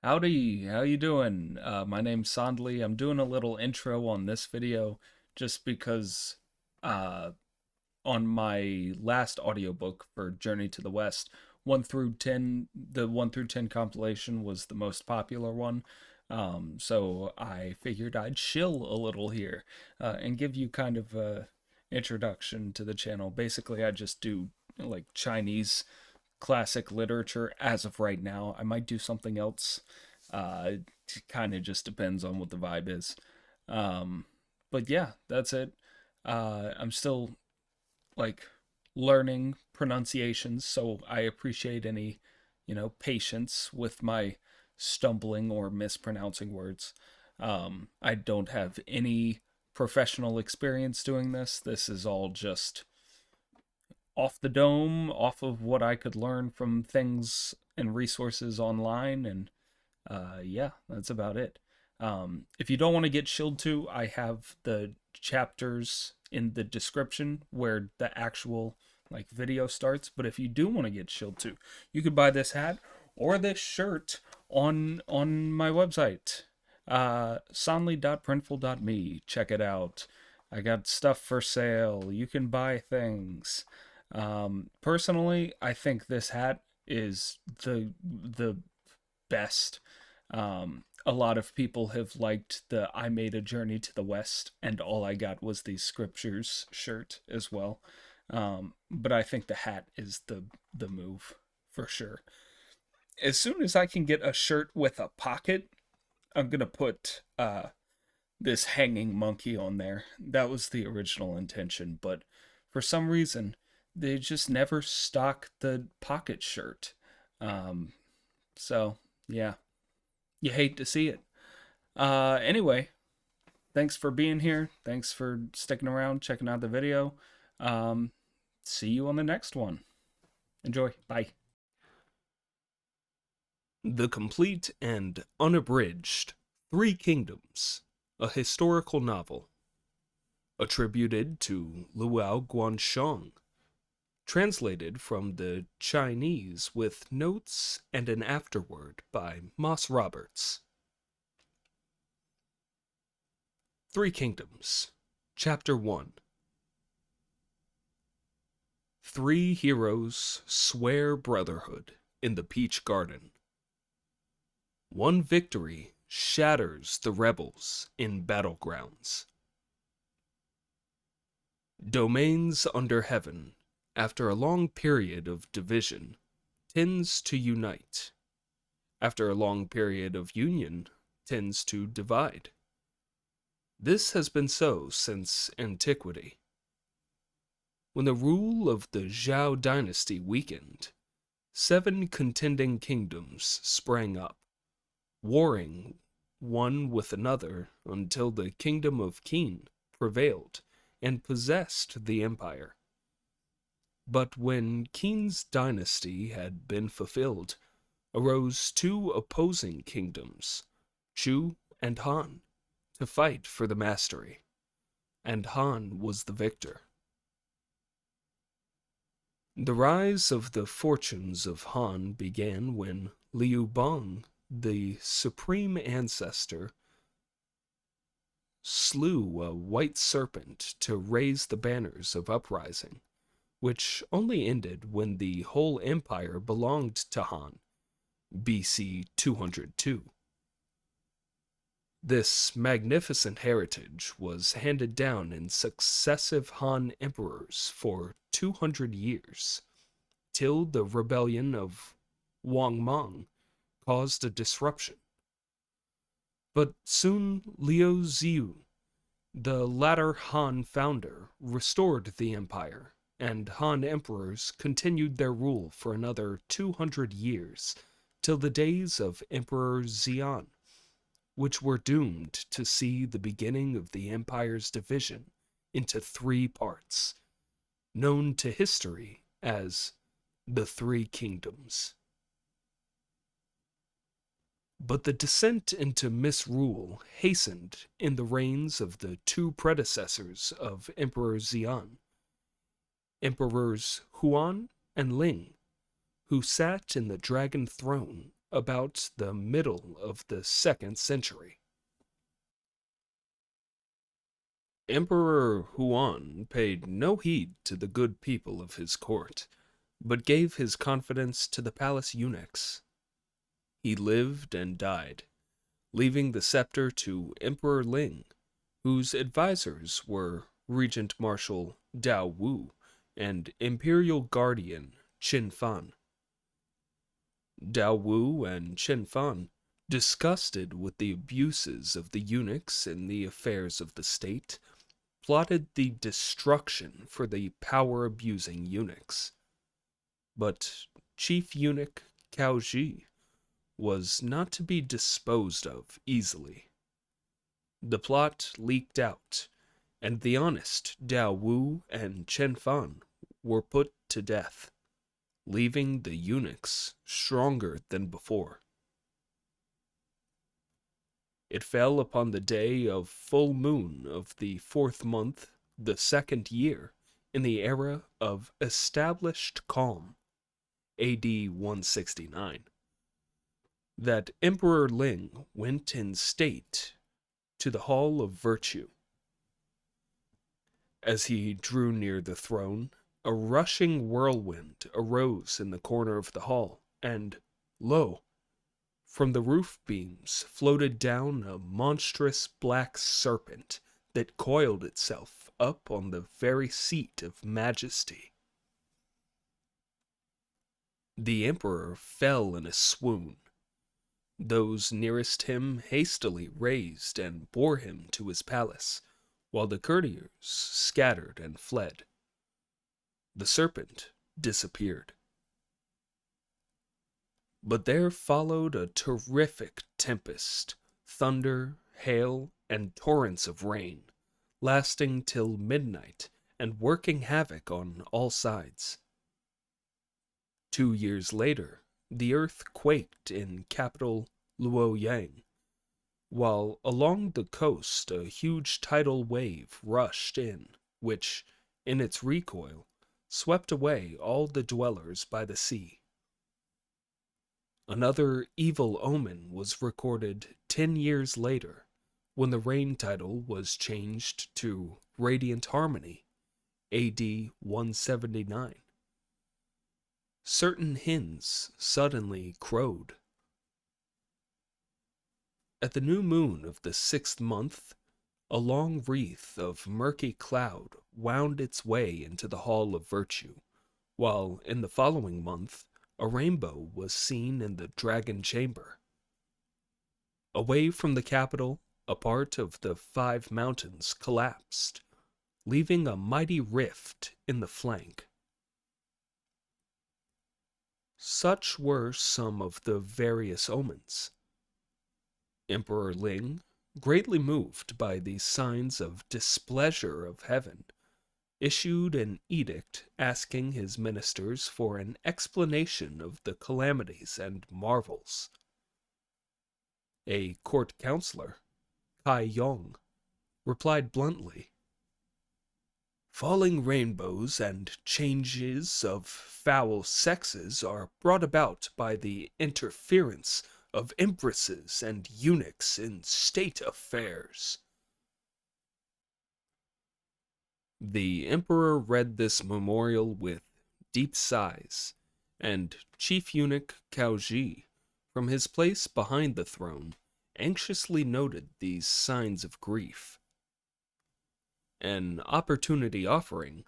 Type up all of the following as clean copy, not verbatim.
Howdy, how you doing? My name's Sondley. I'm doing a little intro on this video just because uh, on my last audiobook for Journey to the West, 1 through 10, the 1 through 10 compilation was the most popular one. So I figured I'd chill a little here and give you kind of a introduction to the channel. Basically, I just do like Chinese classic literature as of right now. I might do something else. It kind of just depends on what the vibe is. Um, but yeah, that's it. I'm still like learning pronunciations, so I appreciate any, patience with my stumbling or mispronouncing words. I don't have any professional experience doing this. This is all just off the dome, off of what I could learn from things and resources online, and yeah, that's about it. If you don't want to get chilled to, I have the chapters in the description where the actual like video starts. But if you do want to get chilled to, you could buy this hat or this shirt on my website, sonley.printful.me. Check it out. I got stuff for sale. You can buy things. Personally, I think this hat is the best. A lot of people have liked the I made a journey to the West and all I got was these scriptures shirt as well. But I think the hat is the move for sure. As soon as I can get a shirt with a pocket, I'm gonna put this hanging monkey on there. That was the original intention, but for some reason they just never stock the pocket shirt. Um, so yeah, you hate to see it. Anyway, thanks for being here. Thanks for sticking around, checking out the video. Um, See you on the next one. Enjoy. Bye. The Complete and Unabridged Three Kingdoms, a historical novel, attributed to Luo Guansheng, translated from the Chinese with notes and an afterword by Moss Roberts. Three Kingdoms, Chapter 1. Three heroes swear brotherhood in the Peach Garden. One victory shatters the rebels in battlegrounds. Domains under heaven, after a long period of division, tends to unite. After a long period of union, tends to divide. This has been so since antiquity. When the rule of the Zhao dynasty weakened, 7 contending kingdoms sprang up, warring one with another until the kingdom of Qin prevailed and possessed the empire. But when Qin's dynasty had been fulfilled, arose 2 opposing kingdoms, Chu and Han, to fight for the mastery, and Han was the victor. The rise of the fortunes of Han began when Liu Bang, the supreme ancestor, slew a white serpent to raise the banners of uprising, which only ended when the whole empire belonged to Han, BC 202. This magnificent heritage was handed down in successive Han emperors for 200 years, till the rebellion of Wang Mang caused a disruption. But soon Liu Ziu, the latter Han founder, restored the empire, and Han emperors continued their rule for another 200 years, till the days of Emperor Xian, which were doomed to see the beginning of the empire's division into 3 parts, known to history as the Three Kingdoms. But the descent into misrule hastened in the reigns of the 2 predecessors of Emperor Xian, Emperors Huan and Ling, who sat in the dragon throne about the middle of the 2nd century. Emperor Huan paid no heed to the good people of his court, but gave his confidence to the palace eunuchs. He lived and died, leaving the scepter to Emperor Ling, whose advisors were Regent Marshal Dao Wu and Imperial Guardian Qin Fan. Dao Wu and Qin Fan, disgusted with the abuses of the eunuchs in the affairs of the state, plotted the destruction for the power-abusing eunuchs. But Chief Eunuch Cao Ji was not to be disposed of easily. The plot leaked out, and the honest Dao Wu and Chen Fan were put to death, leaving the eunuchs stronger than before. It fell upon the day of full moon of the 4th month, the 2nd year, in the era of established calm, AD 169, that Emperor Ling went in state to the Hall of Virtue. As he drew near the throne, a rushing whirlwind arose in the corner of the hall, and, lo, from the roof beams floated down a monstrous black serpent that coiled itself up on the very seat of majesty. The emperor fell in a swoon. Those nearest him hastily raised and bore him to his palace, while the courtiers scattered and fled. The serpent disappeared. But there followed a terrific tempest, thunder, hail, and torrents of rain, lasting till midnight and working havoc on all sides. 2 years later, the earth quaked in capital Luoyang, while along the coast a huge tidal wave rushed in, which, in its recoil, swept away all the dwellers by the sea. Another evil omen was recorded 10 years later, when the rain title was changed to Radiant Harmony, AD 179. Certain hens suddenly crowed. At the new moon of the 6th month, a long wreath of murky cloud wound its way into the Hall of Virtue, while in the following month a rainbow was seen in the Dragon Chamber. Away from the capital, a part of the 5 mountains collapsed, leaving a mighty rift in the flank. Such were some of the various omens. Emperor Ling, greatly moved by these signs of displeasure of heaven, issued an edict asking his ministers for an explanation of the calamities and marvels. A court counselor, Kai Yong, replied bluntly, "Falling rainbows and changes of foul sexes are brought about by the interference of empresses and eunuchs in state affairs." The emperor read this memorial with deep sighs, and Chief Eunuch Cao Ji, from his place behind the throne, anxiously noted these signs of grief. An opportunity offering,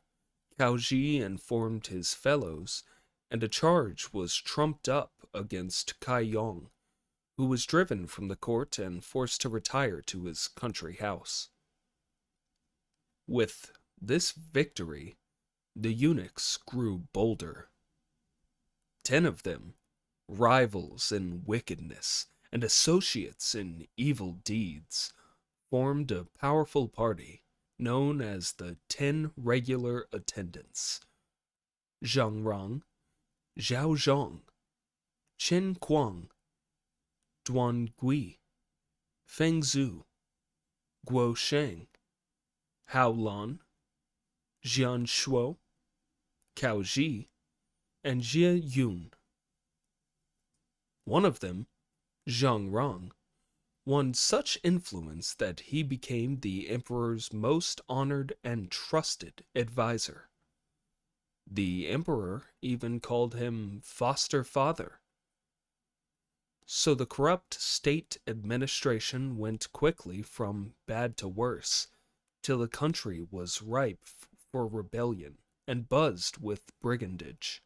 Cao Ji informed his fellows, and a charge was trumped up against Kai Yong, who was driven from the court and forced to retire to his country house. With this victory, the eunuchs grew bolder. 10 of them, rivals in wickedness and associates in evil deeds, formed a powerful party known as the 10 Regular Attendants: Zhang Rang, Zhao Zhong, Chen Kuang, Duan Gui, Feng Zhu, Guo Sheng, Hao Lan, Jian Shuo, Cao Ji, and Jie Yun. One of them, Zhang Rong, won such influence that he became the emperor's most honored and trusted advisor. The emperor even called him foster father. So the corrupt state administration went quickly from bad to worse, till the country was ripe for rebellion and buzzed with brigandage.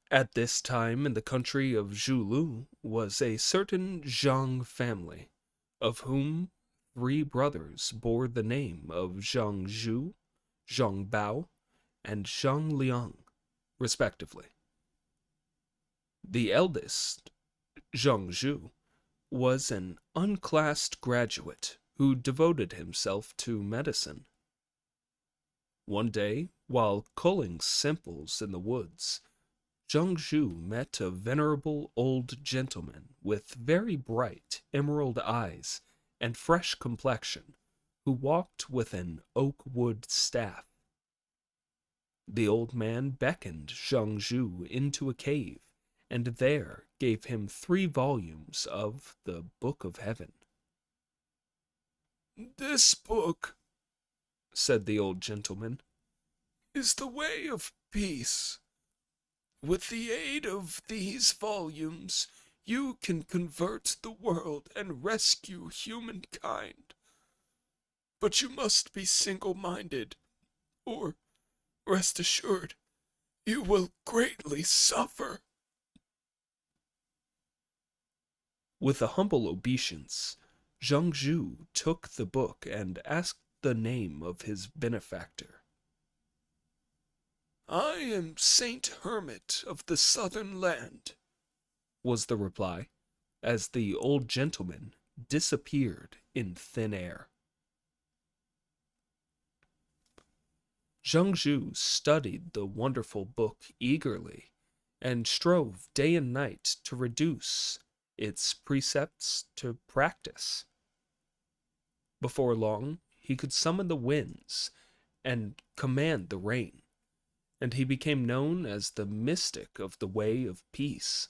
At this time in the country of Zhulu was a certain Zhang family, of whom 3 brothers bore the name of Zhang Zhu, Zhang Bao, and Zhang Liang, respectively. The eldest, Zhang Zhu, was an unclassed graduate who devoted himself to medicine. One day, while culling simples in the woods, Zhang Zhu met a venerable old gentleman with very bright emerald eyes and fresh complexion, who walked with an oak wood staff. The old man beckoned Zhang Zhu into a cave, and there gave him 3 volumes of the Book of Heaven. "This book," said the old gentleman, "is the way of peace. With the aid of these volumes, you can convert the world and rescue humankind. But you must be single-minded, or, rest assured, you will greatly suffer." With a humble obeisance, Zhang Zhu took the book and asked the name of his benefactor. "I am Saint Hermit of the Southern Land," was the reply, as the old gentleman disappeared in thin air. Zhang Zhu studied the wonderful book eagerly, and strove day and night to reduce its precepts to practice. Before long, he could summon the winds and command the rain, and he became known as the mystic of the way of peace.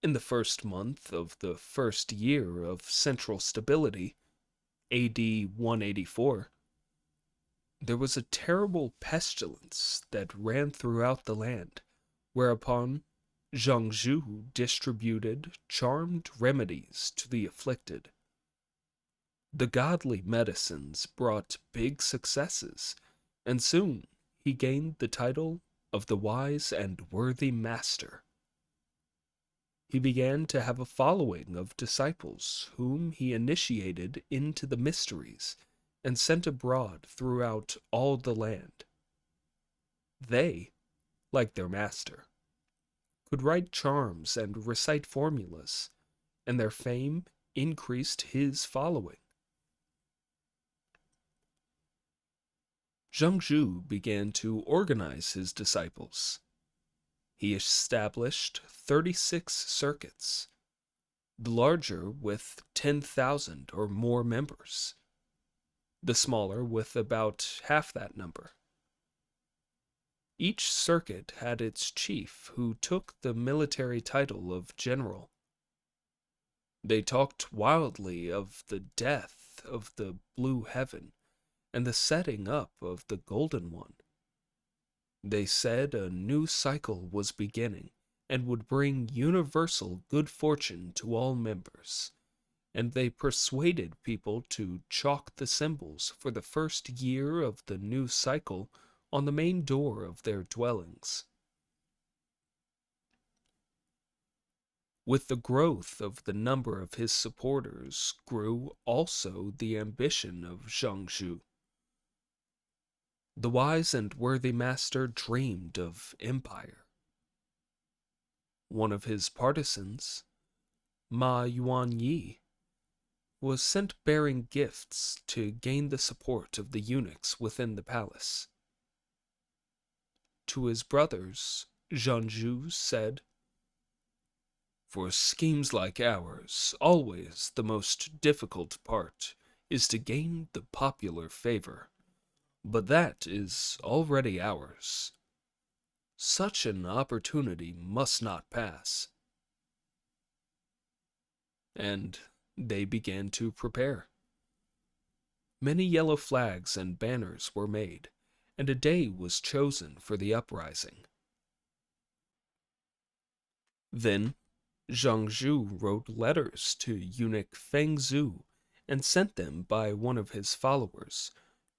In the first month of the first year of central stability, AD 184, there was a terrible pestilence that ran throughout the land, whereupon Zhang Zhu distributed charmed remedies to the afflicted. The godly medicines brought big successes, and soon he gained the title of the wise and worthy master. He began to have a following of disciples whom he initiated into the mysteries and sent abroad throughout all the land. They, like their master, could write charms and recite formulas, and their fame increased his following. Zhang Zhu began to organize his disciples. He established 36 circuits, the larger with 10,000 or more members, the smaller with about half that number. Each circuit had its chief, who took the military title of general. They talked wildly of the death of the blue heaven and the setting up of the golden one. They said a new cycle was beginning and would bring universal good fortune to all members, and they persuaded people to chalk the symbols for the first year of the new cycle on the main door of their dwellings. With the growth of the number of his supporters grew also the ambition of Zhang Zhu. The wise and worthy master dreamed of empire. One of his partisans, Ma Yuanyi, was sent bearing gifts to gain the support of the eunuchs within the palace. To his brothers, Zhang Zhu said, "For schemes like ours, always the most difficult part is to gain the popular favor. but that is already ours. Such an opportunity must not pass. And they began to prepare. Many yellow flags and banners were made, and a day was chosen for the uprising. Then Zhang Zhu wrote letters to eunuch Feng Zhu and sent them by one of his followers,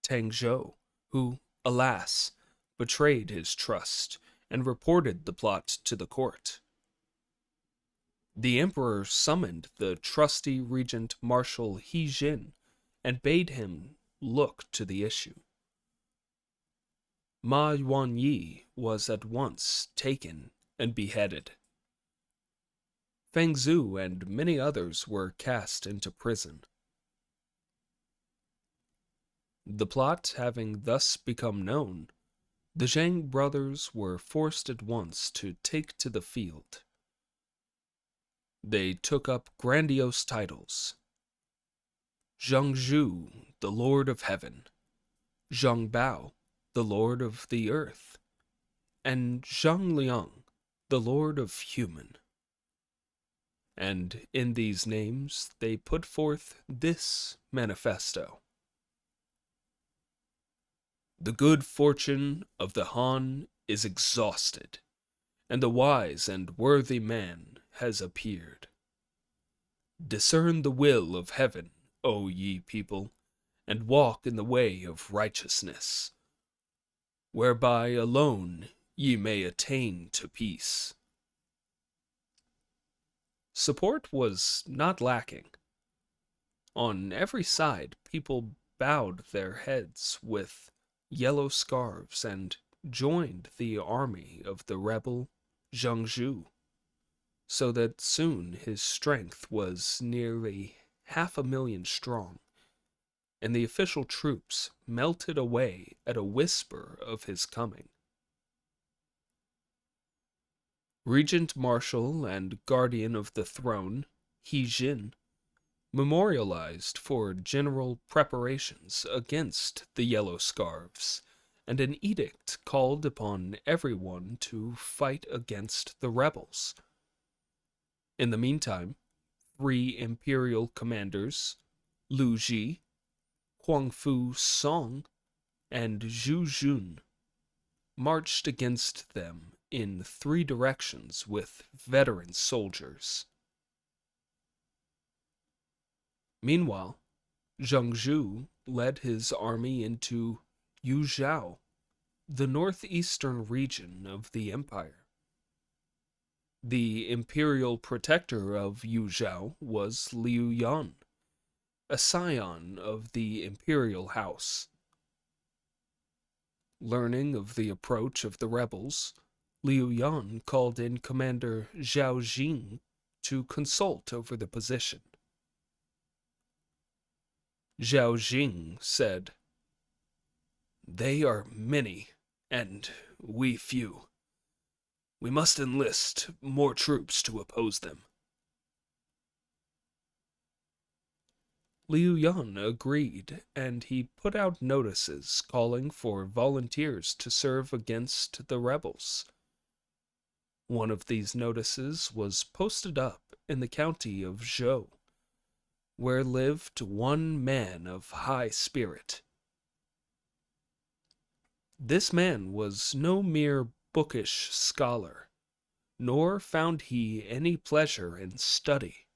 Tang Zhou, who, alas, betrayed his trust and reported the plot to the court. The emperor summoned the trusty regent marshal He Jin and bade him look to the issue. Ma Yuanyi was at once taken and beheaded. Feng Zhu and many others were cast into prison. The plot having thus become known, the Zhang brothers were forced at once to take to the field. They took up grandiose titles. Zhang Zhu, the Lord of Heaven, Zhang Bao, the Lord of the Earth, and Zhang Liang, the Lord of Human. And in these names they put forth this manifesto. The good fortune of the Han is exhausted, and the wise and worthy man has appeared. Discern the will of heaven, O ye people, and walk in the way of righteousness, whereby alone ye may attain to peace. Support was not lacking. On every side, people bowed their heads with yellow scarves and joined the army of the rebel Zhang Zhu, so that soon his strength was nearly 500,000 strong, and the official troops melted away at a whisper of his coming. Regent Marshal and Guardian of the Throne, He Jin, memorialized for general preparations against the Yellow Scarves, and an edict called upon everyone to fight against the rebels. In the meantime, 3 imperial commanders, Lu Ji, Huangfu Song, and Zhu Jun, marched against them in 3 directions with veteran soldiers. Meanwhile, Zhang Zhu led his army into Yuzhou, the northeastern region of the empire. The imperial protector of Yuzhou was Liu Yan, a scion of the imperial house. Learning of the approach of the rebels, Liu Yan called in Commander Zhao Jing to consult over the position. Zhao Jing said, "They are many, and we few. We must enlist more troops to oppose them." Liu Yan agreed, and he put out notices calling for volunteers to serve against the rebels. One of these notices was posted up in the county of Zhou, where lived one man of high spirit. This man was no mere bookish scholar, nor found he any pleasure in study,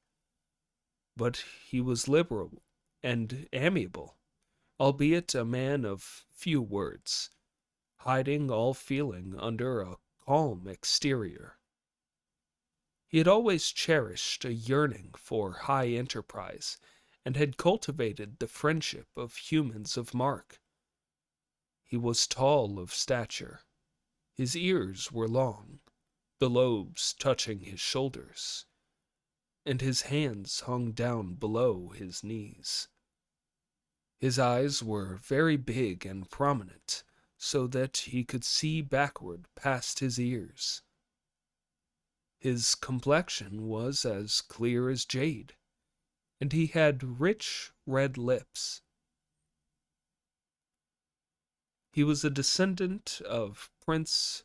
but he was liberal and amiable, albeit a man of few words, hiding all feeling under a calm exterior. He had always cherished a yearning for high enterprise, and had cultivated the friendship of humans of mark. He was tall of stature. His ears were long, the lobes touching his shoulders, and his hands hung down below his knees. His eyes were very big and prominent, so that he could see backward past his ears. His complexion was as clear as jade, and he had rich red lips. He was a descendant of Prince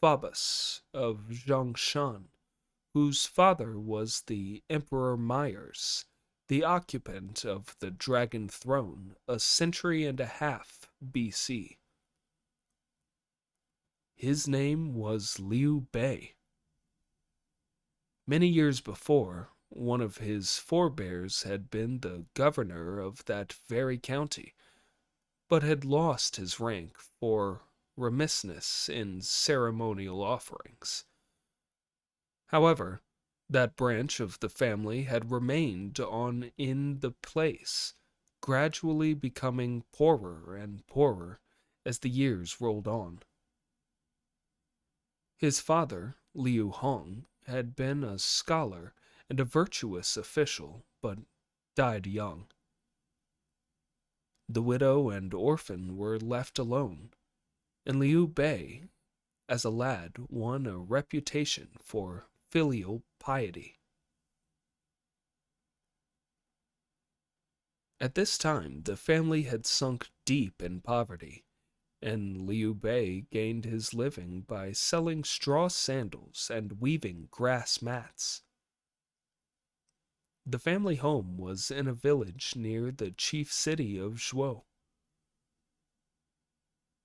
Phoebus of Zhongshan, whose father was the Emperor Myers, the occupant of the Dragon Throne a century and a half BC. His name was Liu Bei. Many years before, one of his forebears had been the governor of that very county, but had lost his rank for remissness in ceremonial offerings. However, that branch of the family had remained on in the place, gradually becoming poorer and poorer as the years rolled on. His father, Liu Hong, had been a scholar and a virtuous official, but died young. The widow and orphan were left alone, and Liu Bei, as a lad, won a reputation for filial piety. At this time, the family had sunk deep in poverty, and Liu Bei gained his living by selling straw sandals and weaving grass mats. The family home was in a village near the chief city of Zhuo.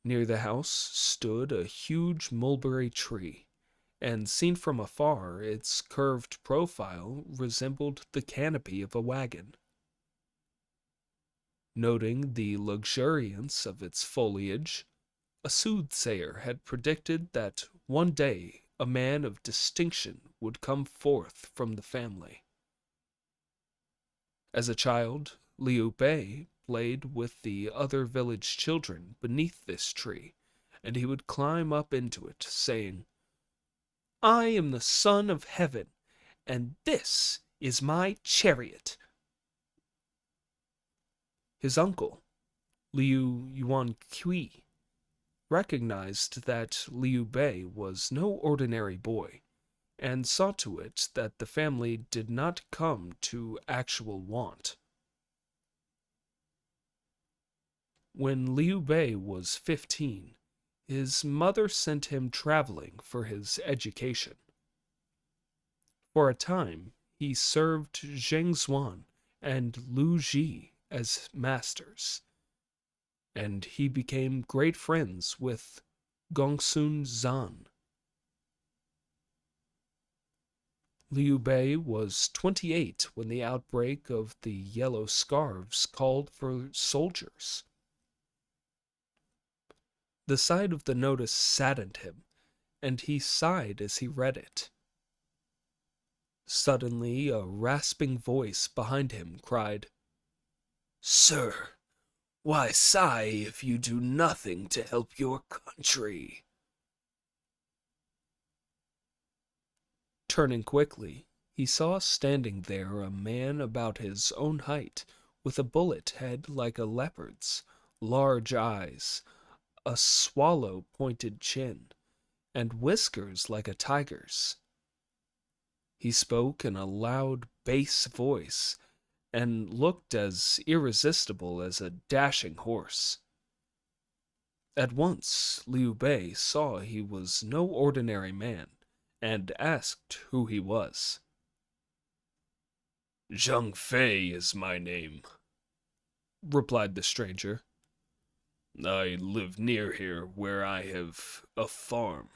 Near the house stood a huge mulberry tree, and seen from afar its curved profile resembled the canopy of a wagon. Noting the luxuriance of its foliage, a soothsayer had predicted that one day a man of distinction would come forth from the family. As a child, Liu Bei played with the other village children beneath this tree, and he would climb up into it, saying, "I am the son of heaven, and this is my chariot." His uncle, Liu Yuanqui, recognized that Liu Bei was no ordinary boy, and saw to it that the family did not come to actual want. When Liu Bei was 15, his mother sent him traveling for his education. For a time, he served Zheng Zuan and Lu Ji as masters, and he became great friends with Gongsun Zan. Liu Bei was 28 when the outbreak of the Yellow Scarves called for soldiers. The sight of the notice saddened him, and he sighed as he read it. Suddenly, a rasping voice behind him cried, "Sir, why sigh if you do nothing to help your country?" Turning quickly, he saw standing there a man about his own height, with a bullet head like a leopard's, large eyes, a swallow-pointed chin, and whiskers like a tiger's. He spoke in a loud bass voice, and looked as irresistible as a dashing horse. At once Liu Bei saw he was no ordinary man, and asked who he was. "Zhang Fei is my name," replied the stranger. "I live near here where I have a farm,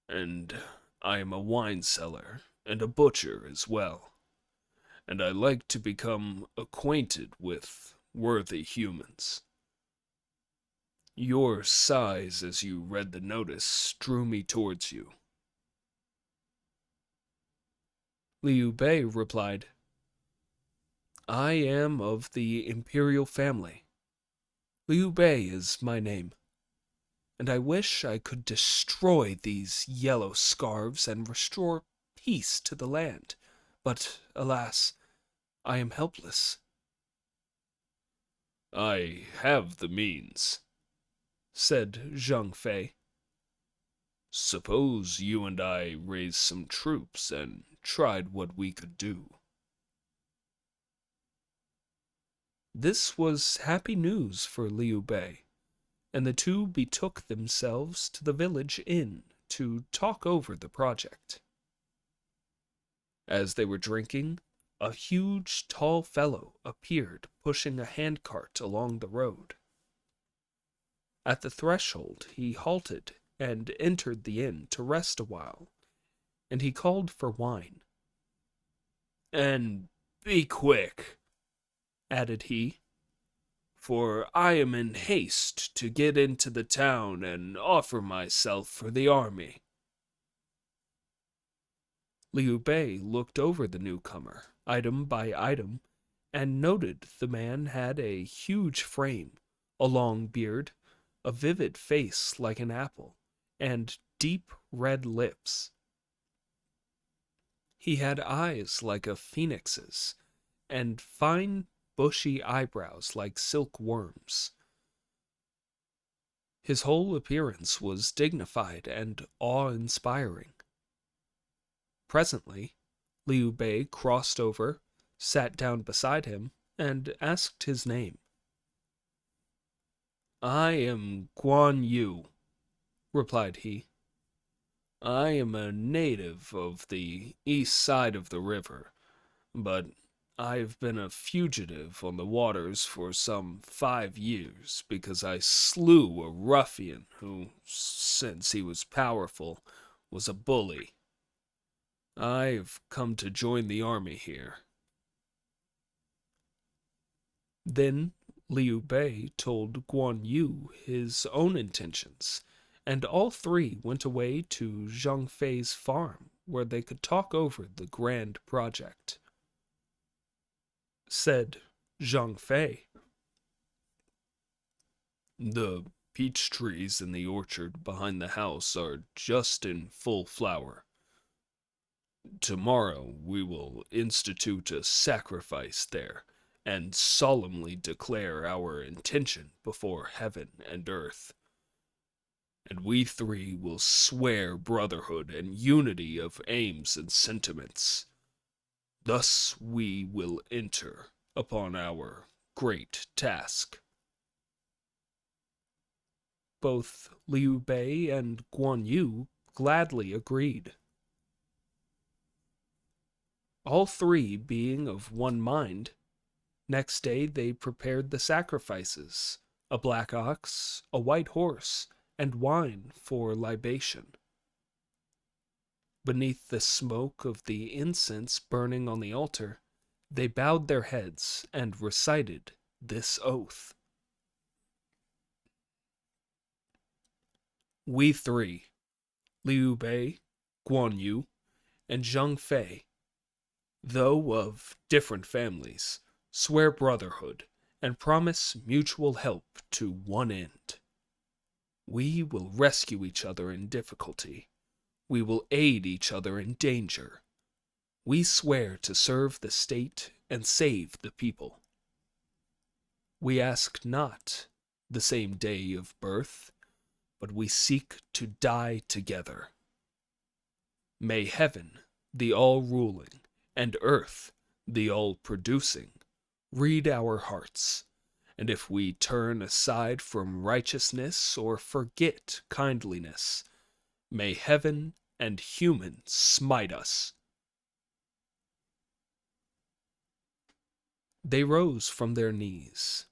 and I am a wine seller and a butcher as well, and I like to become acquainted with worthy humans. Your sighs as you read the notice drew me towards you." Liu Bei replied, "I am of the imperial family. Liu Bei is my name, and I wish I could destroy these yellow scarves and restore peace to the land, but alas, I am helpless." "I have the means," said Zhang Fei. "Suppose you and I raised some troops and tried what we could do." This was happy news for Liu Bei, and the two betook themselves to the village inn to talk over the project. As they were drinking, a huge, tall fellow appeared pushing a handcart along the road. At the threshold, he halted and entered the inn to rest a while, and he called for wine. "And be quick," added he, "for I am in haste to get into the town and offer myself for the army." Liu Bei looked over the newcomer, item by item, and noted the man had a huge frame, a long beard, a vivid face like an apple, and deep red lips. He had eyes like a phoenix's, and fine, bushy eyebrows like silk worms. His whole appearance was dignified and awe-inspiring. Presently, Liu Bei crossed over, sat down beside him, and asked his name. "I am Guan Yu," replied he. "I am a native of the east side of the river, but I've been a fugitive on the waters for some 5 years because I slew a ruffian who, since he was powerful, was a bully. I've come to join the army here." Then Liu Bei told Guan Yu his own intentions, and all three went away to Zhang Fei's farm, where they could talk over the grand project. Said Zhang Fei, "The peach trees in the orchard behind the house are just in full flower. Tomorrow we will institute a sacrifice there and solemnly declare our intention before heaven and earth. And we three will swear brotherhood and unity of aims and sentiments. Thus we will enter upon our great task." Both Liu Bei and Guan Yu gladly agreed. All three being of one mind, next day they prepared the sacrifices, a black ox, a white horse, and wine for libation. Beneath the smoke of the incense burning on the altar, they bowed their heads and recited this oath. "We three, Liu Bei, Guan Yu, and Zhang Fei, though of different families, swear brotherhood and promise mutual help to one end. We will rescue each other in difficulty. We will aid each other in danger. We swear to serve the state and save the people. We ask not the same day of birth, but we seek to die together. May heaven, the all-ruling, and earth, the all-producing, read our hearts, and if we turn aside from righteousness or forget kindliness, may heaven and human smite us." They rose from their knees.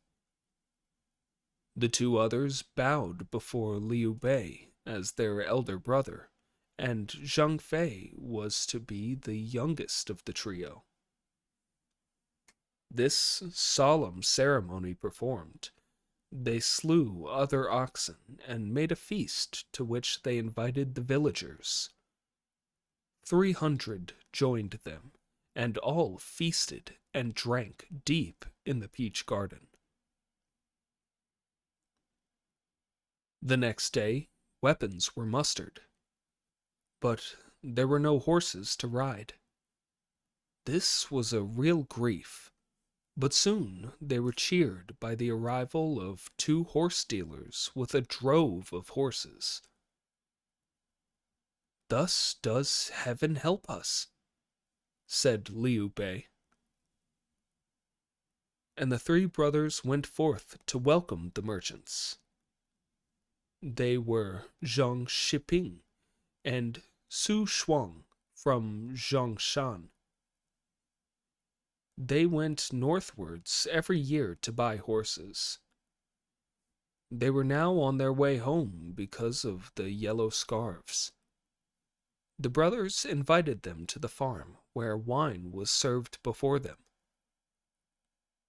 The two others bowed before Liu Bei as their elder brother, and Zhang Fei was to be the youngest of the trio. This solemn ceremony performed, they slew other oxen and made a feast to which they invited the villagers. 300 joined them, and all feasted and drank deep in the peach garden. The next day, weapons were mustered, but there were no horses to ride. This was a real grief, but soon they were cheered by the arrival of 2 horse dealers with a drove of horses. "Thus does heaven help us," said Liu Bei. And the 3 brothers went forth to welcome the merchants. They were Zhang Shiping and Su Shuang from Zhongshan. They went northwards every year to buy horses. They were now on their way home because of the yellow scarves. The brothers invited them to the farm, where wine was served before them.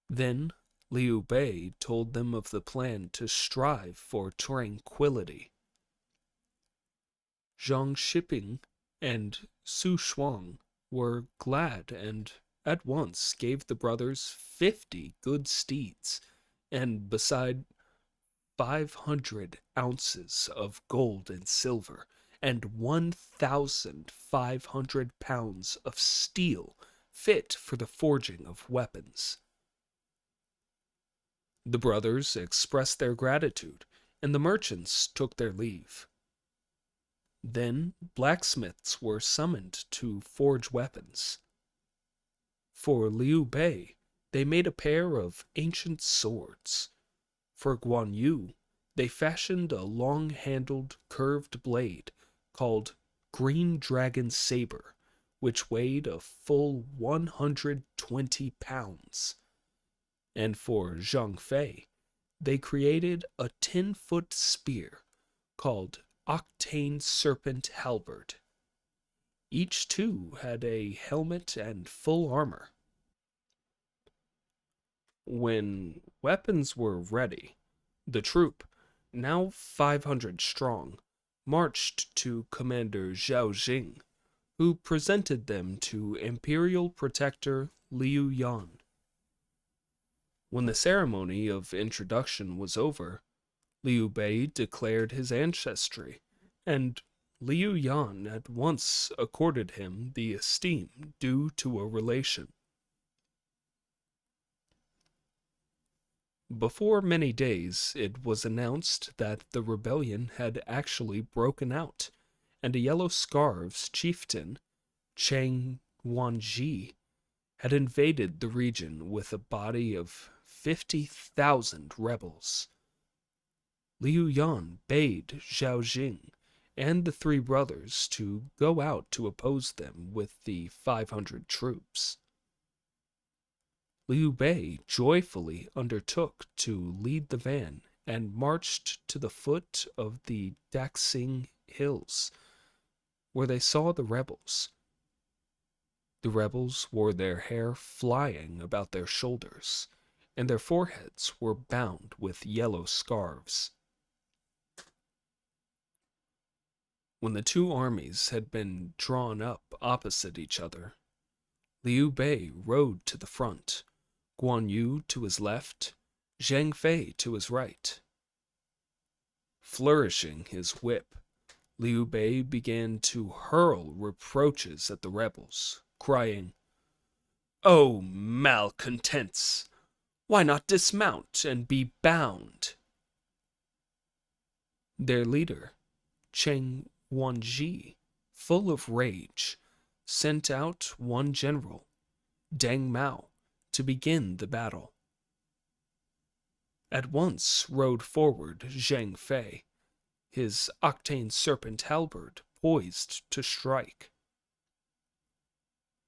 Then Liu Bei told them of the plan to strive for tranquility. Zhang Shiping and Su Shuang were glad and at once gave the brothers 50 good steeds, and beside 500 ounces of gold and silver, and 1,500 pounds of steel fit for the forging of weapons. The brothers expressed their gratitude, and the merchants took their leave. Then blacksmiths were summoned to forge weapons. For Liu Bei, they made a pair of ancient swords. For Guan Yu, they fashioned a long-handled, curved blade called Green Dragon Saber, which weighed a full 120 pounds. And for Zhang Fei, they created a 10-foot spear called Octane Serpent Halberd. Each two had a helmet and full armor. When weapons were ready, the troop, now 500 strong, marched to Commander Zhao Jing, who presented them to Imperial Protector Liu Yan. When the ceremony of introduction was over, Liu Bei declared his ancestry, and Liu Yan at once accorded him the esteem due to a relation. Before many days, it was announced that the rebellion had actually broken out, and a Yellow Scarves chieftain, Cheng Wanji, had invaded the region with a body of 50,000 rebels. Liu Yan bade Zhao Jing and the three brothers to go out to oppose them with the 500 troops. Liu Bei joyfully undertook to lead the van and marched to the foot of the Daxing Hills, where they saw the rebels. The rebels wore their hair flying about their shoulders, and their foreheads were bound with yellow scarves. When the two armies had been drawn up opposite each other, Liu Bei rode to the front, Guan Yu to his left, Zhang Fei to his right. Flourishing his whip, Liu Bei began to hurl reproaches at the rebels, crying, "O malcontents! Why not dismount and be bound?" Their leader, Cheng Wanji, full of rage, sent out one general, Deng Mao, to begin the battle. At once rode forward Zhang Fei, his octane serpent halberd poised to strike.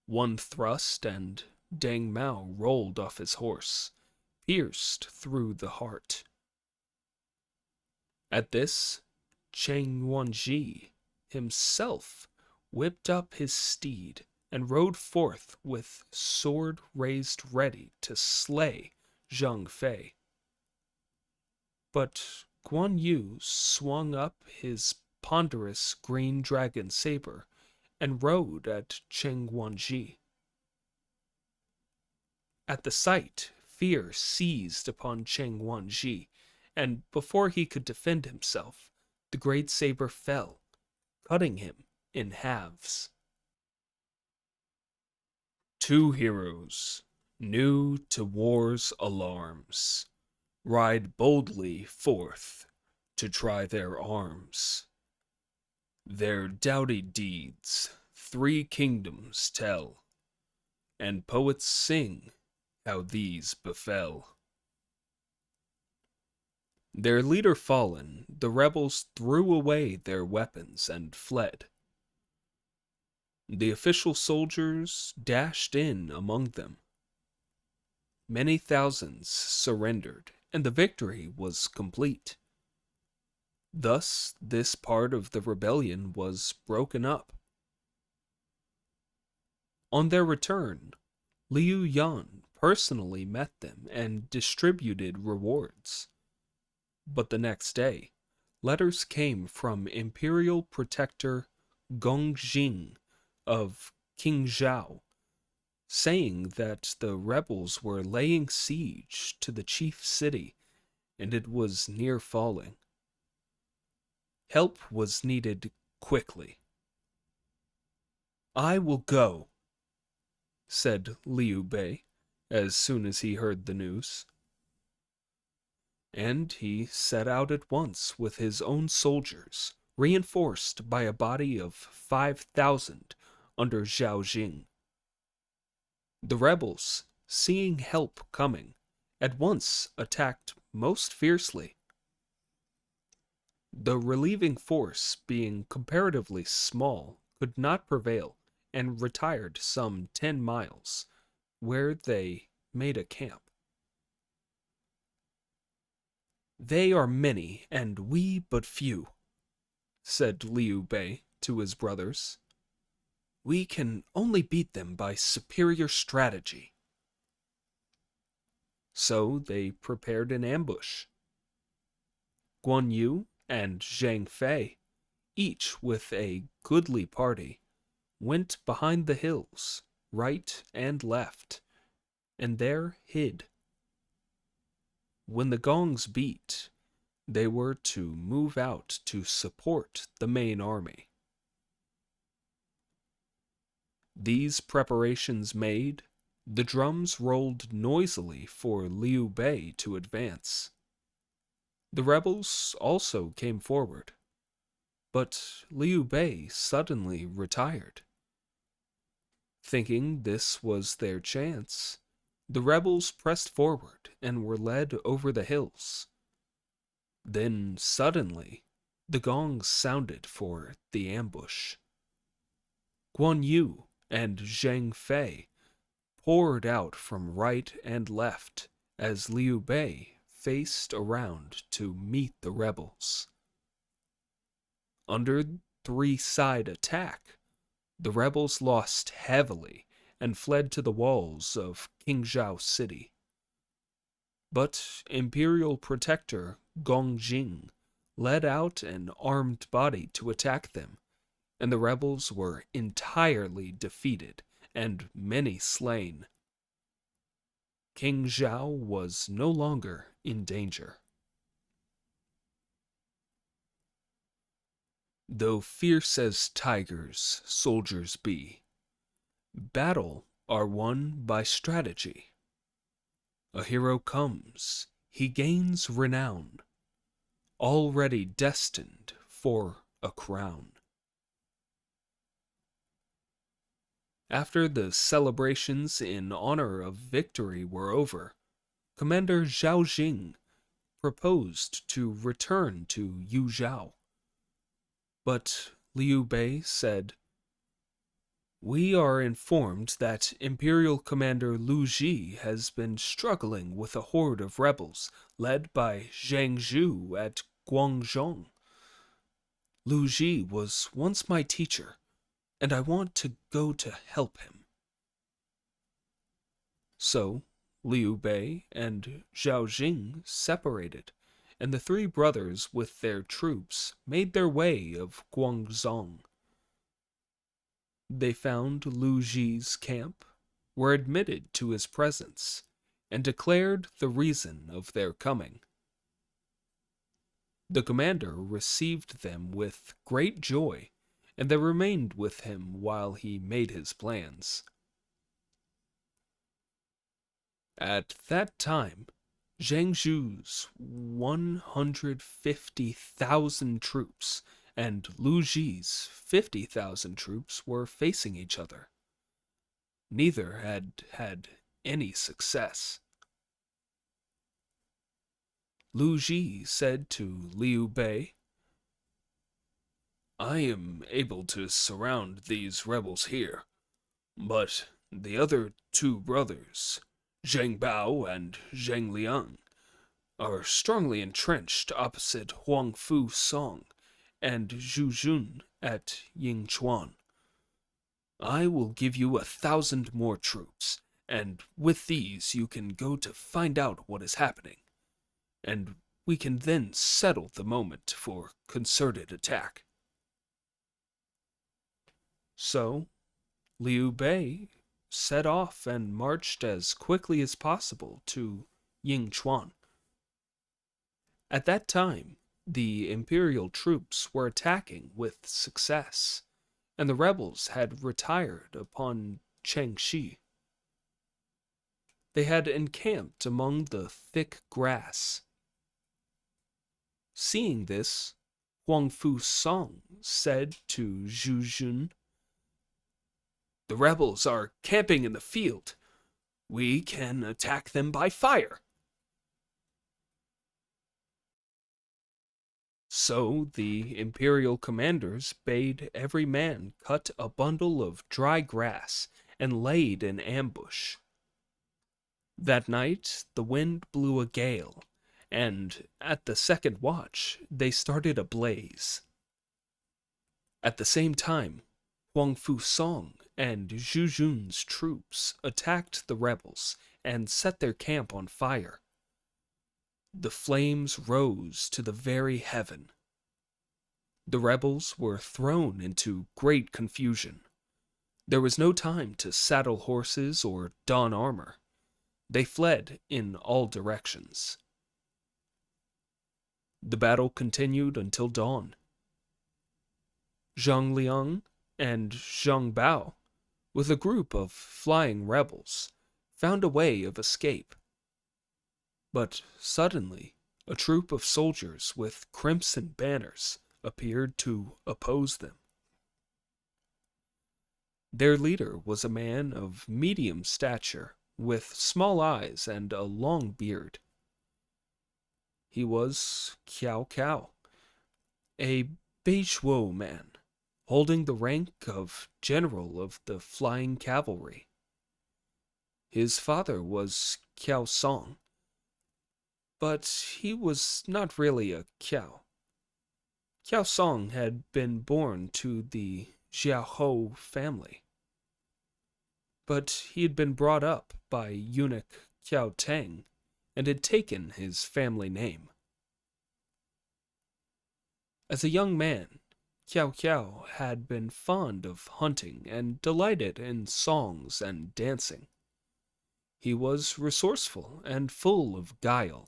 One thrust and Deng Mao rolled off his horse, pierced through the heart. At this, Cheng Wanji himself whipped up his steed and rode forth with sword raised ready to slay Zhang Fei. But Guan Yu swung up his ponderous green dragon saber and rode at Cheng Wanji. At the sight, fear seized upon Cheng Wanji, and before he could defend himself, the great saber fell, cutting him in halves. Two heroes, new to war's alarms, ride boldly forth to try their arms. Their doughty deeds 3 kingdoms tell, and poets sing how these befell. Their leader fallen, the rebels threw away their weapons and fled. The official soldiers dashed in among them. Many thousands surrendered, and the victory was complete. Thus, this part of the rebellion was broken up. On their return, Liu Yan personally met them and distributed rewards. But the next day, letters came from Imperial Protector Gongjing of Qingzhou, saying that the rebels were laying siege to the chief city and it was near falling. Help was needed quickly. "I will go," said Liu Bei as soon as he heard the news. And he set out at once with his own soldiers, reinforced by a body of 5,000 under Zhao Jing. The rebels, seeing help coming, at once attacked most fiercely. The relieving force, being comparatively small, could not prevail and retired some 10 miles, where they made a camp. "They are many, and we but few," said Liu Bei to his brothers. "We can only beat them by superior strategy." So they prepared an ambush. Guan Yu and Zhang Fei, each with a goodly party, went behind the hills, right and left, and there hid. When the gongs beat, they were to move out to support the main army. These preparations made, the drums rolled noisily for Liu Bei to advance. The rebels also came forward, but Liu Bei suddenly retired. Thinking this was their chance, the rebels pressed forward and were led over the hills. Then suddenly, the gongs sounded for the ambush. Guan Yu and Zhang Fei poured out from right and left as Liu Bei faced around to meet the rebels. Under three-side attack, the rebels lost heavily and fled to the walls of Qingzhou City. But Imperial Protector Gongjing led out an armed body to attack them, and the rebels were entirely defeated and many slain. Qingzhou was no longer in danger. Though fierce as tigers soldiers be, battle are won by strategy. A hero comes, he gains renown, already destined for a crown. After the celebrations in honor of victory were over, Commander Zhao Jing proposed to return to Yuzhou. But Liu Bei said, "We are informed that Imperial Commander Lu Ji has been struggling with a horde of rebels led by Zhang Zhu at Guangzhong. Lu Ji was once my teacher, and I want to go to help him." So Liu Bei and Zhao Jing separated, and the three brothers with their troops made their way of Guangzhong. They found Lu Ji's camp, were admitted to his presence, and declared the reason of their coming. The commander received them with great joy, and they remained with him while he made his plans. At that time, Zhang Zhu's 150,000 troops and Lu Ji's 50,000 troops were facing each other. Neither had had any success. Lu Ji said to Liu Bei, "I am able to surround these rebels here, but the other two brothers, Zheng Bao and Zheng Liang, are strongly entrenched opposite Huang Fu Song and Zhu Jun at Yingchuan. I will give you 1,000 more troops, and with these you can go to find out what is happening, and we can then settle the moment for concerted attack." So, Liu Bei set off and marched as quickly as possible to Yingchuan. At that time, the imperial troops were attacking with success, and the rebels had retired upon Chengxi. They had encamped among the thick grass. Seeing this, Huang Fu Song said to Zhu Jun, "The rebels are camping in the field. We can attack them by fire." So the imperial commanders bade every man cut a bundle of dry grass and laid in ambush. That night the wind blew a gale, and at the second watch they started a blaze. At the same time, Huang Fu Song and Zhu Jun's troops attacked the rebels and set their camp on fire. The flames rose to the very heaven. The rebels were thrown into great confusion. There was no time to saddle horses or don armor. They fled in all directions. The battle continued until dawn. Zhang Liang and Zhang Bao, with a group of flying rebels, found a way of escape. But suddenly, a troop of soldiers with crimson banners appeared to oppose them. Their leader was a man of medium stature, with small eyes and a long beard. He was Kiao Cao, a Beizhuo man, holding the rank of general of the flying cavalry. His father was Kiao Song, but he was not really a Kiao. Kiao Song had been born to the Xiaohou family, but he had been brought up by eunuch Kiao Teng and had taken his family name. As a young man, Kiao Kiao had been fond of hunting and delighted in songs and dancing. He was resourceful and full of guile.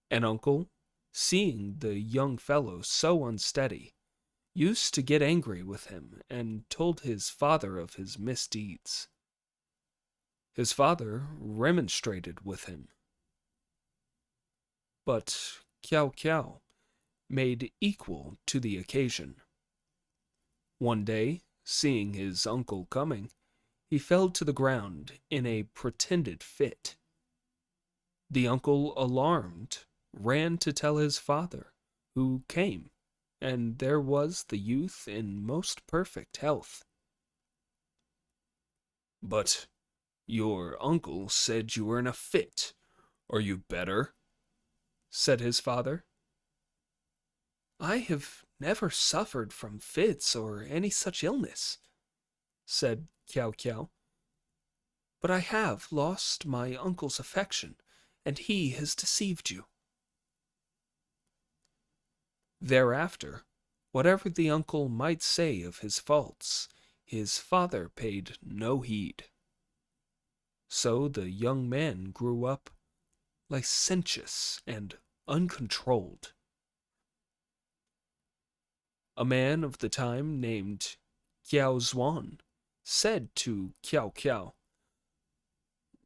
An uncle, seeing the young fellow so unsteady, used to get angry with him and told his father of his misdeeds. His father remonstrated with him, but Kiao Kiao made equal to the occasion. One day, seeing his uncle coming, he fell to the ground in a pretended fit. The uncle, alarmed, ran to tell his father, who came, and there was the youth in most perfect health. "But your uncle said you were in a fit. Are you better?" said his father. "I have never suffered from fits or any such illness," said Kiao Kiao. "But I have lost my uncle's affection, and he has deceived you." Thereafter, whatever the uncle might say of his faults, his father paid no heed. So the young man grew up licentious and uncontrolled. A man of the time named Kiao Zuan said to Kiao Kiao,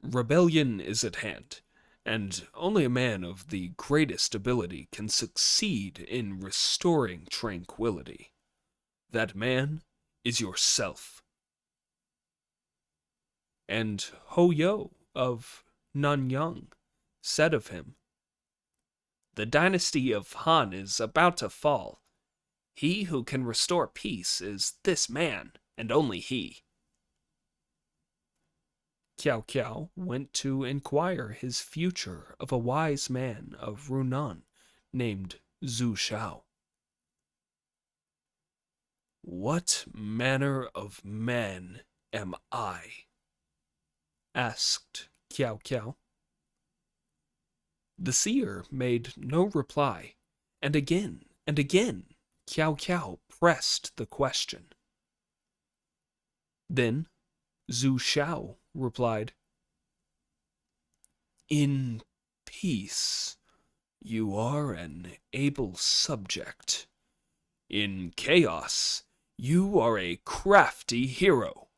"Rebellion is at hand, and only a man of the greatest ability can succeed in restoring tranquility. That man is yourself." And Ho Yo of Nanyang said of him, the dynasty of Han is about to fall. He who can restore peace is this man, and only he. Kiao Kiao went to inquire his future of a wise man of Runan named Zhu Shao. "What manner of man am I?" asked Kiao Kiao. The seer made no reply, and again Kiao Kiao pressed the question. Then Zhu Shao replied, "In peace, you are an able subject. In chaos, you are a crafty hero."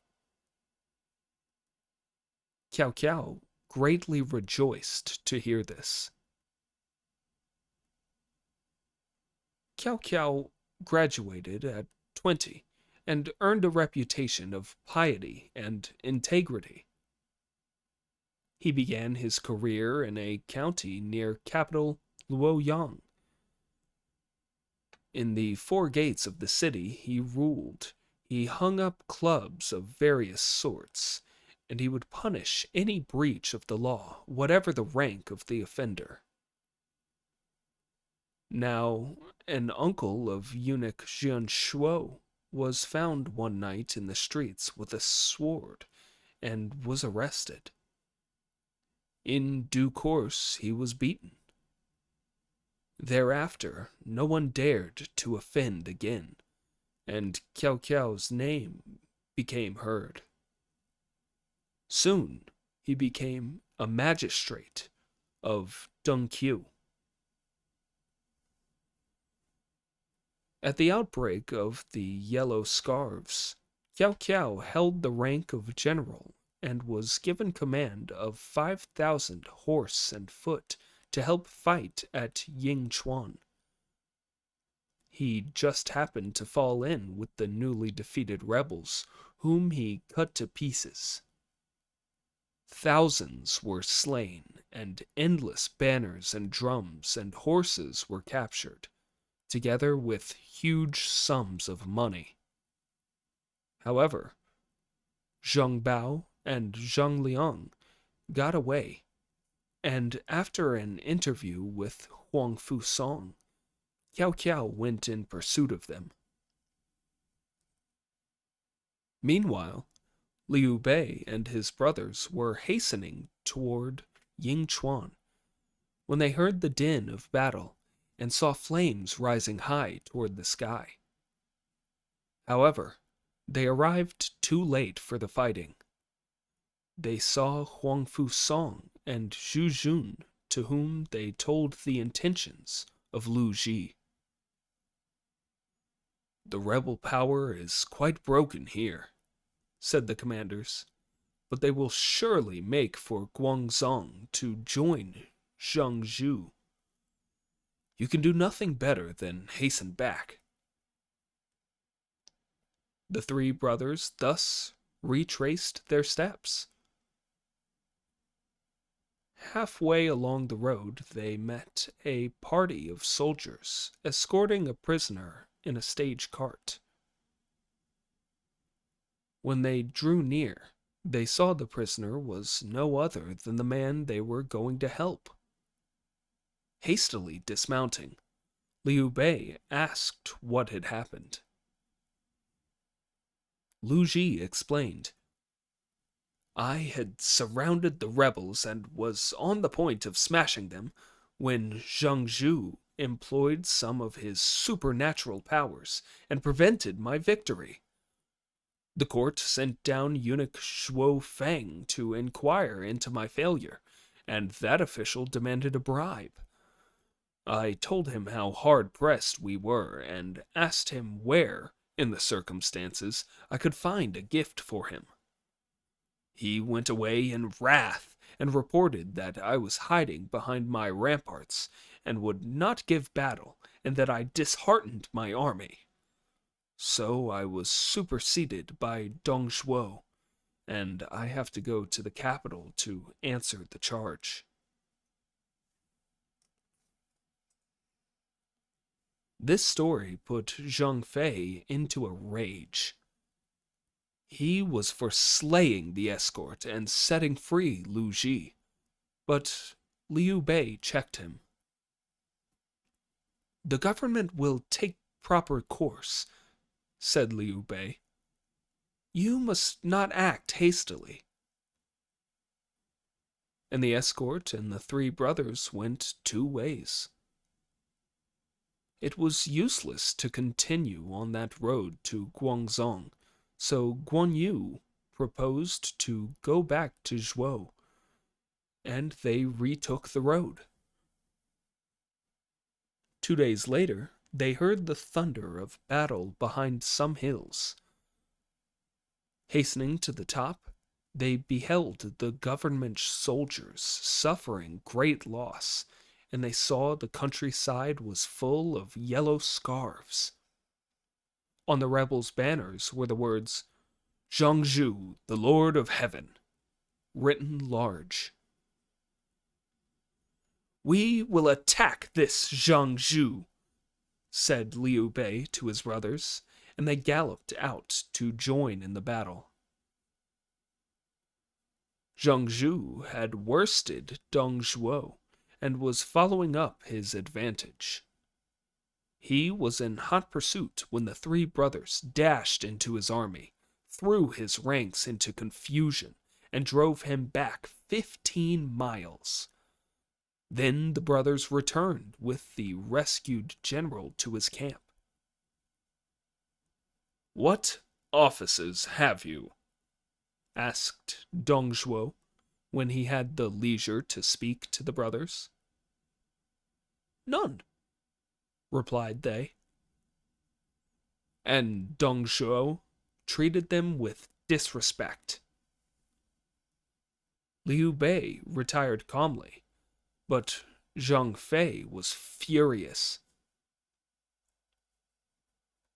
Kiao Kiao greatly rejoiced to hear this. Kiao Kiao graduated at 20 and earned a reputation of piety and integrity. He began his career in a county near capital Luoyang. In the four gates of the city he ruled. He hung up clubs of various sorts, and he would punish any breach of the law, whatever the rank of the offender. Now, an uncle of eunuch Jian Shuo was found one night in the streets with a sword and was arrested. In due course he was beaten. Thereafter no one dared to offend again, and Kiao Kiao's name became heard. Soon he became a magistrate of Dongqiu. At the outbreak of the Yellow Scarves, Kiao Kiao held the rank of general and was given command of 5,000 horse and foot to help fight at Yingchuan. He just happened to fall in with the newly defeated rebels, whom he cut to pieces. Thousands were slain, and endless banners and drums and horses were captured, together with huge sums of money. However, Zhang Bao and Zhang Liang got away, and after an interview with Huang Fu Song, Kiao Kiao went in pursuit of them. Meanwhile, Liu Bei and his brothers were hastening toward Yingchuan when they heard the din of battle and saw flames rising high toward the sky. However, they arrived too late for the fighting. They saw Huang Fu Song and Zhu Jun, to whom they told the intentions of Lu Ji. "The rebel power is quite broken here," said the commanders, "but they will surely make for Guangzong to join Zhang Zhu. You can do nothing better than hasten back." The three brothers thus retraced their steps. Halfway along the road they met a party of soldiers escorting a prisoner in a stage cart. When they drew near, they saw the prisoner was no other than the man they were going to help. Hastily dismounting, Liu Bei asked what had happened. Lu Ji explained, "I had surrounded the rebels and was on the point of smashing them when Zhang Zhu employed some of his supernatural powers and prevented my victory. The court sent down eunuch Shuo Fang to inquire into my failure, and that official demanded a bribe. I told him how hard-pressed we were and asked him where, in the circumstances, I could find a gift for him. He went away in wrath and reported that I was hiding behind my ramparts and would not give battle, and that I disheartened my army. So I was superseded by Dong Zhuo, and I have to go to the capital to answer the charge." This story put Zhang Fei into a rage. He was for slaying the escort and setting free Lu Ji, but Liu Bei checked him. "The government will take proper course," said Liu Bei. "You must not act hastily." And the escort and the three brothers went two ways. It was useless to continue on that road to Guangzhong, so Guan Yu proposed to go back to Zhuo, and they retook the road. 2 days later, they heard the thunder of battle behind some hills. Hastening to the top, they beheld the government soldiers suffering great loss, and they saw the countryside was full of yellow scarves. On the rebels' banners were the words, "Zhangzhu, the Lord of Heaven," written large. "We will attack this Zhangzhu," said Liu Bei to his brothers, and they galloped out to join in the battle. Zhangzhu had worsted Dong Zhuo and was following up his advantage. He was in hot pursuit when the three brothers dashed into his army, threw his ranks into confusion, and drove him back 15 miles. Then the brothers returned with the rescued general to his camp. "What offices have you?" asked Dong Zhuo when he had the leisure to speak to the brothers. "None," replied they. And Dong Zhuo treated them with disrespect. Liu Bei retired calmly, but Zhang Fei was furious.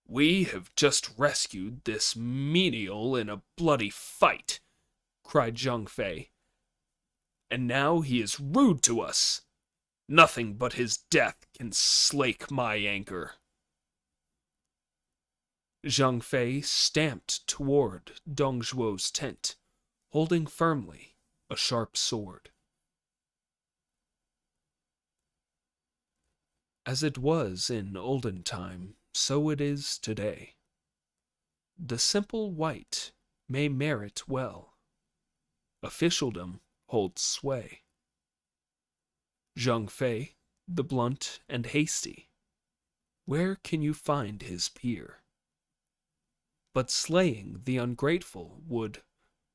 "We have just rescued this menial in a bloody fight," cried Zhang Fei, "and now he is rude to us. Nothing but his death can slake my anger." Zhang Fei stamped toward Dong Zhuo's tent, holding firmly a sharp sword. As it was in olden time, so it is today. The simple white may merit well. Officialdom holds sway. Zhang Fei, the blunt and hasty, where can you find his peer? But slaying the ungrateful would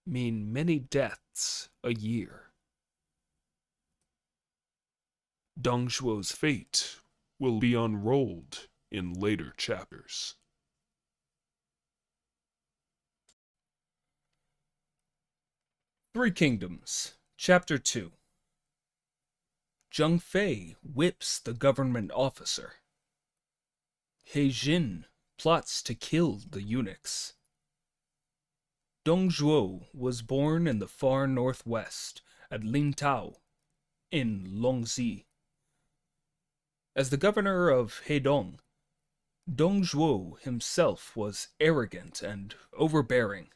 mean many deaths a year. Dong Zhuo's fate will be unrolled in later chapters. Three Kingdoms, Chapter 2. Zhang Fei whips the government officer. He Jin plots to kill the eunuchs. Dong Zhuo was born in the far northwest at Lintao, in Longxi. As the governor of Hedong, Dong Zhuo himself was arrogant and overbearing.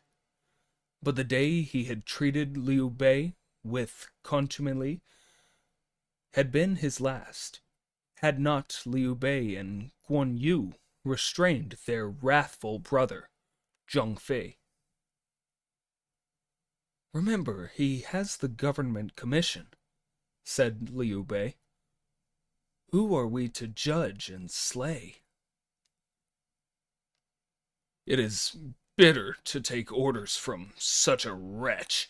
But the day he had treated Liu Bei with contumely had been his last, had not Liu Bei and Guan Yu restrained their wrathful brother, Zhang Fei. "Remember, he has the government commission," said Liu Bei. "Who are we to judge and slay?" It is bitter to take orders from such a wretch.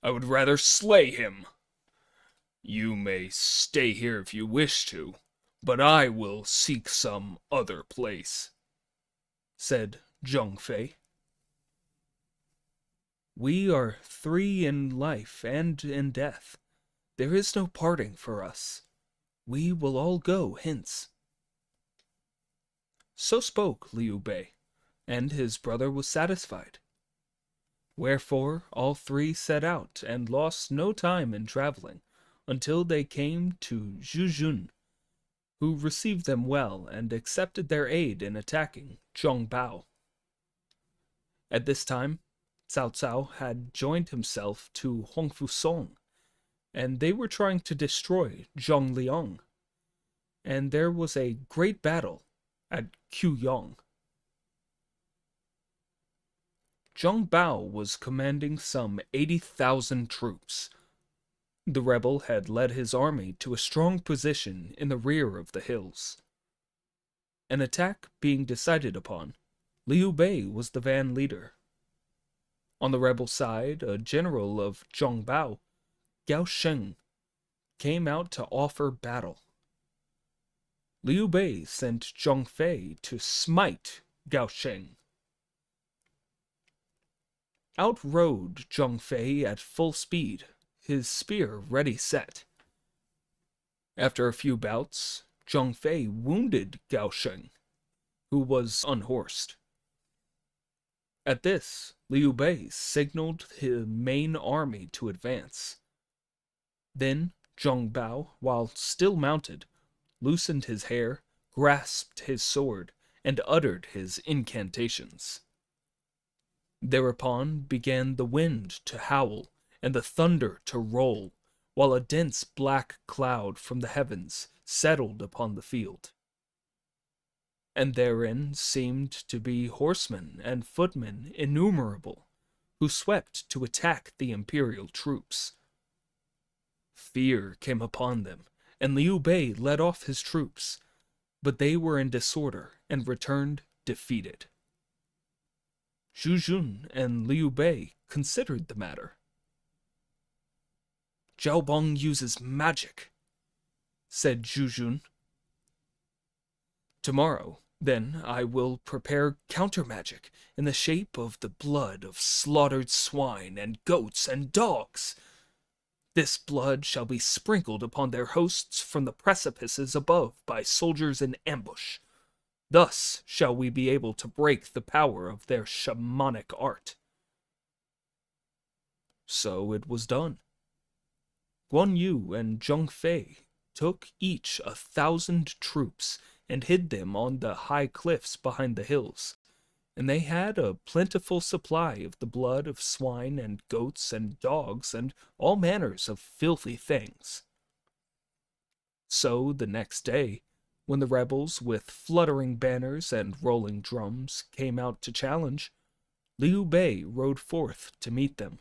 I would rather slay him. You may stay here if you wish to, but I will seek some other place," said Zhang Fei. "We are three in life and in death. There is no parting for us. We will all go hence." So spoke Liu Bei, and his brother was satisfied. Wherefore all three set out and lost no time in traveling until they came to Zhuzhun, who received them well and accepted their aid in attacking Zhongbao. At this time, Cao Cao had joined himself to Hongfu Song, and they were trying to destroy Zhongliang, and there was a great battle at Quyong. Zhang Bao was commanding some 80,000 troops. The rebel had led his army to a strong position in the rear of the hills. An attack being decided upon, Liu Bei was the van leader. On the rebel side, a general of Zhang Bao, Gao Sheng, came out to offer battle. Liu Bei sent Zhang Fei to smite Gao Sheng. Out rode Zhang Fei at full speed, his spear ready set. After a few bouts, Zhang Fei wounded Gao Sheng, who was unhorsed. At this, Liu Bei signaled his main army to advance. Then Zhang Bao, while still mounted, loosened his hair, grasped his sword, and uttered his incantations. Thereupon began the wind to howl and the thunder to roll, while a dense black cloud from the heavens settled upon the field. And therein seemed to be horsemen and footmen innumerable, who swept to attack the imperial troops. Fear came upon them, and Liu Bei led off his troops, but they were in disorder and returned defeated. Zhu Jun and Liu Bei considered the matter. "Zhao Bong uses magic," said Zhu Jun. "Tomorrow, then, I will prepare counter-magic in the shape of the blood of slaughtered swine and goats and dogs. This blood shall be sprinkled upon their hosts from the precipices above by soldiers in ambush. Thus shall we be able to break the power of their shamanic art." So it was done. Guan Yu and Zhang Fei took each 1,000 troops and hid them on the high cliffs behind the hills, and they had a plentiful supply of the blood of swine and goats and dogs and all manners of filthy things. So the next day, when the rebels with fluttering banners and rolling drums came out to challenge, Liu Bei rode forth to meet them.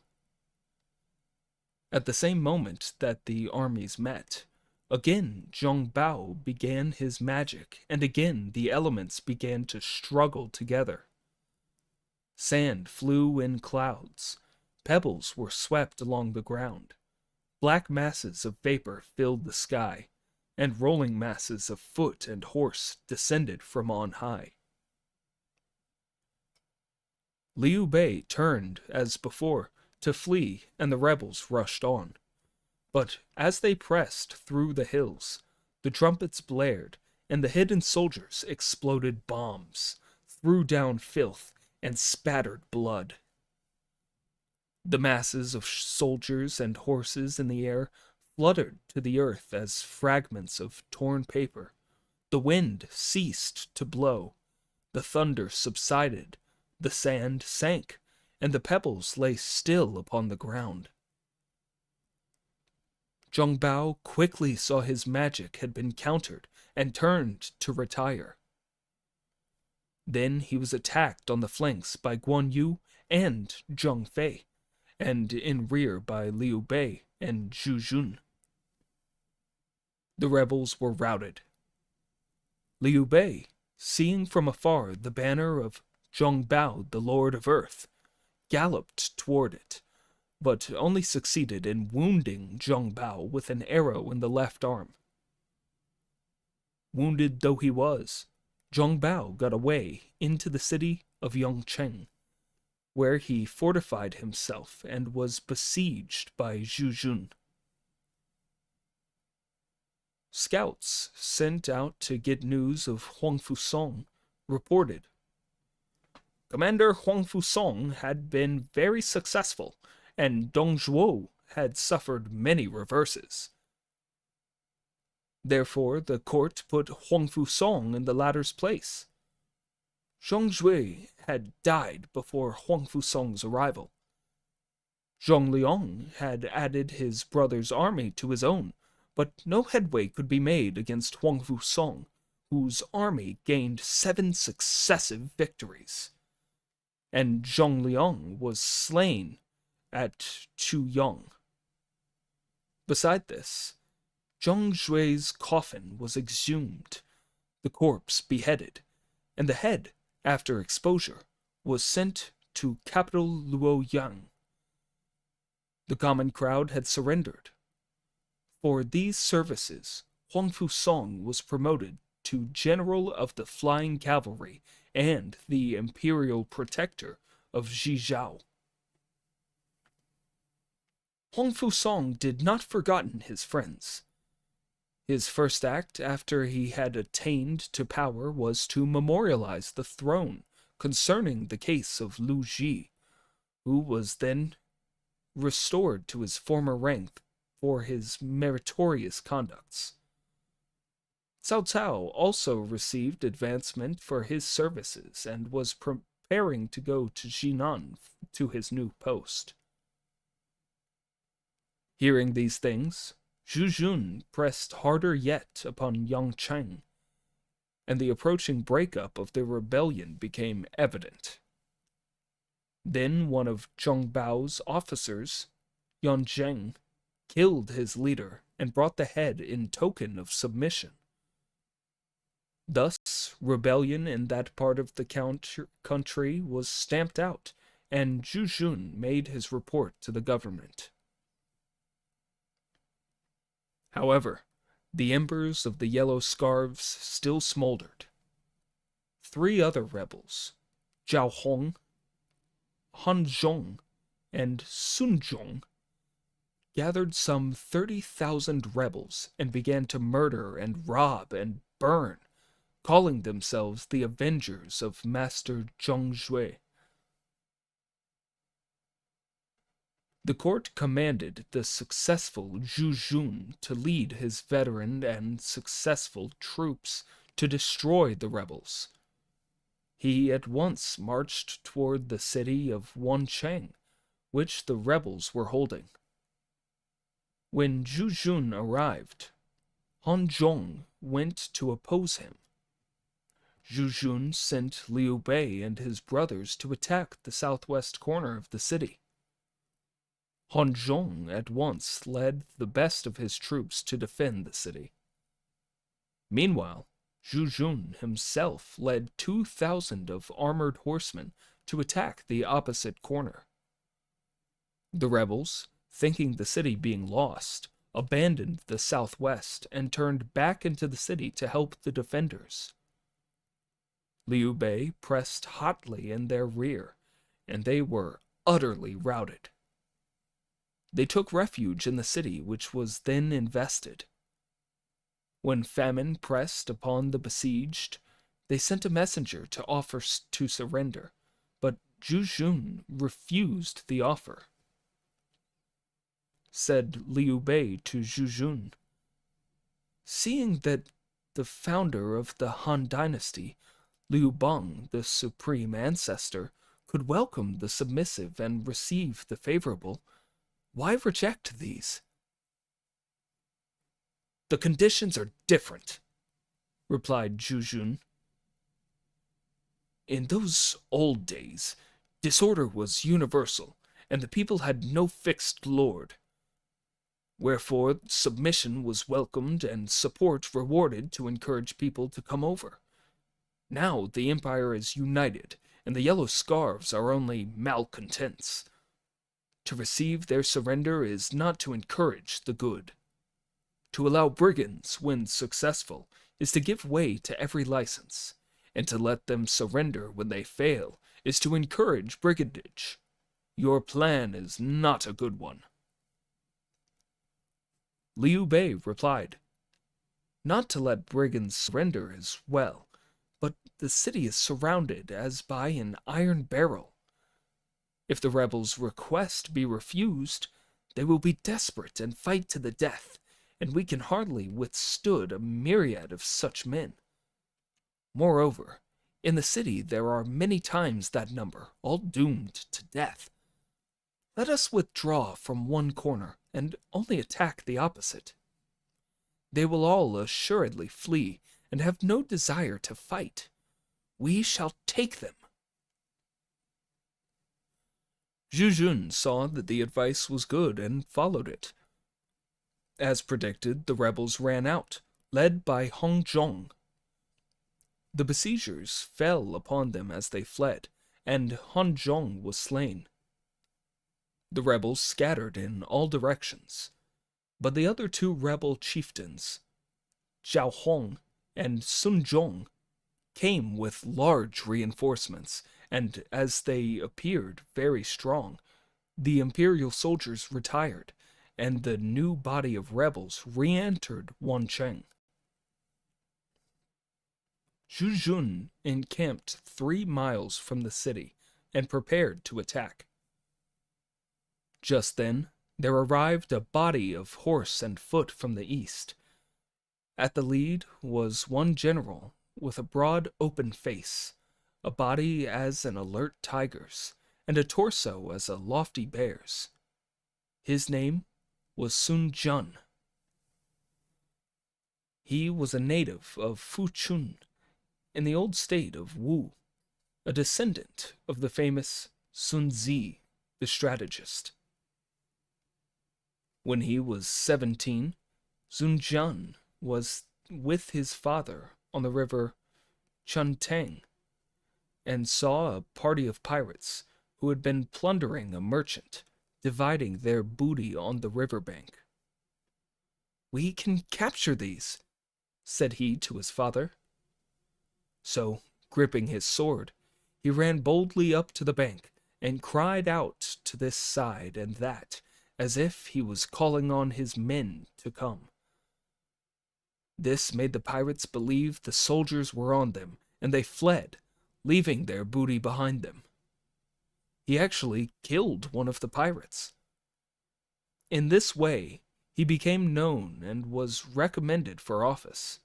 At the same moment that the armies met, again Zhang Bao began his magic, and again the elements began to struggle together. Sand flew in clouds, pebbles were swept along the ground, black masses of vapor filled the sky, and rolling masses of foot and horse descended from on high. Liu Bei turned, as before, to flee, and the rebels rushed on. But as they pressed through the hills, the trumpets blared, and the hidden soldiers exploded bombs, threw down filth, and spattered blood. The masses of soldiers and horses in the air fluttered to the earth as fragments of torn paper. The wind ceased to blow, the thunder subsided, the sand sank, and the pebbles lay still upon the ground. Zhang Bao quickly saw his magic had been countered and turned to retire. Then he was attacked on the flanks by Guan Yu and Zhang Fei, and in rear by Liu Bei and Zhu Jun. The rebels were routed. Liu Bei, seeing from afar the banner of Zhang Bao, the Lord of Earth, galloped toward it, but only succeeded in wounding Zhang Bao with an arrow in the left arm. Wounded though he was, Zhang Bao got away into the city of Yongcheng, where he fortified himself and was besieged by Zhu Jun. Scouts sent out to get news of Huang Fusong reported, "Commander Huang Fusong had been very successful, and Dong Zhuo had suffered many reverses." Therefore, the court put Huang Fusong in the latter's place. Zhong Jue had died before Huang Fusong's arrival. Zhong Liang had added his brother's army to his own, but no headway could be made against Huang Fusong, whose army gained 7 successive victories. And Zhong Liang was slain at Chuyang. Beside this, Zhong Jue's coffin was exhumed, the corpse beheaded, and the head, after exposure, was sent to capital Luoyang. The common crowd had surrendered. For these services, Huang Fusong was promoted to General of the Flying Cavalry and the Imperial Protector of Zhizhou. Huang Fusong did not forgotten his friends. His first act after he had attained to power was to memorialize the throne concerning the case of Lu Ji, who was then restored to his former rank for his meritorious conducts. Cao Cao also received advancement for his services and was preparing to go to Jinan to his new post. Hearing these things, Zhu Jun pressed harder yet upon Yang Cheng, and the approaching breakup of the rebellion became evident. Then one of Zhong Bao's officers, Yan Zheng, killed his leader and brought the head in token of submission. Thus, rebellion in that part of the country was stamped out, and Zhu Jun made his report to the government. However, the embers of the yellow scarves still smoldered. 3 other rebels, Zhao Hong, Han Zhong, and Sun Zhong, gathered some 30,000 rebels and began to murder and rob and burn, calling themselves the Avengers of Master Zhong Jue. The court commanded the successful Zhu Jun to lead his veteran and successful troops to destroy the rebels. He at once marched toward the city of Wancheng, which the rebels were holding. When Zhu Jun arrived, Han Zhong went to oppose him. Zhu Jun sent Liu Bei and his brothers to attack the southwest corner of the city. Han Zhong at once led the best of his troops to defend the city. Meanwhile, Zhu Jun himself led 2,000 of armored horsemen to attack the opposite corner. The rebels, thinking the city being lost, abandoned the southwest and turned back into the city to help the defenders. Liu Bei pressed hotly in their rear, and they were utterly routed. They took refuge in the city, which was then invested. When famine pressed upon the besieged, they sent a messenger to offer to surrender, but Zhu Jun refused the offer. Said Liu Bei to Zhu Jun, "Seeing that the founder of the Han dynasty, Liu Bang, the supreme ancestor, could welcome the submissive and receive the favorable, why reject these?" "The conditions are different," replied Zhu Jun. "In those old days, disorder was universal, and the people had no fixed lord. Wherefore, submission was welcomed and support rewarded to encourage people to come over. Now the empire is united, and the yellow scarves are only malcontents. To receive their surrender is not to encourage the good. To allow brigands, when successful, is to give way to every license, and to let them surrender when they fail is to encourage brigandage. Your plan is not a good one." Liu Bei replied, "Not to let brigands surrender is well, but the city is surrounded as by an iron barrel. If the rebels' request be refused, they will be desperate and fight to the death, and we can hardly withstood a myriad of such men. Moreover, in the city there are many times that number, all doomed to death. Let us withdraw from one corner, and only attack the opposite. They will all assuredly flee, and have no desire to fight. We shall take them. Zhu Jun saw that the advice was good and followed it. As predicted, the rebels ran out, led by Hong Zhong. The besiegers fell upon them as they fled, and Hong Zhong was slain. The rebels scattered in all directions, but the other two rebel chieftains, Zhao Hong and Sun Zhong, came with large reinforcements, and as they appeared very strong, the imperial soldiers retired, and the new body of rebels re-entered Wancheng. Zhu Jun encamped 3 miles from the city and prepared to attack. Just then, there arrived a body of horse and foot from the east. At the lead was one general with a broad open face, a body as an alert tiger's, and a torso as a lofty bear's. His name was Sun Jun. He was a native of Fuchun, in the old state of Wu, a descendant of the famous Sun Zi, the strategist. When he was 17, Sun Jun was with his father on the river Chuntang, and saw a party of pirates who had been plundering a merchant, dividing their booty on the riverbank. "We can capture these," said he to his father. So, gripping his sword, he ran boldly up to the bank and cried out to this side and that, as if he was calling on his men to come. This made the pirates believe the soldiers were on them, and they fled, leaving their booty behind them. He actually killed one of the pirates. In this way, he became known and was recommended for office.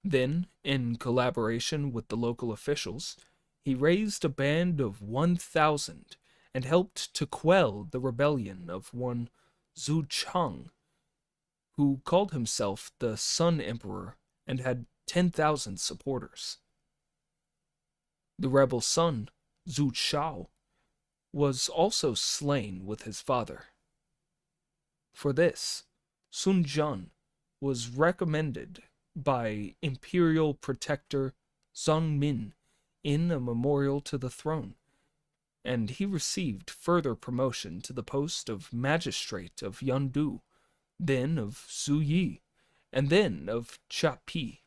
Then, in collaboration with the local officials, he raised a band of 1,000 and helped to quell the rebellion of one Zhu Chang, who called himself the Sun Emperor and had 10,000 supporters. The rebel son, Zhu Shao, was also slain with his father. For this, Sun Jun was recommended by Imperial Protector Zhang Min in a memorial to the throne, and he received further promotion to the post of magistrate of Yandu, then of Zuyi, and then of Chapi.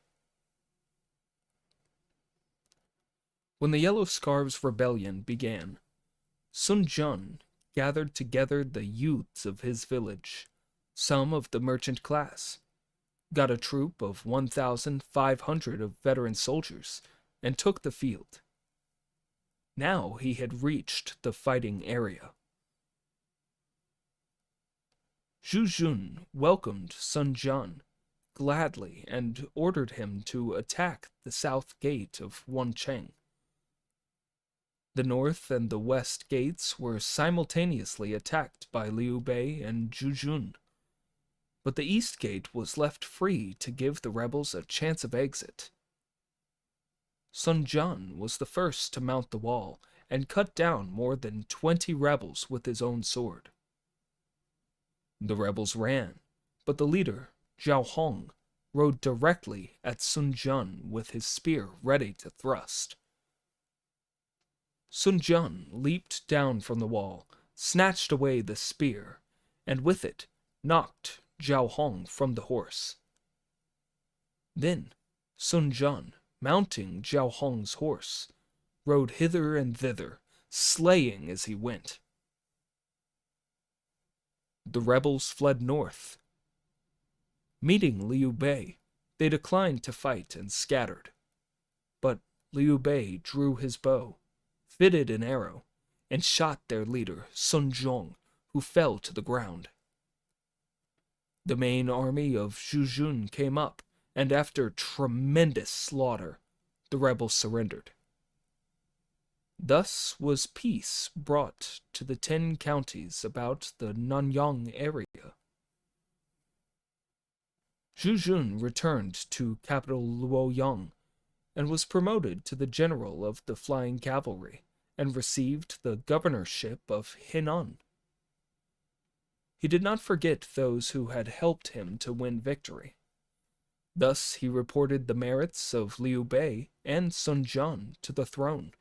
When the Yellow Scarves Rebellion began, Sun Jun gathered together the youths of his village, some of the merchant class, got a troop of 1,500 of veteran soldiers, and took the field. Now he had reached the fighting area. Zhu Jun welcomed Sun Jun gladly and ordered him to attack the south gate of Wancheng. The north and the west gates were simultaneously attacked by Liu Bei and Zhu Jun, but the east gate was left free to give the rebels a chance of exit. Sun Jun was the first to mount the wall and cut down more than 20 rebels with his own sword. The rebels ran, but the leader, Zhao Hong, rode directly at Sun Jun with his spear ready to thrust. Sun Jun leaped down from the wall, snatched away the spear, and with it knocked Zhao Hong from the horse. Then Sun Jun, mounting Zhao Hong's horse, rode hither and thither, slaying as he went. The rebels fled north. Meeting Liu Bei, they declined to fight and scattered. But Liu Bei drew his bow, fitted an arrow, and shot their leader, Sun Zhong, who fell to the ground. The main army of Zhu came up, and after tremendous slaughter, the rebels surrendered. Thus was peace brought to the 10 counties about the Nanyang area. Zhu returned to capital Luoyang and was promoted to the general of the flying cavalry and received the governorship of Henan. He did not forget those who had helped him to win victory. Thus he reported the merits of Liu Bei and Sun Jian to the throne.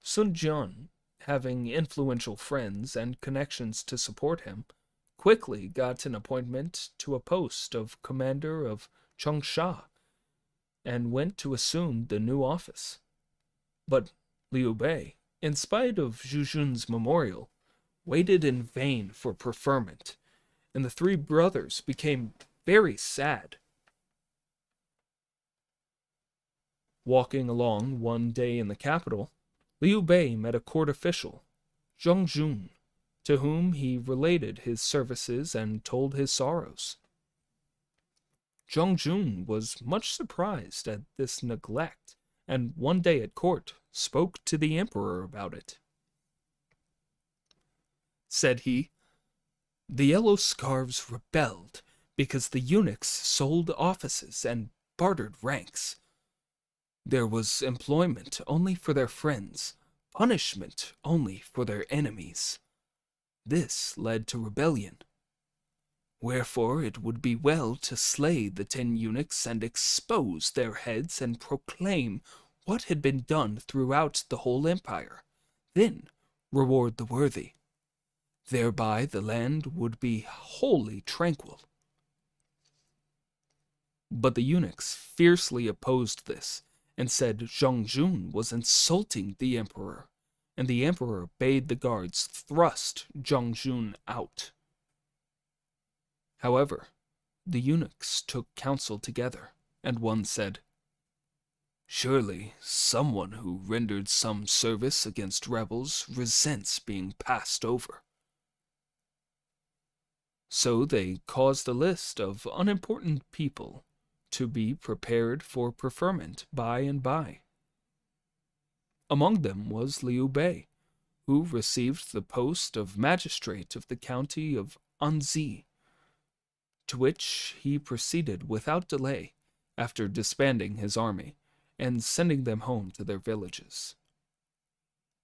Sun Jian, having influential friends and connections to support him, quickly got an appointment to a post of commander of Changsha and went to assume the new office. But Liu Bei, in spite of Zhu memorial, waited in vain for preferment, and the 3 brothers became very sad. Walking along one day in the capital, Liu Bei met a court official, Zhang Jun, to whom he related his services and told his sorrows. Zhang Jun was much surprised at this neglect, and one day at court spoke to the emperor about it. Said he, "The Yellow Scarves rebelled because the eunuchs sold offices and bartered ranks. There was employment only for their friends, punishment only for their enemies. This led to rebellion. Wherefore it would be well to slay the 10 eunuchs and expose their heads and proclaim what had been done throughout the whole empire, then reward the worthy. Thereby the land would be wholly tranquil." But the eunuchs fiercely opposed this, and said Zhang Jun was insulting the emperor, and the emperor bade the guards thrust Zhang Jun out. However, the eunuchs took counsel together, and one said, "Surely someone who rendered some service against rebels resents being passed over." So they caused a list of unimportant people to be prepared for preferment by and by. Among them was Liu Bei, who received the post of magistrate of the county of Anzi, to which he proceeded without delay after disbanding his army and sending them home to their villages.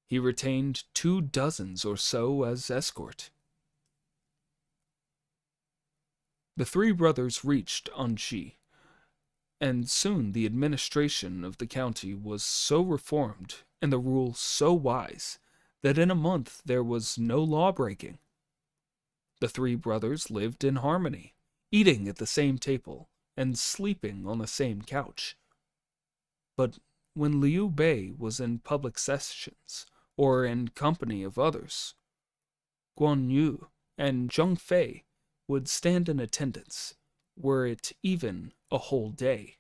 He retained 2 dozens or so as escort. The 3 brothers reached Anchi, and soon the administration of the county was so reformed and the rules so wise that in a month there was no law-breaking. The 3 brothers lived in harmony, eating at the same table and sleeping on the same couch. But when Liu Bei was in public sessions or in company of others, Guan Yu and Zheng Fei would stand in attendance, were it even a whole day.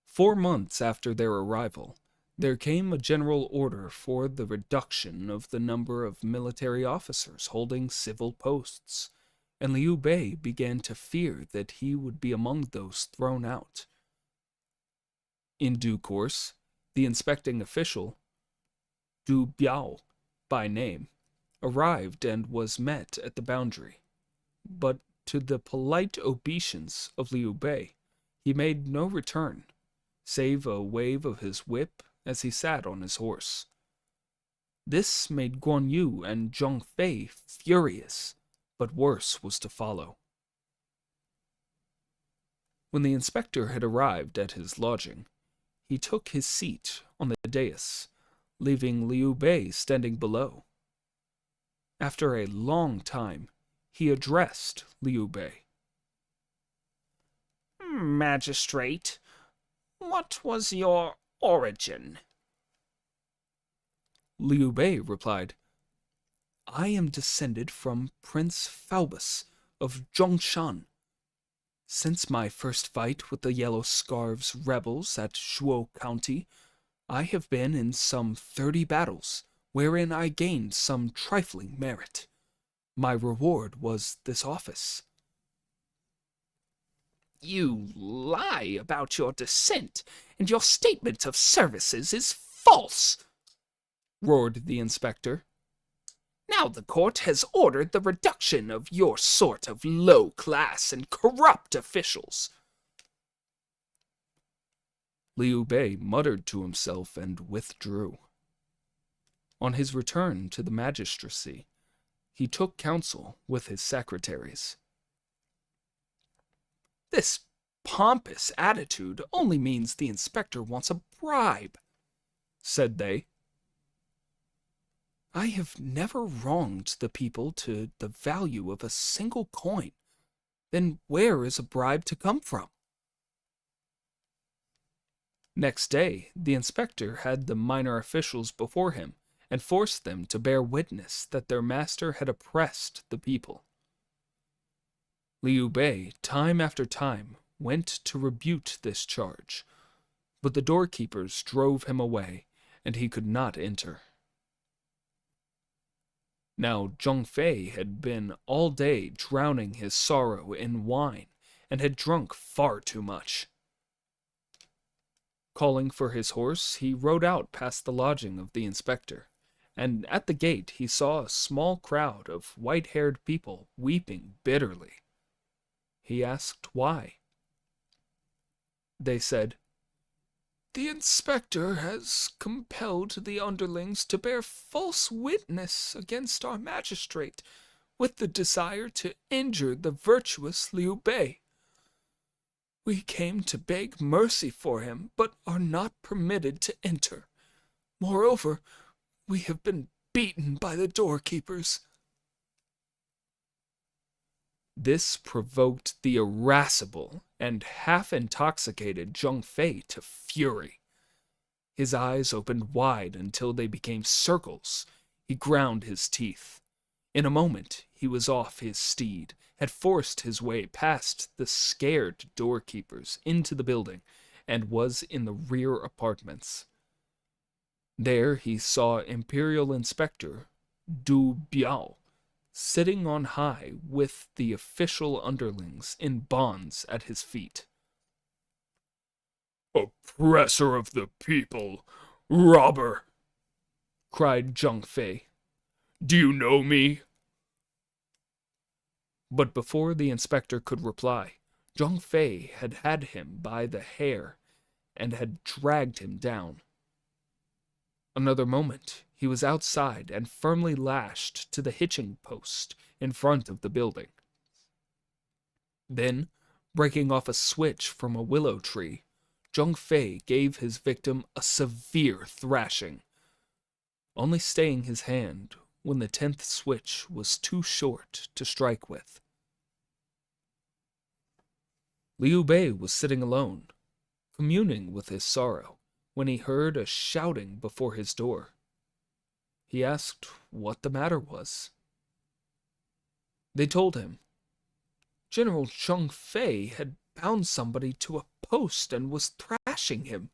4 months after their arrival, there came a general order for the reduction of the number of military officers holding civil posts, and Liu Bei began to fear that he would be among those thrown out. In due course, the inspecting official, Du Biao by name, arrived and was met at the boundary, but to the polite obeisance of Liu Bei, he made no return, save a wave of his whip as he sat on his horse. This made Guan Yu and Zheng Fei furious, but worse was to follow. When the inspector had arrived at his lodging, he took his seat on the dais, leaving Liu Bei standing below. After a long time, he addressed Liu Bei. "Magistrate, what was your origin?" Liu Bei replied, "I am descended from Prince Phoebus of Zhongshan. Since my first fight with the Yellow Scarves rebels at Shuo County, I have been in some 30 battles, wherein I gained some trifling merit. My reward was this office. You lie about your descent, and your statement of services is false, roared the inspector. Now the court has ordered the reduction of your sort of low-class and corrupt officials. Liu Bei muttered to himself and withdrew. On his return to the magistracy, he took counsel with his secretaries. This pompous attitude only means the inspector wants a bribe, said they. I have never wronged the people to the value of a single coin. Then where is a bribe to come from? Next day, the inspector had the minor officials before him and forced them to bear witness that their master had oppressed the people. Liu Bei, time after time, went to rebut this charge, but the doorkeepers drove him away, and he could not enter. Now Zhong Fei had been all day drowning his sorrow in wine, and had drunk far too much. Calling for his horse, he rode out past the lodging of the inspector, and at the gate he saw a small crowd of white-haired people weeping bitterly. He asked why. They said, "The inspector has compelled the underlings to bear false witness against our magistrate, with the desire to injure the virtuous Liu Bei. We came to beg mercy for him, but are not permitted to enter. Moreover, we have been beaten by the doorkeepers." This provoked the irascible and half-intoxicated Zhong Fei to fury. His eyes opened wide until they became circles. He ground his teeth. In a moment he was off his steed, had forced his way past the scared doorkeepers into the building, and was in the rear apartments. There he saw Imperial Inspector Du Biao sitting on high with the official underlings in bonds at his feet. "Oppressor of the people! Robber!" cried Zhong Fei. "Do you know me?" But before the inspector could reply, Zhong Fei had had him by the hair and had dragged him down. Another moment, he was outside and firmly lashed to the hitching post in front of the building. Then, breaking off a switch from a willow tree, Zhong Fei gave his victim a severe thrashing, only staying his hand when the 10th switch was too short to strike with. Liu Bei was sitting alone, communing with his sorrow, when he heard a shouting before his door. He asked what the matter was. They told him. General Zhong Fei had bound somebody to a post and was thrashing him.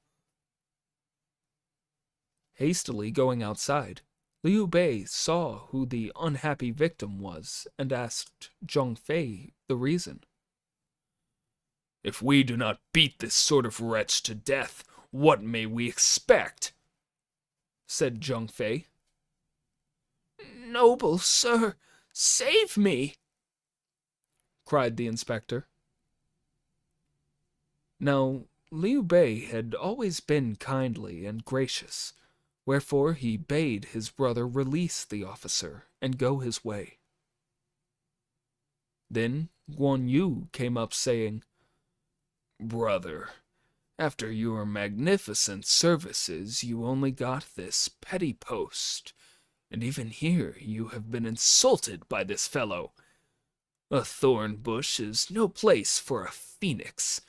Hastily going outside, Liu Bei saw who the unhappy victim was and asked Zhong Fei the reason. "If we do not beat this sort of wretch to death, what may we expect?" said Zhong Fei. "Noble sir, save me!" cried the inspector. Now, Liu Bei had always been kindly and gracious, wherefore he bade his brother release the officer and go his way. Then Guan Yu came up saying, "Brother, after your magnificent services, you only got this petty post, and even here you have been insulted by this fellow. A thorn bush is no place for a phoenix.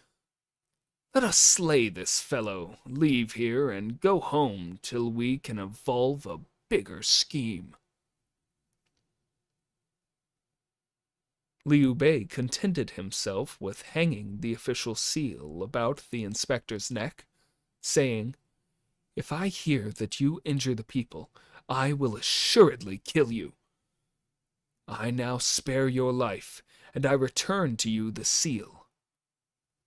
Let us slay this fellow, leave here, and go home till we can evolve a bigger scheme." Liu Bei contented himself with hanging the official seal about the inspector's neck, saying, "If I hear that you injure the people, I will assuredly kill you. I now spare your life, and I return to you the seal.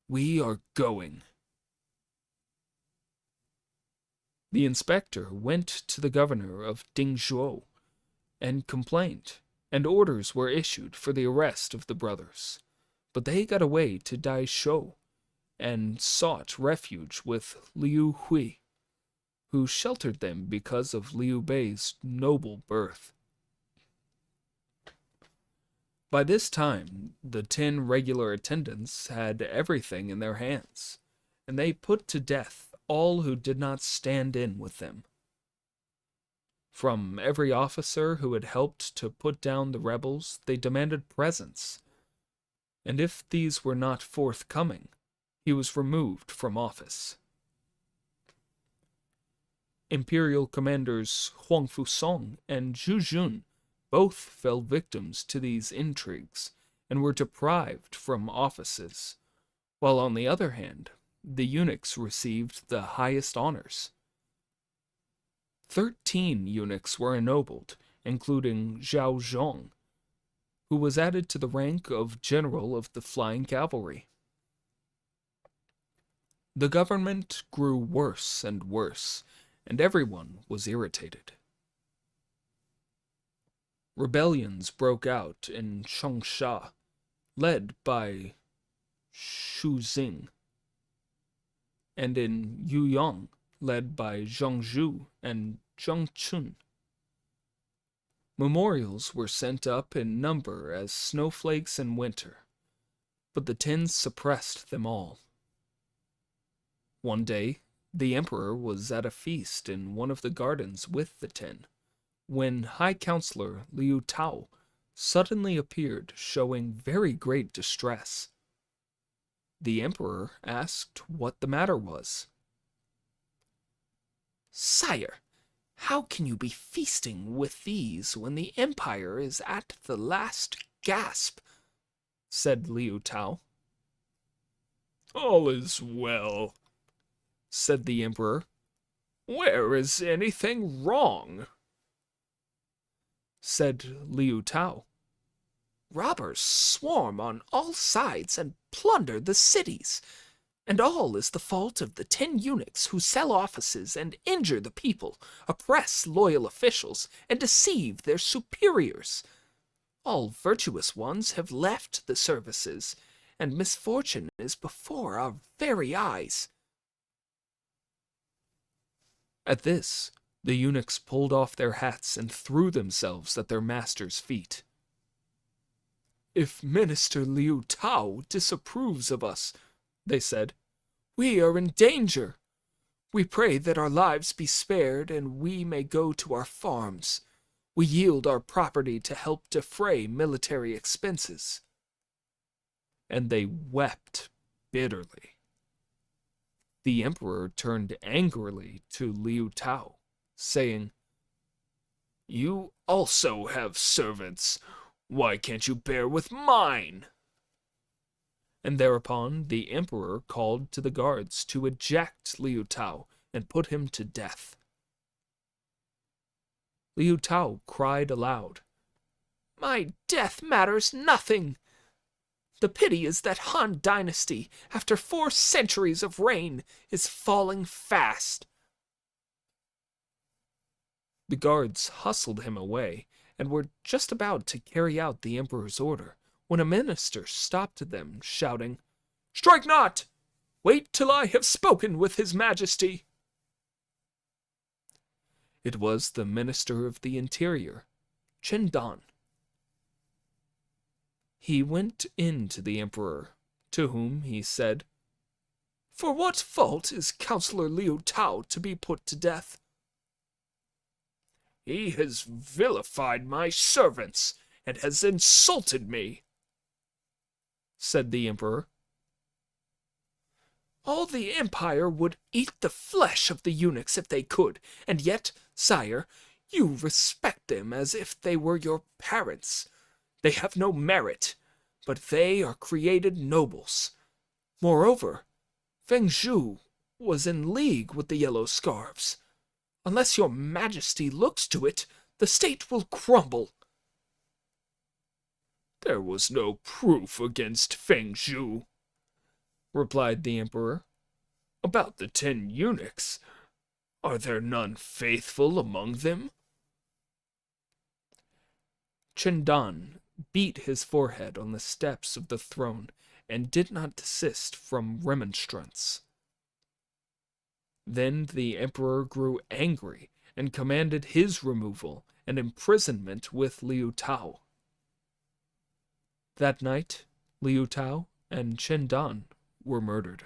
We are going." The inspector went to the governor of Dingzhou and complained, and orders were issued for the arrest of the brothers. But they got away to Daishou and sought refuge with Liu Hui, who sheltered them because of Liu Bei's noble birth. By this time, the 10 regular attendants had everything in their hands, and they put to death all who did not stand in with them. From every officer who had helped to put down the rebels, they demanded presents, and if these were not forthcoming, he was removed from office. Imperial commanders Huang Fusong and Zhu Jun both fell victims to these intrigues and were deprived from offices, while on the other hand, the eunuchs received the highest honors. 13 eunuchs were ennobled, including Zhao Zhong, who was added to the rank of general of the flying cavalry. The government grew worse and worse, and everyone was irritated. Rebellions broke out in Changsha, led by Shu Xing, and in Yuyang, led by Zhang Zhu and Zhang Chun. Memorials were sent up in number as snowflakes in winter, but the 10 suppressed them all. One day, the emperor was at a feast in one of the gardens with the 10, when High Counselor Liu Tao suddenly appeared, showing very great distress. The emperor asked what the matter was. "Sire, how can you be feasting with these when the empire is at the last gasp?" said Liu Tao. "All is well," said the emperor. "Where is anything wrong?" said Liu Tao. "Robbers swarm on all sides and plunder the cities, and all is the fault of the 10 eunuchs who sell offices and injure the people, oppress loyal officials, and deceive their superiors. All virtuous ones have left the services, and misfortune is before our very eyes." At this, the eunuchs pulled off their hats and threw themselves at their master's feet. "If Minister Liu Tao disapproves of us," they said, "we are in danger. We pray that our lives be spared and we may go to our farms. We yield our property to help defray military expenses." And they wept bitterly. The emperor turned angrily to Liu Tao, saying, "You also have servants. Why can't you bear with mine?" And thereupon the emperor called to the guards to eject Liu Tao and put him to death. Liu Tao cried aloud, "My death matters nothing. The pity is that Han Dynasty, after 4 centuries of reign, is falling fast." The guards hustled him away and were just about to carry out the emperor's order when a minister stopped them, shouting, "Strike not! Wait till I have spoken with his majesty." It was the Minister of the Interior, Chen Dan. He went in to the emperor, to whom he said, "For what fault is Counselor Liu Tao to be put to death?" "He has vilified my servants and has insulted me," said the emperor. "All the empire would eat the flesh of the eunuchs if they could, and yet, sire, you respect them as if they were your parents. They have no merit, but they are created nobles. Moreover, Feng Zhu was in league with the Yellow Scarves. Unless your majesty looks to it, the state will crumble. There was no proof against Feng Zhu, replied the emperor. About the 10 eunuchs, are there none faithful among them? Chen Dan beat his forehead on the steps of the throne and did not desist from remonstrance. Then the emperor grew angry and commanded his removal and imprisonment with Liu Tao. That night, Liu Tao and Chen Dan were murdered.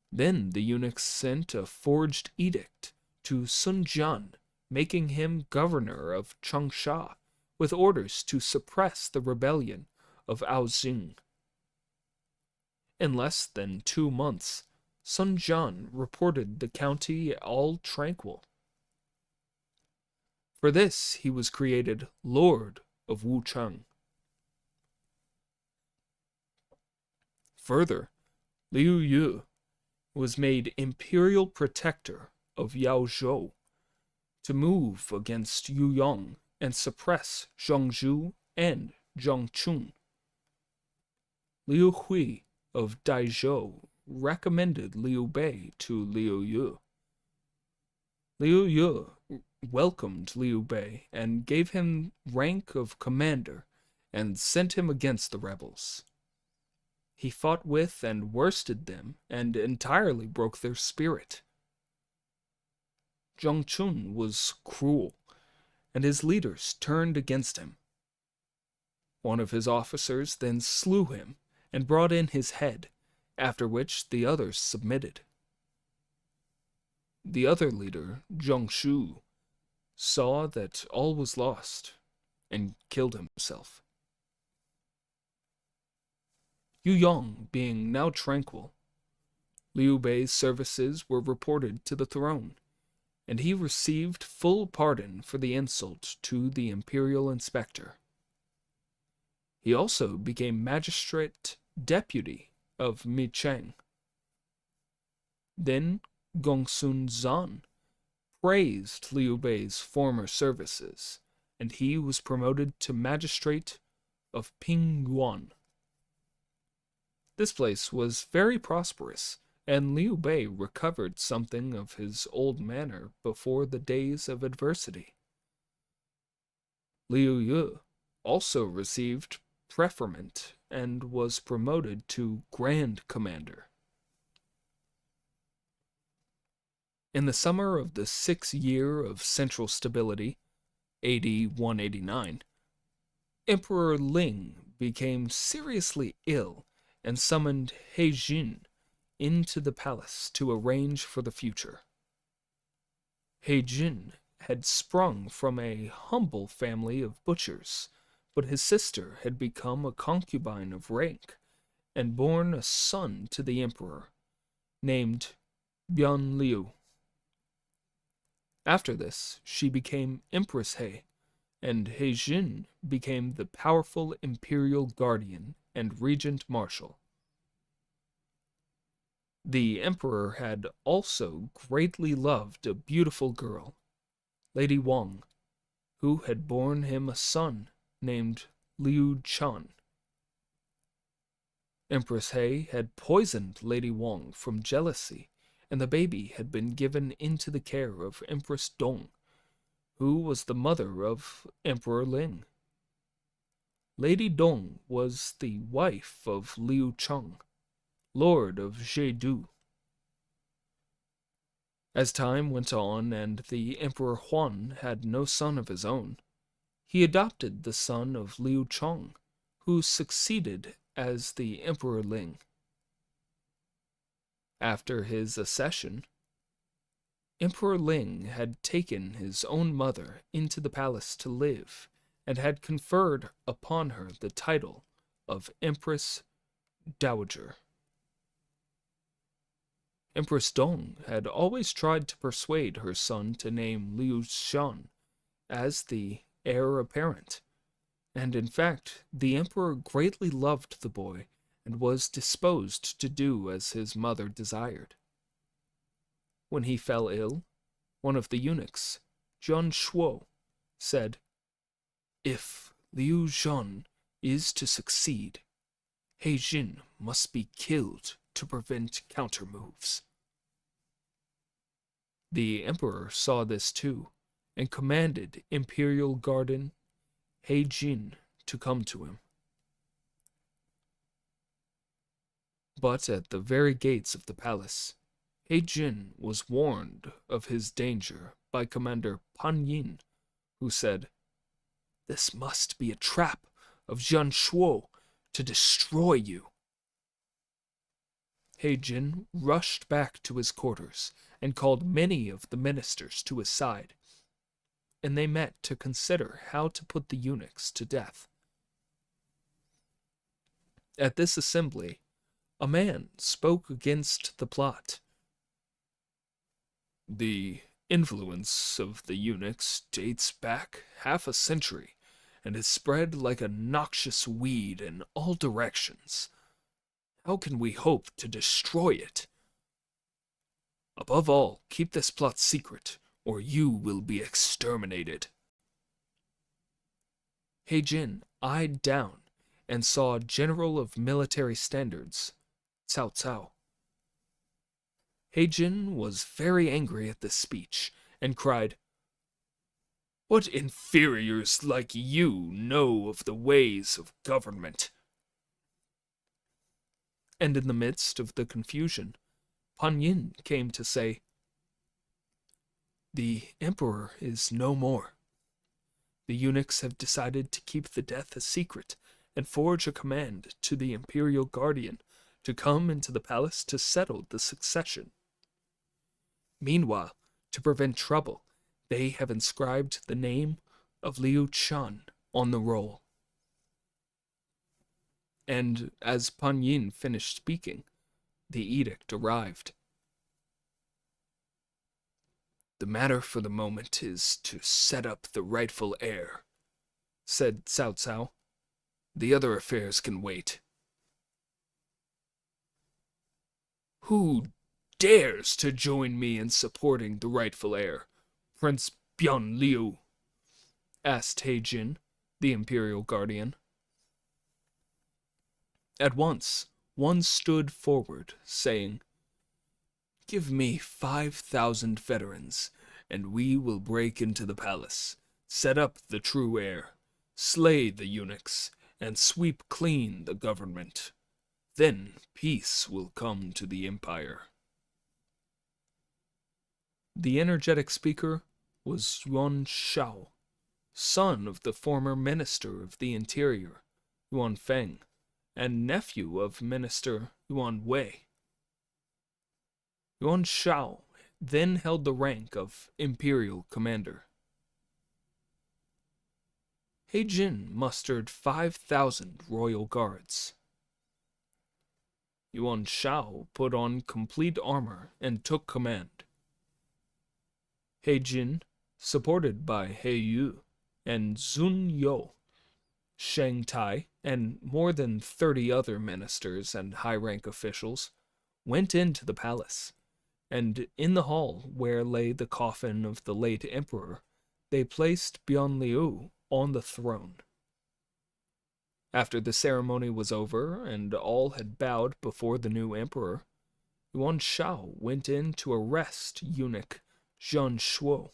Then the eunuchs sent a forged edict to Sun Jian, making him governor of Changsha, with orders to suppress the rebellion of Aozing. In less than 2 months, Sun Jian reported the county all tranquil. For this he was created Lord of Wuchang. Further, Liu Yu was made imperial protector of Yaozhou to move against Yu Yong and suppress Zhongzhou and Zhongchun. Liu Hui of Daizhou recommended Liu Bei to Liu Yu. Liu Yu welcomed Liu Bei and gave him rank of commander and sent him against the rebels. He fought with and worsted them and entirely broke their spirit. Zhongchun was cruel, and his leaders turned against him. One of his officers then slew him and brought in his head, after which the others submitted. The other leader, Zhongshu, saw that all was lost and killed himself. Yu Yong being now tranquil, Liu Bei's services were reported to the throne, and he received full pardon for the insult to the imperial inspector. He also became magistrate deputy of Micheng. Then Gongsun Zan praised Liu Bei's former services, and he was promoted to magistrate of Pingyuan. This place was very prosperous, and Liu Bei recovered something of his old manner before the days of adversity. Liu Yu also received preferment and was promoted to Grand Commander. In the summer of the 6th year of central stability, AD 189, Emperor Ling became seriously ill and summoned He Jin into the palace to arrange for the future. He Jin had sprung from a humble family of butchers, but his sister had become a concubine of rank and borne a son to the emperor, named Bian Liu. After this, she became Empress He, and He Jin became the powerful imperial guardian and regent marshal. The emperor had also greatly loved a beautiful girl, Lady Wang, who had borne him a son named Liu Chan. Empress He had poisoned Lady Wang from jealousy, and the baby had been given into the care of Empress Dong, who was the mother of Emperor Ling. Lady Dong was the wife of Liu Cheng, Lord of Jedu. As time went on and the Emperor Huan had no son of his own, he adopted the son of Liu Cheng, who succeeded as the Emperor Ling. After his accession, Emperor Ling had taken his own mother into the palace to live and had conferred upon her the title of Empress Dowager. Empress Dong had always tried to persuade her son to name Liu Shan as the heir apparent, and in fact the emperor greatly loved the boy and was disposed to do as his mother desired. when he fell ill, one of the eunuchs, Zhang Shuo, said, "If Liu Zhan is to succeed, He Jin must be killed to prevent countermoves." The emperor saw this too, and commanded Imperial Guardian He Jin to come to him. But at the very gates of the palace, He Jin was warned of his danger by Commander Pan Yin, who said, "This must be a trap of Zhang Shuo to destroy you." He Jin rushed back to his quarters and called many of the ministers to his side, and they met to consider how to put the eunuchs to death. At this assembly, a man spoke against the plot. The influence of the eunuchs dates back half a century and has spread like a noxious weed in all directions. How can we hope to destroy it? Above all, keep this plot secret, or you will be exterminated. He Jin eyed down and saw General of Military Standards, Cao Cao. He Jin was very angry at this speech and cried, "What inferiors like you know of the ways of government?" And in the midst of the confusion, Pan Yin came to say, "The emperor is no more. The eunuchs have decided to keep the death a secret and forge a command to the Imperial Guardian to come into the palace to settle the succession. Meanwhile, to prevent trouble, they have inscribed the name of Liu Chan on the roll." And as Pan Yin finished speaking, the edict arrived. "The matter for the moment is to set up the rightful heir," said Cao Cao. "The other affairs can wait." "Who dares to join me in supporting the rightful heir, Prince Bian Liu?" asked He Jin, the Imperial Guardian. At once, one stood forward, saying, "Give me 5,000 veterans, and we will break into the palace, set up the true heir, slay the eunuchs, and sweep clean the government. Then peace will come to the empire." The energetic speaker was Yuan Shao, son of the former Minister of the Interior, Yuan Feng, and nephew of Minister Yuan Wei. Yuan Shao then held the rank of Imperial Commander. He Jin mustered 5,000 royal guards. Yuan Shao put on complete armor and took command. He Jin, supported by He Yu and Zun You, Shang Tai, and more than 30 other ministers and high-rank officials, went into the palace, and in the hall where lay the coffin of the late emperor, they placed Bian Liu on the throne. After the ceremony was over and all had bowed before the new emperor, Yuan Shao went in to arrest eunuch Zhang Shuo.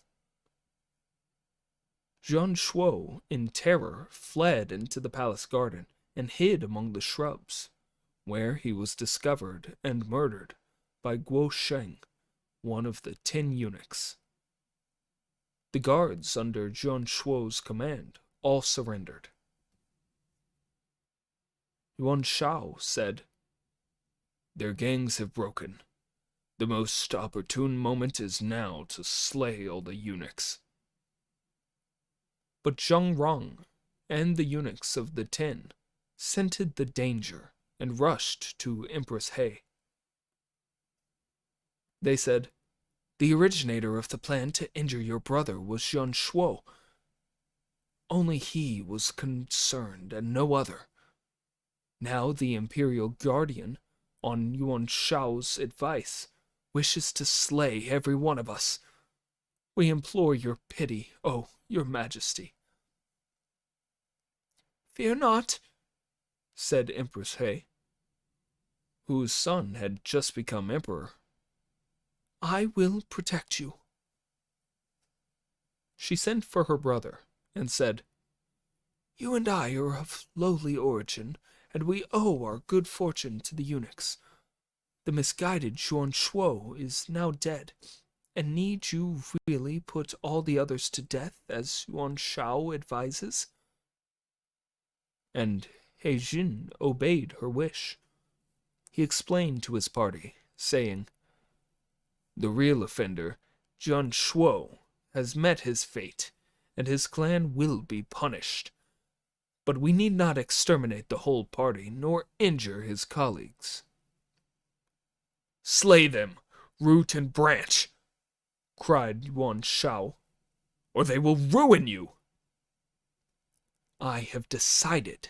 Zhang Shuo, in terror, fled into the palace garden and hid among the shrubs, where he was discovered and murdered by Guo Sheng, one of the 10 eunuchs. The guards under Zhang Shuo's command all surrendered. Yuan Shao said, "Their gangs have broken. The most opportune moment is now to slay all the eunuchs." But Zhang Rong and the eunuchs of the 10 scented the danger and rushed to Empress He. They said, "The originator of the plan to injure your brother was Zhang Shuo. Only he was concerned and no other. Now the Imperial Guardian, on Yuan Shao's advice, wishes to slay every one of us. We implore your pity, oh, your majesty." "Fear not," said Empress He, whose son had just become emperor. "I will protect you." She sent for her brother and said, "You and I are of lowly origin, and we owe our good fortune to the eunuchs. The misguided Xuan Shuo is now dead, and need you really put all the others to death as Yuan Shao advises?" And He Jin obeyed her wish. He explained to his party, saying, "The real offender, Jian Shuo, has met his fate, and his clan will be punished. But we need not exterminate the whole party, nor injure his colleagues." "Slay them, root and branch," cried Yuan Shao, "or they will ruin you." "I have decided,"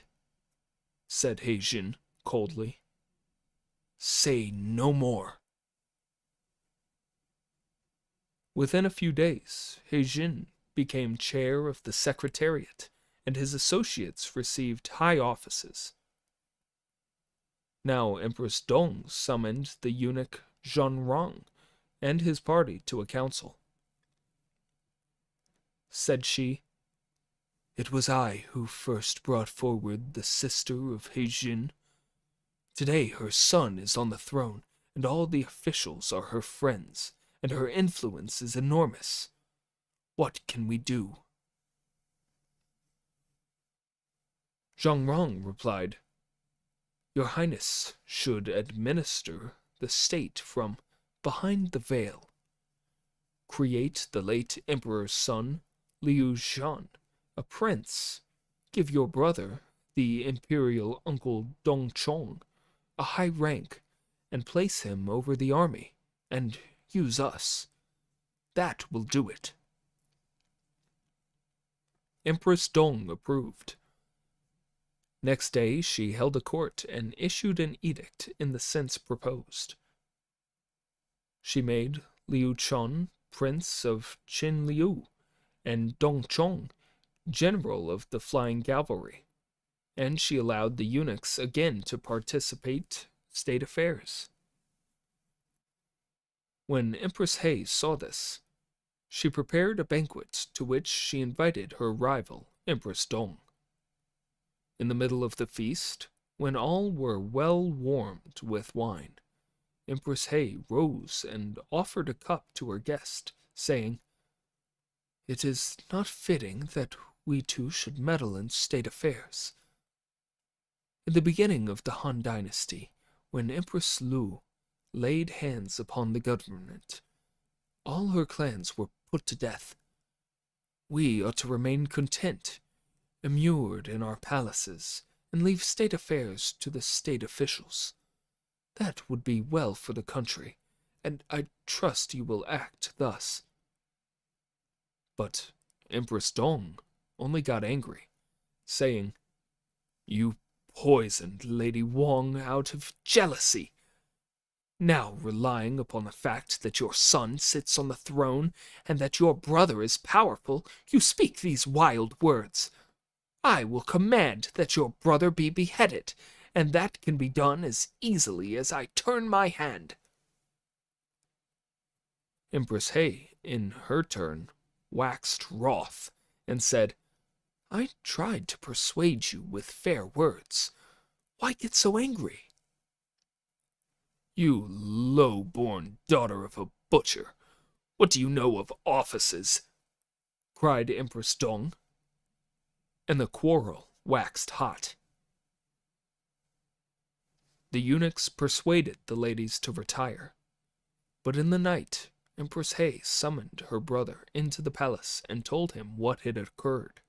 said He Jin coldly. "Say no more." Within a few days, He Jin became chair of the secretariat, and his associates received high offices. Now Empress Dong summoned the eunuch Zhang Rong and his party to a council. Said she, "It was I who first brought forward the sister of He Jin. Today her son is on the throne, and all the officials are her friends, and her influence is enormous. What can we do?" Zhang Rong replied, "Your Highness should administer the state from behind the veil. Create the late emperor's son, Liu Shan, a prince. Give your brother, the imperial uncle Dong Chong, a high rank, and place him over the army, and use us. That will do it." Empress Dong approved. Next day she held a court and issued an edict in the sense proposed. She made Liu Chun Prince of Qin Liu, and Dong Chong General of the Flying Cavalry, and she allowed the eunuchs again to participate state affairs. When Empress He saw this, she prepared a banquet to which she invited her rival, Empress Dong. In the middle of the feast, when all were well warmed with wine, Empress He rose and offered a cup to her guest, saying, "It is not fitting that we two should meddle in state affairs. In the beginning of the Han Dynasty, when Empress Lu laid hands upon the government, all her clans were put to death. We ought to remain content, immured in our palaces, and leave state affairs to the state officials. That would be well for the country, and I trust you will act thus." But Empress Dong only got angry, saying, "You poisoned Lady Wang out of jealousy. Now, relying upon the fact that your son sits on the throne and that your brother is powerful, you speak these wild words. I will command that your brother be beheaded, and that can be done as easily as I turn my hand." Empress He, in her turn, waxed wroth, and said, "I tried to persuade you with fair words. Why get so angry?" "You low-born daughter of a butcher, what do you know of offices?" cried Empress Dong, and the quarrel waxed hot. The eunuchs persuaded the ladies to retire, but in the night Empress He summoned her brother into the palace and told him what had occurred.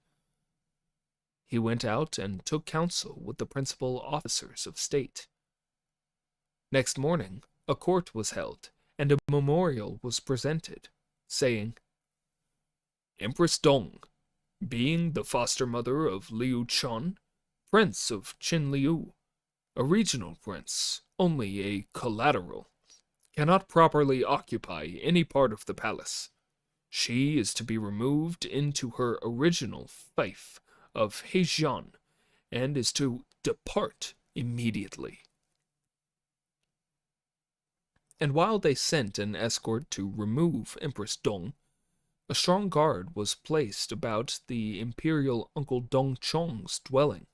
He went out and took counsel with the principal officers of state. Next morning, a court was held, and a memorial was presented, saying, "Empress Dong, being the foster mother of Liu Chun, Prince of Qin Liu, a regional prince, only a collateral, cannot properly occupy any part of the palace. She is to be removed into her original fief of Heijian, and is to depart immediately. And while they sent an escort to remove Empress Dong, a strong guard was placed about the imperial Uncle Dong Chong's dwelling.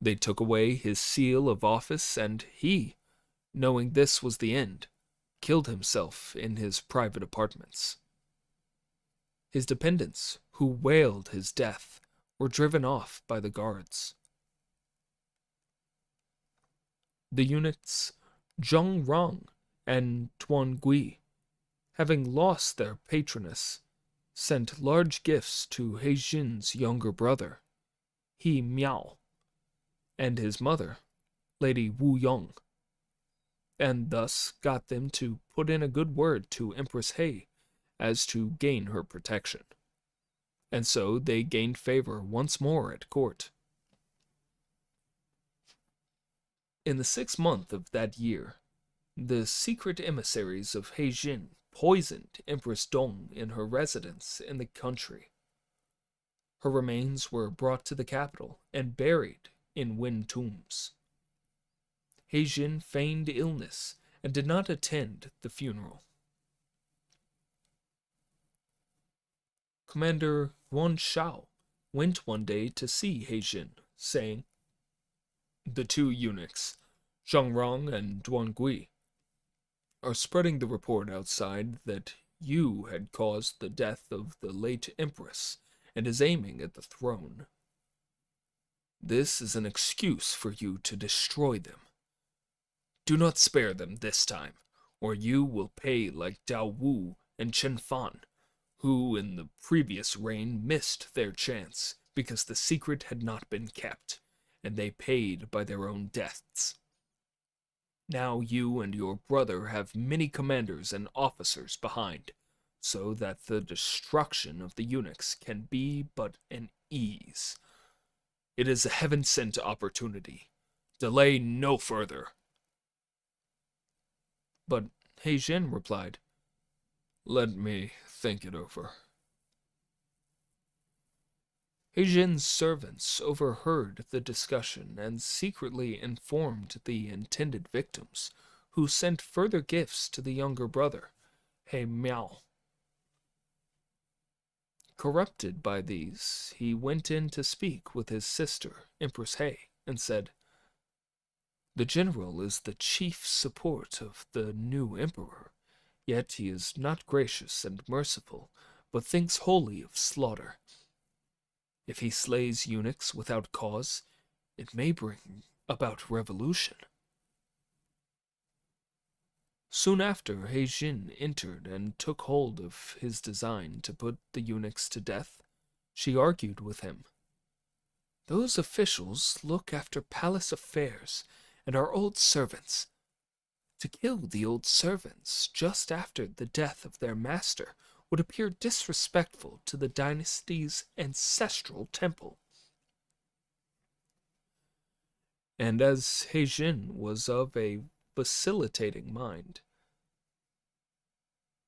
They took away his seal of office, and he, knowing this was the end, killed himself in his private apartments. His dependents, who wailed his death, were driven off by the guards. The eunuchs Zhang Rong and Tuan Gui, having lost their patroness, sent large gifts to He Jin's younger brother, He Miao, and his mother, Lady Wu Yong, and thus got them to put in a good word to Empress He as to gain her protection. And so they gained favor once more at court. In the 6th month of that year, the secret emissaries of He Jin poisoned Empress Dong in her residence in the country. Her remains were brought to the capital and buried in wind tombs. He Jin feigned illness and did not attend the funeral. Commander Yuan Shao went one day to see He Jin, saying, "The two eunuchs, Zhang Rong and Duan Gui, are spreading the report outside that you had caused the death of the late empress and is aiming at the throne. This is an excuse for you to destroy them. Do not spare them this time, or you will pay like Dao Wu and Chen Fan, who in the previous reign missed their chance because the secret had not been kept, and they paid by their own deaths. Now you and your brother have many commanders and officers behind, so that the destruction of the eunuchs can be but an ease. It is a heaven-sent opportunity. Delay no further." But He Jin replied, "Let me think it over." He Jin's servants overheard the discussion and secretly informed the intended victims, who sent further gifts to the younger brother, He Miao. Corrupted by these, he went in to speak with his sister, Empress He, and said, "The general is the chief support of the new emperor, yet he is not gracious and merciful, but thinks wholly of slaughter. If he slays eunuchs without cause, it may bring about revolution." Soon after, He Jin entered and took hold of his design to put the eunuchs to death. She argued with him. "Those officials look after palace affairs and are old servants. To kill the old servants just after the death of their master would appear disrespectful to the dynasty's ancestral temple." And as He Jin was of a vacillating mind,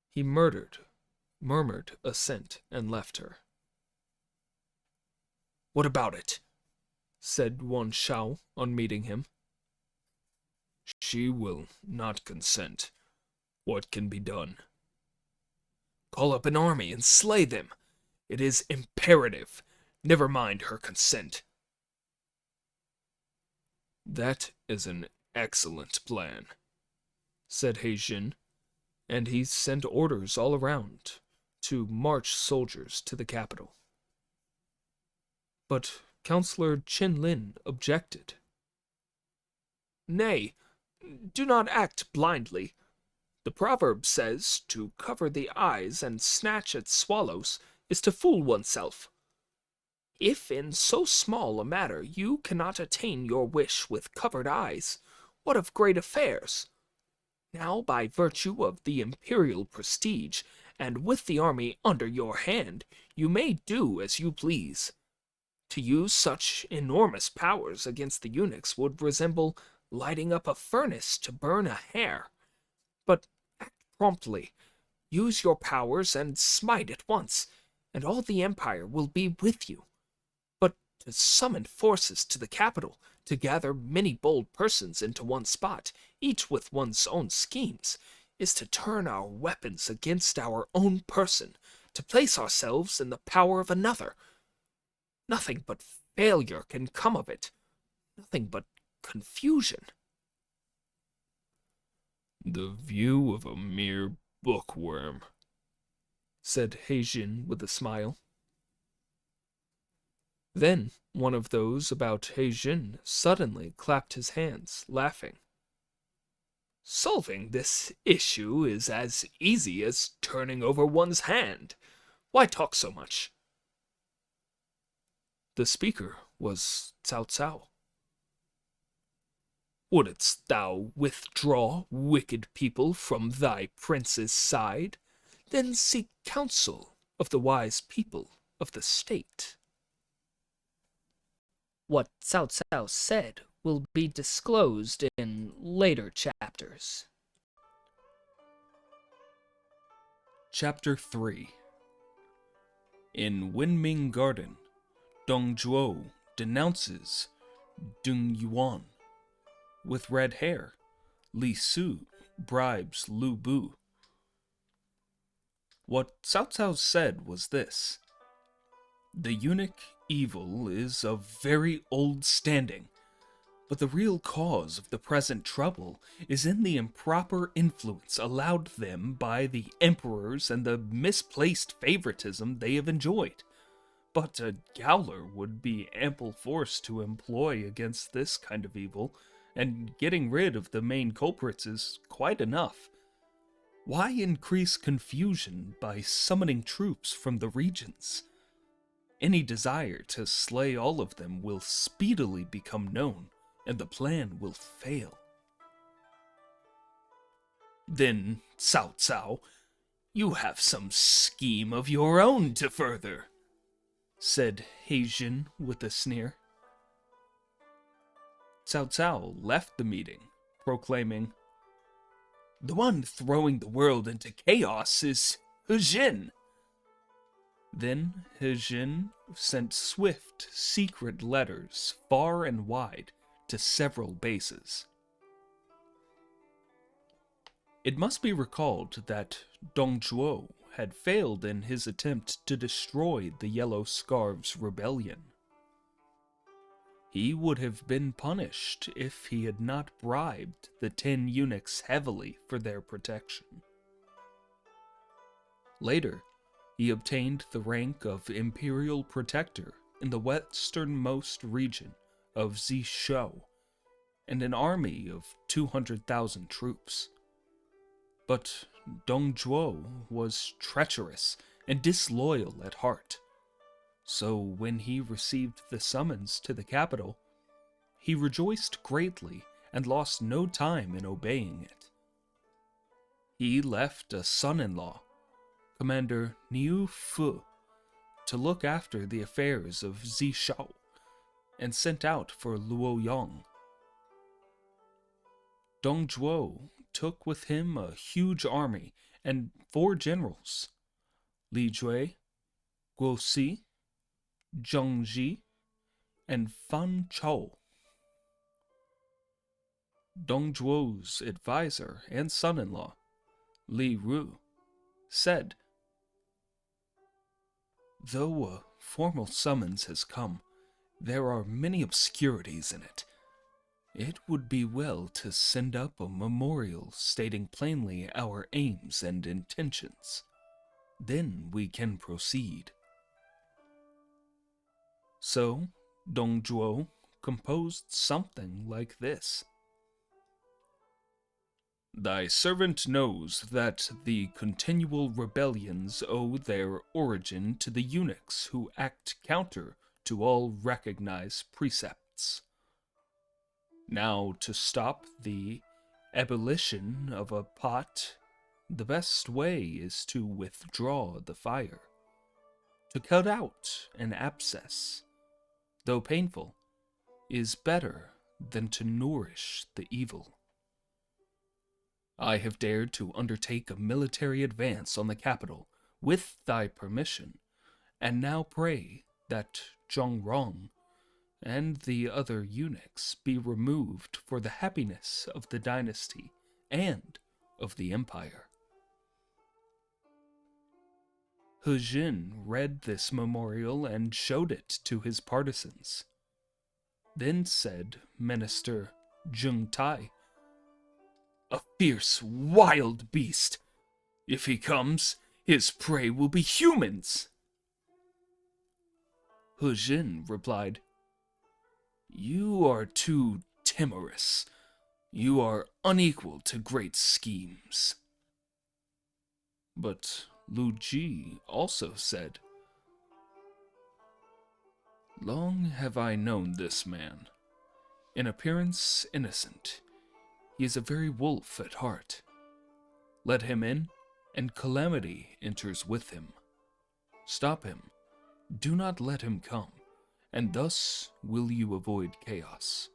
he murmured assent, and left her. "What about it?" said Yuan Shao on meeting him. "She will not consent. What can be done?" "Call up an army and slay them. It is imperative. Never mind her consent." "That is an excellent plan," said He Jin, and he sent orders all around to march soldiers to the capital. But Counselor Chen Lin objected. "Nay, do not act blindly. The proverb says, to cover the eyes and snatch at swallows is to fool oneself. If in so small a matter you cannot attain your wish with covered eyes, what of great affairs? Now, by virtue of the imperial prestige, and with the army under your hand, you may do as you please. To use such enormous powers against the eunuchs would resemble lighting up a furnace to burn a hair. promptly. Use your powers and smite at once, and all the empire will be with you. But to summon forces to the capital, to gather many bold persons into one spot, each with one's own schemes, is to turn our weapons against our own person, to place ourselves in the power of another. Nothing but failure can come of it, nothing but confusion. The view of a mere bookworm, said Heijin with a smile. Then one of those about Heijin suddenly clapped his hands, laughing. Solving this issue is as easy as turning over one's hand. Why talk so much? The speaker was Cao Cao. Wouldst thou withdraw wicked people from thy prince's side? Then seek counsel of the wise people of the state. What Cao Cao said will be disclosed in later chapters. Chapter 3. In Wenming Garden, Dong Zhuo denounces Dung Yuan. With red hair, Li Su bribes Lu Bu. What Cao Cao said was this: the eunuch evil is of very old standing, but the real cause of the present trouble is in the improper influence allowed them by the emperors and the misplaced favoritism they have enjoyed. But a gaoler would be ample force to employ against this kind of evil, and getting rid of the main culprits is quite enough. Why increase confusion by summoning troops from the regions? Any desire to slay all of them will speedily become known, and the plan will fail. Then, Cao Cao, you have some scheme of your own to further, said Heijin with a sneer. Cao Cao left the meeting, proclaiming, "The one throwing the world into chaos is Heijin." Then Heijin sent swift, secret letters far and wide to several bases. It must be recalled that Dong Zhuo had failed in his attempt to destroy the Yellow Scarves' rebellion. He would have been punished if he had not bribed the 10 eunuchs heavily for their protection. Later, he obtained the rank of Imperial Protector in the westernmost region of Zishou, and an army of 200,000 troops. But Dong Zhuo was treacherous and disloyal at heart. So when he received the summons to the capital, he rejoiced greatly and lost no time in obeying it. He left a son-in-law, Commander Niu Fu, to look after the affairs of Zishou, and sent out for Luoyang. Dong Zhuo took with him a huge army and 4 generals, Li Jue, Guo Si, Zheng Ji, and Fan Chao. Dong Zhuo's advisor and son-in-law, Li Ru, said, "Though a formal summons has come, there are many obscurities in it. It would be well to send up a memorial stating plainly our aims and intentions. Then we can proceed." So, Dong Zhuo composed something like this: "Thy servant knows that the continual rebellions owe their origin to the eunuchs who act counter to all recognized precepts. Now, to stop the ebullition of a pot, the best way is to withdraw the fire. To cut out an abscess, though painful, is better than to nourish the evil. I have dared to undertake a military advance on the capital with thy permission, and now pray that Zhongrong and the other eunuchs be removed for the happiness of the dynasty and of the empire. He Jin read this memorial and showed it to his partisans. Then said Minister Jung Tai, "A fierce, wild beast. If he comes, his prey will be humans." He Jin replied, "You are too timorous. You are unequal to great schemes." But Lu Ji also said, "Long have I known this man. In appearance innocent, he is a very wolf at heart. Let him in, and calamity enters with him. Stop him. Do not let him come, and thus will you avoid chaos."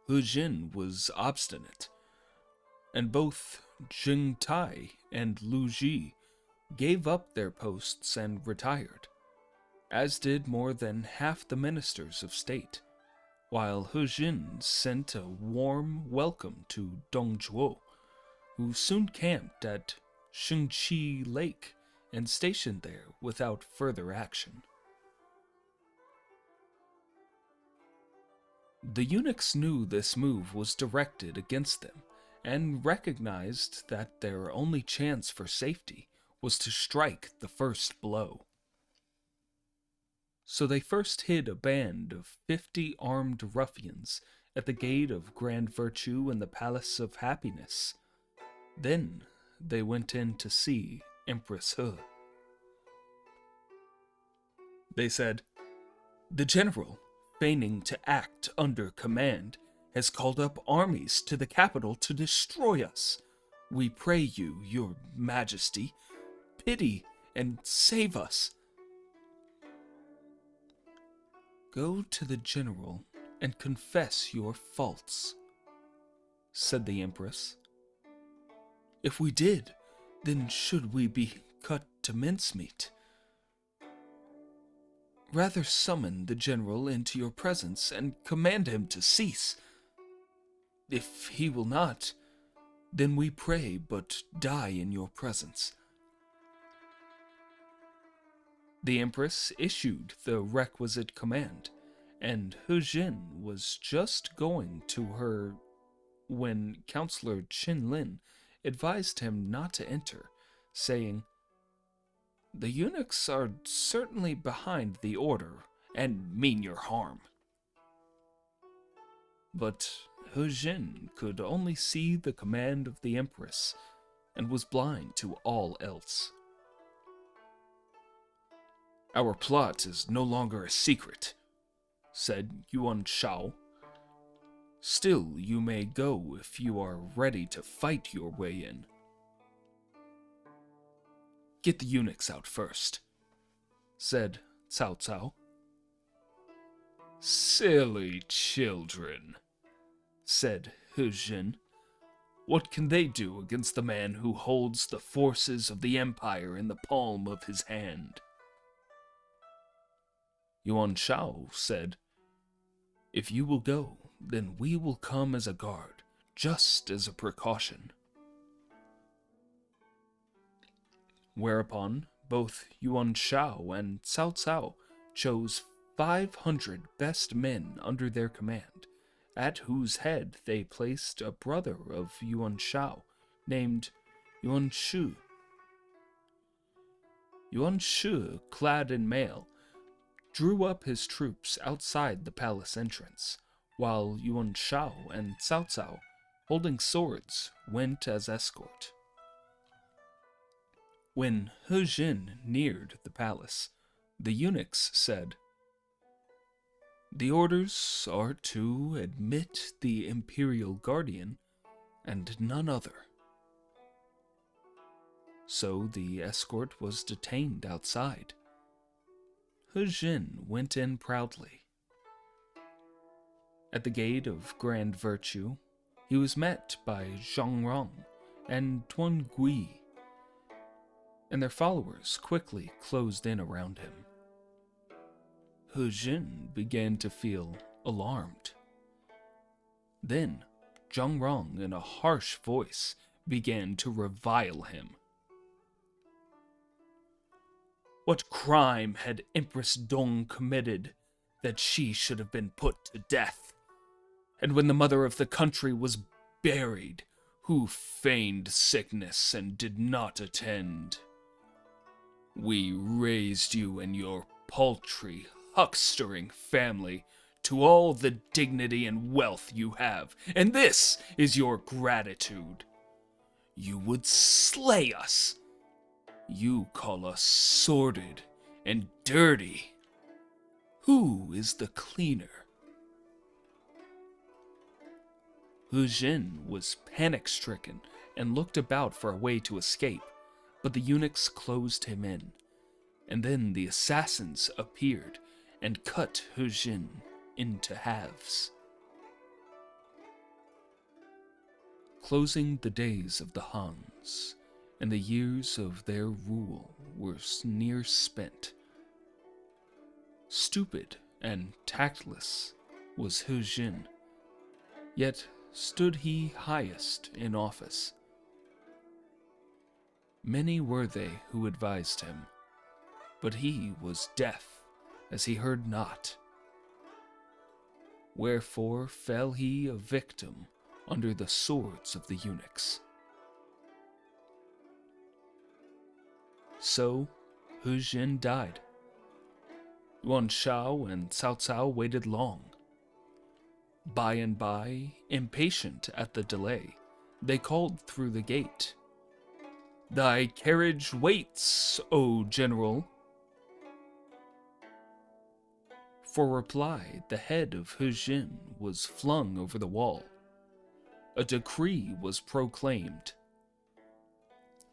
He Jin was obstinate, and both Jing Tai and Lu Ji gave up their posts and retired, as did more than half the ministers of state, while He Jin sent a warm welcome to Dong Zhuo, who soon camped at Shengqi Lake and stationed there without further action. The eunuchs knew this move was directed against them, and recognized that their only chance for safety was to strike the first blow. So they first hid a band of 50 armed ruffians at the gate of Grand Virtue and the Palace of Happiness. Then they went in to see Empress He. They said, "The general, feigning to act under command, has called up armies to the capital to destroy us. We pray you, your majesty, pity and save us." "Go to the general and confess your faults," said the empress. "If we did, then should we be cut to mincemeat? Rather summon the general into your presence and command him to cease. If he will not, then we pray but die in your presence." The empress issued the requisite command, and He Jin was just going to her when Counselor Qin Lin advised him not to enter, saying, "The eunuchs are certainly behind the order and mean your harm." But He Jin could only see the command of the empress and was blind to all else. "Our plot is no longer a secret," said Yuan Shao. "Still, you may go if you are ready to fight your way in." "Get the eunuchs out first," said Cao Cao. "Silly children," said He Jin. "What can they do against the man who holds the forces of the empire in the palm of his hand?" Yuan Shao said, "If you will go, then we will come as a guard, just as a precaution." Whereupon both Yuan Shao and Cao Cao chose 500 best men under their command, at whose head they placed a brother of Yuan Shao named Yuan Shu. Yuan Shu, clad in mail, drew up his troops outside the palace entrance, while Yuan Shao and Cao Cao, holding swords, went as escort. When He Jin neared the palace, the eunuchs said, "The orders are to admit the imperial guardian and none other." So the escort was detained outside. He Jin went in proudly. At the gate of Grand Virtue, he was met by Zhang Rong and Tuan Gui, and their followers quickly closed in around him. He Jin began to feel alarmed. Then, Zhang Rong, in a harsh voice, began to revile him. What crime had Empress Dong committed that she should have been put to death? And when the mother of the country was buried, who feigned sickness and did not attend? We raised you and your paltry, huckstering family to all the dignity and wealth you have, and this is your gratitude. You would slay us. You call us sordid and dirty. Who is the cleaner? Hu Jin was panic-stricken and looked about for a way to escape, but the eunuchs closed him in, and then the assassins appeared and cut Hu Jin into halves. Closing the days of the Hans, and the years of their rule were near spent. Stupid and tactless was Hu Jin, yet stood he highest in office. Many were they who advised him, but he was deaf, as he heard not. Wherefore fell he a victim under the swords of the eunuchs. So Hu Jin died. Yuan Shao and Cao Cao waited long. By and by, impatient at the delay, they called through the gate. "Thy carriage waits, O General." For reply, the head of Hu Jin was flung over the wall. A decree was proclaimed.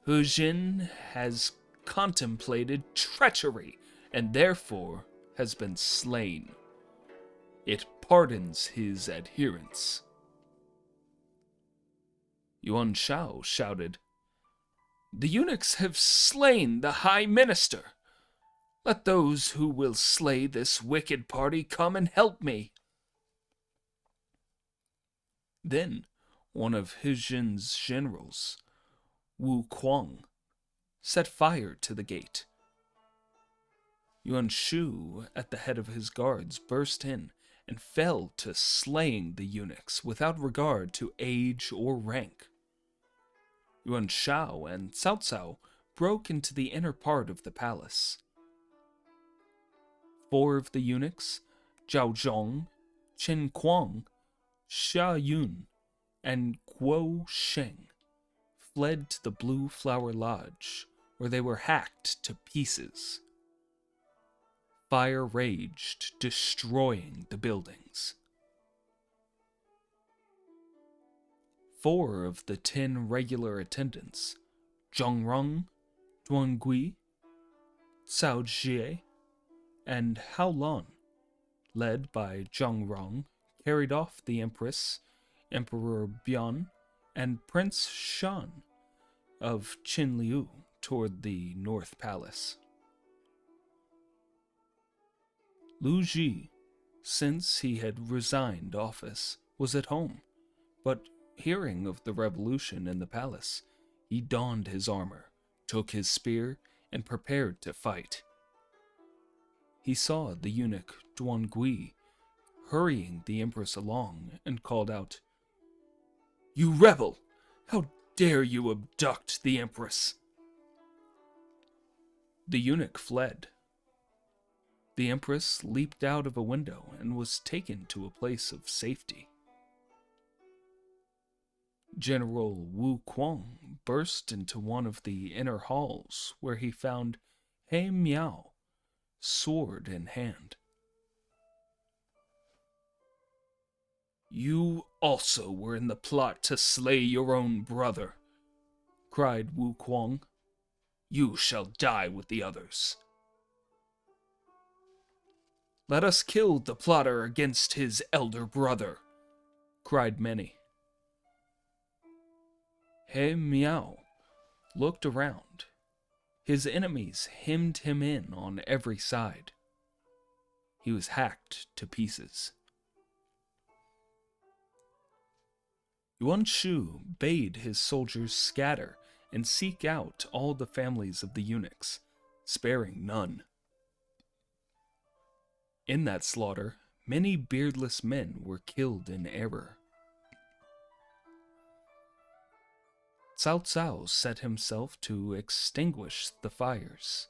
Hu Jin has contemplated treachery and therefore has been slain. It pardons his adherents. Yuan Shao shouted, "The eunuchs have slain the High Minister. Let those who will slay this wicked party come and help me." Then one of Hu Jin's generals, Wu Kuang, set fire to the gate. Yuan Shu, at the head of his guards, burst in and fell to slaying the eunuchs without regard to age or rank. Yuan Shao and Cao Cao broke into the inner part of the palace. 4 of the eunuchs, Zhao Zhong, Chen Kuang, Xia Yun, and Guo Sheng, fled to the Blue Flower Lodge, where they were hacked to pieces. Fire raged, destroying the buildings. 4 of the 10 regular attendants, Zhang Rong, Duan Gui, Cao Jie, and Hao Lan, led by Zhang Rong, carried off the Empress, Emperor Bian, and Prince Shan of Qinliu toward the North Palace. Lu Ji, since he had resigned office, was at home, but hearing of the revolution in the palace, he donned his armor, took his spear, and prepared to fight. He saw the eunuch Duan Gui hurrying the Empress along and called out, "You rebel! How dare you abduct the Empress?" The eunuch fled. The Empress leaped out of a window and was taken to a place of safety. General Wu Kuang burst into one of the inner halls, where he found He Miao, sword in hand. "You also were in the plot to slay your own brother," cried Wu Kuang. "You shall die with the others." "Let us kill the plotter against his elder brother," cried many. He Miao looked around. His enemies hemmed him in on every side. He was hacked to pieces. Yuan Shu bade his soldiers scatter and seek out all the families of the eunuchs, sparing none. In that slaughter, many beardless men were killed in error. Cao Cao set himself to extinguish the fires.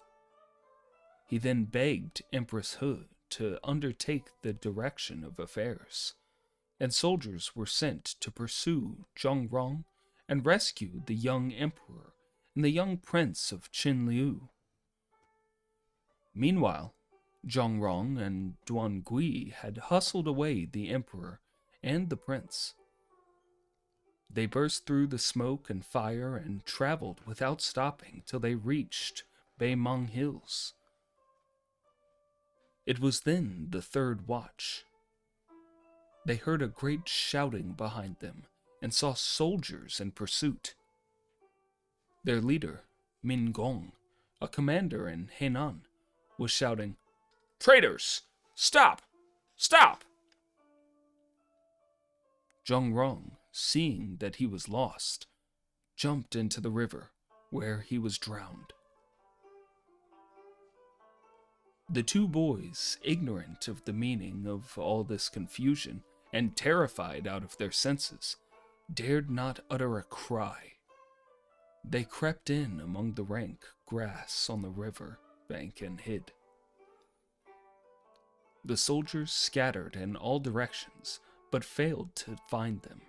He then begged Empress He to undertake the direction of affairs, and soldiers were sent to pursue Zhongrong and rescue the young emperor and the young prince of Qinliu. Meanwhile, Zhongrong and Duan Gui had hustled away the emperor and the prince. They burst through the smoke and fire and traveled without stopping till they reached Beimang Hills. It was then the third watch. They heard a great shouting behind them and saw soldiers in pursuit. Their leader, Min Gong, a commander in Henan, was shouting, "Traitors! Stop! Stop!" Zhongrong, seeing that he was lost, jumped into the river, where he was drowned. The two boys, ignorant of the meaning of all this confusion and terrified out of their senses, dared not utter a cry. They crept in among the rank grass on the river bank and hid. The soldiers scattered in all directions, but failed to find them.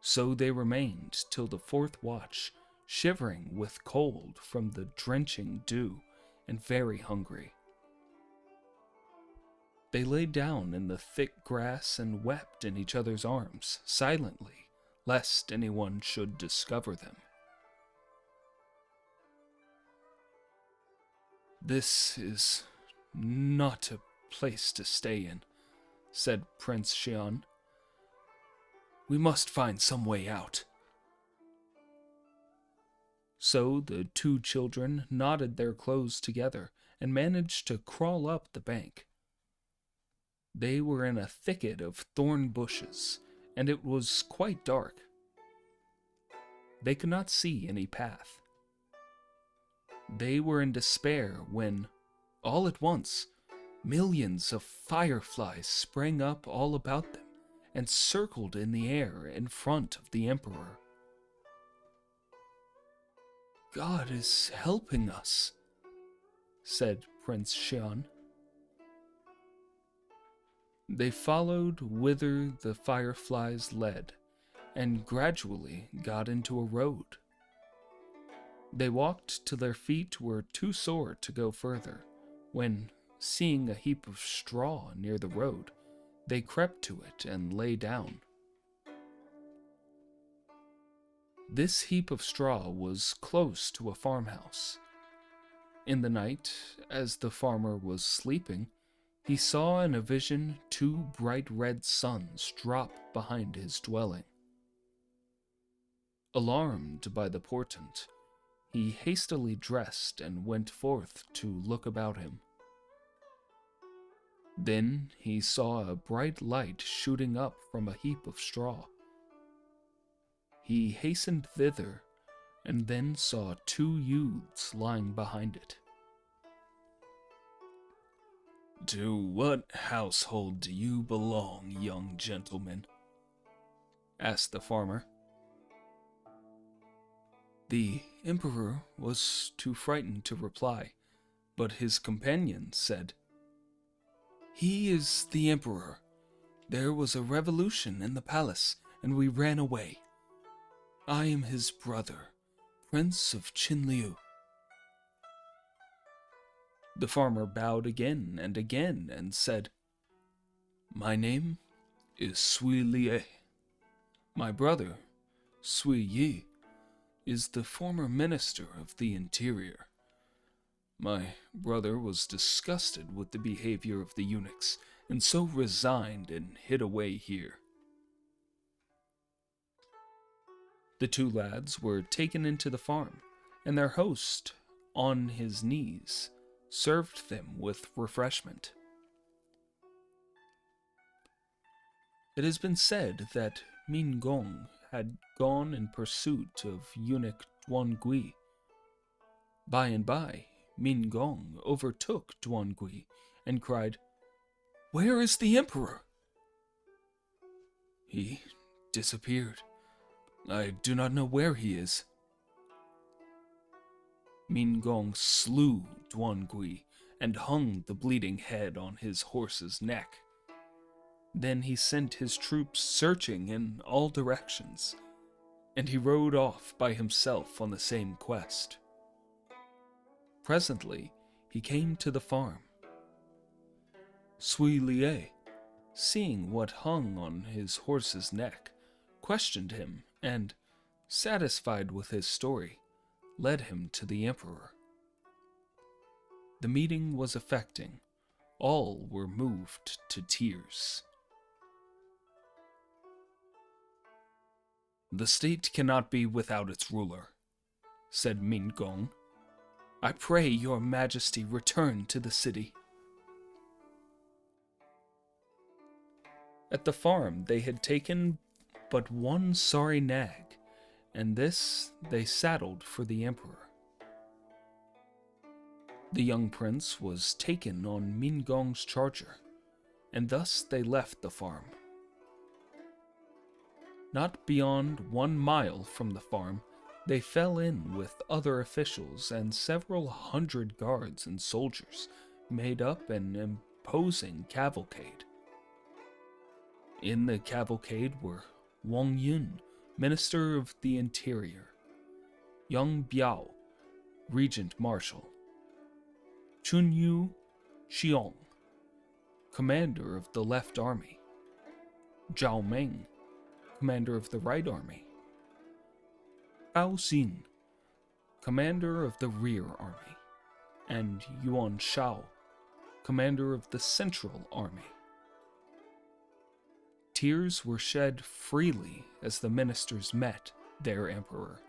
So they remained till the fourth watch, shivering with cold from the drenching dew and very hungry. They lay down in the thick grass and wept in each other's arms, silently, lest anyone should discover them. "This is not a place to stay in," said Prince Xian. "We must find some way out." So the two children knotted their clothes together and managed to crawl up the bank. They were in a thicket of thorn bushes, and it was quite dark. They could not see any path. They were in despair when, all at once, millions of fireflies sprang up all about them and circled in the air in front of the emperor. "God is helping us," said Prince Xian. They followed whither the fireflies led, and gradually got into a road. They walked till their feet were too sore to go further, when, seeing a heap of straw near the road, they crept to it and lay down. This heap of straw was close to a farmhouse. In the night, as the farmer was sleeping, he saw in a vision two bright red suns drop behind his dwelling. Alarmed by the portent, he hastily dressed and went forth to look about him. Then he saw a bright light shooting up from a heap of straw. He hastened thither, and then saw two youths lying behind it. "To what household do you belong, young gentleman?" asked the farmer. The emperor was too frightened to reply, but his companion said, "He is the emperor. There was a revolution in the palace, and we ran away. I am his brother, Prince of Qinliu." The farmer bowed again and said, "My name is Sui Lie. My brother, Sui Yi, is the former minister of the interior. My brother was disgusted with the behavior of the eunuchs, and so resigned and hid away here." The two lads were taken into the farm, and their host, on his knees, served them with refreshment. It has been said that Min Gong had gone in pursuit of eunuch Duan Gui. By and by, Min Gong overtook Duan Gui and cried, "Where is the emperor?" "He disappeared. I do not know where he is." Min Gong slew Duan Gui and hung the bleeding head on his horse's neck. Then he sent his troops searching in all directions, and he rode off by himself on the same quest. Presently, he came to the farm. Sui Lie, seeing what hung on his horse's neck, questioned him and, satisfied with his story, led him to the emperor. The meeting was affecting. All were moved to tears. "The state cannot be without its ruler," said Min Gong. "I pray your majesty return to the city." At the farm they had taken but one sorry nag, and this they saddled for the emperor. The young prince was taken on Min Gong's charger, and thus they left the farm. Not beyond 1 mile from the farm, they fell in with other officials, and several hundred guards and soldiers made up an imposing cavalcade. In the cavalcade were Wang Yun, Minister of the Interior, Yang Biao, Regent Marshal, Chun Yu Xiong, Commander of the Left Army, Zhao Meng, Commander of the Right Army, Bao Xin, Commander of the Rear Army, and Yuan Shao, Commander of the Central Army. Tears were shed freely as the ministers met their emperor.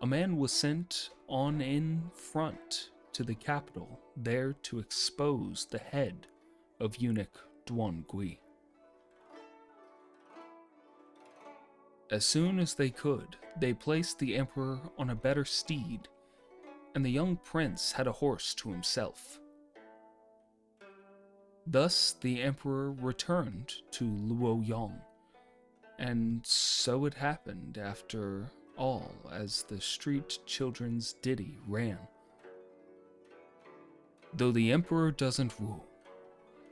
A man was sent on in front to the capital, there to expose the head of eunuch Duan Gui. As soon as they could, they placed the emperor on a better steed, and the young prince had a horse to himself. Thus the emperor returned to Luoyang, and so it happened after all as the street children's ditty ran. Though the emperor doesn't rule,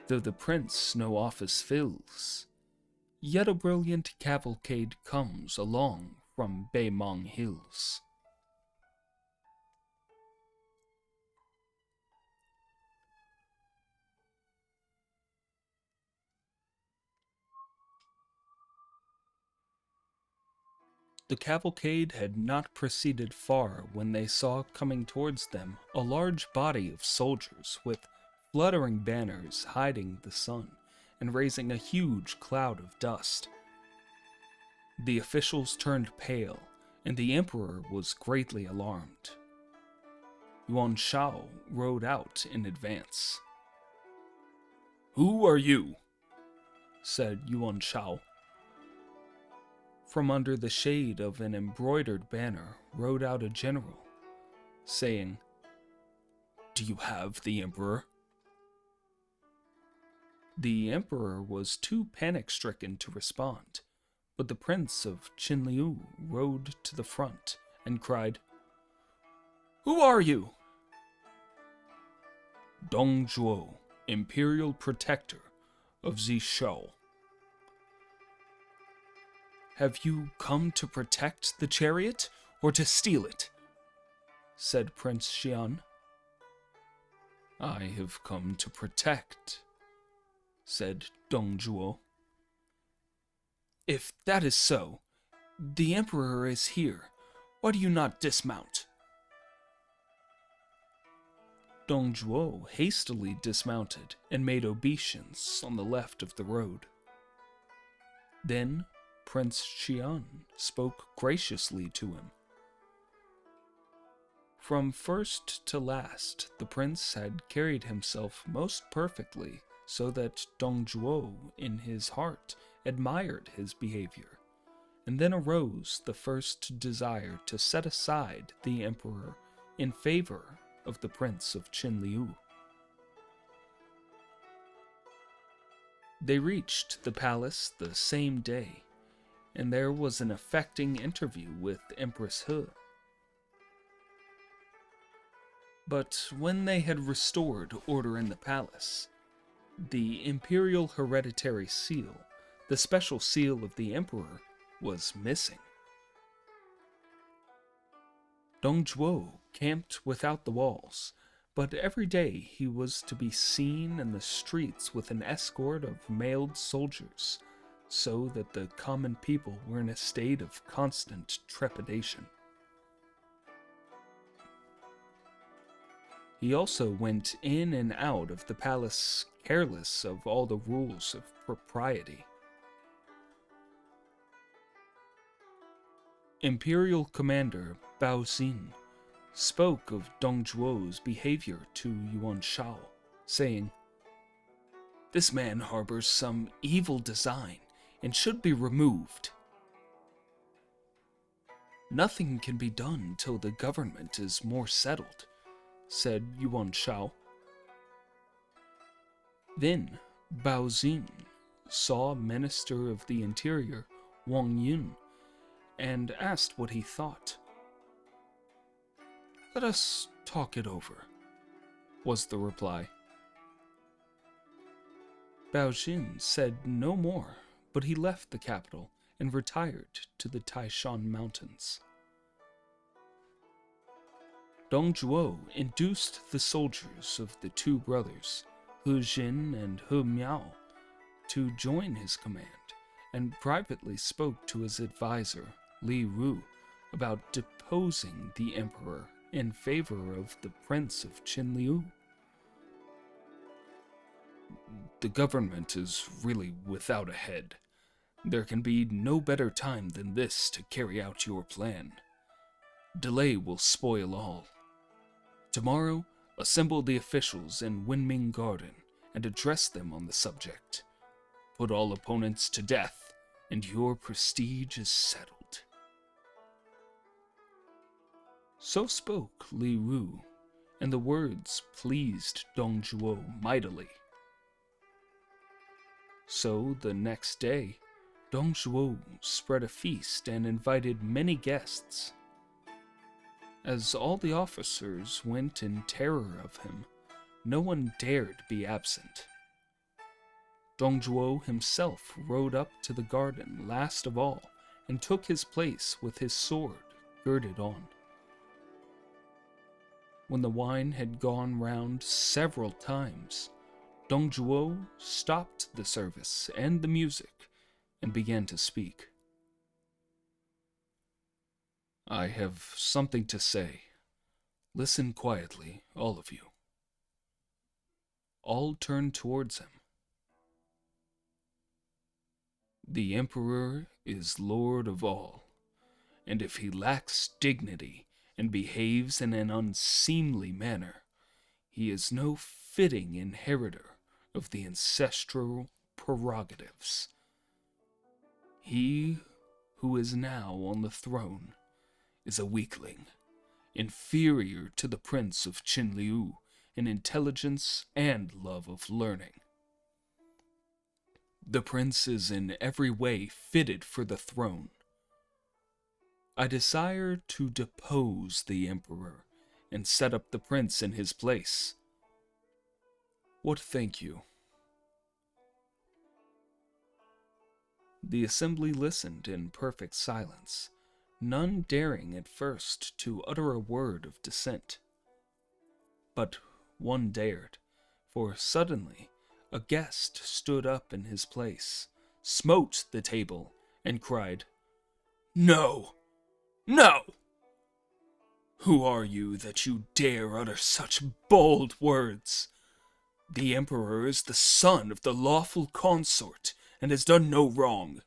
though the prince no office fills, yet a brilliant cavalcade comes along from Beimang Hills. The cavalcade had not proceeded far when they saw coming towards them a large body of soldiers with fluttering banners hiding the sun and raising a huge cloud of dust. The officials turned pale, and the emperor was greatly alarmed. Yuan Shao rode out in advance. "Who are you?" said Yuan Shao. From under the shade of an embroidered banner rode out a general, saying, "Do you have the emperor?" The emperor was too panic-stricken to respond, but the prince of Qinliu rode to the front and cried, "Who are you?" "Dong Zhuo, Imperial Protector of Zishou." "Have you come to protect the chariot or to steal it?" said Prince Xian. "I have come to protect," said Dong Zhuo. "If that is so, the emperor is here. Why do you not dismount?" Dong Zhuo hastily dismounted and made obeisance on the left of the road. Then, Prince Xian spoke graciously to him. From first to last, the prince had carried himself most perfectly, so that Dong Zhuo, in his heart, admired his behavior. And then arose the first desire to set aside the emperor in favor of the Prince of Qinliu. They reached the palace the same day, and there was an affecting interview with Empress He. But when they had restored order in the palace, the imperial hereditary seal, the special seal of the emperor, was missing. Dong Zhuo camped without the walls, but every day he was to be seen in the streets with an escort of mailed soldiers, so that the common people were in a state of constant trepidation. He also went in and out of the palace careless of all the rules of propriety. Imperial Commander Bao Xin spoke of Dong Zhuo's behavior to Yuan Shao, saying, "This man harbors some evil design and should be removed. Nothing can be done till the government is more settled," said Yuan Shao. Then Bao Xin saw Minister of the Interior Wang Yun and asked what he thought. "Let us talk it over," was the reply. Bao Xin said no more, but he left the capital and retired to the Taishan Mountains. Dong Zhuo induced the soldiers of the two brothers, He Jin and He Miao, to join his command, and privately spoke to his advisor, Li Ru, about deposing the emperor in favor of the Prince of Qinliu. "The government is really without a head. There can be no better time than this to carry out your plan. Delay will spoil all. Tomorrow, assemble the officials in Wenming Garden and address them on the subject. Put all opponents to death, and your prestige is settled." So spoke Li Ru, and the words pleased Dong Zhuo mightily. So the next day, Dong Zhuo spread a feast and invited many guests. As all the officers went in terror of him, no one dared be absent. Dong Zhuo himself rode up to the garden last of all and took his place with his sword girded on. When the wine had gone round several times, Dong Zhuo stopped the service and the music and began to speak. "I have something to say. Listen quietly, all of you." All turned towards him. "The Emperor is Lord of all, and if he lacks dignity and behaves in an unseemly manner, he is no fitting inheritor of the ancestral prerogatives. He who is now on the throne is a weakling, inferior to the Prince of Qinliu in intelligence and love of learning. The prince is in every way fitted for the throne. I desire to depose the emperor and set up the prince in his place. What think you?" The assembly listened in perfect silence, none daring at first to utter a word of dissent. But one dared, for suddenly a guest stood up in his place, smote the table, and cried, "No! No! Who are you that you dare utter such bold words? The emperor is the son of the lawful consort and has done no wrong.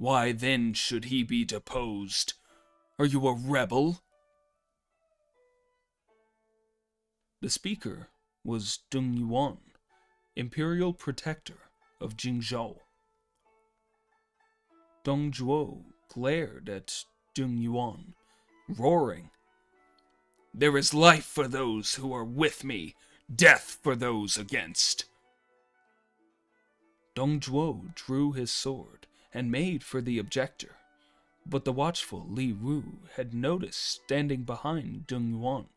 Why then should he be deposed? Are you a rebel? The speaker was Dung Yuan, imperial protector of Jingzhou. Dong Zhuo glared at Dung Yuan, roaring, There is life for those who are with me, death for those against. Dong Zhuo drew his sword and made for the objector, but the watchful Li Ru had noticed standing behind Dung Yuan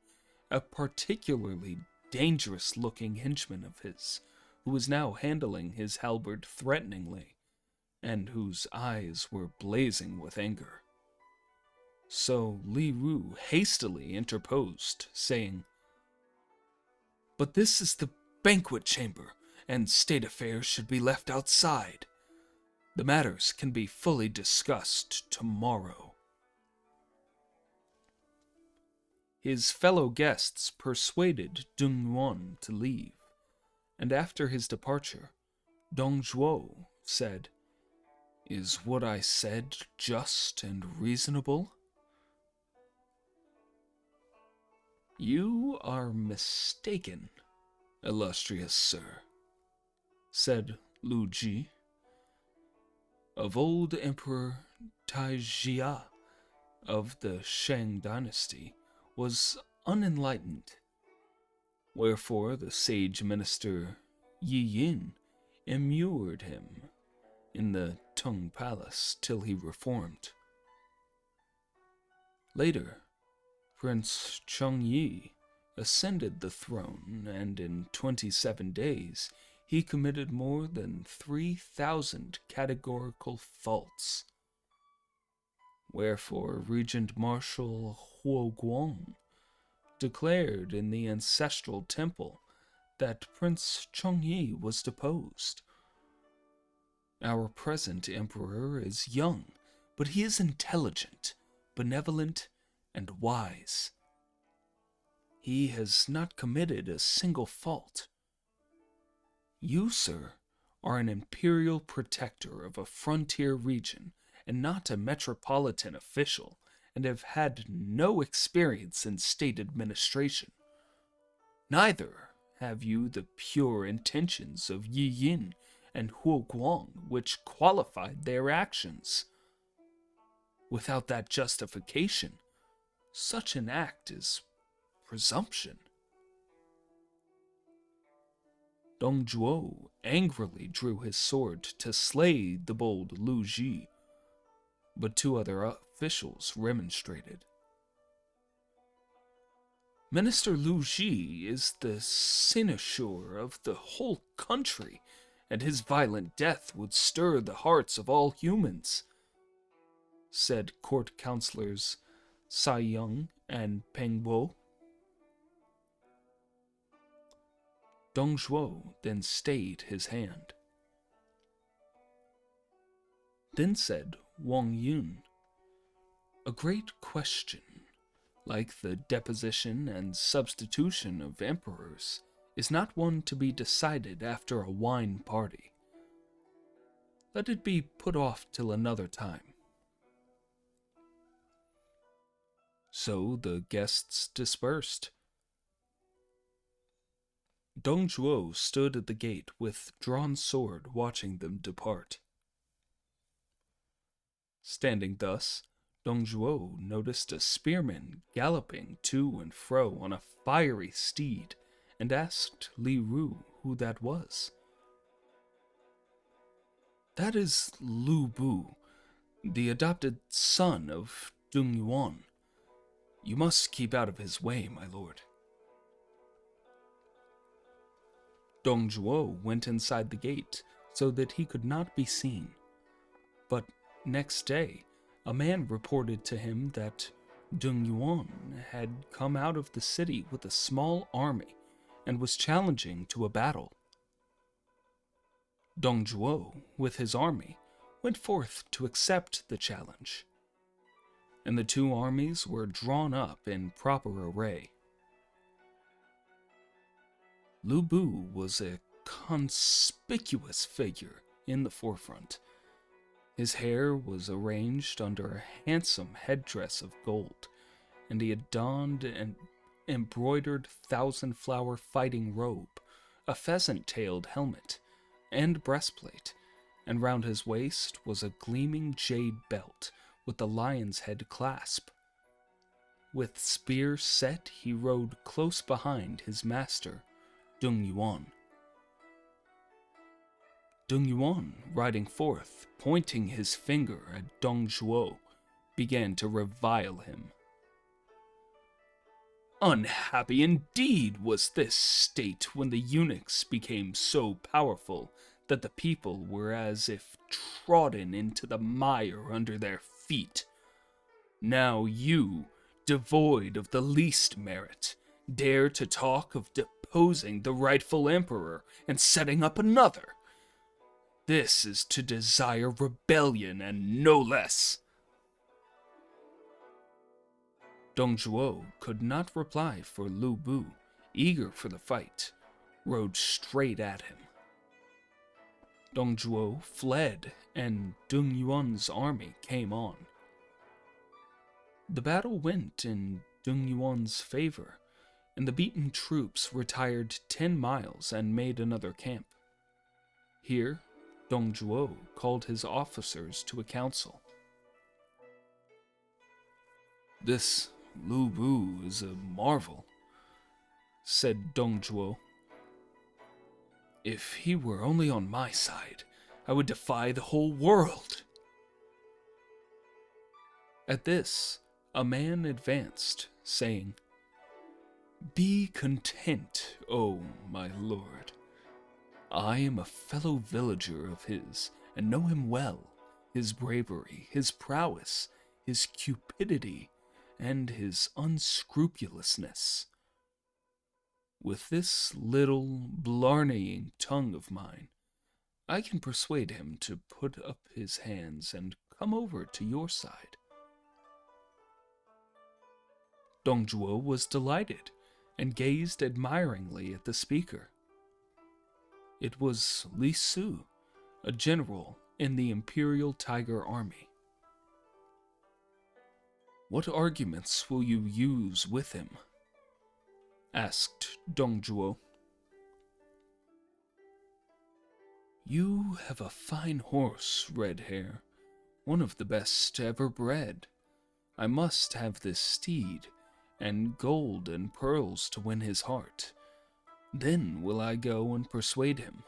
a particularly dangerous-looking henchman of his, who was now handling his halberd threateningly, and whose eyes were blazing with anger. So Li Ru hastily interposed, saying, "But this is the banquet chamber, and state affairs should be left outside. The matters can be fully discussed tomorrow." His fellow guests persuaded Dung Yuan to leave, and after his departure, Dong Zhuo said, "Is what I said just and reasonable?" "You are mistaken, illustrious sir," said Lu Ji. "Of old Emperor Taijia of the Shang dynasty was unenlightened, wherefore the sage minister Yi Yin immured him in the Tung Palace till he reformed. Later, Prince Cheng Yi ascended the throne, and in 27 days he committed more than 3,000 categorical faults. Wherefore Regent Marshal Huo Guang declared in the ancestral temple that Prince Cheng Yi was deposed. Our present emperor is young, but he is intelligent, benevolent, and wise. He has not committed a single fault. You, sir, are an imperial protector of a frontier region and not a metropolitan official, and have had no experience in state administration. Neither have you the pure intentions of Yi Yin and Huo Guang which qualified their actions. Without that justification, such an act is presumption." Dong Zhuo angrily drew his sword to slay the bold Lu Ji, but two other officials remonstrated. "Minister Lu Ji is the cynosure of the whole country, and his violent death would stir the hearts of all humans," said court counselors Sai Yung and Peng Bo. Dong Zhuo then stayed his hand. Then said Wang Yun, "A great question, like the deposition and substitution of emperors, is not one to be decided after a wine party. Let it be put off till another time." So the guests dispersed. Dong Zhuo stood at the gate with drawn sword watching them depart. Standing thus, Dong Zhuo noticed a spearman galloping to and fro on a fiery steed, and asked Li Ru who that was. "That is Lu Bu, the adopted son of Dung Yuan. You must keep out of his way, my lord." Dong Zhuo went inside the gate so that he could not be seen. But next day, a man reported to him that Dung Yuan had come out of the city with a small army and was challenging to a battle. Dong Zhuo, with his army, went forth to accept the challenge, and the two armies were drawn up in proper array. Lu Bu was a conspicuous figure in the forefront, His hair was arranged under a handsome headdress of gold, and he had donned an embroidered thousand-flower fighting robe, a pheasant-tailed helmet, and breastplate, and round his waist was a gleaming jade belt with the lion's head clasp. With spear set, he rode close behind his master, Dung Yuan. Dung Yuan, riding forth, pointing his finger at Dong Zhuo, began to revile him. Unhappy indeed was this state when the eunuchs became so powerful that the people were as if trodden into the mire under their feet. Now you, devoid of the least merit, dare to talk of deposing the rightful emperor and setting up another. This is to desire rebellion and no less. Dong Zhuo could not reply, for Lu Bu, eager for the fight, rode straight at him. Dong Zhuo fled, and Dung Yuan's army came on. The battle went in Dung Yuan's favor, and the beaten troops retired 10 miles and made another camp. Here, Dong Zhuo called his officers to a council. "This Lu Bu is a marvel," said Dong Zhuo. "If he were only on my side, I would defy the whole world." At this, a man advanced, saying, "Be content, O my lord. I am a fellow villager of his, and know him well, his bravery, his prowess, his cupidity, and his unscrupulousness. With this little blarneying tongue of mine, I can persuade him to put up his hands and come over to your side." Dong Zhuo was delighted, and gazed admiringly at the speaker. It was Li Su, a general in the Imperial Tiger Army. "What arguments will you use with him?" asked Dong Zhuo. "You have a fine horse, Red Hair, one of the best ever bred. I must have this steed, and gold and pearls to win his heart. Then will I go and persuade him.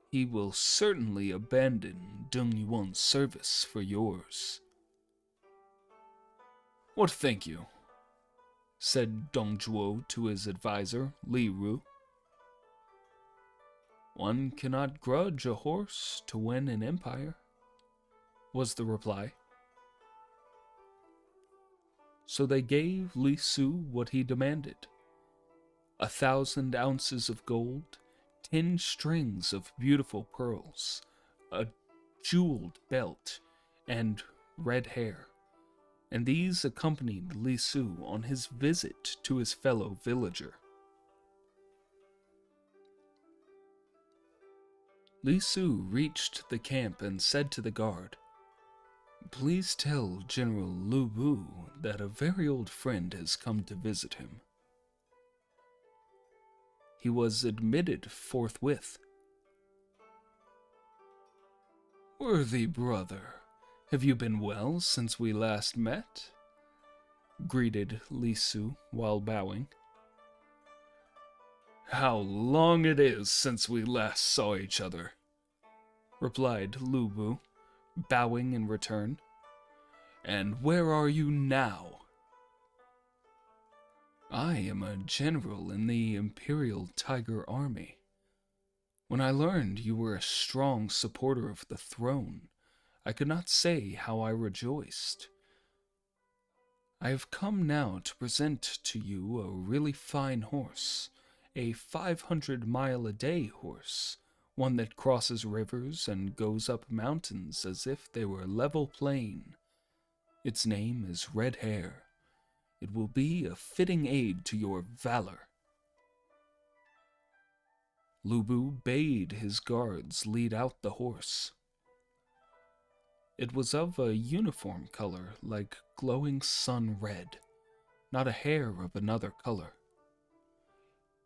He will certainly abandon Dung Yuan's service for yours." "What think you?" said Dong Zhuo to his advisor, Li Ru. "One cannot grudge a horse to win an empire," was the reply. So they gave Li Su what he demanded: 1,000 ounces of gold, 10 strings of beautiful pearls, a jeweled belt, and red hair, and these accompanied Li Su on his visit to his fellow villager. Li Su reached the camp and said to the guard, "Please tell General Lu Bu that a very old friend has come to visit him." He was admitted forthwith. "Worthy brother, have you been well since we last met?" greeted Li Su while bowing. "How long it is since we last saw each other," replied Lu Bu, bowing in return. "And where are you now?" "I am a general in the Imperial Tiger Army. When I learned you were a strong supporter of the throne, I could not say how I rejoiced. I have come now to present to you a really fine horse, a 500-mile-a-day horse, one that crosses rivers and goes up mountains as if they were level plain. Its name is Red Hair. It will be a fitting aid to your valor." Lu Bu bade his guards lead out the horse. It was of a uniform color, like glowing sun red, not a hair of another color.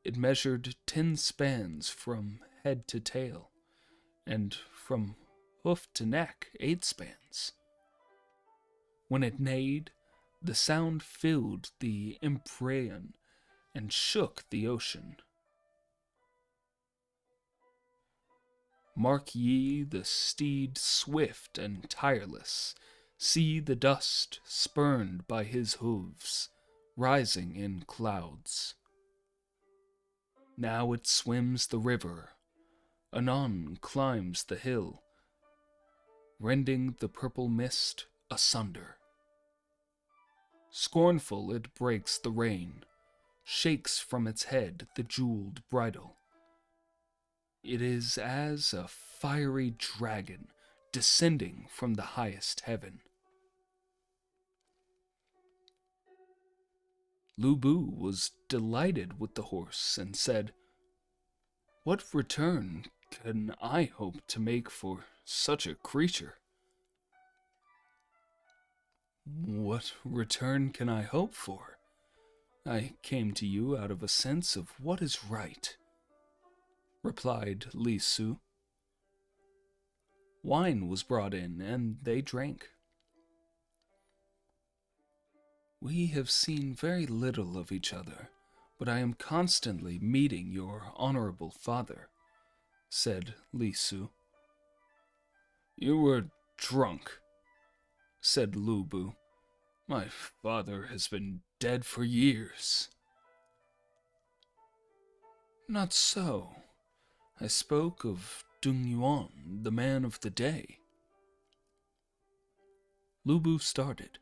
It measured 10 spans from head to tail, and from hoof to neck 8 spans. When it neighed, the sound filled the Empyrean and shook the ocean. Mark ye the steed swift and tireless, see the dust spurned by his hooves, rising in clouds. Now it swims the river, anon climbs the hill, rending the purple mist asunder. Scornful it breaks the rein, shakes from its head the jeweled bridle. It is as a fiery dragon descending from the highest heaven. Lu Bu was delighted with the horse and said, "What return can I hope to make for such a creature?" "What return can I hope for? I came to you out of a sense of what is right," replied Li Su. Wine was brought in, and they drank. "We have seen very little of each other, but I am constantly meeting your honorable father," said Li Su. "You were drunk," said Lu Bu. "My father has been dead for years." "Not so. I spoke of Dung Yuan, the man of the day." Lu Bu started.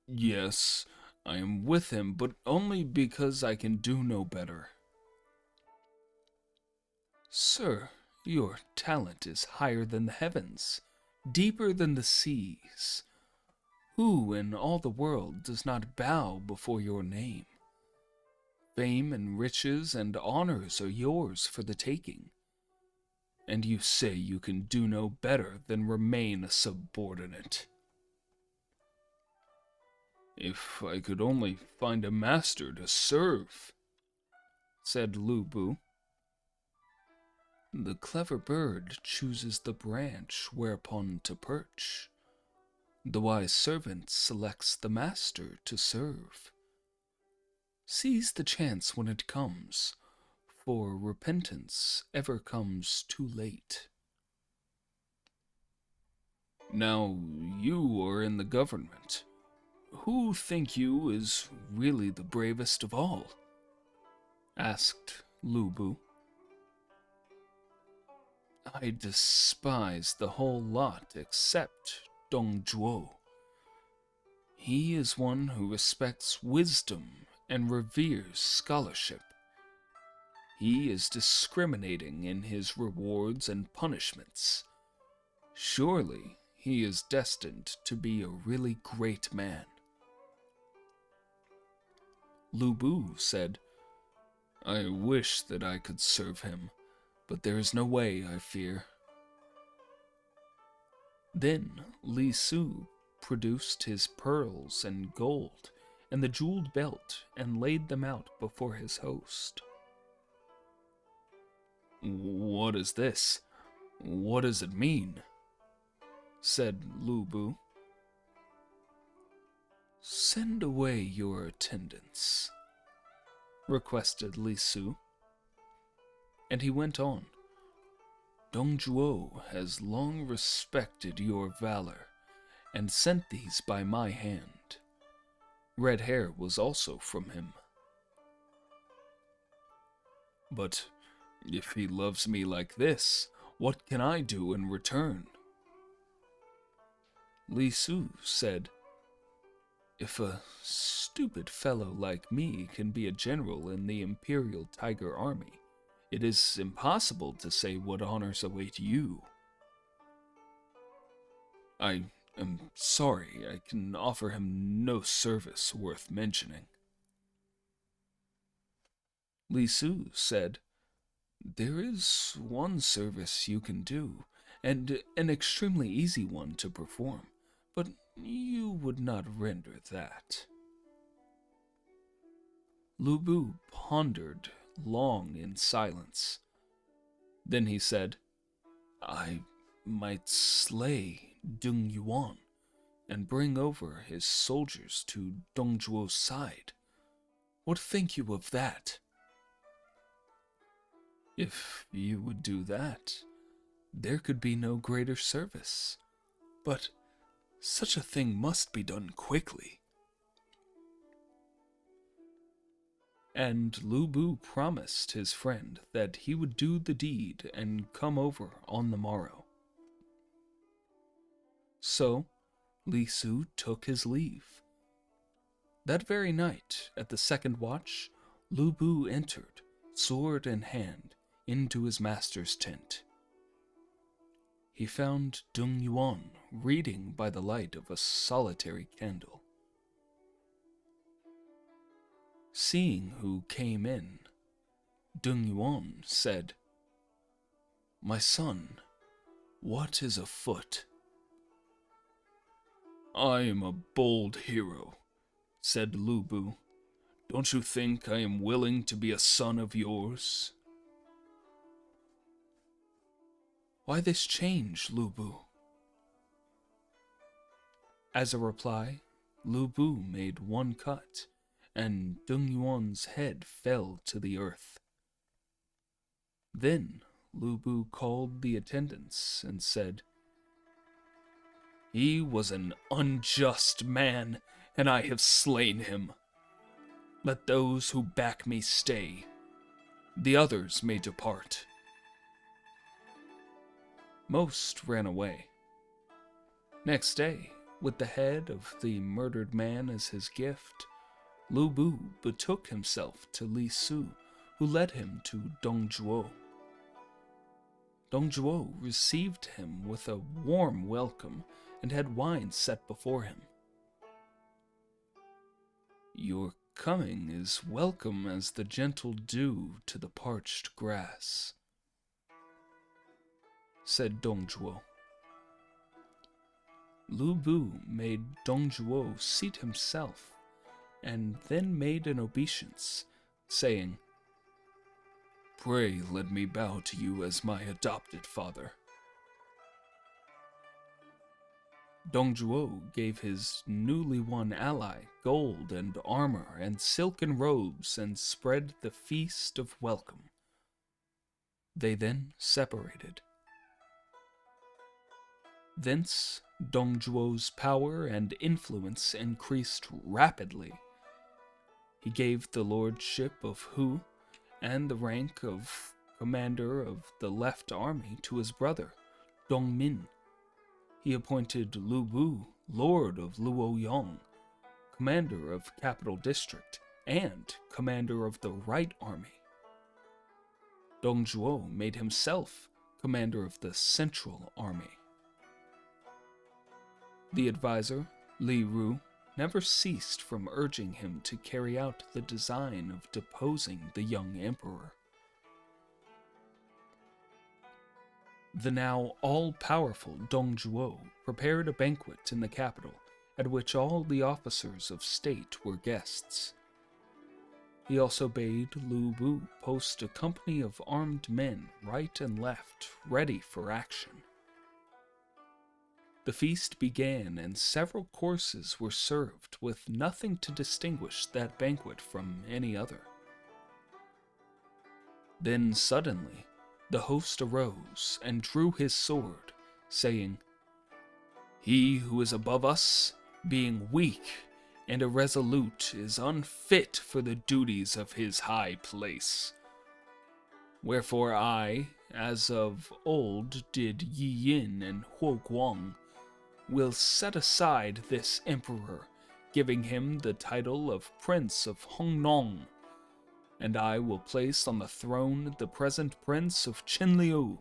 "Yes, I am with him, but only because I can do no better." "Sir, your talent is higher than the heavens, deeper than the seas. Who in all the world does not bow before your name? Fame and riches and honors are yours for the taking. And you say you can do no better than remain a subordinate." "If I could only find a master to serve," said Lu Bu. "The clever bird chooses the branch whereupon to perch. The wise servant selects the master to serve. Seize the chance when it comes, for repentance ever comes too late." "Now you are in the government. Who, think you, is really the bravest of all?" asked Lu Bu. "I despise the whole lot except Dong Zhuo. He is one who respects wisdom and reveres scholarship. He is discriminating in his rewards and punishments. Surely he is destined to be a really great man." Lu Bu said, "I wish that I could serve him, but there is no way, I fear." Then Li Su produced his pearls and gold and the jeweled belt and laid them out before his host. "What is this? What does it mean?" said Lu Bu. "Send away your attendants," requested Li Su. And he went on. "Dong Zhuo has long respected your valor, and sent these by my hand. Red hair was also from him." "But if he loves me like this, what can I do in return?" Li Su said, "If a stupid fellow like me can be a general in the Imperial Tiger Army, it is impossible to say what honors await you." "I am sorry, I can offer him no service worth mentioning." Li Su said, "There is one service you can do, and an extremely easy one to perform, but you would not render that. Lu Bu pondered long in silence. Then he said, I might slay Dung Yuan and bring over his soldiers to Dong Zhuo's side. What think you of that? If you would do that, there could be no greater service. But such a thing must be done quickly. And Lu Bu promised his friend that he would do the deed and come over on the morrow. So Li Su took his leave. That very night, at the second watch, Lu Bu entered, sword in hand, into his master's tent. He found Dung Yuan reading by the light of a solitary candle. Seeing who came in, Dung Yuan said, My son, what is afoot? I am a bold hero, said Lu Bu. Don't you think I am willing to be a son of yours? Why this change, Lu Bu? As a reply, Lu Bu made one cut, and Dung Yuan's head fell to the earth. Then Lu Bu called the attendants and said, He was an unjust man, and I have slain him. Let those who back me stay. The others may depart. Most ran away. Next day, with the head of the murdered man as his gift, Lu Bu betook himself to Li Su, who led him to Dong Zhuo. Dong Zhuo received him with a warm welcome and had wine set before him. Your coming is welcome as the gentle dew to the parched grass, said Dong Zhuo. Lu Bu made Dong Zhuo seat himself, and then made an obeisance, saying, Pray let me bow to you as my adopted father. Dong Zhuo gave his newly won ally gold and armor and silken robes and spread the feast of welcome. They then separated. Thence, Dong Zhuo's power and influence increased rapidly. He gave the lordship of Hu and the rank of commander of the left army to his brother, Dong Min. He appointed Lu Bu lord of Luoyang, commander of capital district, and commander of the right army. Dong Zhuo made himself commander of the central army. The advisor, Li Ru, never ceased from urging him to carry out the design of deposing the young emperor. The now all-powerful Dong Zhuo prepared a banquet in the capital, at which all the officers of state were guests. He also bade Lu Bu post a company of armed men right and left, ready for action. The feast began, and several courses were served, with nothing to distinguish that banquet from any other. Then suddenly, the host arose and drew his sword, saying, He who is above us, being weak and irresolute, is unfit for the duties of his high place. Wherefore I, as of old did Yi Yin and Huo Guang, will set aside this emperor, giving him the title of Prince of Hongnong, and I will place on the throne the present Prince of Qinliu,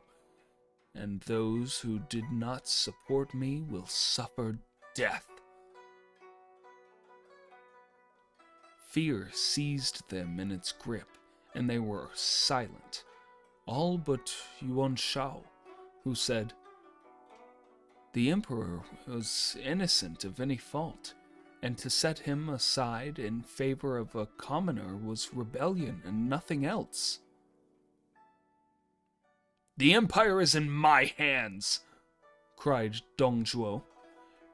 and those who did not support me will suffer death. Fear seized them in its grip, and they were silent, all but Yuan Shao, who said, The emperor was innocent of any fault, and to set him aside in favor of a commoner was rebellion and nothing else. The empire is in my hands, cried Dong Zhuo,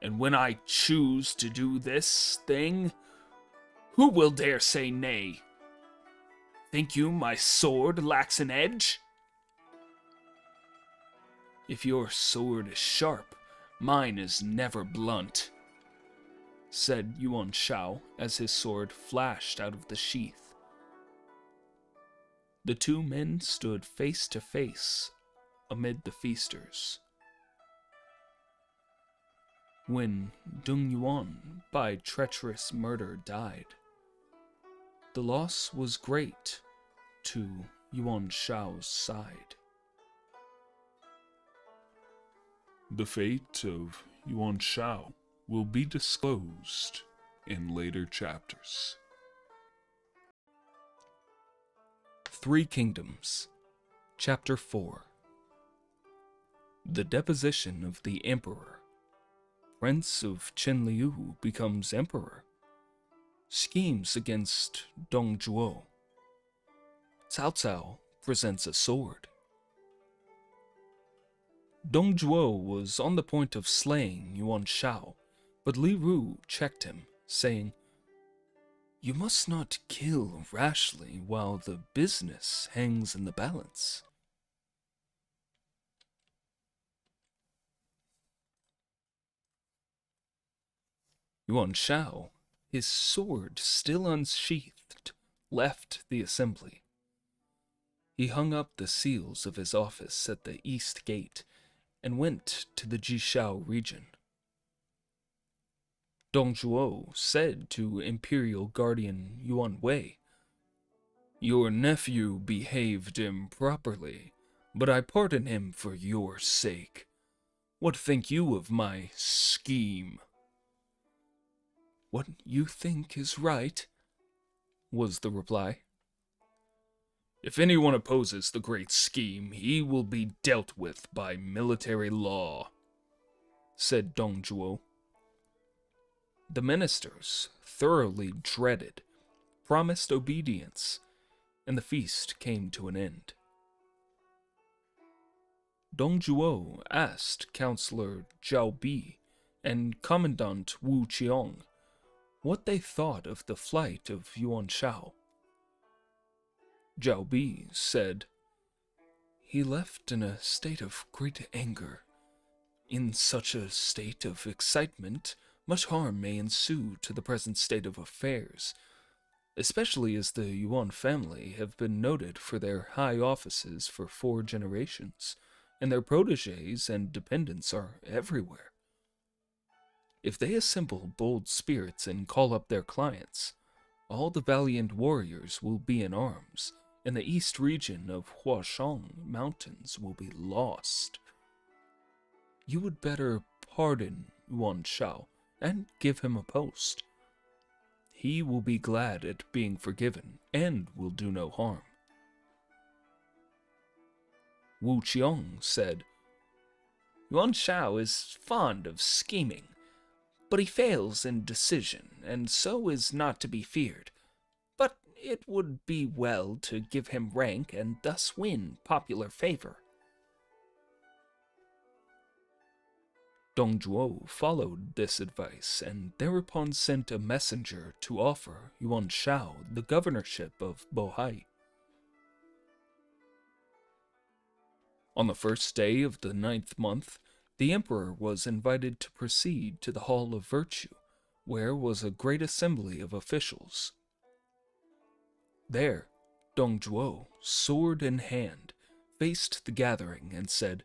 and when I choose to do this thing, who will dare say nay? Think you my sword lacks an edge? If your sword is sharp, mine is never blunt, said Yuan Shao as his sword flashed out of the sheath. The two men stood face to face amid the feasters. When Dung Yuan by treacherous murder died, the loss was great to Yuan Shao's side. The fate of Yuan Shao will be disclosed in later chapters. Three Kingdoms, Chapter 4. The deposition of the Emperor. Prince of Qinliu becomes Emperor. Schemes against Dong Zhuo. Cao Cao presents a sword. Dong Zhuo was on the point of slaying Yuan Shao, but Li Ru checked him, saying, "You must not kill rashly while the business hangs in the balance." Yuan Shao, his sword still unsheathed, left the assembly. He hung up the seals of his office at the east gate and went to the Jishao region. Dong Zhuo said to Imperial Guardian Yuan Wei, "Your nephew behaved improperly, but I pardon him for your sake. What think you of my scheme?" "What you think is right," was the reply. If anyone opposes the great scheme, he will be dealt with by military law, said Dong Zhuo. The ministers, thoroughly dreaded, promised obedience, and the feast came to an end. Dong Zhuo asked Counselor Zhao Bi and Commandant Wu Qiong what they thought of the flight of Yuan Shao. Zhao Bi said, "He left in a state of great anger. In such a state of excitement, much harm may ensue to the present state of affairs, especially as the Yuan family have been noted for their high offices for 4 generations, and their protégés and dependents are everywhere. If they assemble bold spirits and call up their clients, all the valiant warriors will be in arms, and the east region of Huashan Mountains will be lost. You would better pardon Yuan Shao and give him a post. He will be glad at being forgiven and will do no harm." Wu Qiong said, "Yuan Shao is fond of scheming, but he fails in decision, and so is not to be feared. But it would be well to give him rank and thus win popular favor." Dong Zhuo followed this advice and thereupon sent a messenger to offer Yuan Shao the governorship of Bohai. On the first day of the 9th month, the emperor was invited to proceed to the Hall of Virtue, where was a great assembly of officials. There, Dong Zhuo, sword in hand, faced the gathering and said,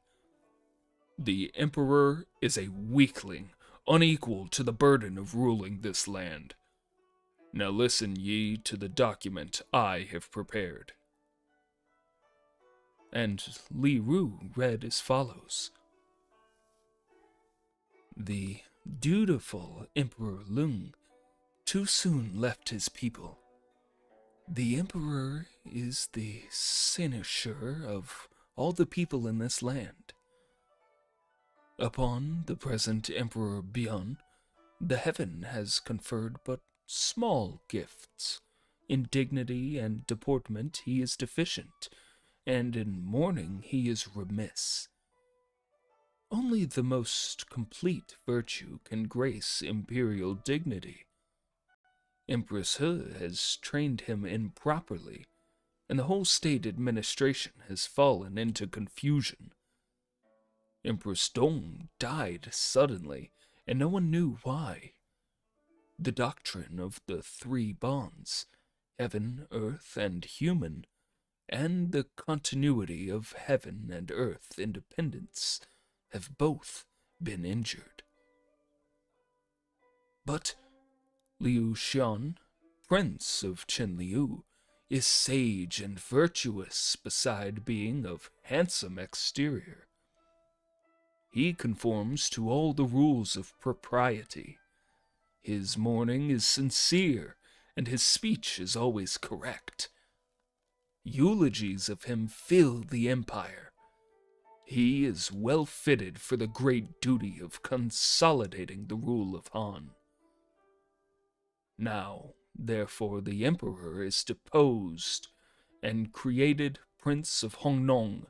"The emperor is a weakling, unequal to the burden of ruling this land. Now listen ye to the document I have prepared." And Li Ru read as follows. "The dutiful Emperor Lung too soon left his people. The emperor is the cynosure of all the people in this land. Upon the present Emperor Bian, the heaven has conferred but small gifts. In dignity and deportment he is deficient, and in mourning he is remiss. Only the most complete virtue can grace imperial dignity. Empress He has trained him improperly, and the whole state administration has fallen into confusion. Empress Dong died suddenly, and no one knew why. The doctrine of the three bonds, heaven, earth, and human, and the continuity of heaven and earth independence, have both been injured. But Liu Xian, Prince of Qinliu, is sage and virtuous beside being of handsome exterior. He conforms to all the rules of propriety. His mourning is sincere, and his speech is always correct. Eulogies of him fill the empire. He is well fitted for the great duty of consolidating the rule of Han. Now, therefore, the emperor is deposed and created Prince of Hongnong,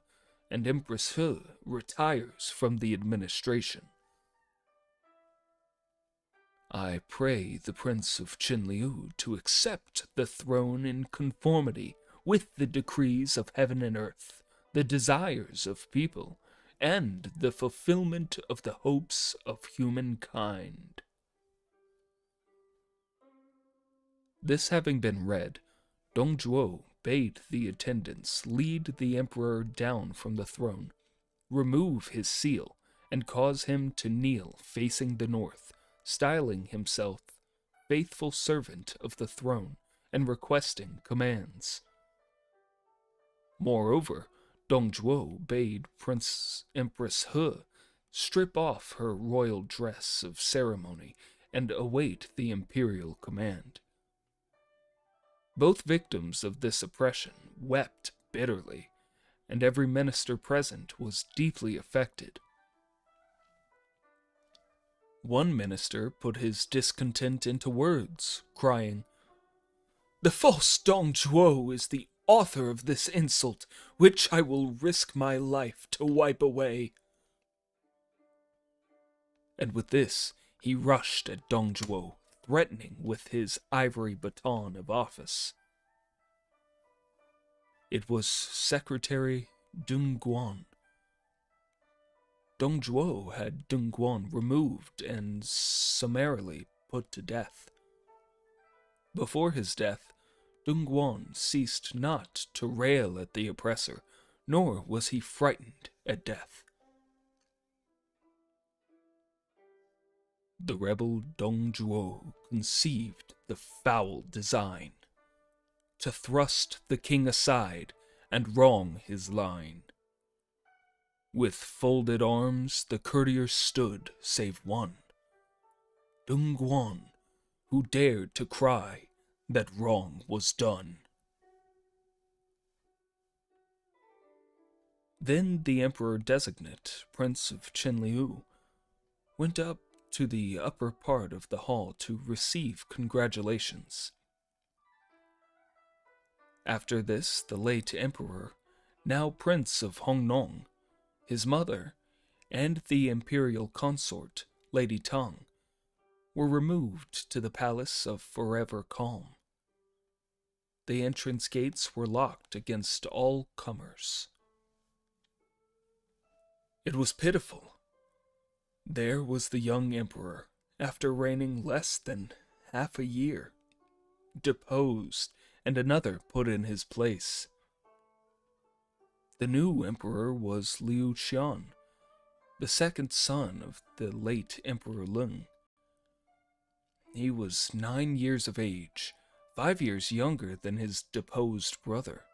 and Empress He retires from the administration. I pray the Prince of Qinliu to accept the throne in conformity with the decrees of heaven and earth, the desires of people, and the fulfillment of the hopes of humankind. This having been read, Dong Zhuo bade the attendants lead the emperor down from the throne, remove his seal, and cause him to kneel facing the north, styling himself faithful servant of the throne and requesting commands. Moreover, Dong Zhuo bade Empress He strip off her royal dress of ceremony and await the imperial command. Both victims of this oppression wept bitterly, and every minister present was deeply affected. One minister put his discontent into words, crying, "The false Dong Zhuo is the author of this insult, which I will risk my life to wipe away." And with this, he rushed at Dong Zhuo, threatening with his ivory baton of office. It was Secretary Dong Guan. Dong Zhuo had Dong Guan removed and summarily put to death. Before his death, Dong Guan ceased not to rail at the oppressor, nor was he frightened at death. The rebel Dong Zhuo conceived the foul design to thrust the king aside and wrong his line. With folded arms the courtiers stood, save one, Dong Guan, who dared to cry that wrong was done. Then the emperor-designate, Prince of Qinliu, went up to the upper part of the hall to receive congratulations. After this, the late emperor, now Prince of Hongnong, his mother, and the imperial consort, Lady Tang, were removed to the palace of Forever Calm. The entrance gates were locked against all comers. It was pitiful. There was the young emperor, after reigning less than half a year, deposed, and another put in his place. The new emperor was Liu Xian, the second son of the late Emperor Leng. He was 9 years of age, 5 years younger than his deposed brother.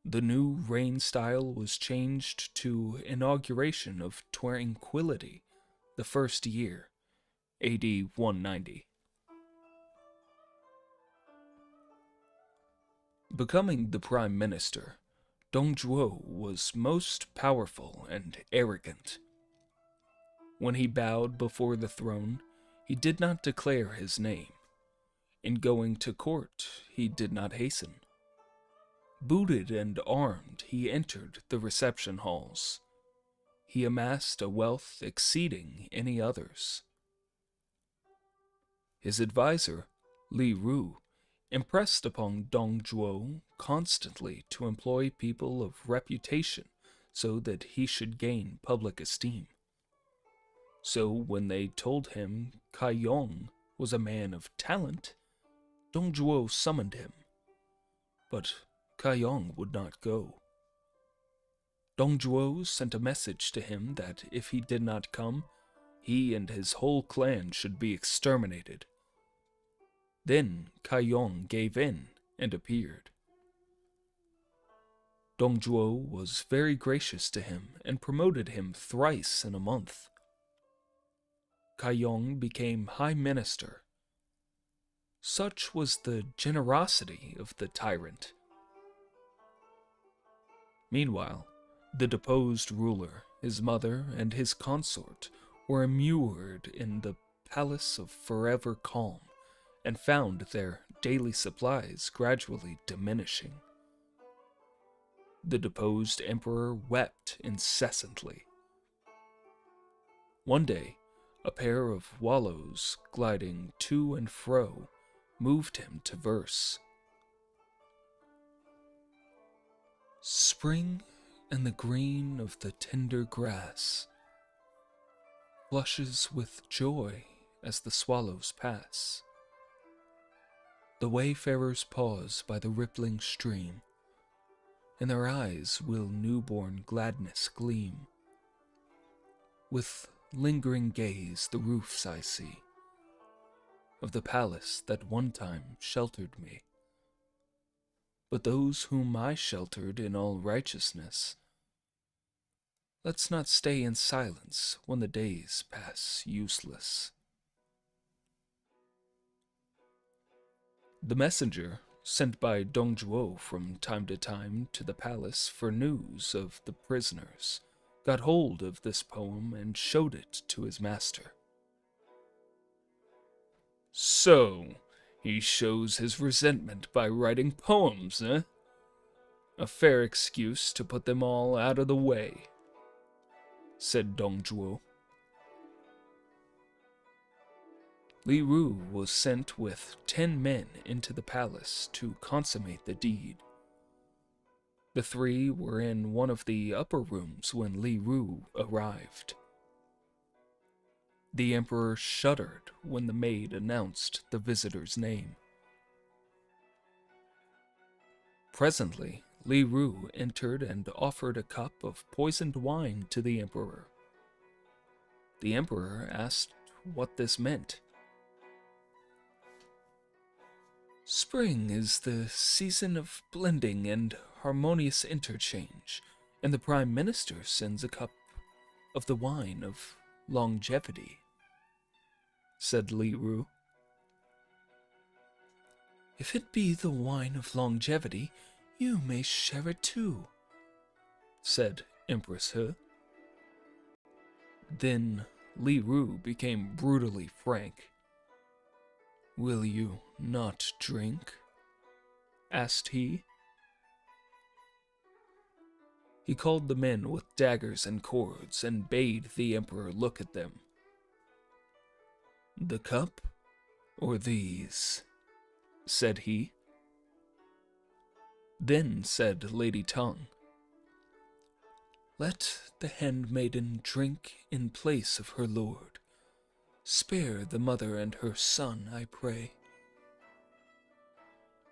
The new reign style was changed to inauguration of tranquility the first year, AD 190. Becoming the prime minister, Dong Zhuo was most powerful and arrogant. When he bowed before the throne, he did not declare his name. In going to court, he did not hasten. Booted and armed, he entered the reception halls. He amassed a wealth exceeding any others. His advisor, Li Ru, impressed upon Dong Zhuo constantly to employ people of reputation so that he should gain public esteem. So when they told him Kai Yong was a man of talent, Dong Zhuo summoned him. But Kai Yong would not go. Dong Zhuo sent a message to him that if he did not come, he and his whole clan should be exterminated. Then Kai Yong gave in and appeared. Dong Zhuo was very gracious to him and promoted him thrice in a month. Kai Yong became High Minister. Such was the generosity of the tyrant. Meanwhile, the deposed ruler, his mother, and his consort were immured in the Palace of Forever Calm and found their daily supplies gradually diminishing. The deposed emperor wept incessantly. One day, a pair of wallows gliding to and fro moved him to verse. Spring and the green of the tender grass flushes with joy as the swallows pass. The wayfarers pause by the rippling stream. In their eyes will newborn gladness gleam. With lingering gaze the roofs I see of the palace that one time sheltered me. But those whom I sheltered in all righteousness, let's not stay in silence when the days pass useless. The messenger, sent by Dong Zhuo from time to time to the palace for news of the prisoners, got hold of this poem and showed it to his master. So, he shows his resentment by writing poems, eh? A fair excuse to put them all out of the way, said Dong Zhuo. Li Ru was sent with 10 men into the palace to consummate the deed. The 3 were in one of the upper rooms when Li Ru arrived. The emperor shuddered when the maid announced the visitor's name. Presently, Li Ru entered and offered a cup of poisoned wine to the emperor. The emperor asked what this meant. Spring is the season of blending and harmonious interchange, and the Prime Minister sends a cup of the wine of longevity, said Li Ru. If it be the wine of longevity, you may share it too, said Empress He. Then Li Ru became brutally frank. Will you not drink? Asked he. He called the men with daggers and cords and bade the emperor look at them. The cup or these? Said he. Then said Lady Tongue, let the handmaiden drink in place of her lord. Spare the mother and her son, I pray.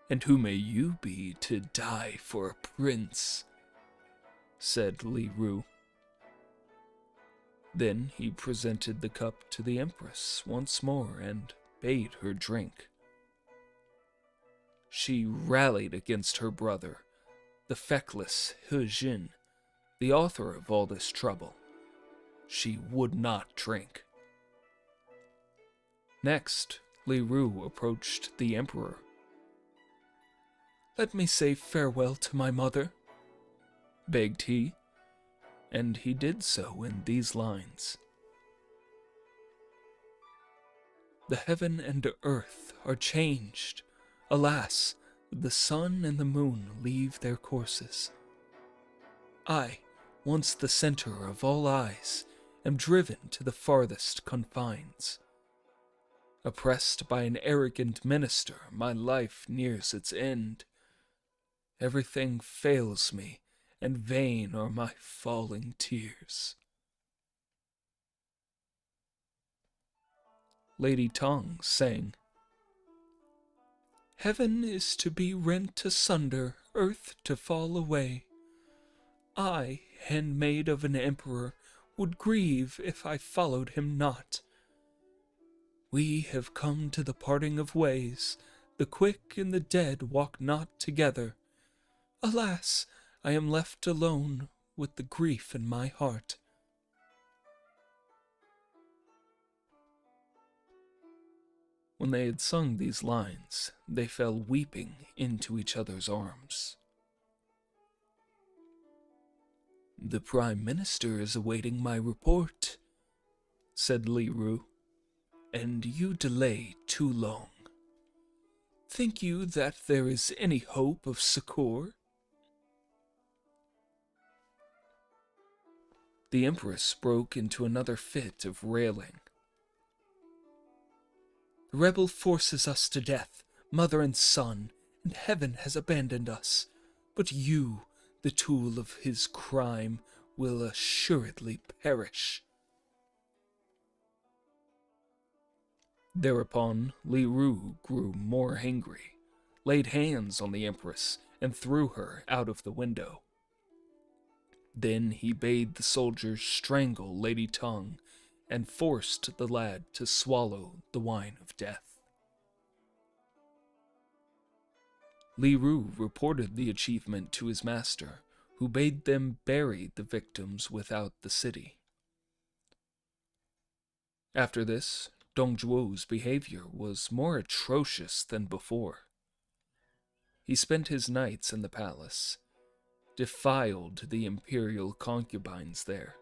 And who may you be to die for a prince? Said Li Ru. Then he presented the cup to the empress once more and bade her drink. She rallied against her brother, the feckless He Jin, the author of all this trouble. She would not drink. Next, Li Ru approached the emperor. Let me say farewell to my mother, begged he, and he did so in these lines. The heaven and earth are changed. Alas, the sun and the moon leave their courses. I, once the center of all eyes, am driven to the farthest confines. Oppressed by an arrogant minister, my life nears its end. Everything fails me, and vain are my falling tears. Lady Tong sang, Heaven is to be rent asunder, earth to fall away. I, handmaid of an emperor, would grieve if I followed him not. We have come to the parting of ways. The quick and the dead walk not together. Alas, I am left alone with the grief in my heart. When they had sung these lines, they fell weeping into each other's arms. The Prime Minister is awaiting my report, said Li Ru, and you delay too long. Think you that there is any hope of succor? The Empress broke into another fit of railing. The rebel forces us to death, mother and son, and heaven has abandoned us. But you, the tool of his crime, will assuredly perish. Thereupon Li Ru grew more angry, laid hands on the Empress, and threw her out of the window. Then he bade the soldiers strangle Lady Tong, and forced the lad to swallow the wine of death. Li Ru reported the achievement to his master, who bade them bury the victims without the city. After this, Dong Zhuo's behavior was more atrocious than before. He spent his nights in the palace, defiled the imperial concubines there,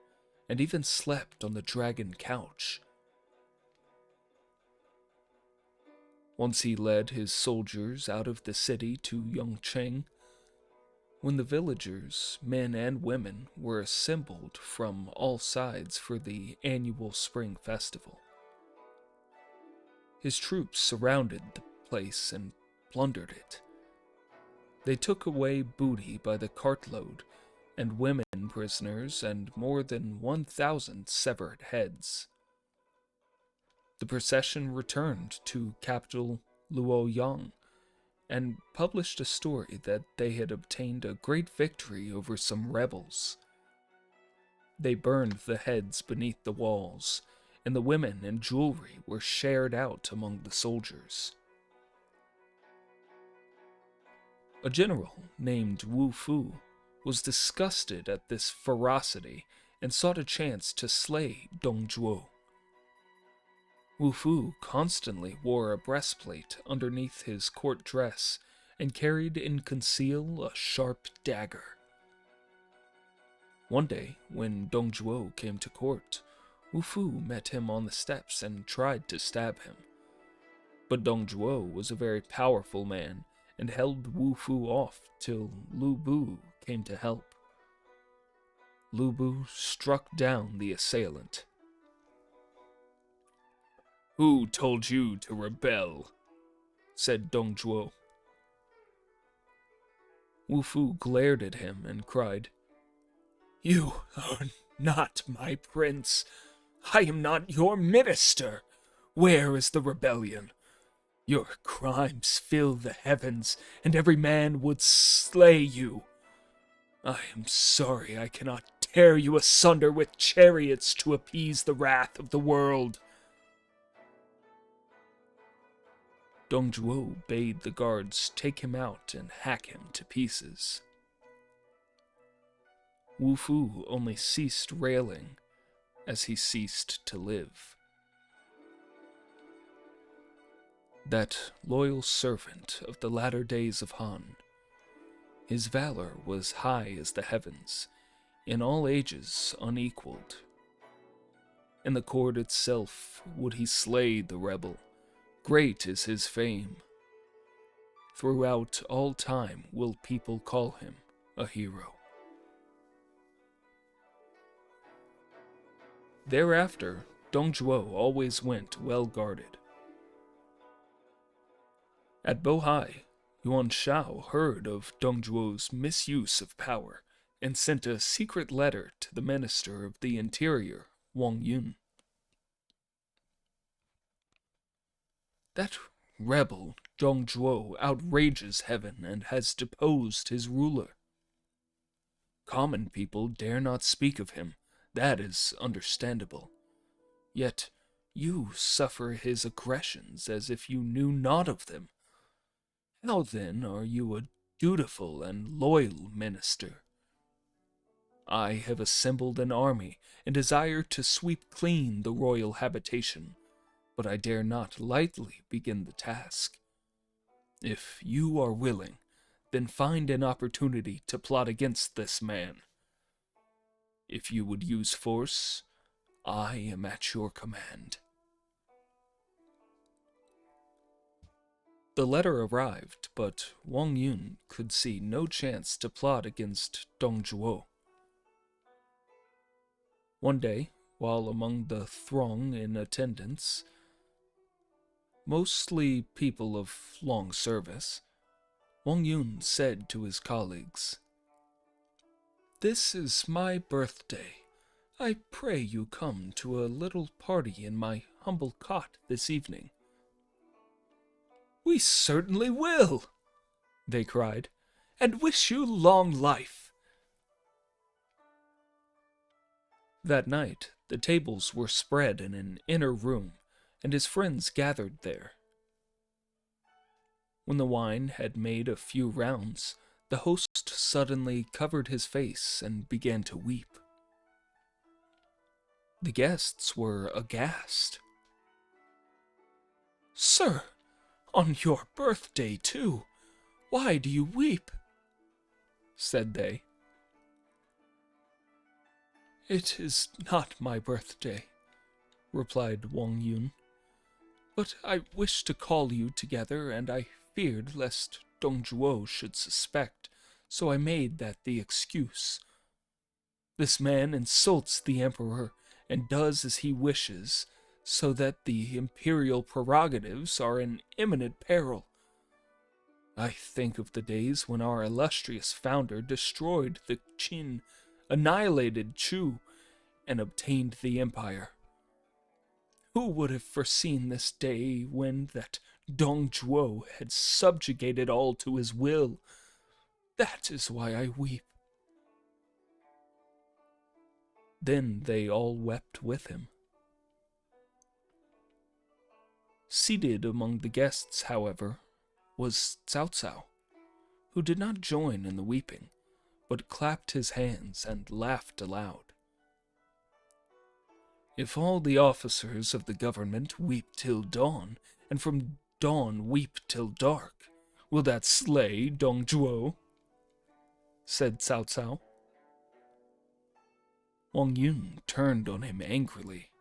and even slept on the dragon couch. Once he led his soldiers out of the city to Yongcheng, when the villagers, men and women, were assembled from all sides for the annual spring festival. His troops surrounded the place and plundered it. They took away booty by the cartload, and women prisoners, and more than 1,000 severed heads. The procession returned to capital Luoyang, and published a story that they had obtained a great victory over some rebels. They burned the heads beneath the walls, and the women and jewelry were shared out among the soldiers. A general named Wu Fu was disgusted at this ferocity and sought a chance to slay Dong Zhuo. Wu Fu constantly wore a breastplate underneath his court dress and carried in conceal a sharp dagger. One day, when Dong Zhuo came to court, Wu Fu met him on the steps and tried to stab him. But Dong Zhuo was a very powerful man and held Wu Fu off till Lu Bu came to help. Lu Bu struck down the assailant. Who told you to rebel? Said Dong Zhuo. Wu Fu glared at him and cried, You are not my prince. I am not your minister. Where is the rebellion? Your crimes fill the heavens, and every man would slay you. I am sorry I cannot tear you asunder with chariots to appease the wrath of the world. Dong Zhuo bade the guards take him out and hack him to pieces. Wu Fu only ceased railing as he ceased to live. That loyal servant of the latter days of Han, his valor was high as the heavens, in all ages unequaled. In the court itself would he slay the rebel, Great is his fame. Throughout all time will people call him a hero. Thereafter, Dong Zhuo always went well guarded. At Bohai, Yuan Shao heard of Dong Zhuo's misuse of power and sent a secret letter to the Minister of the Interior, Wang Yun. That rebel Dong Zhuo outrages heaven and has deposed his ruler. Common people dare not speak of him, that is understandable. Yet you suffer his aggressions as if you knew not of them. How then are you a dutiful and loyal minister? I have assembled an army and desire to sweep clean the royal habitation, but I dare not lightly begin the task. If you are willing, then find an opportunity to plot against this man. If you would use force, I am at your command. The letter arrived, but Wang Yun could see no chance to plot against Dong Zhuo. One day, while among the throng in attendance, mostly people of long service, Wang Yun said to his colleagues, "This is my birthday. I pray you come to a little party in my humble cot this evening." "We certainly will," they cried, "and wish you long life." That night, the tables were spread in an inner room, and his friends gathered there. When the wine had made a few rounds, the host suddenly covered his face and began to weep. The guests were aghast. "Sir, on your birthday too, why do you weep?" said they. "It is not my birthday," replied Wang Yun, "but I wished to call you together, and I feared lest Dong Zhuo should suspect, so I made that the excuse. This man insults the emperor and does as he wishes, so that the imperial prerogatives are in imminent peril. I think of the days when our illustrious founder destroyed the Qin, annihilated Chu, and obtained the empire. Who would have foreseen this day when that Dong Zhuo had subjugated all to his will? That is why I weep." Then they all wept with him. Seated among the guests, however, was Cao Cao, who did not join in the weeping, but clapped his hands and laughed aloud. "If all the officers of the government weep till dawn, and from dawn weep till dark, will that slay Dong Zhuo?" said Cao Cao. Wang Yun turned on him angrily.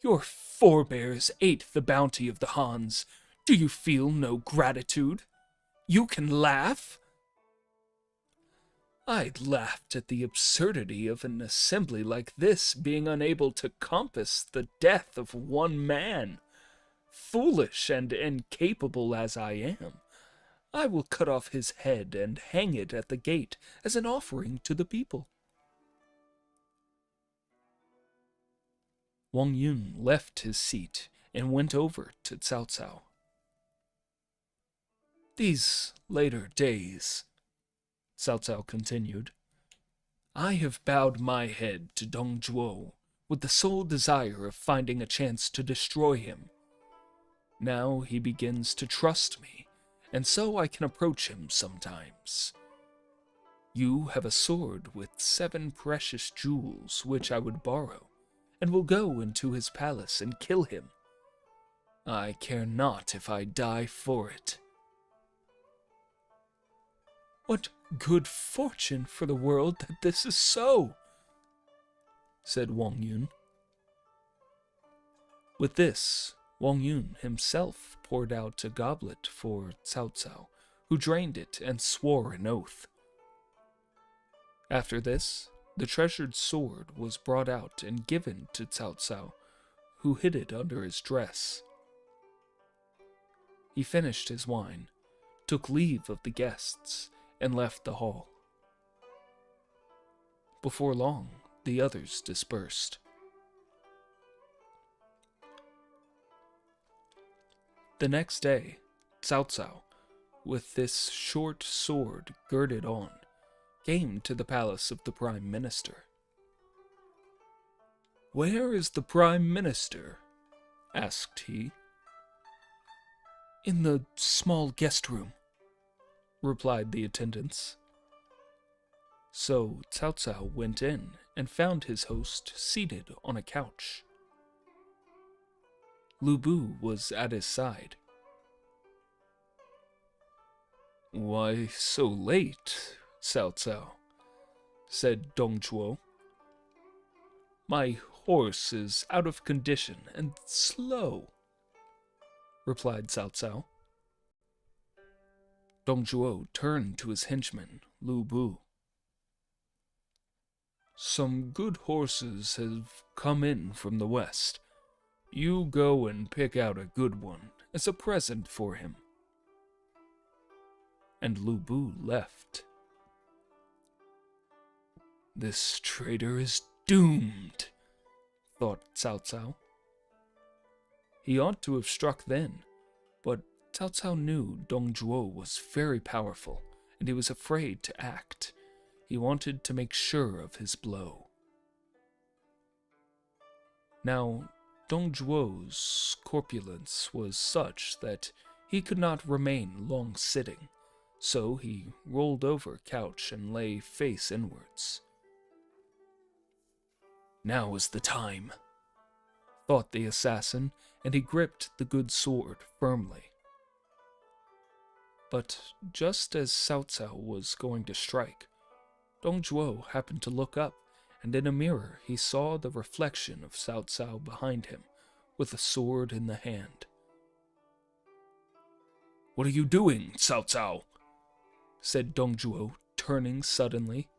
"Your forebears ate the bounty of the Hans. Do you feel no gratitude? You can laugh?" "I laughed at the absurdity of an assembly like this being unable to compass the death of one man. Foolish and incapable as I am, I will cut off his head and hang it at the gate as an offering to the people." Wang Yun left his seat and went over to Cao Cao. "These later days," Cao Cao continued, "I have bowed my head to Dong Zhuo with the sole desire of finding a chance to destroy him. Now he begins to trust me, and so I can approach him sometimes. You have a sword with 7 precious jewels which I would borrow, and will go into his palace and kill him. I care not if I die for it." "What good fortune for the world that this is so," said Wang Yun. With this, Wang Yun himself poured out a goblet for Cao Cao, who drained it and swore an oath. After this, the treasured sword was brought out and given to Cao Cao, who hid it under his dress. He finished his wine, took leave of the guests, and left the hall. Before long, the others dispersed. The next day, Cao Cao, with this short sword girded on, came to the palace of the Prime Minister. "Where is the Prime Minister?" asked he. "In the small guest room," replied the attendants. So Cao Cao went in and found his host seated on a couch. Lu Bu was at his side. "Why so late, Cao Cao?" said Dong Zhuo. "My horse is out of condition and slow," replied Cao Cao. Dong Zhuo turned to his henchman, Lu Bu. "Some good horses have come in from the west. You go and pick out a good one as a present for him." And Lu Bu left. "This traitor is doomed," thought Cao Cao. He ought to have struck then, but Cao Cao knew Dong Zhuo was very powerful, and he was afraid to act. He wanted to make sure of his blow. Now, Dong Zhuo's corpulence was such that he could not remain long sitting, so he rolled over a couch and lay face inwards. "Now is the time," thought the assassin, and he gripped the good sword firmly. But just as Cao Cao was going to strike, Dong Zhuo happened to look up, and in a mirror he saw the reflection of Cao Cao behind him, with a sword in the hand. "What are you doing, Cao Cao?" said Dong Zhuo, turning suddenly,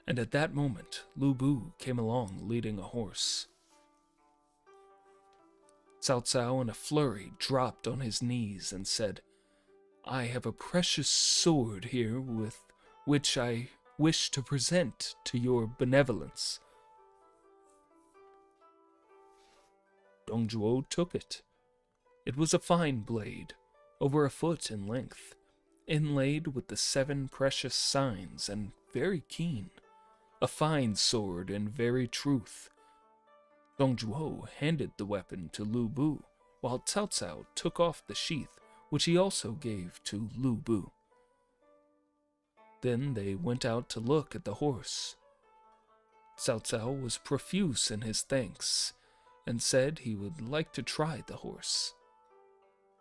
and at that moment Lu Bu came along leading a horse. Cao Cao in a flurry dropped on his knees and said, "I have a precious sword here with which I wish to present to your benevolence." Dong Zhuo took it. It was a fine blade, over a foot in length, inlaid with the 7 precious signs and very keen. A fine sword in very truth. Dong Zhuo handed the weapon to Lu Bu, while Cao Cao took off the sheath, which he also gave to Lu Bu. Then they went out to look at the horse. Cao Cao was profuse in his thanks, and said he would like to try the horse.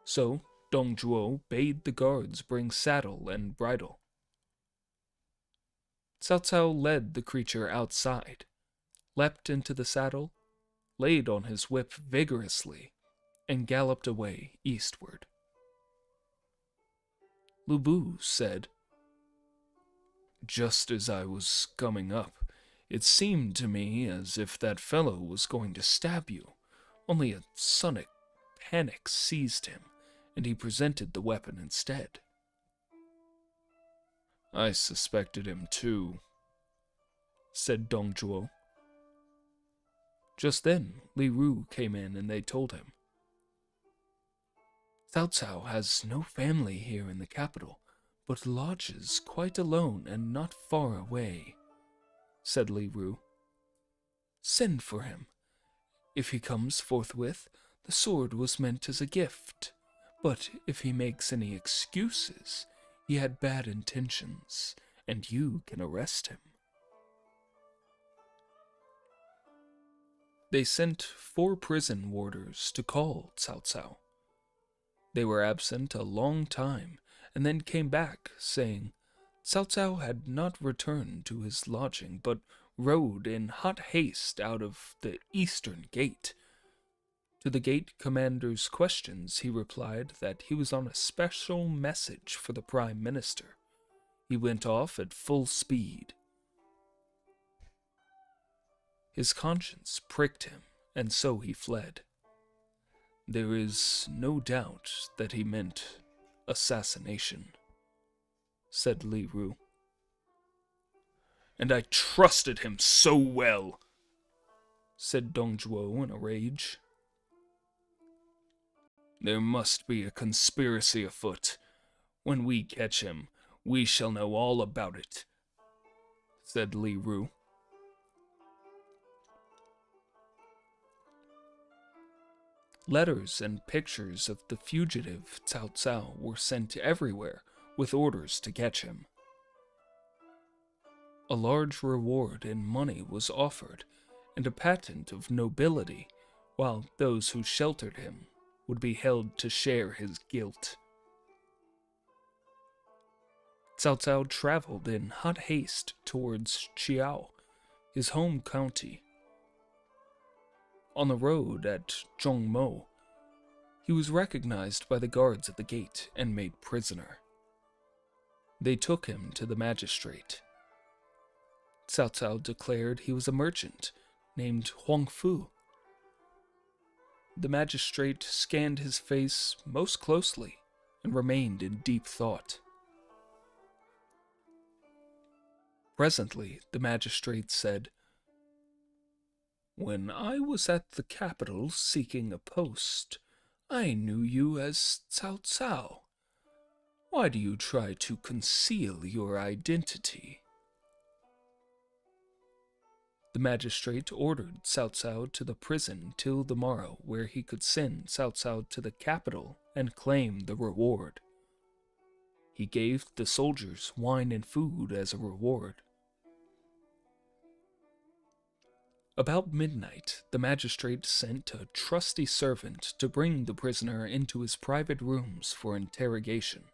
So Dong Zhuo bade the guards bring saddle and bridle. Cao Cao led the creature outside, leapt into the saddle, laid on his whip vigorously, and galloped away eastward. Lu Bu said, "Just as I was coming up, it seemed to me as if that fellow was going to stab you, only a sudden panic seized him, and he presented the weapon instead." "I suspected him too," said Dong Zhuo. Just then, Li Ru came in and they told him, "Cao Cao has no family here in the capital, but lodges quite alone and not far away," said Li Ru. "Send for him. If he comes forthwith, the sword was meant as a gift, but if he makes any excuses, he had bad intentions, and you can arrest him." They sent 4 prison warders to call Cao Cao. They were absent a long time, and then came back, saying Cao Cao had not returned to his lodging, but rode in hot haste out of the eastern gate. To the gate commander's questions, he replied that he was on a special message for the Prime Minister. He went off at full speed. His conscience pricked him, and so he fled. There is no doubt that he meant assassination, said Li Ru. And I trusted him so well, said Dong Zhuo in a rage. There must be a conspiracy afoot. When we catch him, we shall know all about it, said Li Ru. Letters and pictures of the fugitive Cao Cao were sent everywhere with orders to catch him. A large reward in money was offered, and a patent of nobility, while those who sheltered him would be held to share his guilt. Cao Cao traveled in hot haste towards Chiao, his home county. On the road at Zhongmo, he was recognized by the guards at the gate and made prisoner. They took him to the magistrate. Cao Cao declared he was a merchant named Huang Fu. The magistrate scanned his face most closely and remained in deep thought. Presently, the magistrate said, "When I was at the capital seeking a post, I knew you as Cao Cao. Why do you try to conceal your identity?" The magistrate ordered Cao Cao to the prison till the morrow, where he could send Cao Cao to the capital and claim the reward. He gave the soldiers wine and food as a reward. About midnight, the magistrate sent a trusty servant to bring the prisoner into his private rooms for interrogation.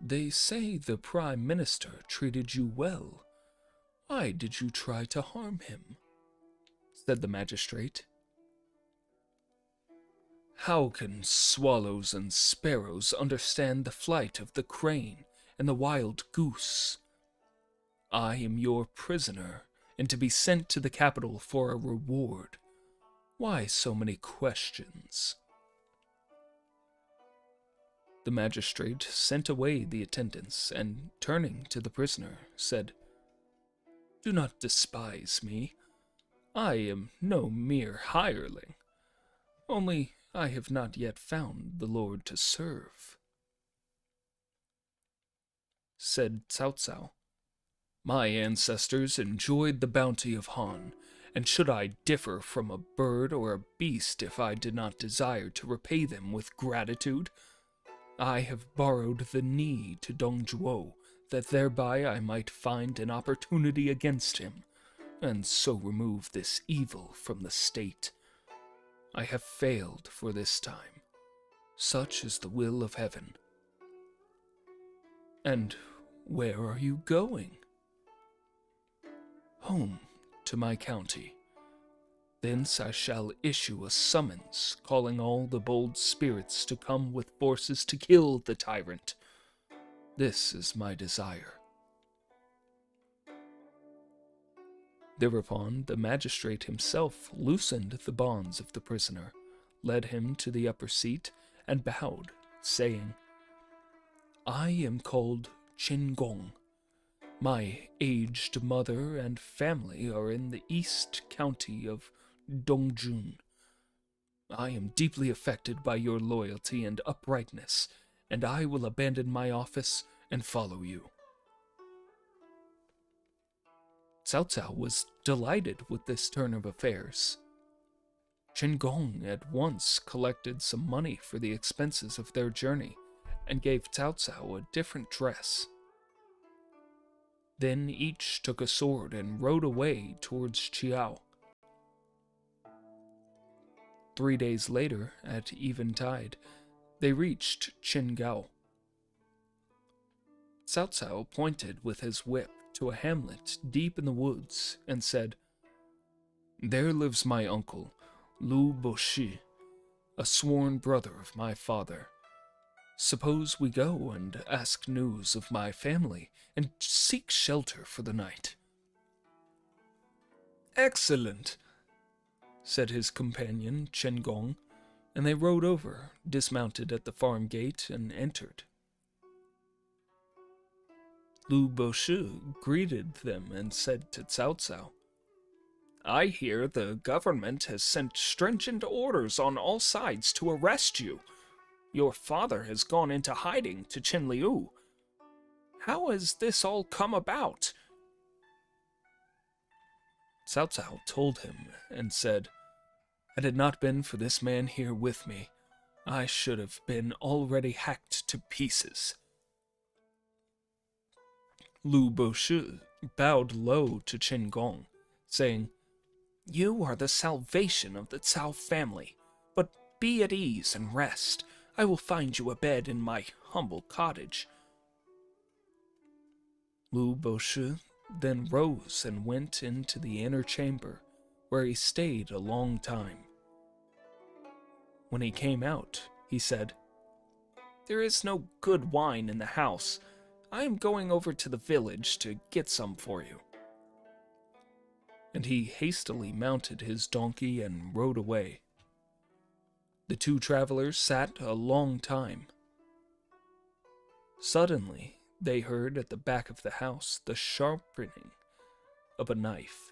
"They say the Prime Minister treated you well. Why did you try to harm him?" said the magistrate. "How can swallows and sparrows understand the flight of the crane and the wild goose? I am your prisoner, and to be sent to the capital for a reward. Why so many questions?" The magistrate sent away the attendants, and turning to the prisoner, said, "Do not despise me. I am no mere hireling. Only I have not yet found the Lord to serve." Said Cao Cao, "My ancestors enjoyed the bounty of Han, and should I differ from a bird or a beast if I did not desire to repay them with gratitude? I have borrowed the knee to Dong Zhuo, that thereby I might find an opportunity against him, and so remove this evil from the state. I have failed for this time. Such is the will of heaven." "And where are you going?" "Home to my county. Thence I shall issue a summons calling all the bold spirits to come with forces to kill the tyrant. This is my desire." Thereupon the magistrate himself loosened the bonds of the prisoner, led him to the upper seat, and bowed, saying, "I am called Qin Gong. My aged mother and family are in the east county of Dongjun. I am deeply affected by your loyalty and uprightness, and I will abandon my office and follow you." Cao Cao was delighted with this turn of affairs. Qin Gong at once collected some money for the expenses of their journey and gave Cao Cao a different dress. Then each took a sword and rode away towards Chiao. 3 days later, at eventide, they reached Qingao. Cao Cao pointed with his whip to a hamlet deep in the woods and said, There lives my uncle, Lu Boshi, a sworn brother of my father. Suppose we go and ask news of my family and seek shelter for the night." Excellent, said his companion Chen Gong, and they rode over, dismounted at the farm gate, and entered. Lu Boshi greeted them and said to Cao Cao, "I hear the government has sent stringent orders on all sides to arrest you. Your father has gone into hiding to Chen Liu. How has this all come about?" Cao Cao told him and said, "Had it not been for this man here with me, I should have been already hacked to pieces." Lu Boshi bowed low to Chen Gong, saying, "You are the salvation of the Cao family, but be at ease and rest. I will find you a bed in my humble cottage." Lu Boshi then rose and went into the inner chamber, where he stayed a long time. When he came out, he said, "There is no good wine in the house. I am going over to the village to get some for you." And he hastily mounted his donkey and rode away. The two travelers sat a long time. Suddenly, they heard at the back of the house the sharpening of a knife.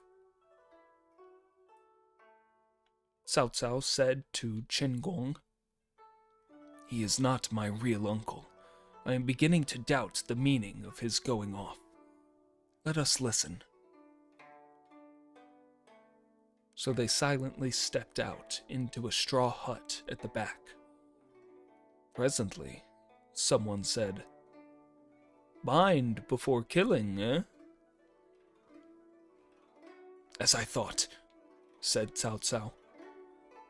Cao Cao said to Chen Gong, "He is not my real uncle. I am beginning to doubt the meaning of his going off. Let us listen." So they silently stepped out into a straw hut at the back. Presently, someone said, "Bind before killing, eh?" "As I thought," said Cao Cao.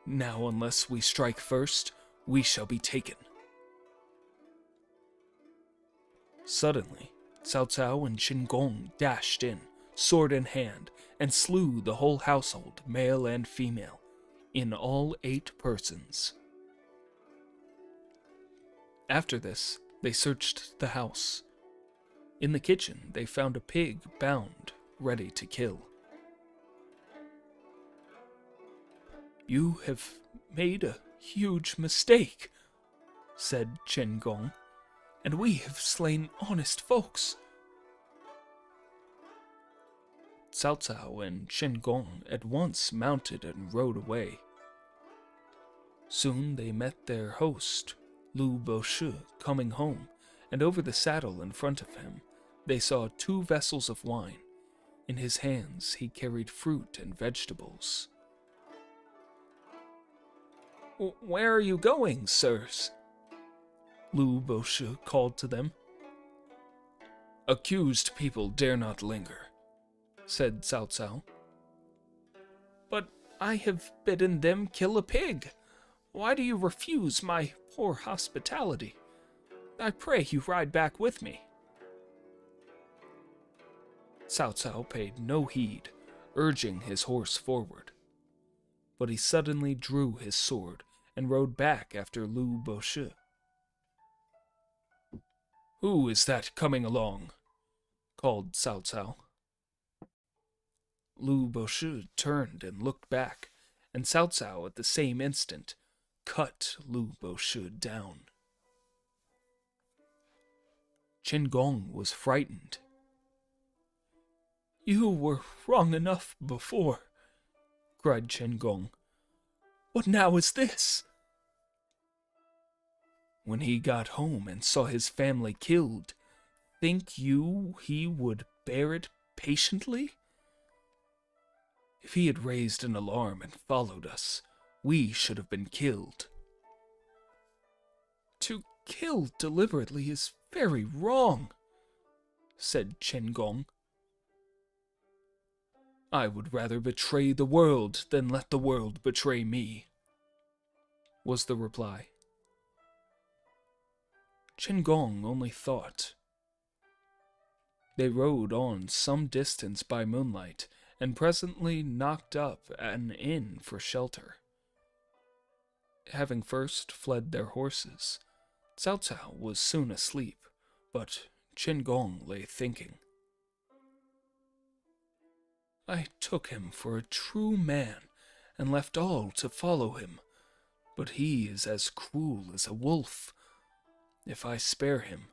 "Now, unless we strike first, we shall be taken." Suddenly, Cao Cao and Chen Gong dashed in, sword in hand, and slew the whole household, male and female, in all 8 persons. After this, they searched the house. In the kitchen, they found a pig bound, ready to kill. "You have made a huge mistake," said Chen Gong, "and we have slain honest folks." Cao Cao and Chen Gong at once mounted and rode away. Soon they met their host, Lu Boshi, coming home, and over the saddle in front of him they saw 2 vessels of wine. In his hands he carried fruit and vegetables. "Where are you going, sirs?" Lu Boshi called to them. "Accused people dare not linger," said Cao Cao. "But I have bidden them kill a pig. Why do you refuse my poor hospitality? I pray you ride back with me." Cao Cao paid no heed, urging his horse forward. But he suddenly drew his sword and rode back after Lu Boshi. "Who is that coming along?" called Cao Cao. Lu Boshi turned and looked back, and Cao Cao at the same instant cut Lu Boshi down. Chen Gong was frightened. "You were wrong enough before," cried Chen Gong. "What now is this?" When he got home and saw his family killed, think you he would bear it patiently? If he had raised an alarm and followed us, we should have been killed. "To kill deliberately is very wrong," said Chen Gong. "I would rather betray the world than let the world betray me," was the reply. Chen Gong only thought. They rode on some distance by moonlight, and presently knocked up an inn for shelter. Having first fled their horses, Cao Cao was soon asleep, but Qin Gong lay thinking. I took him for a true man and left all to follow him, but he is as cruel as a wolf. If I spare him,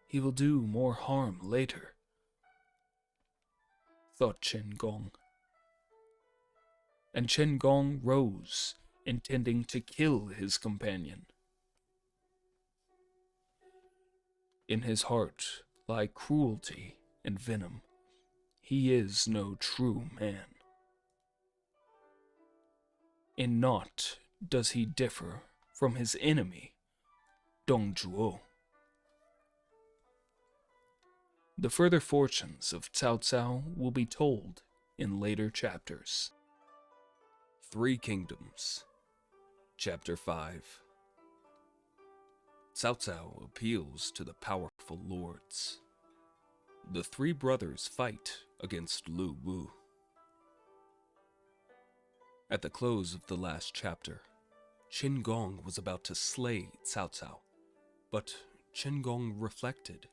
he will do more harm later, thought Qin Gong. And Qin Gong rose, intending to kill his companion. In his heart lie cruelty and venom. He is no true man. In naught does he differ from his enemy, Dong Zhuo. The further fortunes of Cao Cao will be told in later chapters. Three Kingdoms, Chapter 5. Cao Cao appeals to the powerful lords. The three brothers fight against Lu Wu. At the close of the last chapter, Qin Gong was about to slay Cao Cao, but Qin Gong reflected.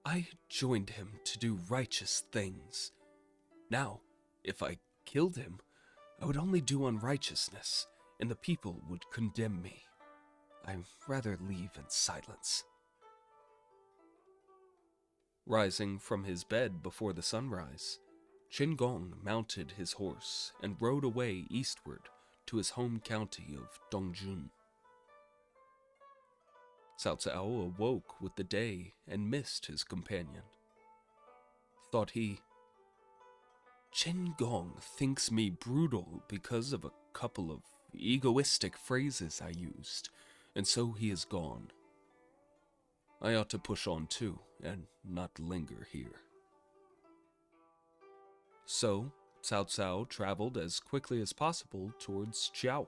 I joined him to do righteous things. Now, if I killed him, I would only do unrighteousness, and the people would condemn me. I'd rather leave in silence. Rising from his bed before the sunrise, Qin Gong mounted his horse and rode away eastward to his home county of Dongjun. Cao Cao awoke with the day and missed his companion. Thought he, Qin Gong thinks me brutal because of a couple of egoistic phrases I used, and so he is gone. I ought to push on too, and not linger here. So, Cao Cao traveled as quickly as possible towards Jiao.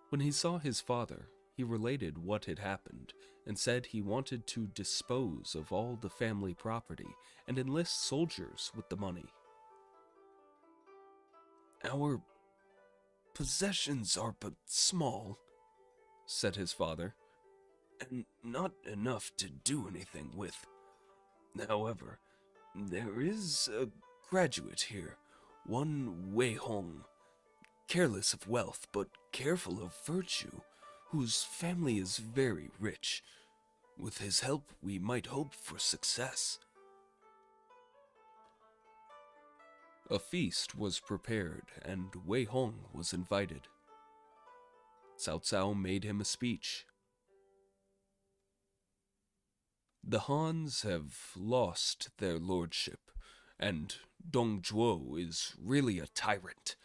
When he saw his father, he related what had happened and said he wanted to dispose of all the family property and enlist soldiers with the money. Our possessions are but small, said his father, and not enough to do anything with. However, there is a graduate here, one Wei Hong, careless of wealth but careful of virtue, whose family is very rich. With his help, we might hope for success. A feast was prepared, and Wei Hong was invited. Cao Cao made him a speech. The Hans have lost their lordship, and Dong Zhuo is really a tyrant.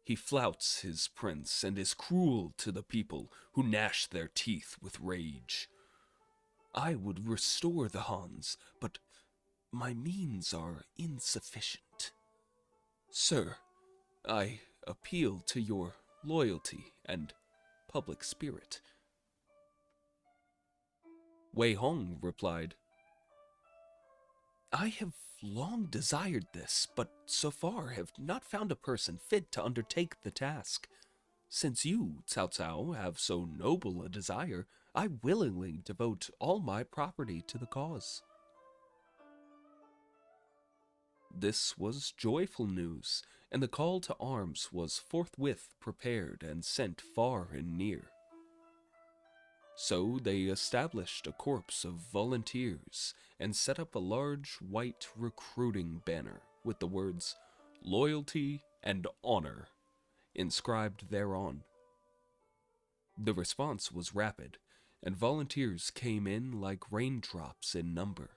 He flouts his prince and is cruel to the people who gnash their teeth with rage. I would restore the Hans, but my means are insufficient. Sir, I appeal to your loyalty and public spirit. Wei Hong replied, I have long desired this, but so far have not found a person fit to undertake the task. Since you, Cao Cao, have so noble a desire, I willingly devote all my property to the cause. This was joyful news, and the call to arms was forthwith prepared and sent far and near. So they established a corps of volunteers and set up a large white recruiting banner with the words "Loyalty and Honor" inscribed thereon. The response was rapid, and volunteers came in like raindrops in number.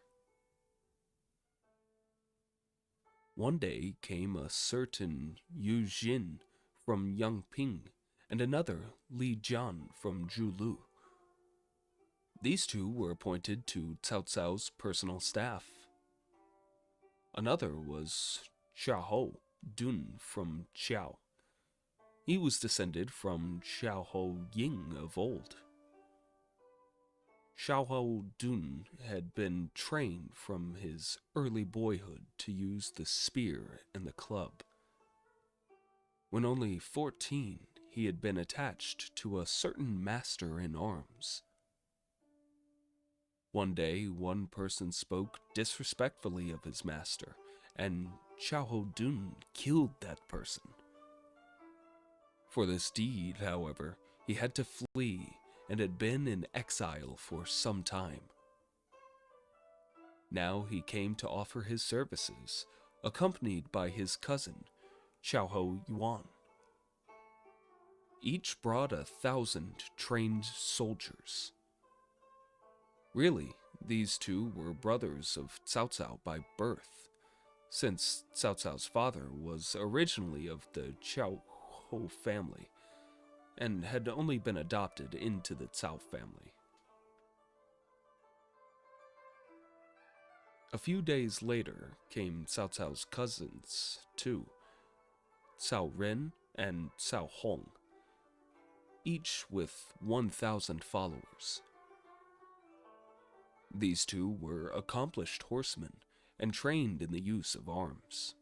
One day came a certain Yu Jin from Yangping and another Li Jian from Zhulu. These two were appointed to Cao Cao's personal staff. Another was Xiaohou Dun from Qiao. He was descended from Xiaohou Ying of old. Xiahou Dun had been trained from his early boyhood to use the spear and the club. When only 14, he had been attached to a certain master in arms. One day, one person spoke disrespectfully of his master, and Xiahou Dun killed that person. For this deed, however, he had to flee and had been in exile for some time. Now he came to offer his services, accompanied by his cousin, Xiahou Yuan. Each brought 1,000 trained soldiers. Really, these two were brothers of Cao Cao by birth, since Cao Cao's father was originally of the Qiao family, and had only been adopted into the Cao family. A few days later came Cao Cao's cousins, too, Cao Ren and Cao Hong, each with 1,000 followers. These two were accomplished horsemen and trained in the use of arms.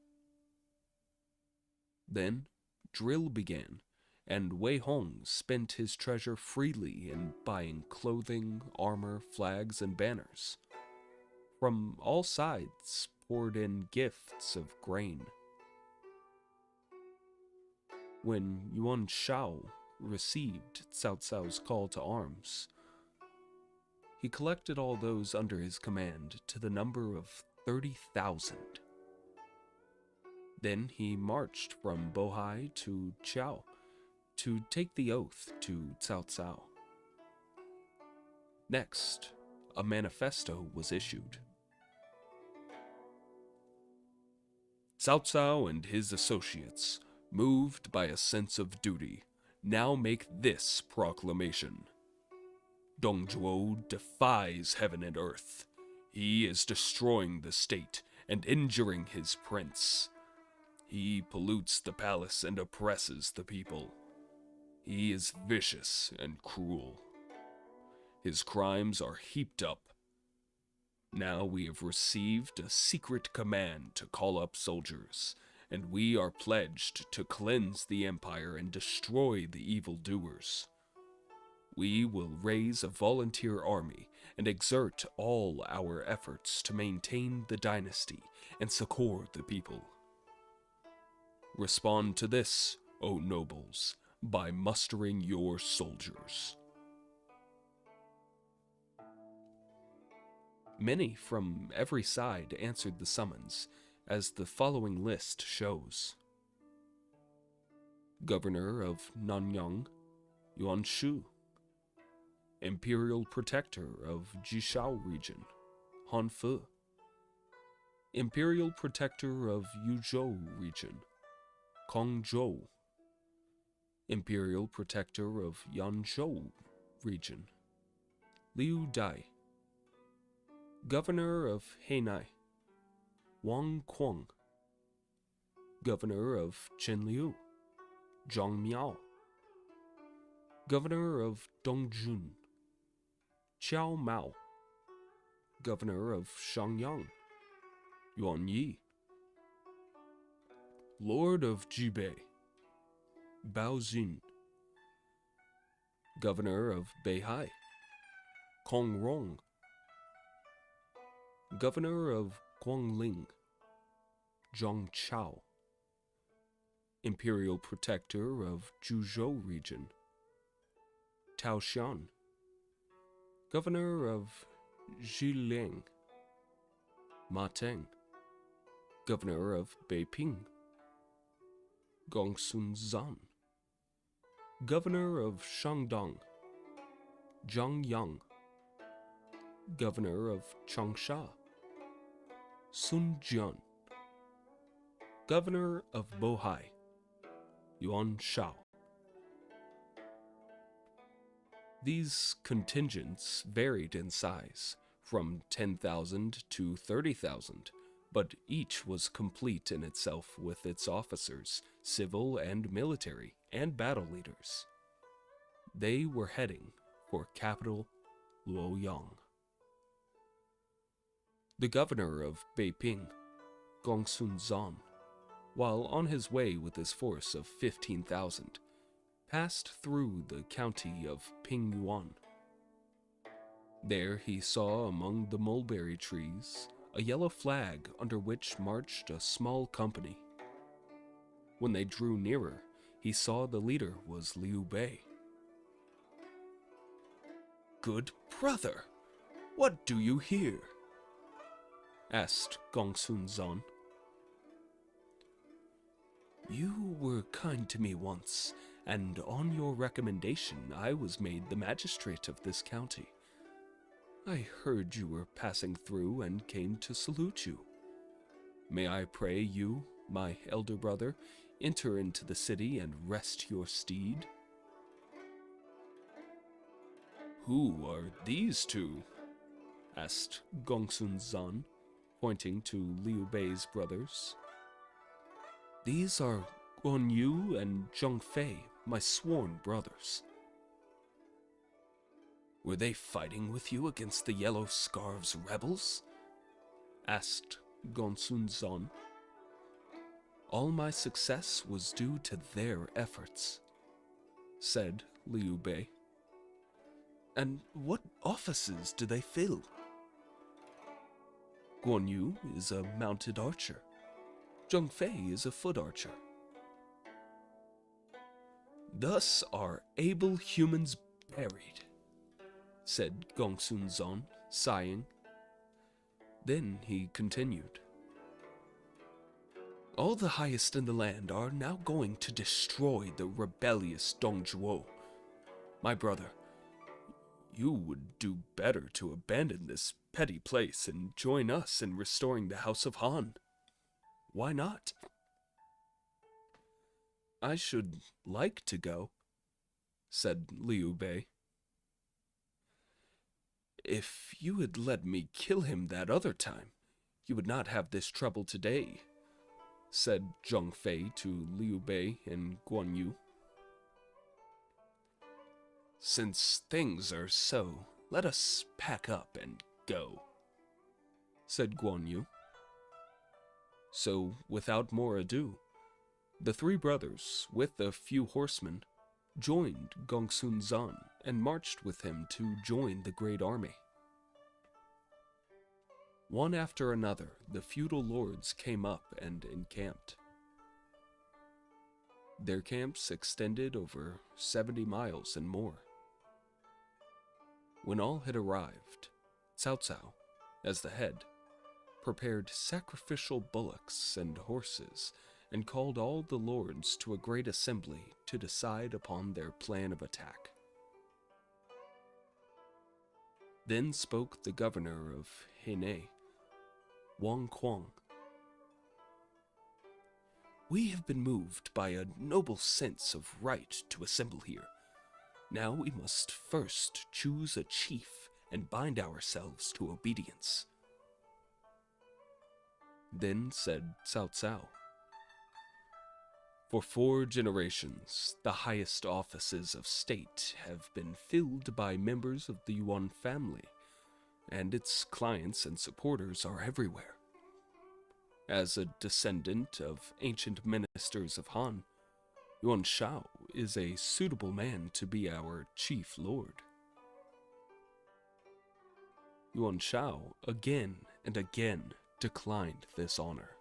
Then, drill began, and Wei Hong spent his treasure freely in buying clothing, armor, flags, and banners. From all sides poured in gifts of grain. When Yuan Shao received Cao Cao's call to arms, he collected all those under his command to the number of 30,000. Then he marched from Bohai to Qiao to take the oath to Cao Cao. Next, a manifesto was issued. Cao Cao and his associates, moved by a sense of duty, now make this proclamation. Dong Zhuo defies heaven and earth. He is destroying the state and injuring his prince. He pollutes the palace and oppresses the people. He is vicious and cruel. His crimes are heaped up. Now we have received a secret command to call up soldiers, and we are pledged to cleanse the empire and destroy the evildoers. We will raise a volunteer army and exert all our efforts to maintain the dynasty and succor the people. Respond to this, O nobles, by mustering your soldiers. Many from every side answered the summons, as the following list shows. Governor of Nanyang, Yuan Shu. Imperial Protector of Jishao Region, Han Fu. Imperial Protector of Yuzhou Region, Kong Zhou. Imperial Protector of Yanzhou Region, Liu Dai. Governor of Heinai, Wang Kuang. Governor of Chenliu, Zhang Miao. Governor of Dongjun, Qiao Mao. Governor of Shangyang, Yuan Yi. Lord of Jibei, Bao Xin. Governor of Beihai, Kong Rong. Governor of Guangling, Zhang Chao. Imperial Protector of Zhuzhou Region, Tao Xian. Governor of Zhiliang, Ma Teng. Governor of Beiping, Gongsun Zan. Governor of Shandong, Zhang Yang. Governor of Changsha, Sun Jian. Governor of Bohai, Yuan Shao. These contingents varied in size, from 10,000 to 30,000, but each was complete in itself with its officers, civil and military, and battle leaders. They were heading for capital Luoyang. The governor of Beiping, Gongsun Zan, while on his way with his force of 15,000, passed through the county of Pingyuan. There he saw among the mulberry trees a yellow flag under which marched a small company. When they drew nearer, he saw the leader was Liu Bei. "Good brother, what do you here?" asked Gongsun Zan. "You were kind to me once, and on your recommendation I was made the magistrate of this county. I heard you were passing through and came to salute you. May I pray you, my elder brother, enter into the city and rest your steed?" "Who are these two?" asked Gongsun Zan, pointing to Liu Bei's brothers. "These are Guan Yu and Zheng Fei, my sworn brothers." "Were they fighting with you against the Yellow Scarves rebels?" asked Gongsun Zan. "All my success was due to their efforts," said Liu Bei. "And what offices do they fill?" "Guan Yu is a mounted archer. Zheng Fei is a foot archer." "Thus are able humans buried," said Gongsun Zan, sighing. Then he continued. "All the highest in the land are now going to destroy the rebellious Dongzhuo. My brother, you would do better to abandon this petty place and join us in restoring the House of Han. Why not?" "I should like to go," said Liu Bei. "If you had let me kill him that other time, you would not have this trouble today," said Zheng Fei to Liu Bei and Guan Yu. "Since things are so, let us pack up and go," said Guan Yu. So, without more ado, the three brothers, with a few horsemen, joined Gongsun Zan and marched with him to join the great army. One after another, the feudal lords came up and encamped. Their camps extended over 70 miles and more. When all had arrived, Cao Cao, as the head, prepared sacrificial bullocks and horses and called all the lords to a great assembly to decide upon their plan of attack. Then spoke the governor of Henei, Wang Kuang. "We have been moved by a noble sense of right to assemble here. Now we must first choose a chief and bind ourselves to obedience." Then said Cao Cao, "For 4 generations, the highest offices of state have been filled by members of the Yuan family, and its clients and supporters are everywhere. As a descendant of ancient ministers of Han, Yuan Shao is a suitable man to be our chief lord." Yuan Shao again and again declined this honor,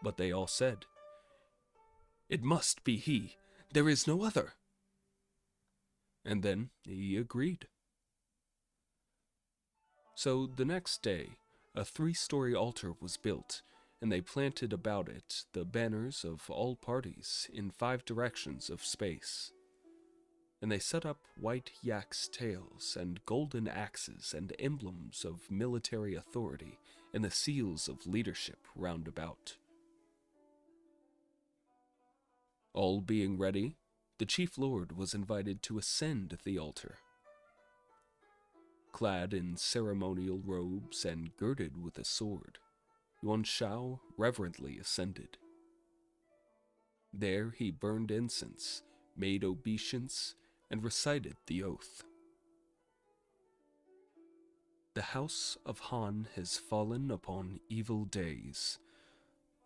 but they all said, "It must be he. There is no other." And then he agreed. So the next day, a 3-story altar was built, and they planted about it the banners of all parties in 5 directions of space. And they set up white yaks' tails and golden axes and emblems of military authority and the seals of leadership round about. All being ready, the chief lord was invited to ascend the altar. Clad in ceremonial robes and girded with a sword, Yuan Shao reverently ascended. There he burned incense, made obeisance, and recited the oath. The house of Han has fallen upon evil days.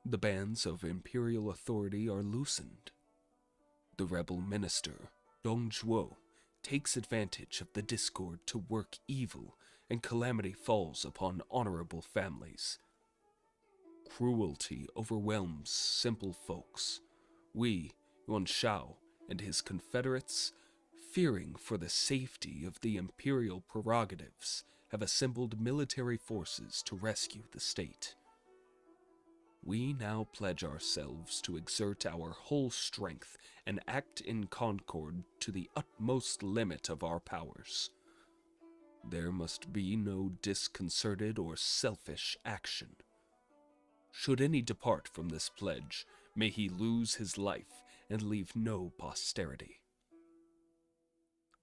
The bands of imperial authority are loosened. The rebel minister, Dong Zhuo, takes advantage of the discord to work evil, and calamity falls upon honorable families. Cruelty overwhelms simple folks. We, Yuan Shao, and his confederates, fearing for the safety of the imperial prerogatives, have assembled military forces to rescue the state. We now pledge ourselves to exert our whole strength and act in concord to the utmost limit of our powers. There must be no disconcerted or selfish action. Should any depart from this pledge, may he lose his life and leave no posterity.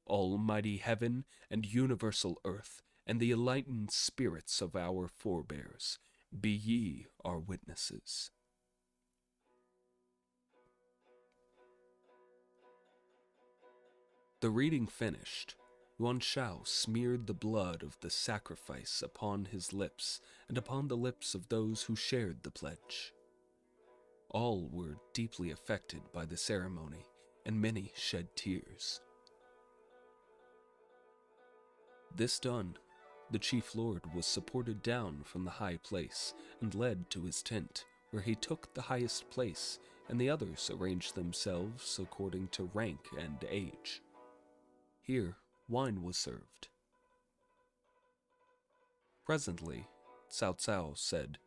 Almighty heaven and universal earth, and the enlightened spirits of our forebears, be ye our witnesses. The reading finished, Yuan Shao smeared the blood of the sacrifice upon his lips and upon the lips of those who shared the pledge. All were deeply affected by the ceremony, and many shed tears. This done, the chief lord was supported down from the high place and led to his tent, where he took the highest place, and the others arranged themselves according to rank and age. Here, wine was served. Presently, Cao Cao said,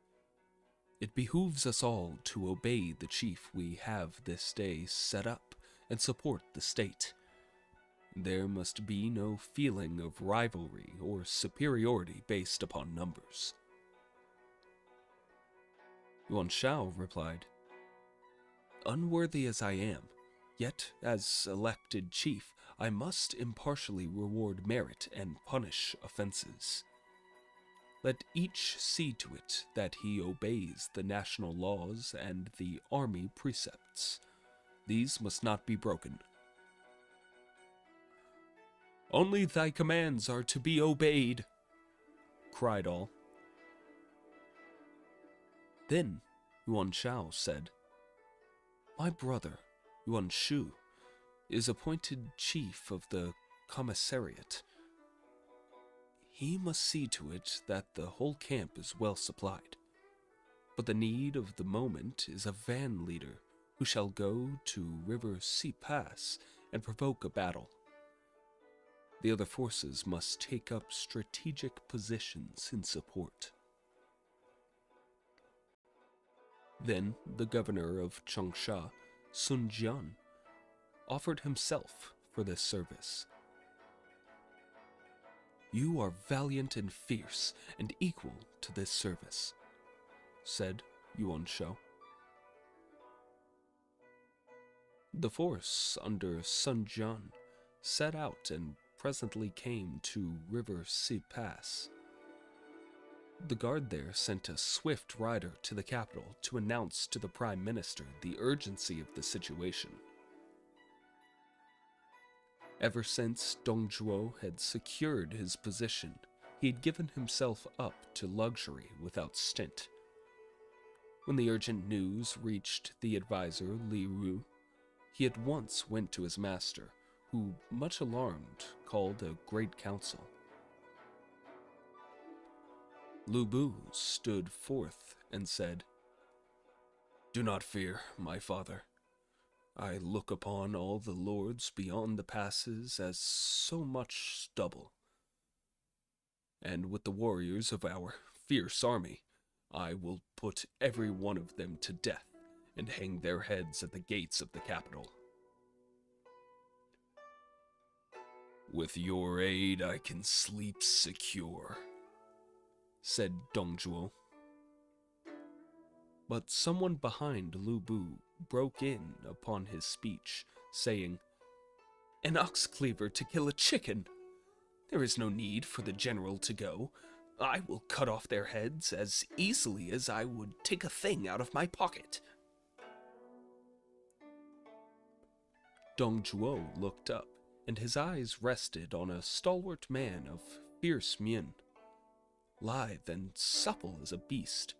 "It behooves us all to obey the chief we have this day set up and support the state. There must be no feeling of rivalry or superiority based upon numbers." Yuan Shao replied, "Unworthy as I am, yet as elected chief, I must impartially reward merit and punish offenses. Let each see to it that he obeys the national laws and the army precepts. These must not be broken." "Only thy commands are to be obeyed," cried all. Then Yuan Shao said, "My brother, Yuan Shu, is appointed chief of the commissariat. He must see to it that the whole camp is well supplied. But the need of the moment is a van leader who shall go to River Sea Pass and provoke a battle. The other forces must take up strategic positions in support." Then the governor of Changsha, Sun Jian, offered himself for this service. "You are valiant and fierce and equal to this service," said Yuan Shao. The force under Sun Jian set out and presently came to River Sea Pass. The guard there sent a swift rider to the capital to announce to the Prime Minister the urgency of the situation. Ever since Dong Zhuo had secured his position, he had given himself up to luxury without stint. When the urgent news reached the advisor Li Ru, he at once went to his master, who, much alarmed, called a great council. Lu Bu stood forth and said, "Do not fear, my father. I look upon all the lords beyond the passes as so much stubble. And with the warriors of our fierce army, I will put every one of them to death and hang their heads at the gates of the capital. With your aid, I can sleep secure," said Dong Zhuo. But someone behind Lu Bu broke in upon his speech, saying, "An ox cleaver to kill a chicken! There is no need for the general to go. I will cut off their heads as easily as I would take a thing out of my pocket." Dong Zhuo looked up, and his eyes rested on a stalwart man of fierce mien. lithe and supple as a beast.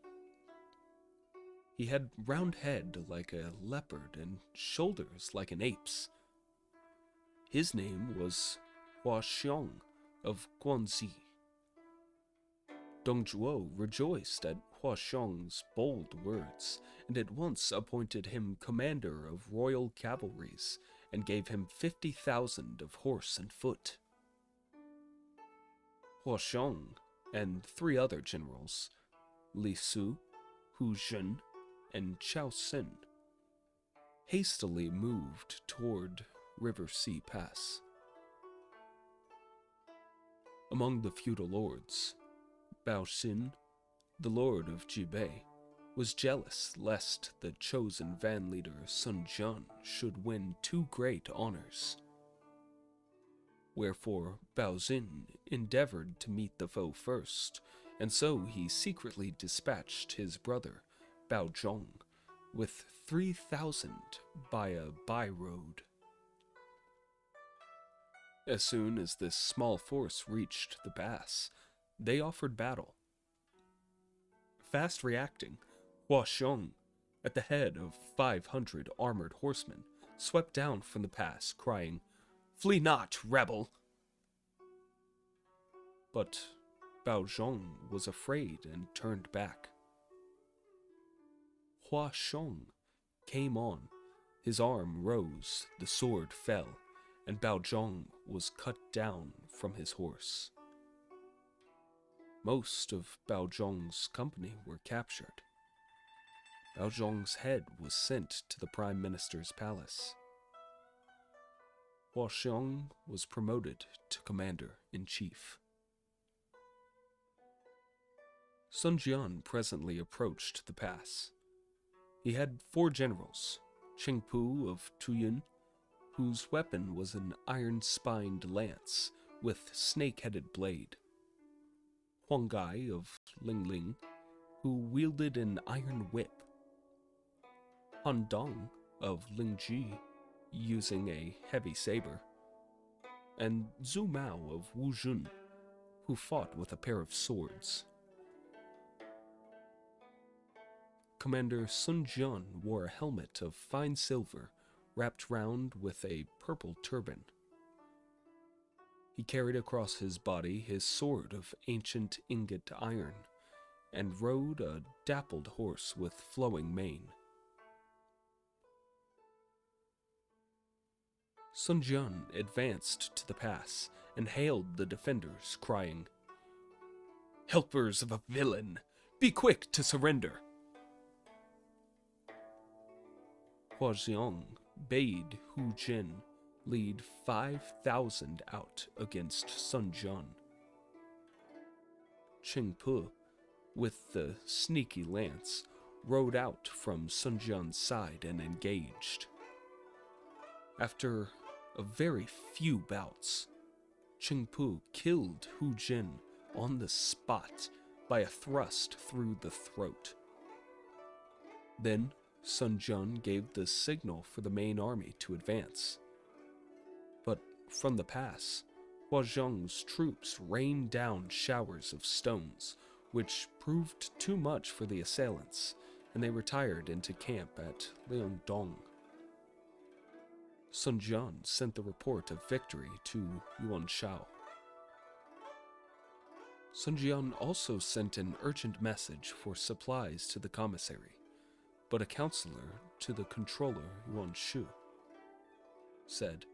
He had round head like a leopard and shoulders like an ape's. His name was Hua Xiong of Guanxi. Dong Zhuo rejoiced at Hua Xiong's bold words, and at once appointed him commander of royal cavalries, and gave him 50,000 of horse and foot. Hua Xiong and 3 other generals, Li Su, Hu Zhen, and Chao Xin, hastily moved toward River Sea Pass. Among the feudal lords, Bao Xin, the lord of Jibei, was jealous lest the chosen van leader Sun Jian should win 2 great honors. Wherefore Bao Xin endeavored to meet the foe first, and so he secretly dispatched his brother, Bao Zhong, with 3,000 by a by-road. As soon as this small force reached the pass, they offered battle. Fast reacting, Hua Xiong, at the head of 500 armored horsemen, swept down from the pass, crying, "Flee not, rebel!" But Bao Zhong was afraid and turned back. Hua Xiong came on, his arm rose, the sword fell, and Bao Zhong was cut down from his horse. Most of Bao Zhong's company were captured. Bao Zhong's head was sent to the Prime Minister's palace. Hua Xiong was promoted to commander-in-chief. Sun Jian presently approached the pass. He had 4 generals, Cheng Pu of Tuyun, whose weapon was an iron-spined lance with snake-headed blade, Huang Gai of Lingling, who wielded an iron whip, Han Dong of Lingji, using a heavy saber, and Zhu Mao of Wuzhun, who fought with a pair of swords. Commander Sun Jian wore a helmet of fine silver wrapped round with a purple turban. He carried across his body his sword of ancient ingot iron, and rode a dappled horse with flowing mane. Sun Jian advanced to the pass and hailed the defenders, crying, "Helpers of a villain, be quick to surrender!" Hua Xiong bade Hu Jin lead 5,000 out against Sun Jian. Cheng Pu, with the sneaky lance, rode out from Sun Jian's side and engaged. After a very few bouts, Cheng Pu killed Hu Jin on the spot by a thrust through the throat. Then Sun Jian gave the signal for the main army to advance. But from the pass, Hua Xiong's troops rained down showers of stones, which proved too much for the assailants, and they retired into camp at Liangdong. Sun Jian sent the report of victory to Yuan Shao. Sun Jian also sent an urgent message for supplies to the commissary, but a counselor to the controller Yuan Shu said,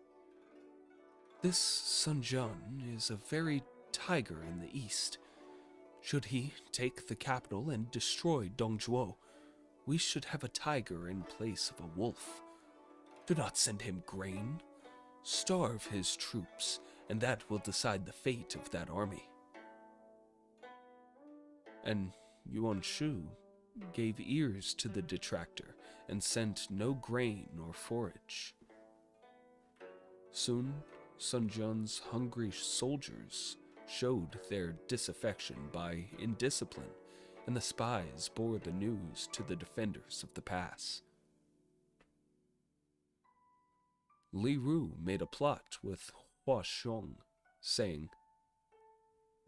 "This Sun Jian is a very tiger in the east. Should he take the capital and destroy Dongzhuo, we should have a tiger in place of a wolf. Do not send him grain. Starve his troops, and that will decide the fate of that army." And Yuan Shu gave ears to the detractor and sent no grain or forage. Soon, Sun Jian's hungry soldiers showed their disaffection by indiscipline, and the spies bore the news to the defenders of the pass. Li Ru made a plot with Hua Xiong, saying,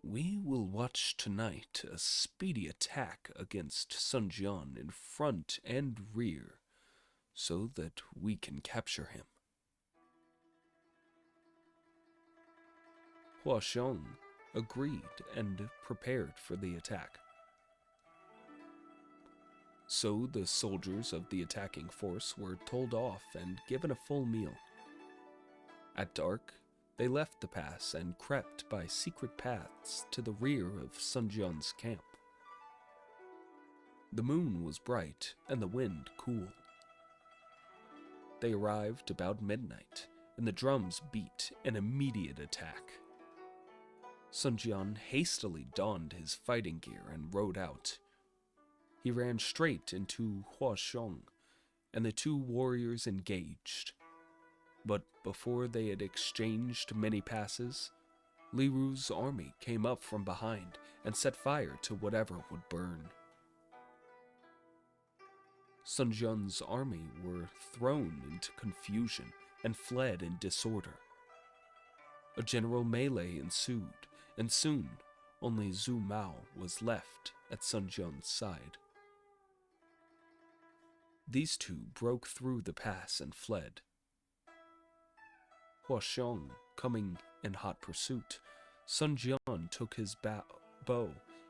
We will watch tonight a speedy attack against Sun Jian in front and rear, so that we can capture him. Hua Xiong agreed and prepared for the attack. So the soldiers of the attacking force were told off and given a full meal. At dark, they left the pass and crept by secret paths to the rear of Sun Jian's camp. The moon was bright and the wind cool. They arrived about midnight, and the drums beat an immediate attack. Sun Jian hastily donned his fighting gear and rode out. He ran straight into Hua Xiong, and the two warriors engaged. But before they had exchanged many passes, Li Ru's army came up from behind and set fire to whatever would burn. Sun Jian's army were thrown into confusion and fled in disorder. A general melee ensued, and soon only Zhu Mao was left at Sun Jian's side. These two broke through the pass and fled. Hua Xiong coming in hot pursuit, Sun Jian took his bow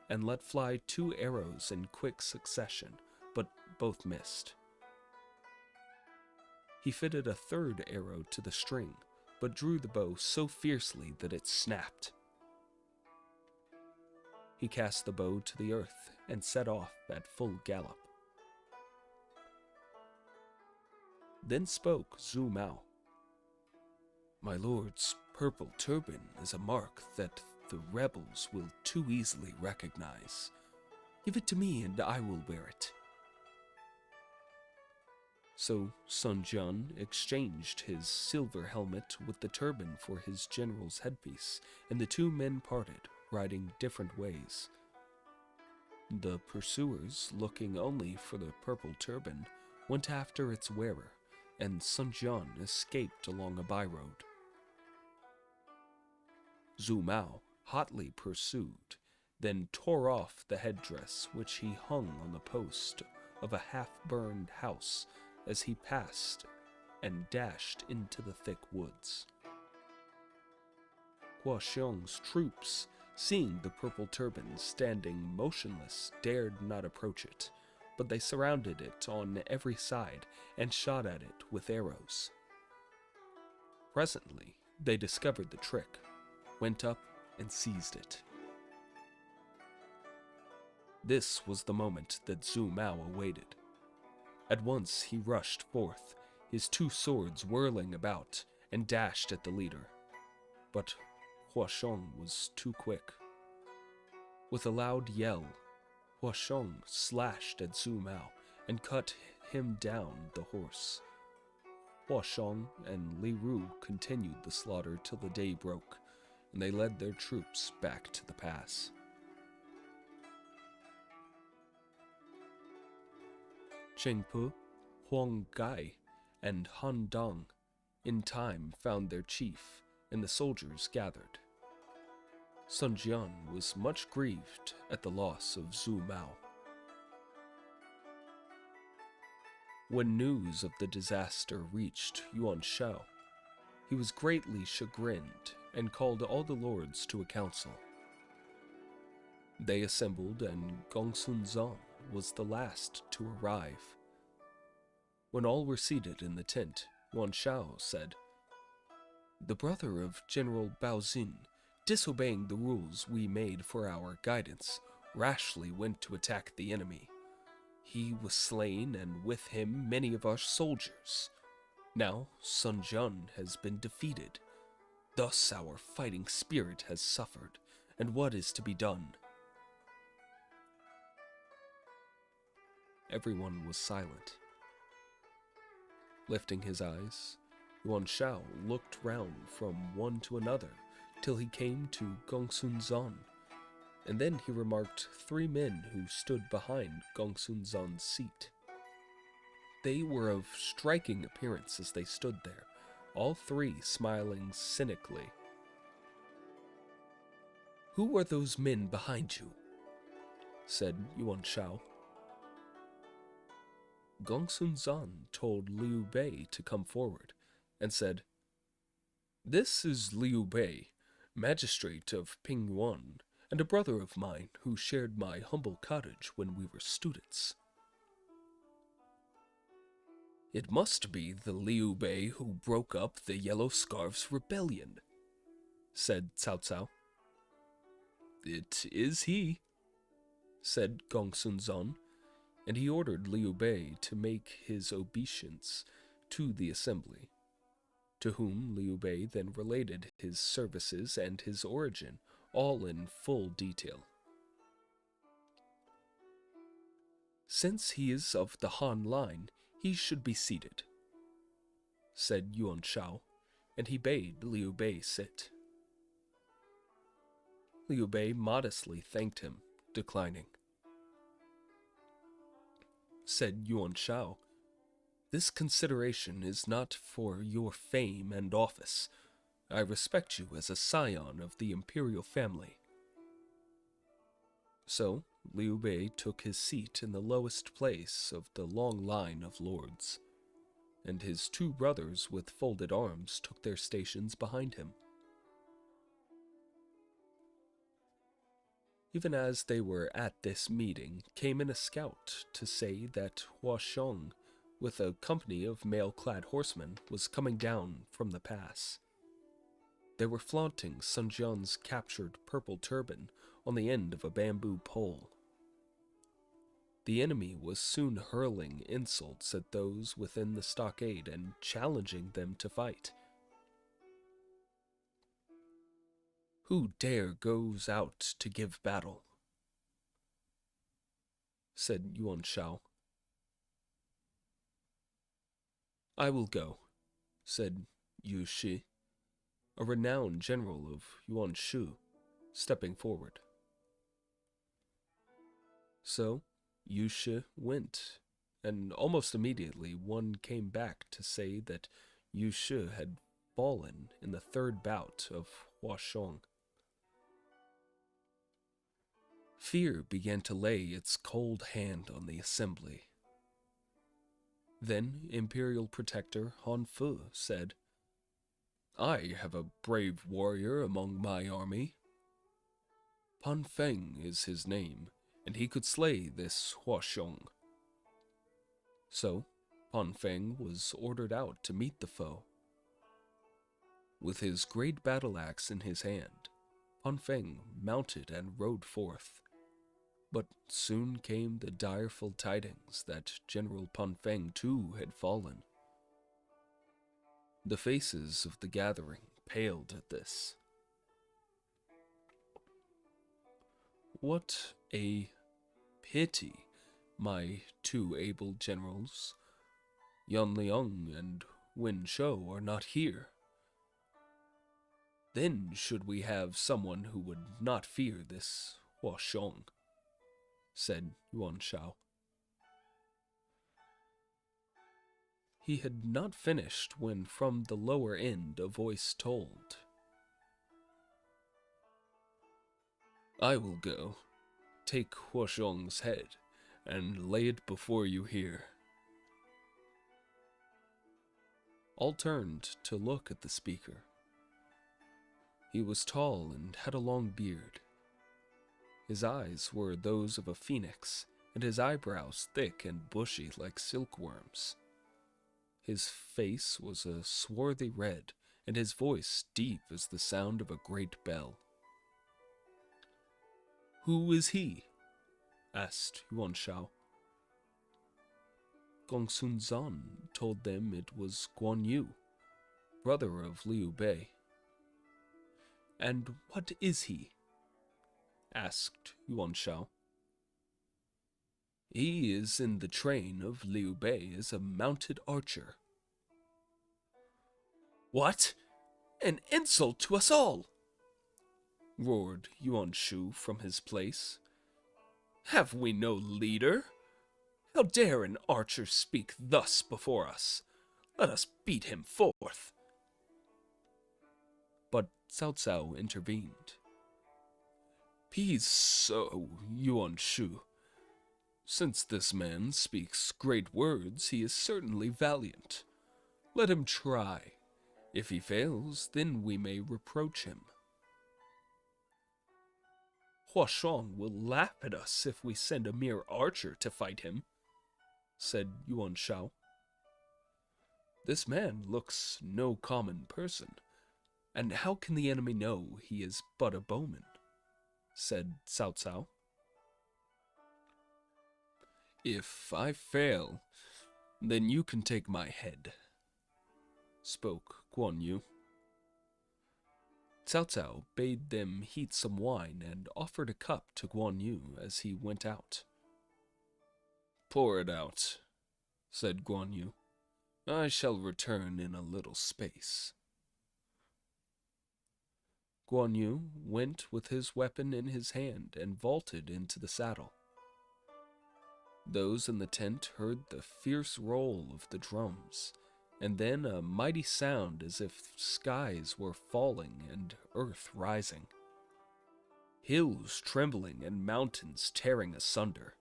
and let fly 2 arrows in quick succession, but both missed. He fitted a 3rd arrow to the string, but drew the bow so fiercely that it snapped. He cast the bow to the earth and set off at full gallop. Then spoke Zhu Mao. "My lord's purple turban is a mark that the rebels will too easily recognize. Give it to me and I will wear it." So Sun Jian exchanged his silver helmet with the turban for his general's headpiece, and the two men parted, riding different ways. The pursuers, looking only for the purple turban, went after its wearer, and Sun Jian escaped along a byroad. Zhu Mao hotly pursued, then tore off the headdress which he hung on the post of a half-burned house as he passed and dashed into the thick woods. Hua Xiong's troops, seeing the purple turban standing motionless, dared not approach it, but they surrounded it on every side and shot at it with arrows. Presently, they discovered the trick, went up and seized it. This was the moment that Zhu Mao awaited. At once he rushed forth, his 2 swords whirling about, and dashed at the leader. But Hua Xiong was too quick. With a loud yell, Hua Xiong slashed at Zhu Mao and cut him down the horse. Hua Xiong and Li Ru continued the slaughter till the day broke, and they led their troops back to the pass. Chengpu, Huang Gai, and Han Dong in time found their chief, and the soldiers gathered. Sun Jian was much grieved at the loss of Zhu Mao. When news of the disaster reached Yuan Shao, he was greatly chagrined and called all the lords to a council. They assembled, and Gongsun Zan was the last to arrive. When all were seated in the tent, Yuan Shao said, "The brother of General Baozin, disobeying the rules we made for our guidance, rashly went to attack the enemy. He was slain, and with him many of our soldiers. Now Sun Jian has been defeated. Thus our fighting spirit has suffered, and what is to be done?" Everyone was silent. Lifting his eyes, Yuan Shao looked round from one to another till he came to Gongsun Zan, and then he remarked 3 men who stood behind Gongsun Zan's seat. They were of striking appearance as they stood there, all 3 smiling cynically. "Who are those men behind you?" said Yuan Shao. Gongsun Zan told Liu Bei to come forward and said, "This is Liu Bei, magistrate of Pingyuan, and a brother of mine who shared my humble cottage when we were students." "It must be the Liu Bei who broke up the Yellow Scarf's rebellion," said Cao Cao. "It is he," said Gongsun Zan, and he ordered Liu Bei to make his obeisance to the assembly, to whom Liu Bei then related his services and his origin, all in full detail. "Since he is of the Han line, he should be seated," said Yuan Shao, and he bade Liu Bei sit. Liu Bei modestly thanked him, declining. Said Yuan Shao, "This consideration is not for your fame and office. I respect you as a scion of the imperial family." So Liu Bei took his seat in the lowest place of the long line of lords, and his two brothers with folded arms took their stations behind him. Even as they were at this meeting, came in a scout to say that Hua Xiong, with a company of mail-clad horsemen, was coming down from the pass. They were flaunting Sun Jian's captured purple turban on the end of a bamboo pole. The enemy was soon hurling insults at those within the stockade and challenging them to fight. "Who dare goes out to give battle?" said Yuan Shao. "I will go," said Yu Shi, a renowned general of Yuan Shu, stepping forward. So Yu Shi went, and almost immediately one came back to say that Yu Shi had fallen in the third bout of Hua Xiong. Fear began to lay its cold hand on the assembly. Then Imperial Protector Han Fu said, "I have a brave warrior among my army. Pan Feng is his name, and he could slay this Hua Xiong." So Pan Feng was ordered out to meet the foe. With his great battle axe in his hand, Pan Feng mounted and rode forth. But soon came the direful tidings that General Pan Feng too had fallen. The faces of the gathering paled at this. "What a pity my two able generals, Yan Liang and Wen Shou, are not here. Then should we have someone who would not fear this Hua Xiong," said Yuan Shao. He had not finished when from the lower end a voice told, "I will go, take Hua Xiong's head, and lay it before you here." All turned to look at the speaker. He was tall and had a long beard. His eyes were those of a phoenix, and his eyebrows thick and bushy like silkworms. His face was a swarthy red, and his voice deep as the sound of a great bell. "Who is he?" asked Yuan Shao. Gongsun Zan told them it was Guan Yu, brother of Liu Bei. "And what is he?" asked Yuan Shao. "He is in the train of Liu Bei as a mounted archer." "What? An insult to us all!" roared Yuan Shu from his place. "Have we no leader? How dare an archer speak thus before us? Let us beat him forth." But Cao Cao intervened. Peace, so, Yuan Shu. Since this man speaks great words, he is certainly valiant. Let him try. If he fails, then we may reproach him. Hua Shang will laugh at us if we send a mere archer to fight him, said Yuan Shao. This man looks no common person, and how can the enemy know he is but a bowman? Said Cao Cao. If I fail, then you can take my head, spoke Guan Yu. Cao Cao bade them heat some wine and offered a cup to Guan Yu as he went out. Pour it out, said Guan Yu. I shall return in a little space. Guan Yu went with his weapon in his hand and vaulted into the saddle. Those in the tent heard the fierce roll of the drums, and then a mighty sound as if skies were falling and earth rising. Hills trembling and mountains tearing asunder,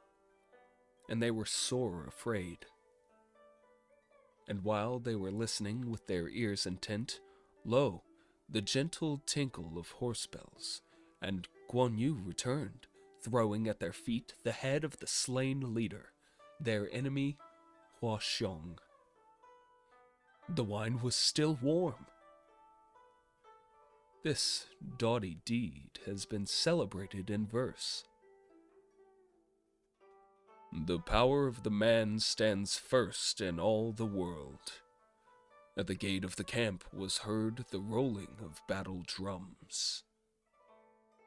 and they were sore afraid. And while they were listening with their ears intent, lo, the gentle tinkle of horse bells, and Guan Yu returned, throwing at their feet the head of the slain leader, their enemy, Hua Xiong. The wine was still warm. This doughty deed has been celebrated in verse. The power of the man stands first in all the world. At the gate of the camp was heard the rolling of battle drums.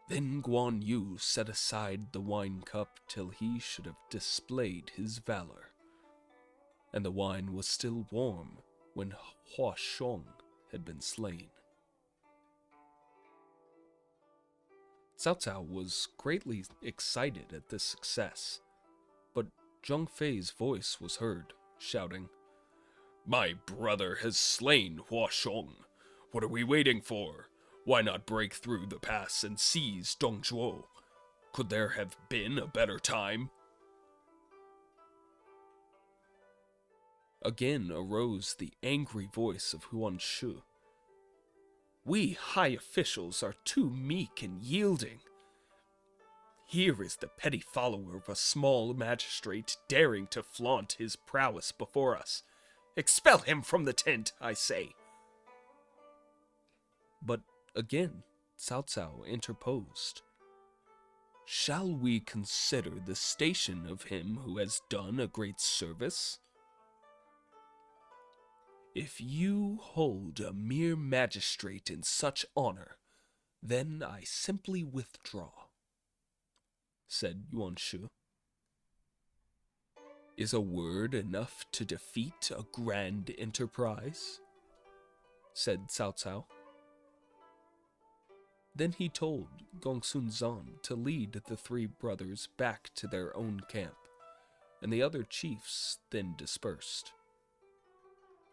Then Guan Yu set aside the wine cup till he should have displayed his valor. And the wine was still warm when Hua Xiong had been slain. Cao Cao was greatly excited at this success, but Zhang Fei's voice was heard, shouting, "My brother has slain Hua Xiong. What are we waiting for? Why not break through the pass and seize Dongzhuo? Could there have been a better time?" Again arose the angry voice of Huan Shu. "We high officials are too meek and yielding. Here is the petty follower of a small magistrate daring to flaunt his prowess before us. Expel him from the tent, I say." But again, Cao Cao interposed. "Shall we consider the station of him who has done a great service? If you hold a mere magistrate in such honor, then I simply withdraw," said Yuan Shu. "Is a word enough to defeat a grand enterprise?" said Cao Cao. Then he told Gongsun Zan to lead the three brothers back to their own camp, and the other chiefs then dispersed.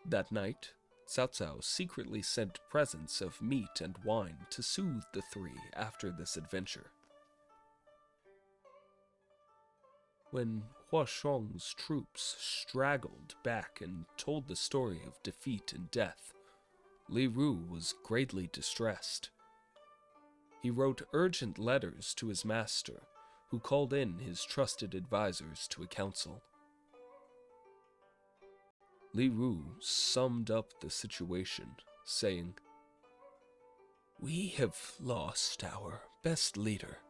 That night, Cao Cao secretly sent presents of meat and wine to soothe the three after this adventure. When Hua Xiong's troops straggled back and told the story of defeat and death, Li Ru was greatly distressed. He wrote urgent letters to his master, who called in his trusted advisors to a council. Li Ru summed up the situation, saying, "We have lost our best leader,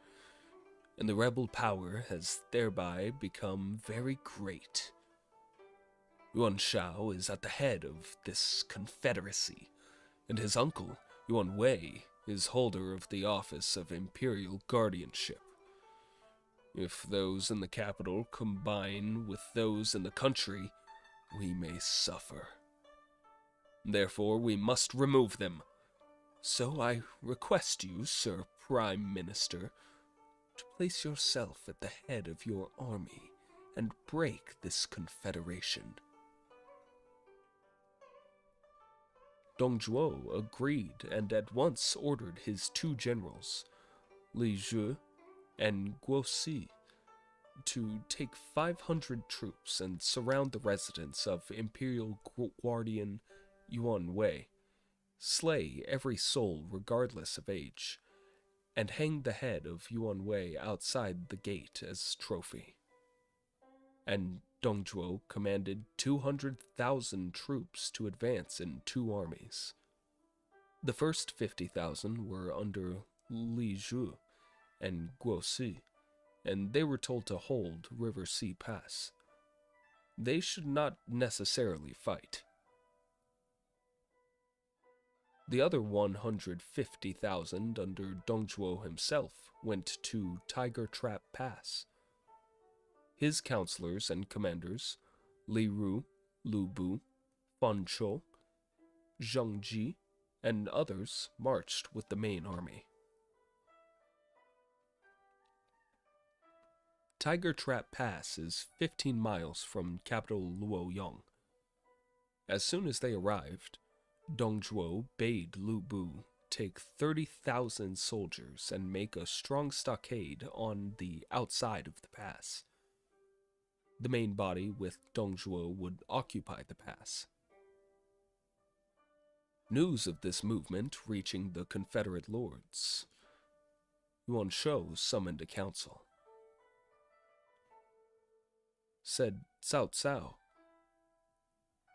and the rebel power has thereby become very great. Yuan Shao is at the head of this confederacy, and his uncle, Yuan Wei, is holder of the office of imperial guardianship. If those in the capital combine with those in the country, we may suffer. Therefore, we must remove them. So I request you, Sir Prime Minister, to place yourself at the head of your army and break this confederation." Dongzhuo agreed and at once ordered his two generals, Li Zhu and Guosi to take 500 troops and surround the residence of Imperial Guardian Yuan Wei, slay every soul regardless of age, and hang the head of Yuan Wei outside the gate as trophy. And Dongzhuo commanded 200,000 troops to advance in 2 armies. The first 50,000 were under Li Zhu and Guosi, and they were told to hold River Sea Pass. They should not necessarily fight. The other 150,000 under Dongzhuo himself went to Tiger Trap Pass. His counselors and commanders, Li Ru, Lu Bu, Fan Chou, Zheng Ji, and others marched with the main army. Tiger Trap Pass is 15 miles from capital Luoyang. As soon as they arrived, Dongzhuo bade Lu Bu take 30,000 soldiers and make a strong stockade on the outside of the pass. The main body with Dongzhuo would occupy the pass. News of this movement reaching the Confederate lords, Yuan Shou summoned a council. Said Cao Cao,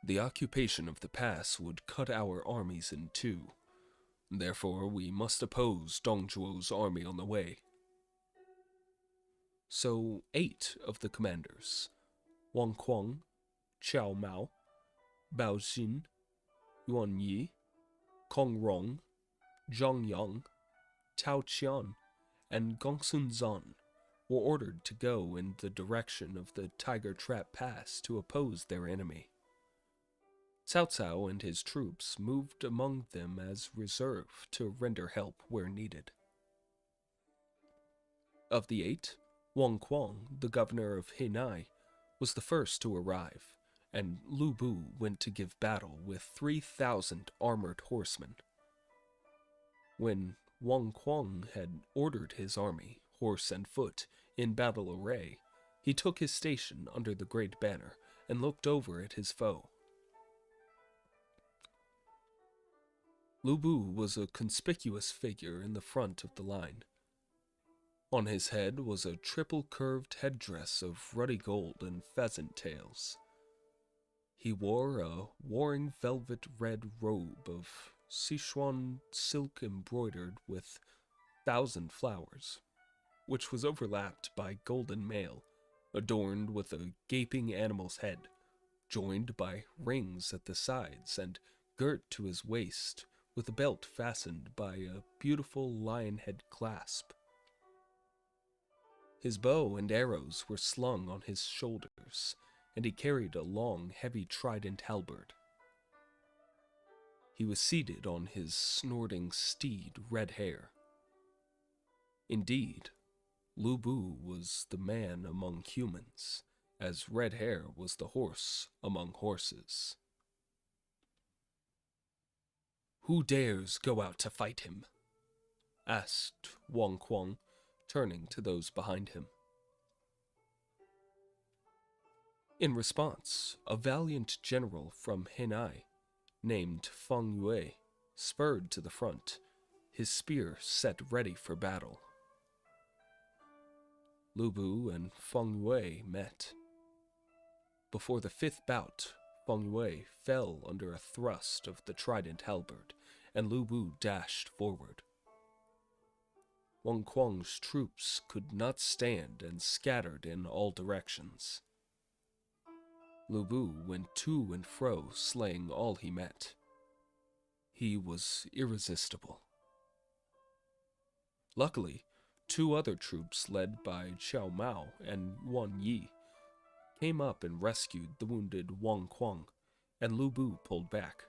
"The occupation of the pass would cut our armies in 2. Therefore, we must oppose Dongzhuo's army on the way." So 8 of the commanders, Wang Kuang, Qiao Mao, Bao Xin, Yuan Yi, Kong Rong, Zhang Yang, Tao Qian, and Gongsun Zan, were ordered to go in the direction of the Tiger Trap Pass to oppose their enemy. Cao Cao and his troops moved among them as reserve to render help where needed. Of the 8, Wang Kuang, the governor of Henai, was the first to arrive, and Lu Bu went to give battle with 3,000 armored horsemen. When Wang Kuang had ordered his army, horse and foot, in battle array, he took his station under the great banner and looked over at his foe. Lu Bu was a conspicuous figure in the front of the line. On his head was a triple-curved headdress of ruddy gold and pheasant tails. He wore a warring velvet red robe of Sichuan silk embroidered with 1,000 flowers, which was overlapped by golden mail, adorned with a gaping animal's head, joined by rings at the sides and girt to his waist with a belt fastened by a beautiful lion head clasp. His bow and arrows were slung on his shoulders, and he carried a long, heavy trident halberd. He was seated on his snorting steed, Red Hair. Indeed, Lu Bu was the man among humans, as Red Hair was the horse among horses. "Who dares go out to fight him?" asked Wang Kuang, turning to those behind him. In response, a valiant general from Henai, named Feng Yue, spurred to the front, his spear set ready for battle. Lu Bu and Feng Yue met. Before the 5th bout, Feng Yue fell under a thrust of the trident halberd, and Lu Bu dashed forward. Wang Kuang's troops could not stand and scattered in all directions. Lu Bu went to and fro, slaying all he met. He was irresistible. Luckily, 2 other troops led by Qiao Mao and Yuan Yi came up and rescued the wounded Wang Kuang, and Lu Bu pulled back.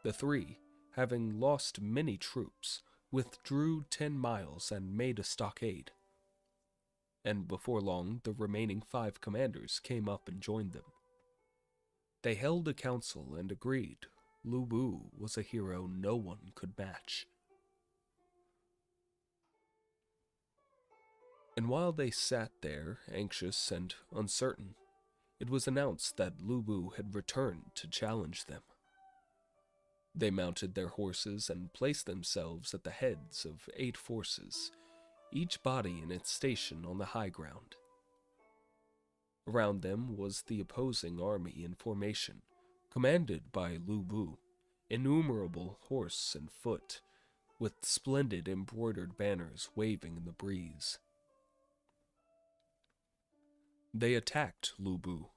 The 3, having lost many troops, withdrew 10 miles and made a stockade. And before long, the remaining 5 commanders came up and joined them. They held a council and agreed Lu Bu was a hero no one could match. And while they sat there, anxious and uncertain, it was announced that Lu Bu had returned to challenge them. They mounted their horses and placed themselves at the heads of 8 forces, each body in its station on the high ground. Around them was the opposing army in formation, commanded by Lu Bu, innumerable horse and foot, with splendid embroidered banners waving in the breeze. They attacked Lu Bu.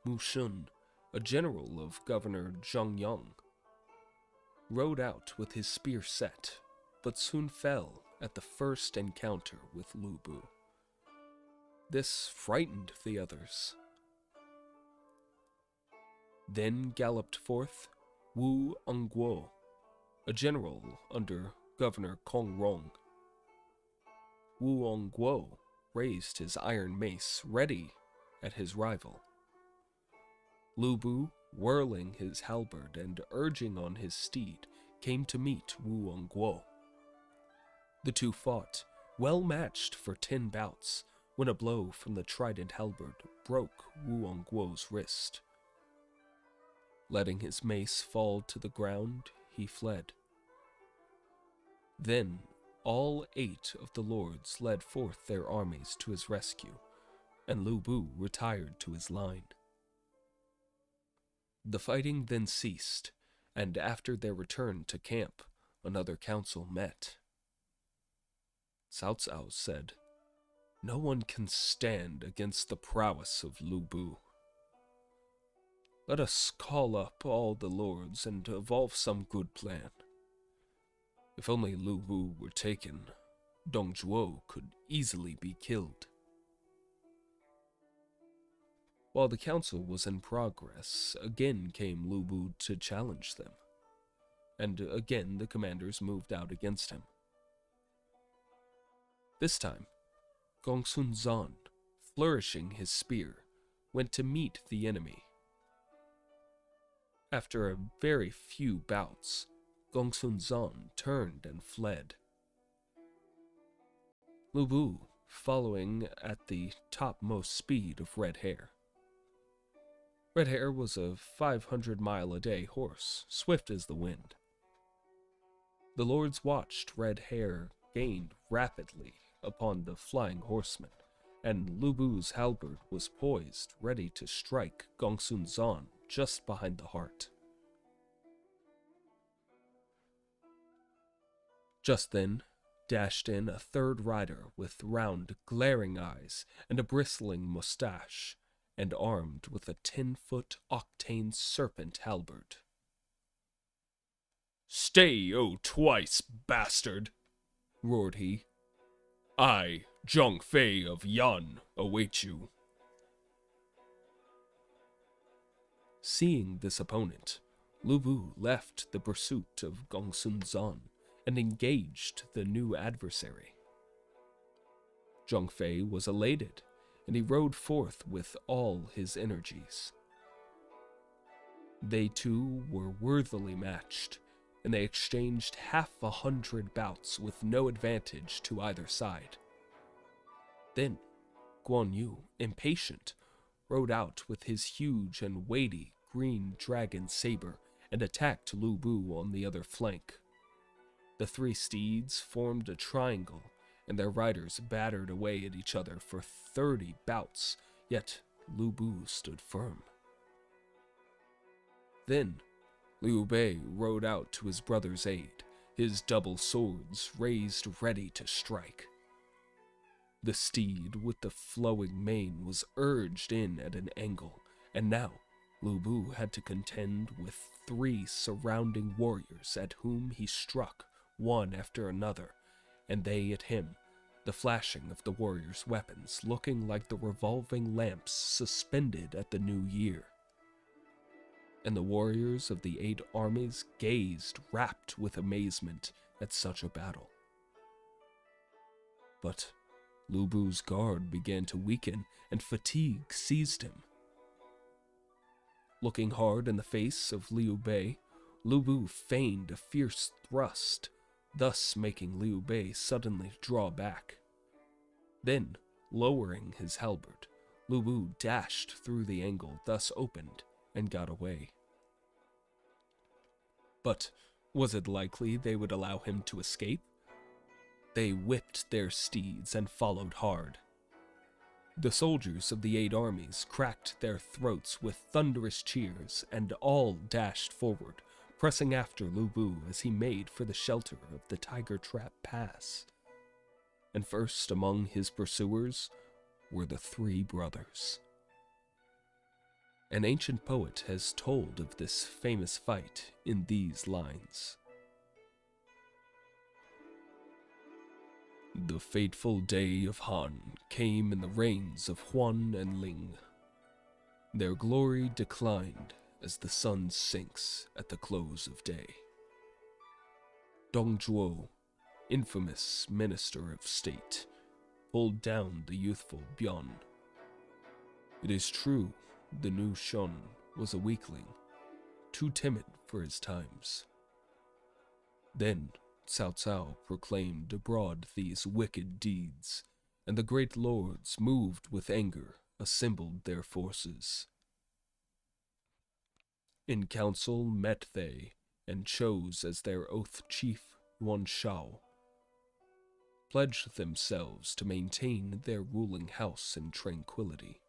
Mu Shun, a general of Governor Zhengyang, rode out with his spear set, but soon fell at the first encounter with Lu Bu. This frightened the others. Then galloped forth Wu Engguo, a general under Governor Kong Rong. Wu Engguo raised his iron mace ready at his rival. Lu Bu, whirling his halberd and urging on his steed, came to meet Wu Engguo. The two fought, well matched for 10 bouts, when a blow from the trident halberd broke Wu Engguo's wrist. Letting his mace fall to the ground, he fled. Then all 8 of the lords led forth their armies to his rescue, and Lu Bu retired to his line. The fighting then ceased, and after their return to camp, another council met. Cao Cao said, "No one can stand against the prowess of Lu Bu. Let us call up all the lords and evolve some good plan. If only Lu Bu were taken, Dong Zhuo could easily be killed." While the council was in progress, again came Lu Bu to challenge them, and again the commanders moved out against him. This time, Gongsun Zan, flourishing his spear, went to meet the enemy. After a very few bouts, Gongsun Zan turned and fled. Lu Bu following at the topmost speed of Red Hare. Red Hare was a 500-mile-a-day horse, swift as the wind. The lords watched Red Hare gain rapidly upon the flying horseman, and Lu Bu's halberd was poised, ready to strike Gongsun Zan just behind the heart. Just then, dashed in a third rider with round, glaring eyes and a bristling mustache, and armed with a 10-foot octane serpent halberd. "Stay, O twice bastard!" roared he. "I, Zhang Fei of Yan, await you." Seeing this opponent, Lu Bu left the pursuit of Gongsun Zan and engaged the new adversary. Zhang Fei was elated, and he rode forth with all his energies. They two were worthily matched, and they exchanged 100 bouts with no advantage to either side. Then Guan Yu, impatient, rode out with his huge and weighty green dragon saber and attacked Lu Bu on the other flank. The 3 steeds formed a triangle, and their riders battered away at each other for 30 bouts, yet Lu Bu stood firm. Then Liu Bei rode out to his brother's aid, his double swords raised ready to strike. The steed with the flowing mane was urged in at an angle, and now Lu Bu had to contend with 3 surrounding warriors at whom he struck one after another, and they at him, the flashing of the warriors' weapons looking like the revolving lamps suspended at the new year. And the warriors of the 8 armies gazed rapt with amazement at such a battle. But Lu Bu's guard began to weaken, and fatigue seized him. Looking hard in the face of Liu Bei, Lu Bu feigned a fierce thrust, thus making Liu Bei suddenly draw back. Then, lowering his halberd, Lu Bu dashed through the angle thus opened and got away. But was it likely they would allow him to escape? They whipped their steeds and followed hard. The soldiers of the 8 armies cracked their throats with thunderous cheers, and all dashed forward, pressing after Lu Bu as he made for the shelter of the Tiger Trap Pass. And first among his pursuers were the 3 brothers. An ancient poet has told of this famous fight in these lines. The fateful day of Han came in the reigns of Huan and Ling. Their glory declined as the sun sinks at the close of day. Dong Zhuo, infamous minister of state, pulled down the youthful Bian. It is true, the new Shun was a weakling, too timid for his times. Then Cao Cao proclaimed abroad these wicked deeds, and the great lords, moved with anger, assembled their forces. In council met they, and chose as their oath chief Yuan Shao, pledged themselves to maintain their ruling house in tranquility.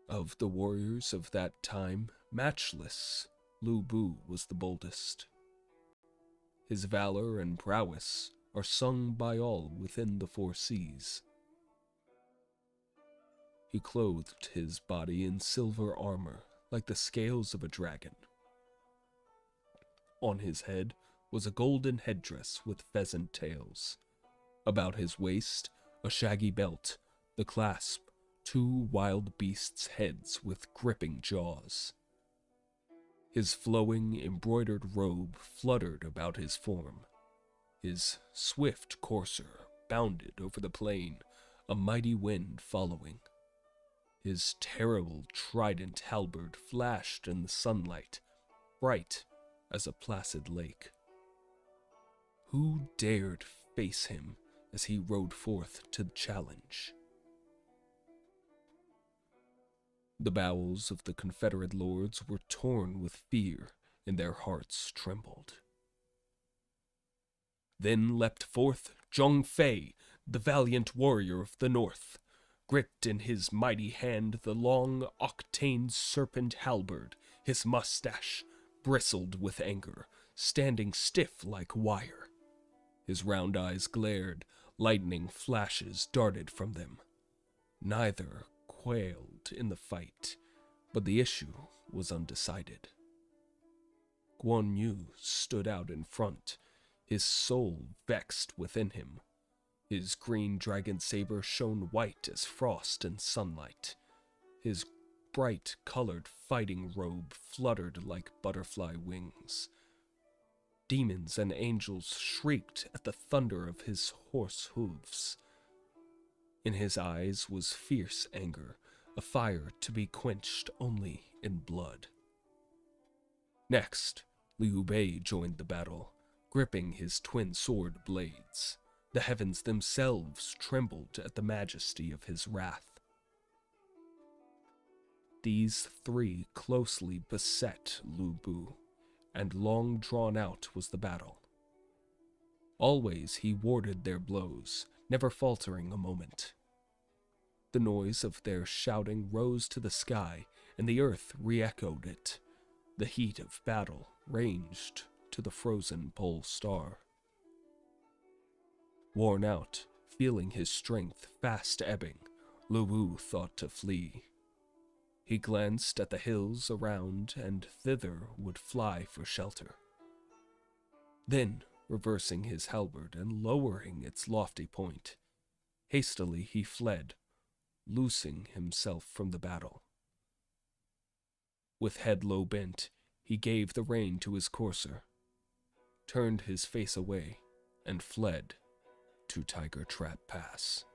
Of the warriors of that time, matchless, Lu Bu was the boldest. His valor and prowess are sung by all within the 4 seas. He clothed his body in silver armor like the scales of a dragon. On his head was a golden headdress with pheasant tails. About his waist, a shaggy belt, the clasp 2 wild beasts' heads with gripping jaws. His flowing, embroidered robe fluttered about his form. His swift courser bounded over the plain, a mighty wind following. His terrible trident halberd flashed in the sunlight, bright as a placid lake. Who dared face him as he rode forth to the challenge? The bowels of the Confederate lords were torn with fear, and their hearts trembled. Then leapt forth Zhong Fei, the valiant warrior of the north, gripped in his mighty hand the long octane serpent halberd, his mustache bristled with anger, standing stiff like wire. His round eyes glared, lightning flashes darted from them. Neither quailed in the fight, but the issue was undecided. Guan Yu stood out in front, his soul vexed within him. His green dragon saber shone white as frost in sunlight. His bright-colored fighting robe fluttered like butterfly wings. Demons and angels shrieked at the thunder of his horse hooves. In his eyes was fierce anger, a fire to be quenched only in blood. Next, Liu Bei joined the battle, gripping his twin sword blades. The heavens themselves trembled at the majesty of his wrath. These 3 closely beset Lu Bu, and long drawn out was the battle. Always he warded their blows, never faltering a moment. The noise of their shouting rose to the sky, and the earth re-echoed it. The heat of battle ranged to the frozen pole star. Worn out, feeling his strength fast ebbing, Lu Bu thought to flee. He glanced at the hills around, and thither would fly for shelter. Then, reversing his halberd and lowering its lofty point, hastily he fled, loosing himself from the battle. With head low bent, he gave the rein to his courser, turned his face away, and fled to Tiger Trap Pass.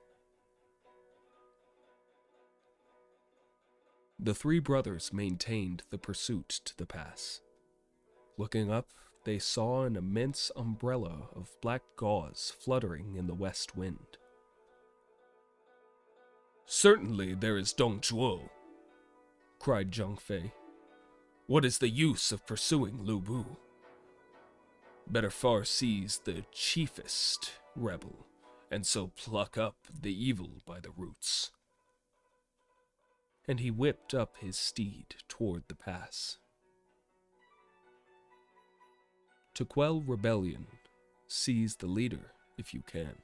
The 3 brothers maintained the pursuit to the pass. Looking up, they saw an immense umbrella of black gauze fluttering in the west wind. "Certainly there is Dong Zhuo," cried Zhang Fei. "What is the use of pursuing Lu Bu? Better far seize the chiefest rebel, and so pluck up the evil by the roots." And he whipped up his steed toward the pass. To quell rebellion, seize the leader if you can.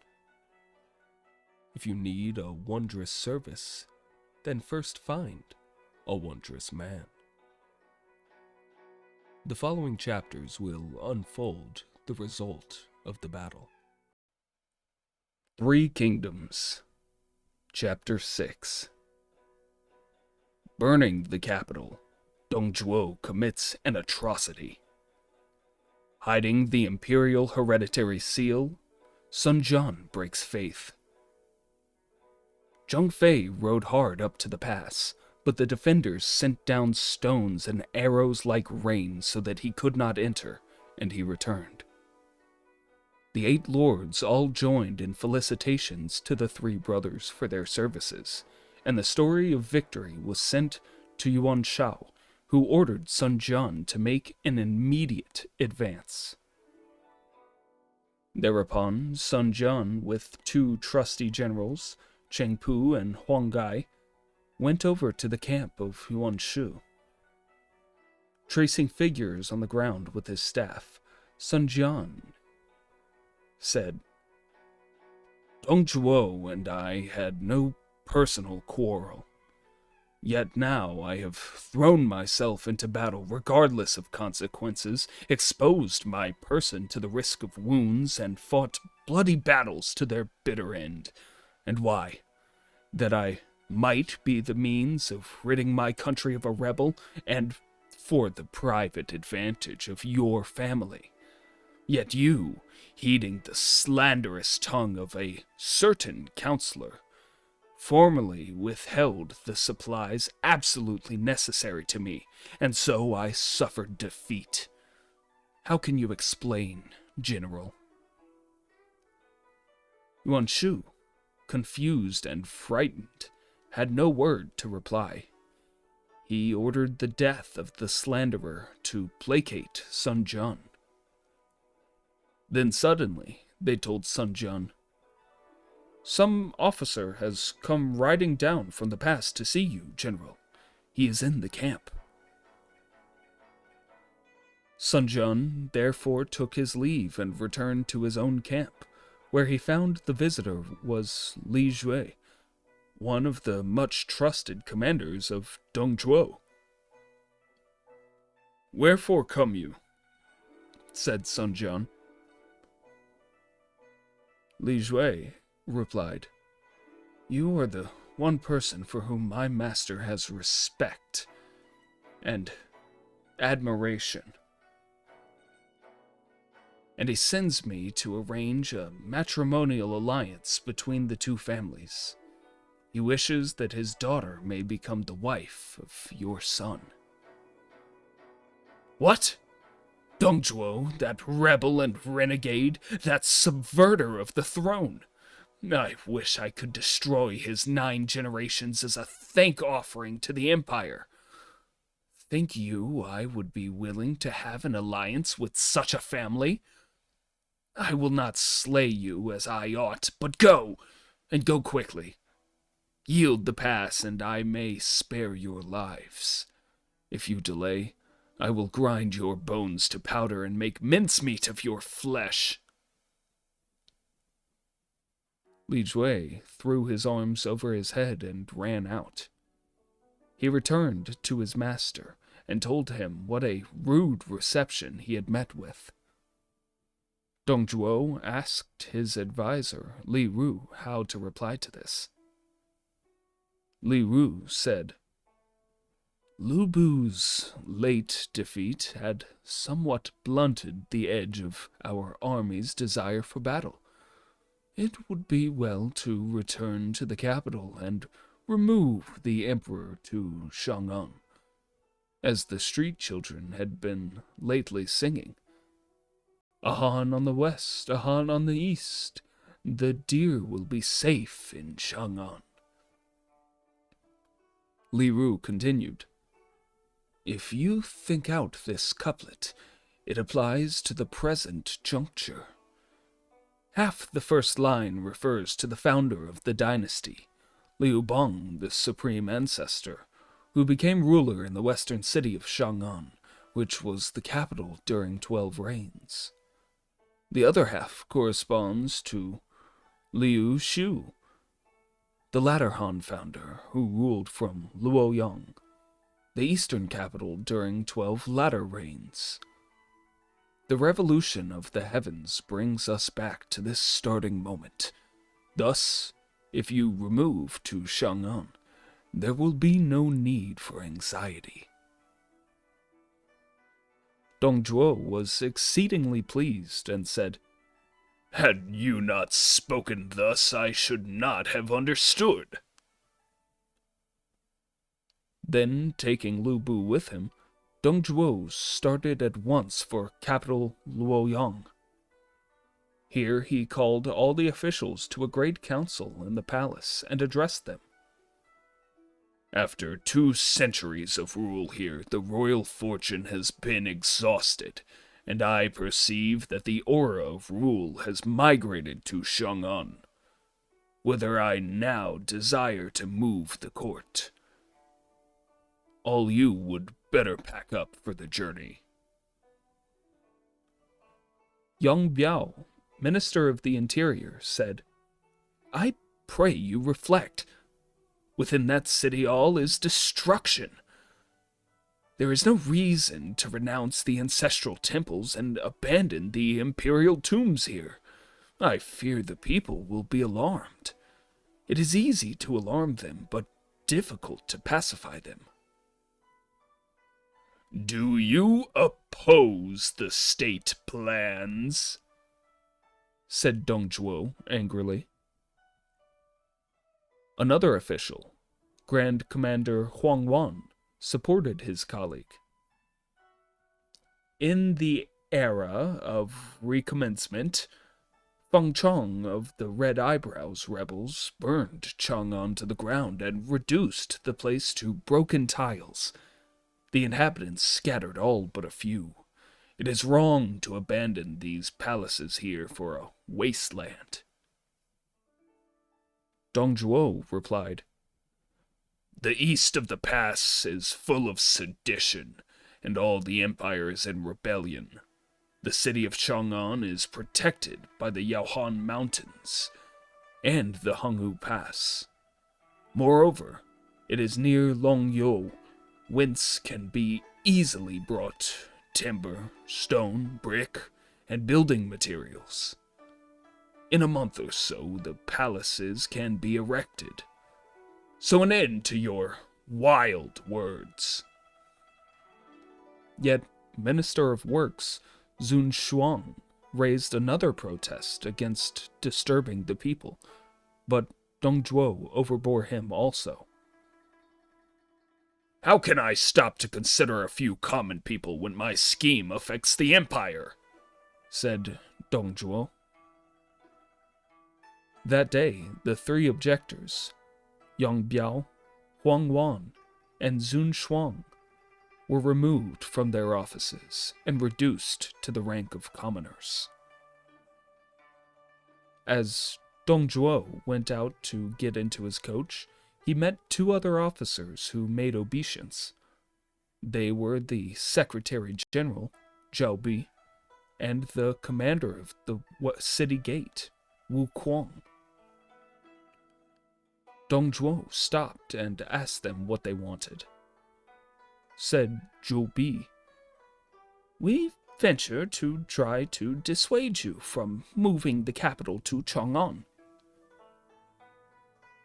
If you need a wondrous service, then first find a wondrous man. The following chapters will unfold the result of the battle. 3 Kingdoms, Chapter 6. Burning the capital, Dong Zhuo commits an atrocity. Hiding the imperial hereditary seal, Sun Jian breaks faith. Zhang Fei rode hard up to the pass, but the defenders sent down stones and arrows like rain so that he could not enter, and he returned. The 8 lords all joined in felicitations to the 3 brothers for their services, and the story of victory was sent to Yuan Shao, who ordered Sun Jian to make an immediate advance. Thereupon, Sun Jian, with 2 trusty generals, Cheng Pu and Huang Gai, went over to the camp of Yuan Shu. Tracing figures on the ground with his staff, Sun Jian said, "Dong Zhuo and I had no personal quarrel. Yet now I have thrown myself into battle regardless of consequences, exposed my person to the risk of wounds, and fought bloody battles to their bitter end. And why? That I might be the means of ridding my country of a rebel, and for the private advantage of your family. Yet you, heeding the slanderous tongue of a certain counselor, formerly withheld the supplies absolutely necessary to me, and so I suffered defeat. How can you explain, General?" Yuan Shu, confused and frightened, had no word to reply. He ordered the death of the slanderer to placate Sun Jian. Then suddenly, they told Sun Jian, "Some officer has come riding down from the pass to see you, General. He is in the camp." Sun Jian therefore took his leave and returned to his own camp, where he found the visitor was Li Jue, one of the much-trusted commanders of Dong Zhuo. "Wherefore come you?" said Sun Jian. Li Jue replied, "You are the one person for whom my master has respect and admiration, and he sends me to arrange a matrimonial alliance between the 2 families. He wishes that his daughter may become the wife of your son." "What? Dong Zhuo, that rebel and renegade, that subverter of the throne? I wish I could destroy his 9 generations as a thank offering to the Empire. Think you I would be willing to have an alliance with such a family? I will not slay you as I ought, but go, and go quickly. Yield the pass, and I may spare your lives. If you delay, I will grind your bones to powder and make mincemeat of your flesh." Li Jue threw his arms over his head and ran out. He returned to his master and told him what a rude reception he had met with. Dong Zhuo asked his advisor, Li Ru, how to reply to this. Li Ru said, "Lu Bu's late defeat had somewhat blunted the edge of our army's desire for battle. It would be well to return to the capital and remove the emperor to Chang'an, as the street children had been lately singing. A han on the west, a han on the east. The deer will be safe in Chang'an. Li Ru continued. If you think out this couplet, it applies to the present juncture. Half the first line refers to the founder of the dynasty, Liu Bang, the supreme ancestor, who became ruler in the western city of Chang'an, which was the capital during 12 reigns. The other half corresponds to Liu Shu, the latter Han founder who ruled from Luoyang, the eastern capital during 12 latter reigns. The revolution of the heavens brings us back to this starting moment. Thus, if you remove to Chang'an, there will be no need for anxiety. Dong Zhuo was exceedingly pleased and said, Had you not spoken thus, I should not have understood. Then, taking Lu Bu with him, Dong Zhuo started at once for capital Luoyang. Here he called all the officials to a great council in the palace and addressed them. After 2 centuries of rule here, the royal fortune has been exhausted, and I perceive that the aura of rule has migrated to Chang'an, whither I now desire to move the court. All you would better pack up for the journey. Yang Biao, Minister of the Interior, said, I pray you reflect. Within that city all is destruction. There is no reason to renounce the ancestral temples and abandon the imperial tombs here. I fear the people will be alarmed. It is easy to alarm them, but difficult to pacify them. Do you oppose the state plans? Said Dong Zhuo angrily. Another official, Grand Commander Huang Wan, supported his colleague. In the era of recommencement, Feng Chong of the Red Eyebrows rebels burned Chang'an to the ground and reduced the place to broken tiles. The inhabitants scattered all but a few. It is wrong to abandon these palaces here for a wasteland. Dong Zhuo replied, The east of the pass is full of sedition, and all the empire is in rebellion. The city of Chang'an is protected by the Yaohan Mountains and the Hanghu Pass. Moreover, it is near Longyou, whence can be easily brought timber, stone, brick, and building materials. In a month or so, the palaces can be erected. So an end to your wild words. Yet, Minister of Works Zun Shuang raised another protest against disturbing the people, but Dong Zhuo overbore him also. How can I stop to consider a few common people when my scheme affects the empire? Said Dong Zhuo. That day, the 3 objectors, Yang Biao, Huang Wan, and Zun Shuang, were removed from their offices and reduced to the rank of commoners. As Dong Zhuo went out to get into his coach, he met 2 other officers who made obeisance. They were the Secretary General, Zhao Bi, and the commander of the city gate, Wu Kuang. Dong Zhuo stopped and asked them what they wanted. Said Zhou Bi, We venture to try to dissuade you from moving the capital to Chang'an.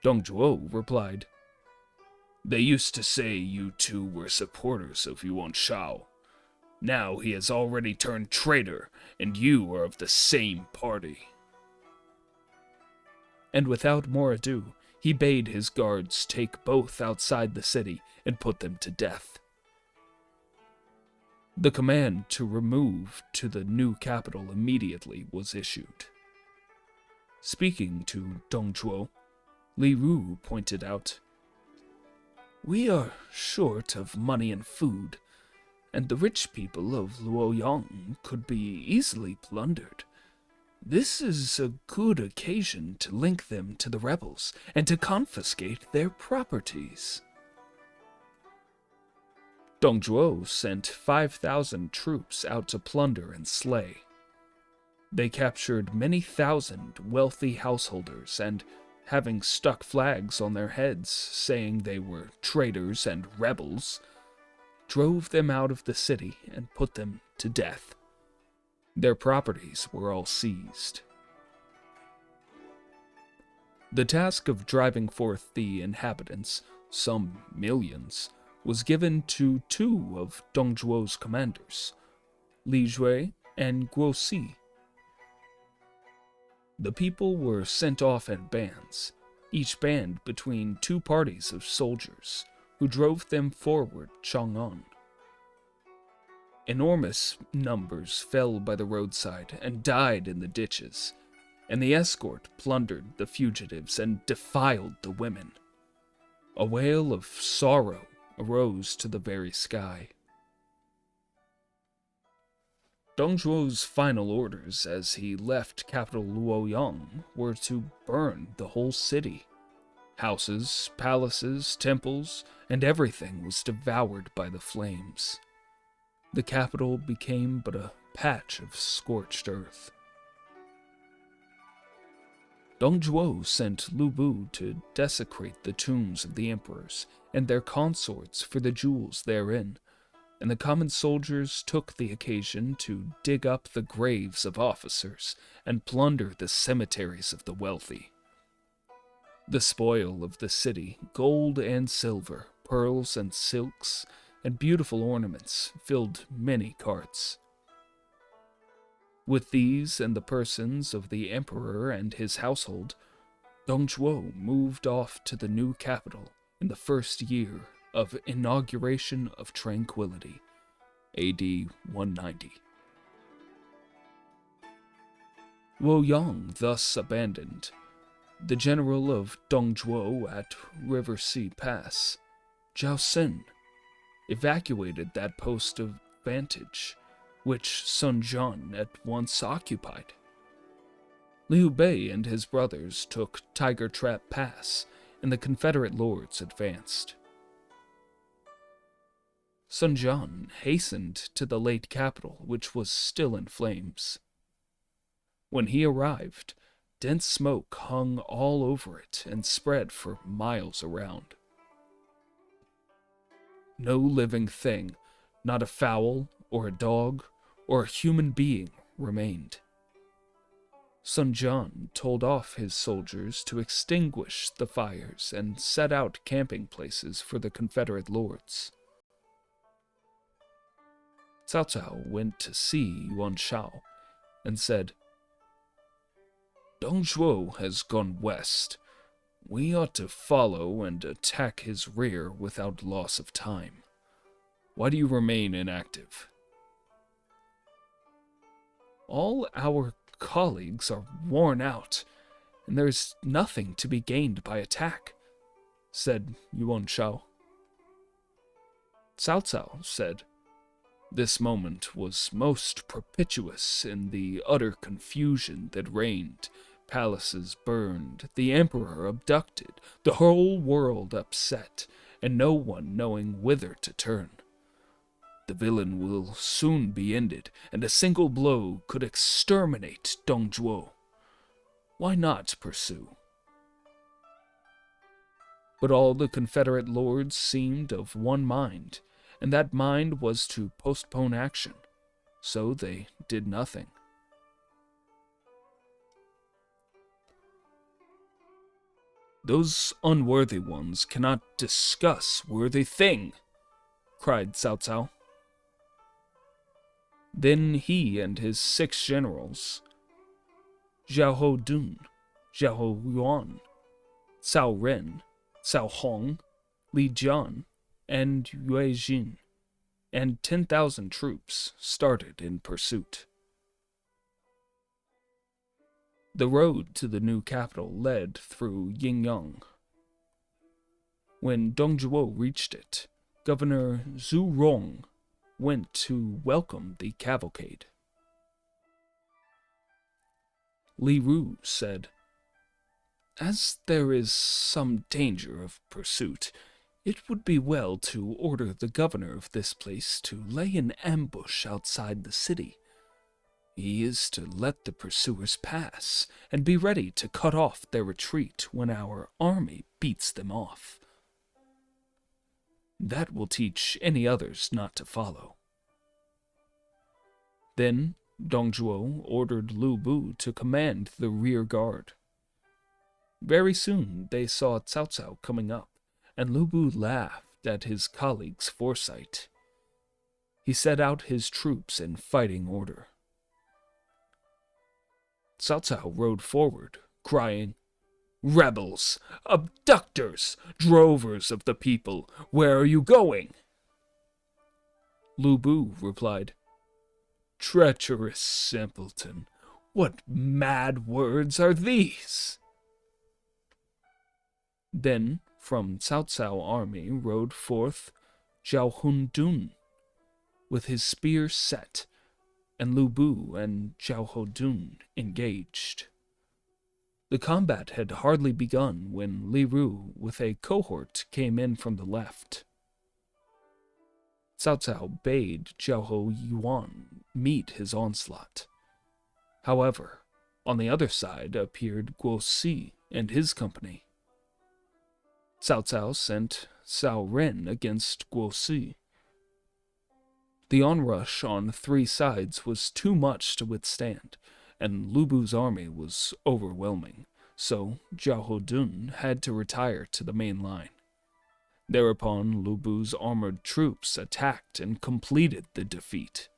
Dong Zhuo replied, They used to say you 2 were supporters of Yuan Shao. Now he has already turned traitor, and you are of the same party. And without more ado, he bade his guards take both outside the city and put them to death. The command to remove to the new capital immediately was issued. Speaking to Dong Zhuo, Li Ru pointed out, "We are short of money and food, and the rich people of Luoyang could be easily plundered. This is a good occasion to link them to the rebels and to confiscate their properties." Dong Zhuo sent 5,000 troops out to plunder and slay. They captured many thousand wealthy householders and, having stuck flags on their heads saying they were traitors and rebels, drove them out of the city and put them to death. Their properties were all seized. The task of driving forth the inhabitants, some millions, was given to two of Dong Zhuo's commanders, Li Jue and Guo Si. The people were sent off in bands, each band between two parties of soldiers, who drove them forward Chang'an. Enormous numbers fell by the roadside and died in the ditches, and the escort plundered the fugitives and defiled the women. A wail of sorrow arose to the very sky. Dong Zhuo's final orders as he left capital Luoyang were to burn the whole city. Houses, palaces, temples, and everything was devoured by the flames. The capital became but a patch of scorched earth. Dong Zhuo sent Lu Bu to desecrate the tombs of the emperors and their consorts for the jewels therein, and the common soldiers took the occasion to dig up the graves of officers and plunder the cemeteries of the wealthy. The spoil of the city, gold and silver, pearls and silks, and beautiful ornaments filled many carts. With these and the persons of the emperor and his household, Dong Zhuo moved off to the new capital in the first year of inauguration of tranquility, AD 190. Luoyang thus abandoned. The general of Dong Zhuo at River Sea Pass, Zhao Xin, evacuated that post of vantage, which Sun Jian at once occupied. Liu Bei and his brothers took Tiger Trap Pass, and the Confederate lords advanced. Sun Jian hastened to the late capital, which was still in flames. When he arrived, dense smoke hung all over it and spread for miles around. No living thing, not a fowl or a dog or a human being, remained. Sun Jian told off his soldiers to extinguish the fires and set out camping places for the Confederate lords. Cao Cao went to see Yuan Shao and said, "Dong Zhuo has gone west. We ought to follow and attack his rear without loss of time. Why do you remain inactive?" "All our colleagues are worn out, and there's nothing to be gained by attack," said Yuan Shao. Cao Cao said, "This moment was most propitious in the utter confusion that reigned. Palaces burned, the emperor abducted, the whole world upset, and no one knowing whither to turn. The villain will soon be ended, and a single blow could exterminate Dong Zhuo. Why not pursue?" But all the Confederate lords seemed of one mind, and that mind was to postpone action, so they did nothing. "Those unworthy ones cannot discuss worthy thing," cried Cao Cao. Then he and his 6 generals, Zhao Dun, Zhao Yuan, Cao Ren, Cao Hong, Li Jian, and Yue Jin, and 10,000 troops started in pursuit. The road to the new capital led through Yingyang. When Dong Zhuo reached it, Governor Zhu Rong went to welcome the cavalcade. Li Ru said, "As there is some danger of pursuit, it would be well to order the governor of this place to lay an ambush outside the city. He is to let the pursuers pass and be ready to cut off their retreat when our army beats them off. That will teach any others not to follow." Then Dong Zhuo ordered Lu Bu to command the rear guard. Very soon they saw Cao Cao coming up, and Lu Bu laughed at his colleague's foresight. He set out his troops in fighting order. Cao Cao rode forward, crying, "Rebels! Abductors! Drovers of the people! Where are you going?" Lu Bu replied, "Treacherous simpleton! What mad words are these?" Then from Cao Cao army rode forth Zhao Hundun, with his spear set, and Lu Bu and Zhao Hodun engaged. The combat had hardly begun when Li Ru with a cohort came in from the left. Cao Cao bade Zhao Ho Yuan meet his onslaught. However, on the other side appeared Guo Si and his company. Cao Cao sent Cao Ren against Guo Si. The onrush on three sides was too much to withstand, and Lu Bu's army was overwhelming, so Zhao Hodun had to retire to the main line. Thereupon Lu Bu's armored troops attacked and completed the defeat.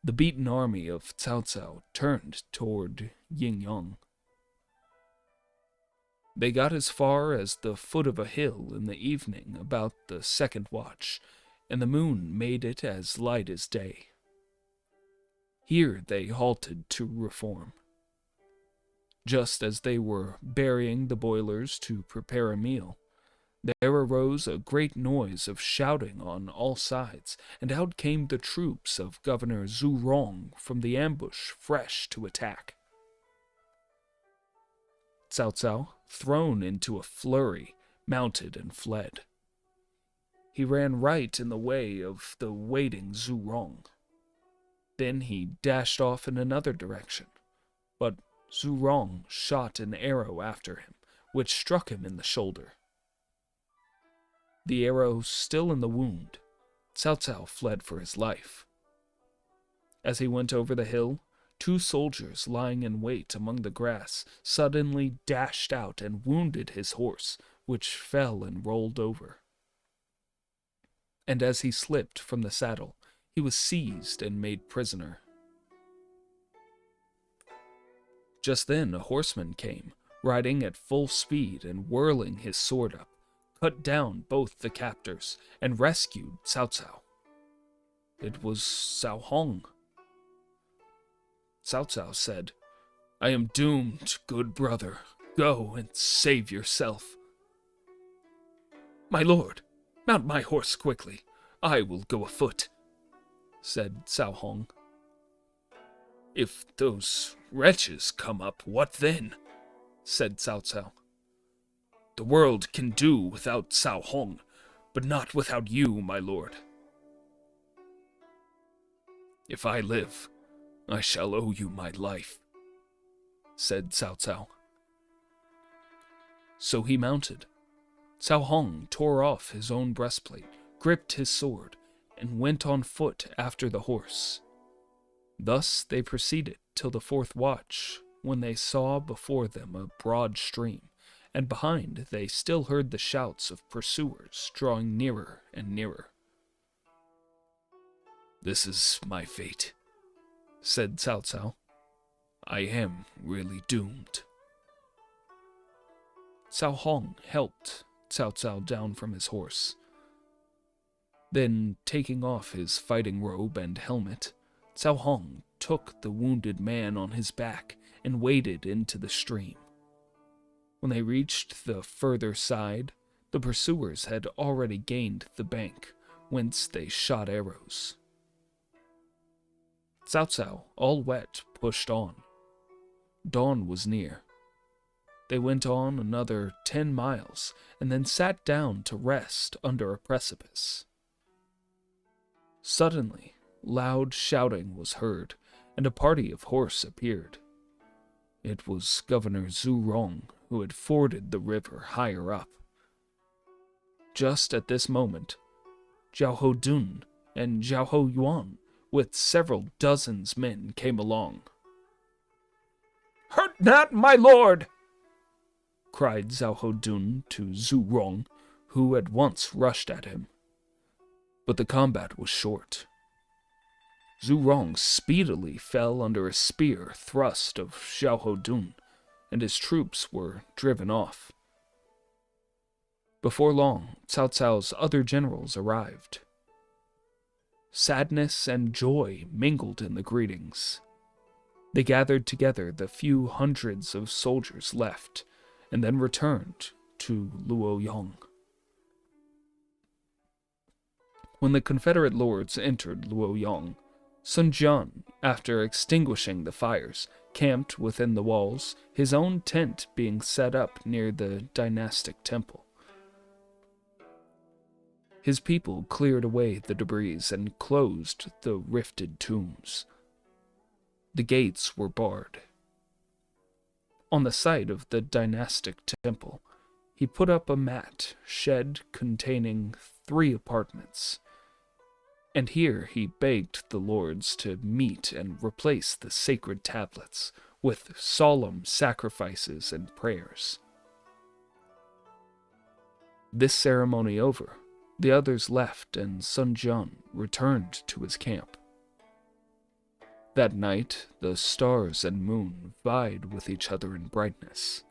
The beaten army of Cao Cao turned toward Yingyang. They got as far as the foot of a hill in the evening about the second watch, and the moon made it as light as day. Here they halted to reform. Just as they were burying the boilers to prepare a meal, there arose a great noise of shouting on all sides, and out came the troops of Governor Zhu Rong from the ambush, fresh to attack. Cao Cao, thrown into a flurry, mounted and fled. He ran right in the way of the waiting Zhu Rong. Then he dashed off in another direction, but Zhu Rong shot an arrow after him, which struck him in the shoulder. The arrow still in the wound, Cao Cao fled for his life. As he went over the hill, two soldiers lying in wait among the grass suddenly dashed out and wounded his horse, which fell and rolled over. And as he slipped from the saddle, he was seized and made prisoner. Just then a horseman came, riding at full speed and whirling his sword up, cut down both the captors, and rescued Cao Cao. It was Cao Hong. Cao Cao said, "I am doomed, good brother. Go and save yourself." "My lord, mount my horse quickly. I will go afoot," said Cao Hong. "If those wretches come up, what then?" said Cao Cao. "The world can do without Cao Hong, but not without you, my lord." "If I live, I shall owe you my life," said Cao Cao. So he mounted. Cao Hong tore off his own breastplate, gripped his sword, and went on foot after the horse. Thus they proceeded till the fourth watch, when they saw before them a broad stream, and behind they still heard the shouts of pursuers drawing nearer and nearer. "This is my fate," said Cao Cao. "I am really doomed." Cao Hong helped Cao Cao down from his horse. Then, taking off his fighting robe and helmet, Cao Hong took the wounded man on his back and waded into the stream. When they reached the further side, the pursuers had already gained the bank, whence they shot arrows. Cao Cao, all wet, pushed on. Dawn was near. They went on another 10 miles and then sat down to rest under a precipice. Suddenly, loud shouting was heard, and a party of horse appeared. It was Governor Zhu Rong, who had forded the river higher up. Just at this moment, Jiao Ho Dun and Jiao Ho Yuan, with several dozens men, came along. "Hurt not, my lord!" cried Zhao Ho Dun to Zhu Rong, who at once rushed at him. But the combat was short. Zhu Rong speedily fell under a spear thrust of Zhao Ho Dun, and his troops were driven off. Before long, Cao Cao's other generals arrived. Sadness and joy mingled in the greetings. They gathered together the few hundreds of soldiers left, and then returned to Luoyang. When the Confederate lords entered Luoyang, Sun Jian, after extinguishing the fires, camped within the walls, his own tent being set up near the dynastic temple. His people cleared away the debris and closed the rifted tombs. The gates were barred. On the site of the dynastic temple, he put up a mat shed containing 3 apartments, and here he begged the lords to meet and replace the sacred tablets with solemn sacrifices and prayers. This ceremony over, the others left and Sun Jian returned to his camp. That night, the stars and moon vied with each other in brightness.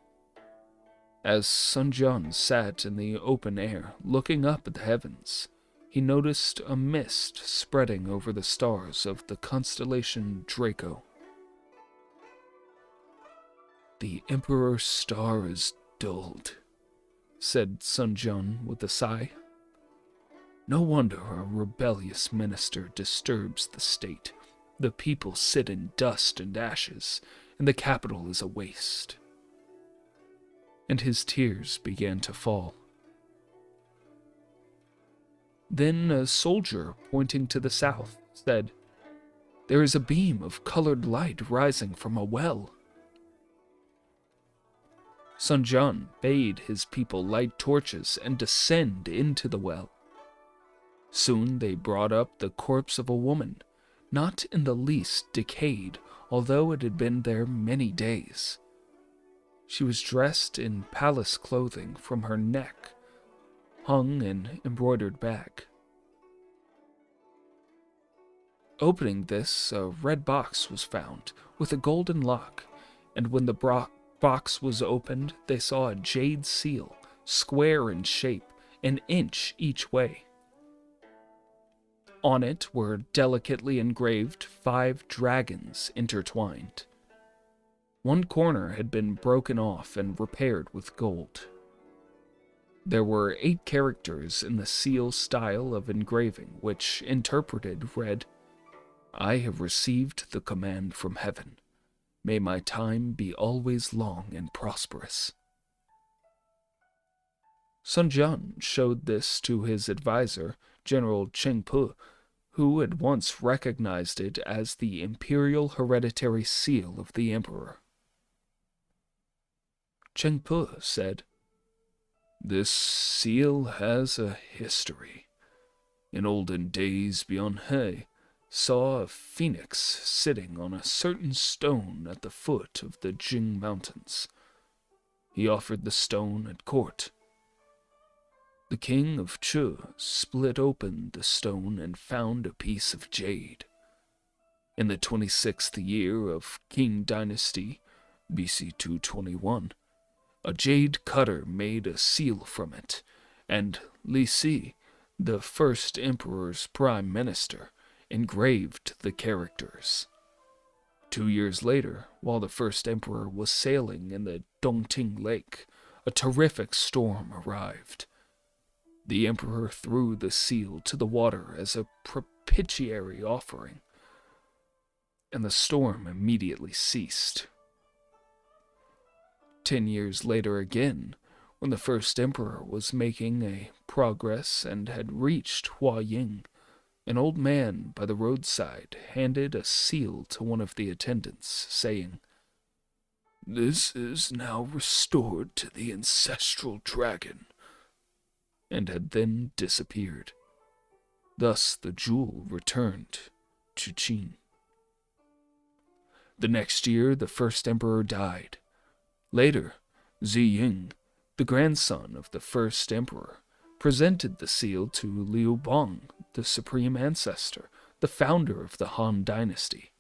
As Sun Jian sat in the open air, looking up at the heavens, he noticed a mist spreading over the stars of the constellation Draco. "The Emperor's star is dulled," said Sun Jian with a sigh. "No wonder a rebellious minister disturbs the state. The people sit in dust and ashes, and the capital is a waste." And his tears began to fall. Then a soldier, pointing to the south, said, "There is a beam of colored light rising from a well." Sun Jian bade his people light torches and descend into the well. Soon they brought up the corpse of a woman, not in the least decayed, although it had been there many days. She was dressed in palace clothing from her neck, hung an embroidered bag. Opening this, a red box was found, with a golden lock, and when the box was opened, they saw a jade seal, square in shape, an inch each way. On it were delicately engraved 5 dragons intertwined. One corner had been broken off and repaired with gold. There were 8 characters in the seal style of engraving, which, interpreted, read, "I have received the command from heaven. May my time be always long and prosperous." Sun Jian showed this to his advisor, General Cheng Pu, who at once recognized it as the imperial hereditary seal of the emperor. Cheng Pu said, "This seal has a history. In olden days, Bian He saw a phoenix sitting on a certain stone at the foot of the Jing Mountains. He offered the stone at court. The king of Chu split open the stone and found a piece of jade. In the 26th year of Qing Dynasty, BC 221, a jade cutter made a seal from it, and Li Si, The first emperor's prime minister engraved the characters. 2 years later, while the first emperor was sailing in the Dongting Lake, a terrific storm arrived. The emperor threw the seal to the water as a propitiatory offering, and the storm immediately ceased. 10 years later again, when the first emperor was making a progress and had reached Huaying, an old man by the roadside handed a seal to one of the attendants, saying, "This is now restored to the ancestral dragon," and had then disappeared. Thus the jewel returned to Qin. The next year, the first emperor died. Later, Ziying, the grandson of the first emperor, presented the seal to Liu Bang, the supreme ancestor, the founder of the Han dynasty.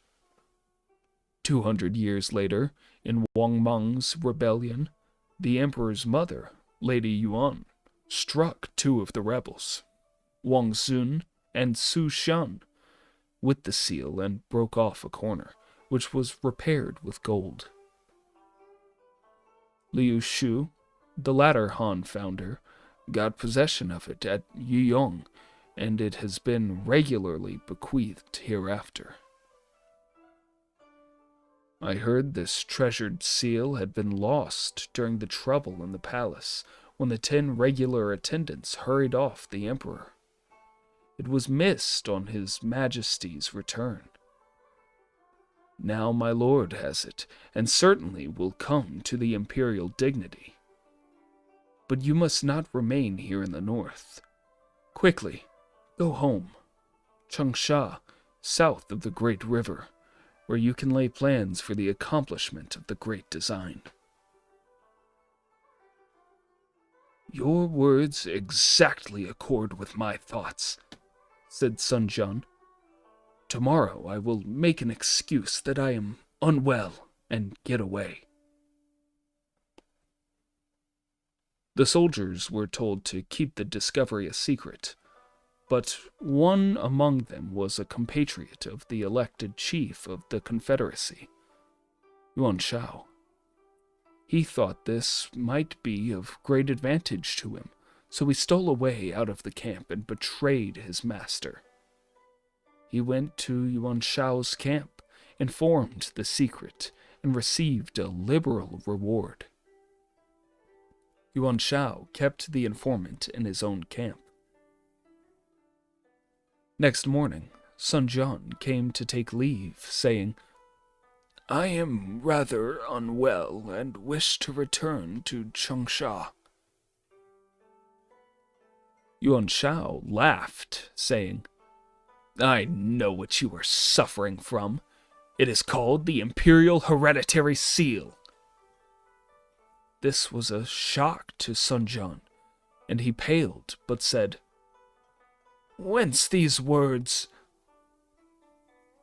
200 years later, in Wang Mang's rebellion, the emperor's mother, Lady Yuan, struck 2 of the rebels, Wang Xun and Su Shan, with the seal and broke off a corner, which was repaired with gold. Liu Shu, the latter Han founder, got possession of it at Yuyong, and it has been regularly bequeathed hereafter. I heard this treasured seal had been lost during the trouble in the palace when the 10 regular attendants hurried off the emperor. It was missed on his majesty's return. Now my lord has it, and certainly will come to the imperial dignity. But you must not remain here in the north. Quickly, go home. Changsha, south of the great river, where you can lay plans for the accomplishment of the great design. Your words exactly accord with my thoughts, said Sun Jian. Tomorrow I will make an excuse that I am unwell and get away. The soldiers were told to keep the discovery a secret, but one among them was a compatriot of the elected chief of the Confederacy, Yuan Shao. He thought this might be of great advantage to him, so he stole away out of the camp and betrayed his master. He went to Yuan Shao's camp, informed the secret, and received a liberal reward. Yuan Shao kept the informant in his own camp. Next morning, Sun Jian came to take leave, saying, "I am rather unwell and wish to return to Changsha." Yuan Shao laughed, saying, "I know what you are suffering from. It is called the Imperial Hereditary Seal." This was a shock to Sun Jian, and he paled, but said, "Whence these words?"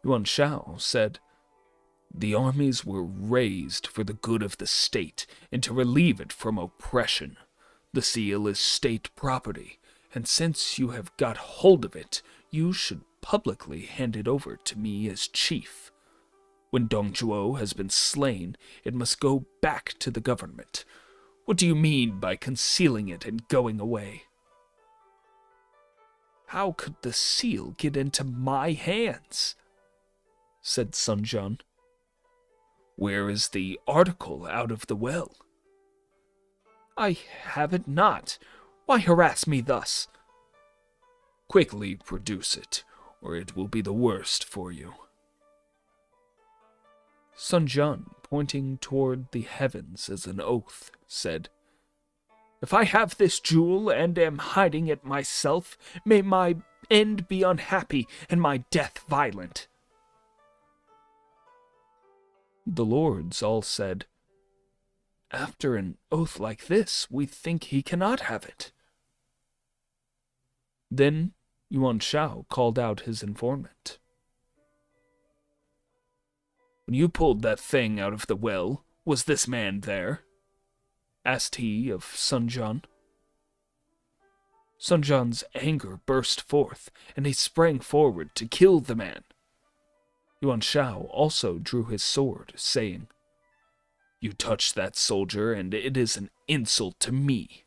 Yuan Shao said, "The armies were raised for the good of the state and to relieve it from oppression. The seal is state property, and since you have got hold of it, you should publicly hand it over to me as chief. When Dong Zhuo has been slain, it must go back to the government. What do you mean by concealing it and going away?" "How could the seal get into my hands?" said Sun Jian. "Where is the article out of the well?" "I have it not. Why harass me thus?" "Quickly produce it, or it will be the worst for you." Sun Jian, pointing toward the heavens as an oath, said, "If I have this jewel and am hiding it myself, may my end be unhappy and my death violent." The lords all said, "After an oath like this, we think he cannot have it." Then Yuan Shao called out his informant. "When you pulled that thing out of the well, was this man there?" asked he of Sun Jian. Sun Jian's anger burst forth, and he sprang forward to kill the man. Yuan Shao also drew his sword, saying, "You touched that soldier, and it is an insult to me."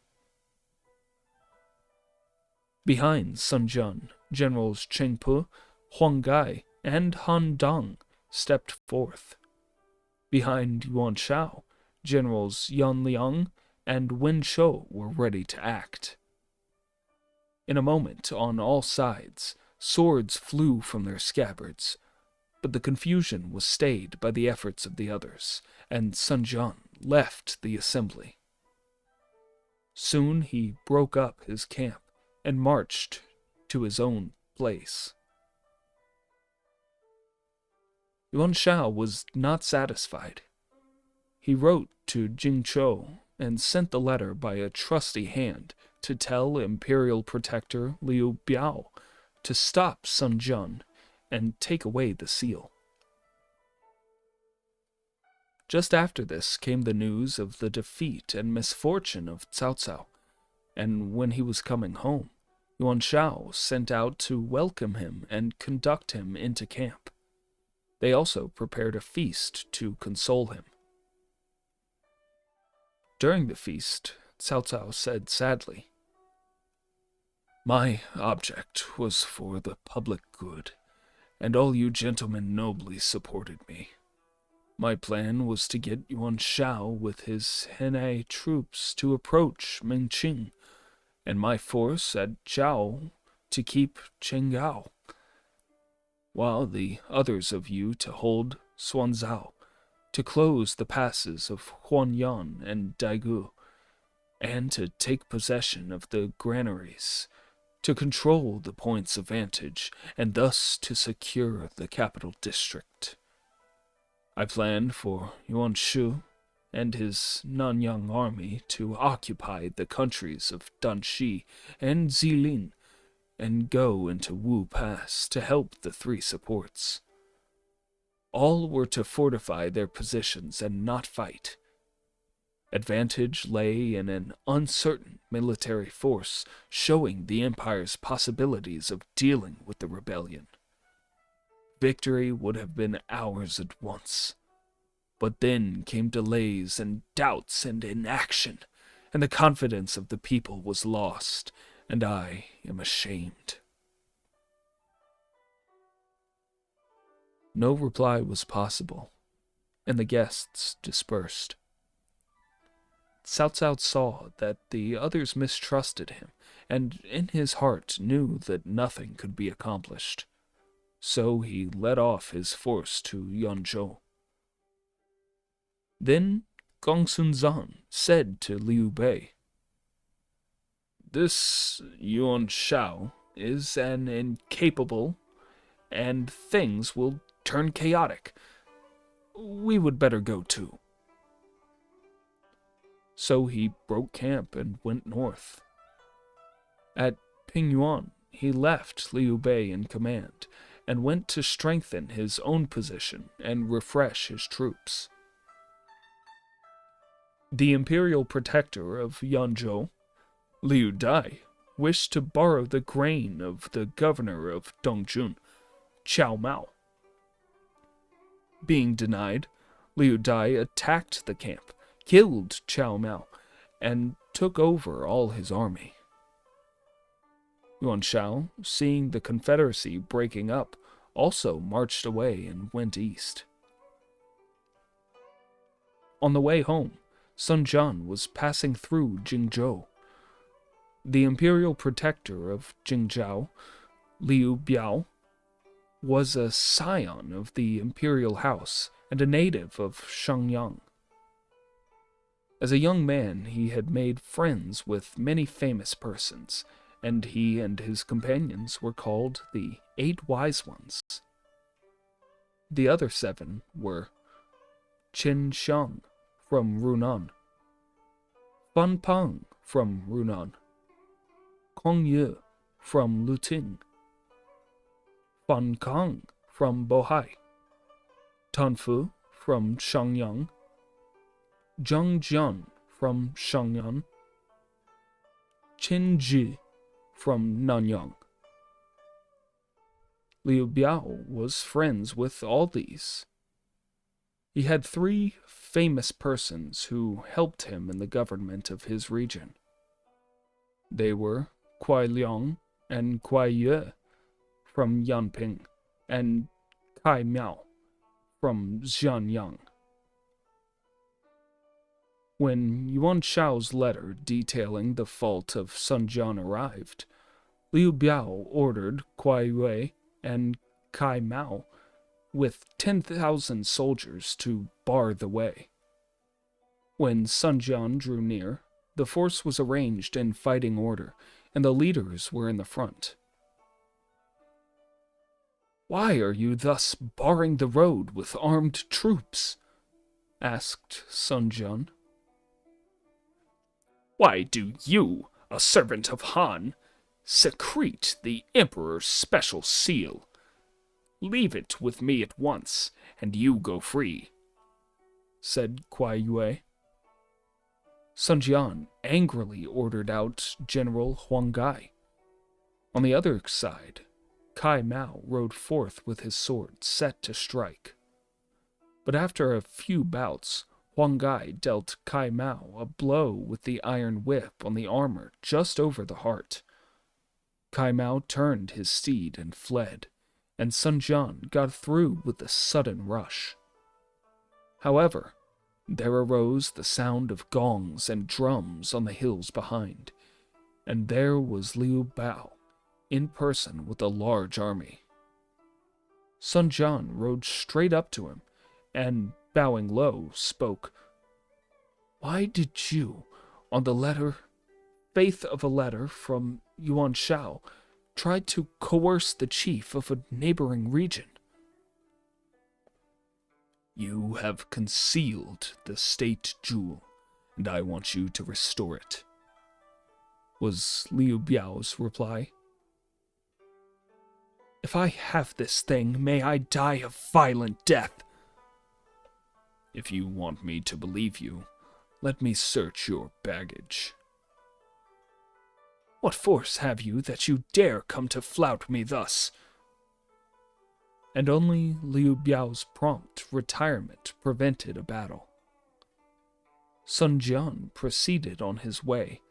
Behind Sun Jian, Generals Cheng Pu, Huang Gai, and Han Dang stepped forth. Behind Yuan Shao, Generals Yan Liang and Wen Shou were ready to act. In a moment, on all sides, swords flew from their scabbards, but the confusion was stayed by the efforts of the others, and Sun Jian left the assembly. Soon he broke up his camp and marched to his own place. Yuan Shao was not satisfied. He wrote to Jing Chou and sent the letter by a trusty hand to tell Imperial Protector Liu Biao to stop Sun Jian and take away the seal. Just after this came the news of the defeat and misfortune of Cao Cao, and when he was coming home, Yuan Shao sent out to welcome him and conduct him into camp. They also prepared a feast to console him. During the feast, Cao Cao said sadly, "My object was for the public good, and all you gentlemen nobly supported me. My plan was to get Yuan Shao with his Henei troops to approach Mingqing, and my force at Zhao to keep Chenggao, while the others of you to hold Suanzhao, to close the passes of Huanyan and Daegu, and to take possession of the granaries, to control the points of vantage, and thus to secure the capital district. I planned for Yuan Shu and his Nanyang army to occupy the countries of Danxi and Zilin and go into Wu Pass to help the three supports. All were to fortify their positions and not fight. Advantage lay in an uncertain military force, showing the Empire's possibilities of dealing with the rebellion. Victory would have been ours at once. But then came delays and doubts and inaction, and the confidence of the people was lost, and I am ashamed." No reply was possible, and the guests dispersed. Cao Cao saw that the others mistrusted him, and in his heart knew that nothing could be accomplished. So he led off his force to Yanzhou. Then Gongsun Zan said to Liu Bei, "This Yuan Shao is an incapable, and things will turn chaotic. We would better go too." So he broke camp and went north. At Pingyuan, he left Liu Bei in command and went to strengthen his own position and refresh his troops. The imperial protector of Yanzhou, Liu Dai, wished to borrow the grain of the governor of Dongjun, Qiao Mao. Being denied, Liu Dai attacked the camp, killed Qiao Mao, and took over all his army. Yuan Shao, seeing the confederacy breaking up, also marched away and went east. On the way home, Sun Jian was passing through Jingzhou. The imperial protector of Jingzhou, Liu Biao, was a scion of the imperial house and a native of Shenyang. As a young man, he had made friends with many famous persons, and he and his companions were called the 8 Wise Ones. The other 7 were Qin Xiang from Runan, Fan Pang from Runan, Kong Yu from Luting, Fan Kang from Bohai, Tan Fu from Shenyang, Zhang Jian from Shenyang, Qin Ji from Nanyang. Liu Biao was friends with all these. He had 3 famous persons who helped him in the government of his region. They were Kuai Liang and Kuai Yue from Yanping, and Kai Miao from Xianyang. When Yuan Shao's letter detailing the fault of Sun Jian arrived, Liu Biao ordered Kuai Yue and Kai Mao with 10,000 soldiers to bar the way. When Sun Jian drew near, the force was arranged in fighting order, and the leaders were in the front. "Why are you thus barring the road with armed troops?" asked Sun Jian. Why do you, a servant of Han, secrete the Emperor's special seal? Leave it with me at once, and you go free," said Kuai Yue. Sun Jian angrily ordered out General Huang Gai. On the other side, Kai Mao rode forth with his sword set to strike. But after a few bouts, Huang Gai dealt Kai Mao a blow with the iron whip on the armor just over the heart. Kai Mao turned his steed and fled, and Sun Jian got through with a sudden rush. However, there arose the sound of gongs and drums on the hills behind, and there was Liu Biao, in person with a large army. Sun Jian rode straight up to him, and, bowing low, spoke. "Why did you, on the faith of a letter from Yuan Shao, try to coerce the chief of a neighboring region?" "You have concealed the state jewel, and I want you to restore it," was Liu Biao's reply. "If I have this thing, may I die a violent death." "If you want me to believe you, let me search your baggage." "What force have you that you dare come to flout me thus?" And only Liu Biao's prompt retirement prevented a battle. Sun Jian proceeded on his way,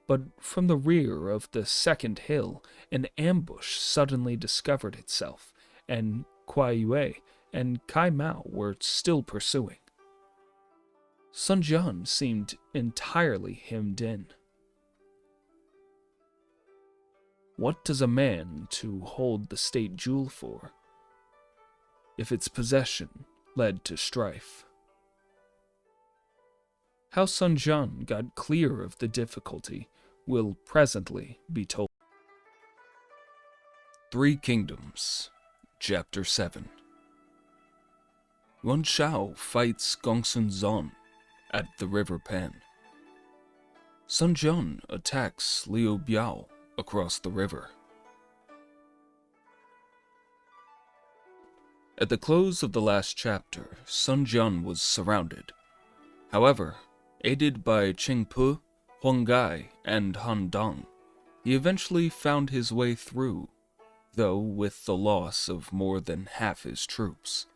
but from the rear of the second hill, an ambush suddenly discovered itself, and Kuai Yue and Kai Mao were still pursuing. Sun Jian seemed entirely hemmed in. What does a man to hold the state jewel for, if its possession led to strife? How Sun Jian got clear of the difficulty will presently be told. 3 Kingdoms, Chapter 7. Yuan Shao fights Gongsun Zan at the River Pan. Sun Jian attacks Liu Biao across the river. At the close of the last chapter, Sun Jian was surrounded. However, aided by Qing Pu, Huang Gai, and Han Dang, he eventually found his way through, though with the loss of more than half his troops.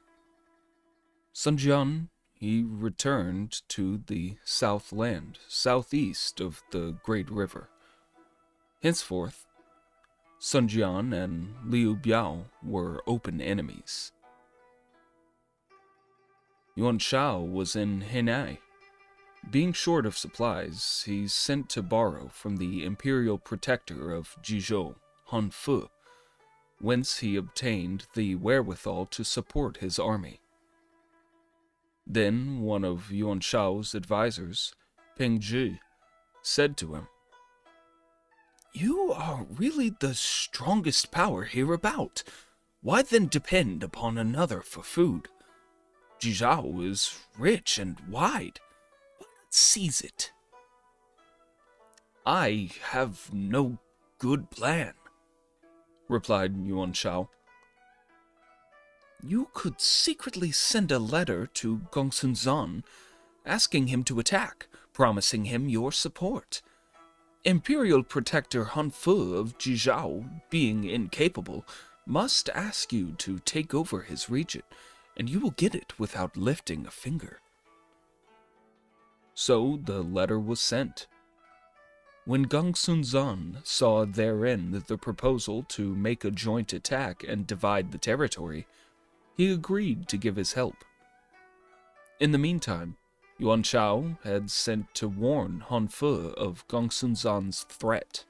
Sun Jian, he returned to the southland, southeast of the Great River. Henceforth, Sun Jian and Liu Biao were open enemies. Yuan Shao was in Henai. Being short of supplies, he sent to borrow from the imperial protector of Jizhou, Han Fu, whence he obtained the wherewithal to support his army. Then one of Yuan Shao's advisors, Peng Zhi, said to him, "You are really the strongest power hereabout. Why then depend upon another for food? Jizhou is rich and wide. Why not seize it?" "I have no good plan," replied Yuan Shao. "You could secretly send a letter to Gongsun Zan, asking him to attack, promising him your support. Imperial Protector Han Fu of Jizhao, being incapable, must ask you to take over his region, and you will get it without lifting a finger. So the letter was sent. When Gongsun Zan saw therein the proposal to make a joint attack and divide the territory, he agreed to give his help. In the meantime, Yuan Shao had sent to warn Han Fu of Gongsun Zan's threat.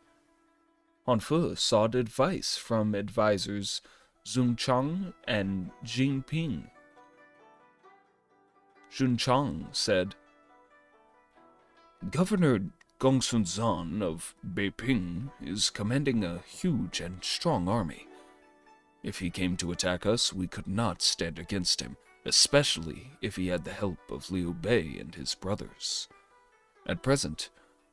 Han Fu sought advice from advisors Zun Chang and Jing Ping. Zun Chang said, "Governor Gongsun Zan of Beiping is commanding a huge and strong army. If he came to attack us, we could not stand against him, especially if he had the help of Liu Bei and his brothers. At present,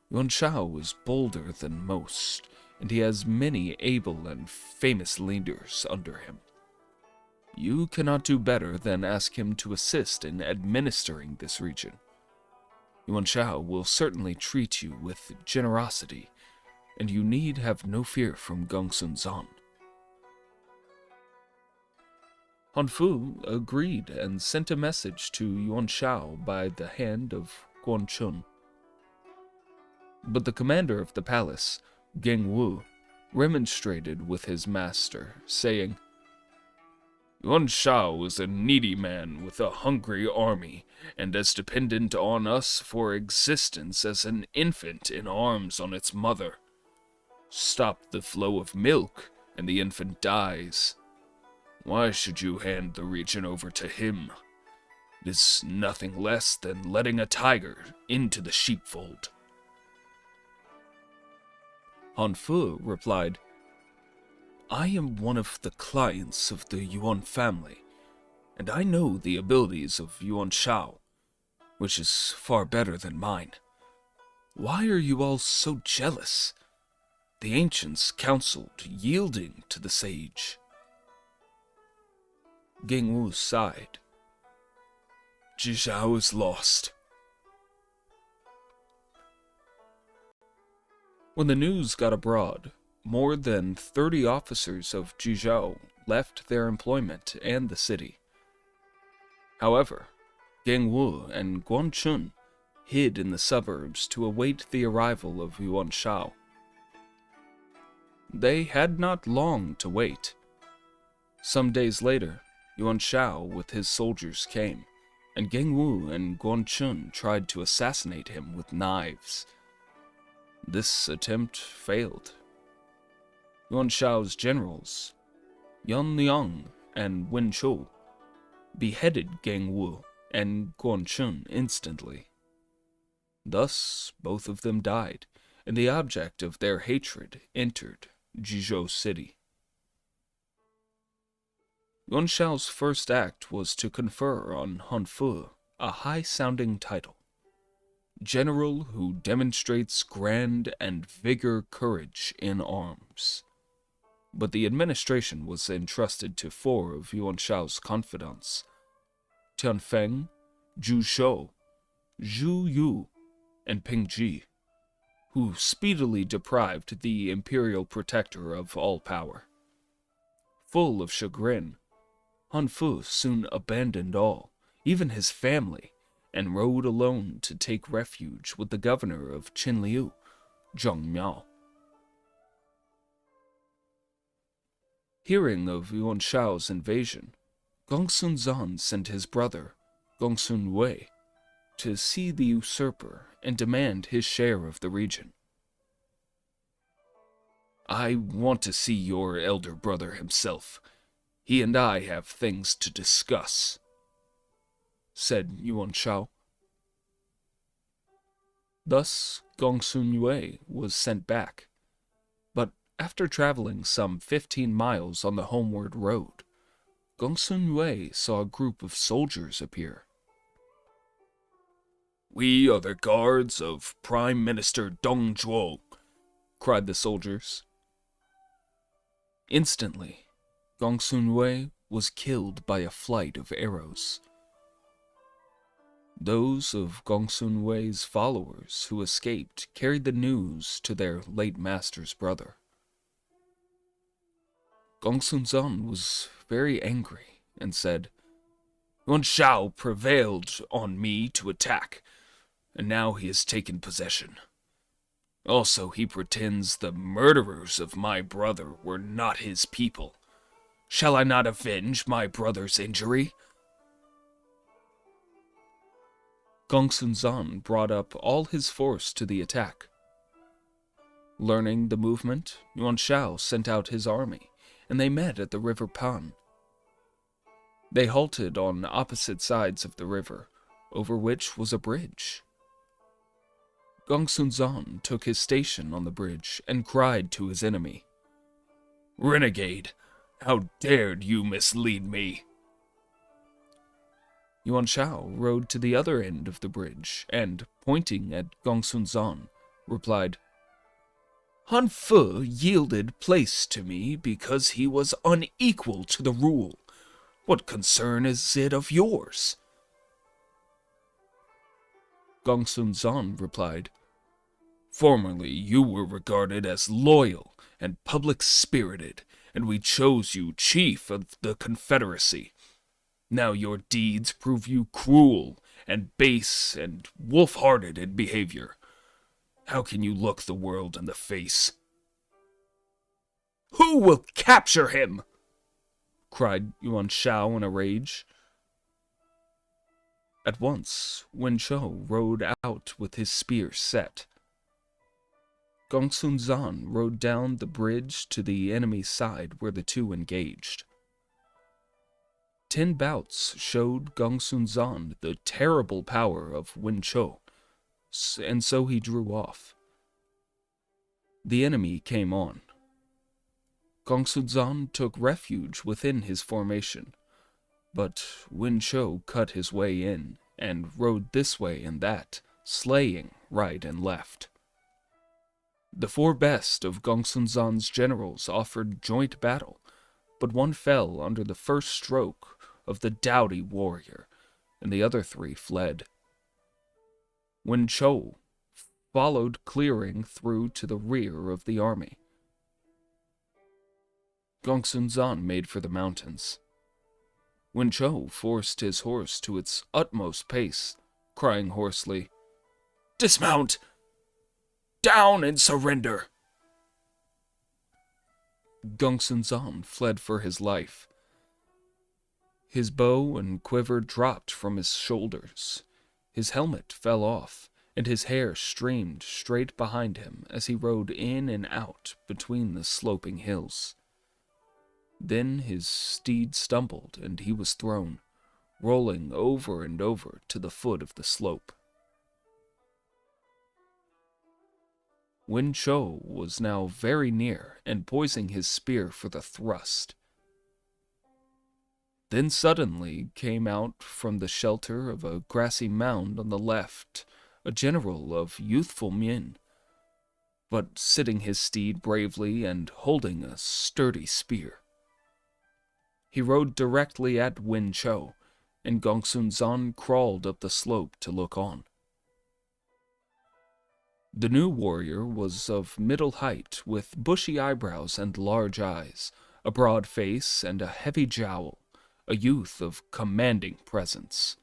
Yuan Shao is bolder than most, and he has many able and famous leaders under him. You cannot do better than ask him to assist in administering this region. Yuan Shao will certainly treat you with generosity, and you need have no fear from Gongsun Zan." Han Fu agreed and sent a message to Yuan Shao by the hand of Guan Chun. But the commander of the palace, Geng Wu, remonstrated with his master, saying, Yuan Shao is a needy man with a hungry army, and as dependent on us for existence as an infant in arms on its mother. Stop the flow of milk, and the infant dies. Why should you hand the region over to him? It is nothing less than letting a tiger into the sheepfold." Han Fu replied, "I am one of the clients of the Yuan family, and I know the abilities of Yuan Shao, which is far better than mine. Why are you all so jealous? The ancients counseled yielding to the sage." Geng Wu sighed. Jizhao is lost. When the news got abroad, more than 30 officers of Jizhao left their employment and the city. However, Geng Wu and Guan Chun hid in the suburbs to await the arrival of Yuan Shao. They had not long to wait. Some days later, Yuan Shao with his soldiers came, and Geng Wu and Guan Chun tried to assassinate him with knives. This attempt failed. Yuan Shao's generals, Yan Liang and Wen Chou, beheaded Geng Wu and Guan Chun instantly. Thus, both of them died, and the object of their hatred entered Jizhou City. Yuan Shao's first act was to confer on Han Fu a high-sounding title, General who demonstrates grand and vigor courage in arms. But the administration was entrusted to 4 of Yuan Shao's confidants, Tianfeng, Zhu Shou, Zhu Yu, and Ping Ji, who speedily deprived the imperial protector of all power. Full of chagrin, Han Fu soon abandoned all, even his family, and rode alone to take refuge with the governor of Qinliu, Zheng Miao. Hearing of Yuan Shao's invasion, Gongsun Zan sent his brother, Gongsun Wei, to see the usurper and demand his share of the region. "I want to see your elder brother himself. He and I have things to discuss," said Yuan Shao. Thus, Gongsun Wei was sent back. But after traveling some 15 miles on the homeward road, Gongsun Wei saw a group of soldiers appear. "We are the guards of Prime Minister Dong Zhuo," cried the soldiers. Instantly, Gongsun Wei was killed by a flight of arrows. Those of Gongsun Wei's followers who escaped carried the news to their late master's brother. Gongsun Zan was very angry and said, Yuan Shao prevailed on me to attack, and now he has taken possession. Also, he pretends the murderers of my brother were not his people. Shall I not avenge my brother's injury? Gongsun Zan brought up all his force to the attack. Learning the movement, Yuan Shao sent out his army, and they met at the river Pan. They halted on opposite sides of the river, over which was a bridge. Gongsun Zan took his station on the bridge and cried to his enemy, Renegade, how dared you mislead me? Yuan Shao rode to the other end of the bridge and, pointing at Gongsun Zan, replied, Han Fu yielded place to me because he was unequal to the rule. What concern is it of yours? Gongsun Zan replied, Formerly you were regarded as loyal and public-spirited, and we chose you chief of the Confederacy. Now your deeds prove you cruel and base and wolf-hearted in behavior. How can you look the world in the face? Who will capture him? Cried Yuan Shao in a rage. At once, Wen Chou rode out with his spear set. Gongsun Zan rode down the bridge to the enemy's side where the two engaged. 10 bouts showed Gongsun Zan the terrible power of Wen Chou, and so he drew off. The enemy came on. Gongsun Zan took refuge within his formation, but Wen Chou cut his way in and rode this way and that, slaying right and left. The 4 best of Gongsun Zan's generals offered joint battle, but one fell under the first stroke of the doughty warrior, and the other 3 fled. Wen Chou followed, clearing through to the rear of the army. Gongsun Zan made for the mountains. Wen Chou forced his horse to its utmost pace, crying hoarsely, Dismount! Down and surrender! Gongsun Zan fled for his life. His bow and quiver dropped from his shoulders. His helmet fell off, and his hair streamed straight behind him as he rode in and out between the sloping hills. Then his steed stumbled, and he was thrown, rolling over and over to the foot of the slope. Wen Chou was now very near and poising his spear for the thrust. Then suddenly came out from the shelter of a grassy mound on the left a general of youthful mien, but sitting his steed bravely and holding a sturdy spear. He rode directly at Wen Chou, and Gongsun Zan crawled up the slope to look on. The new warrior was of middle height, with bushy eyebrows and large eyes, a broad face and a heavy jowl, a youth of commanding presence.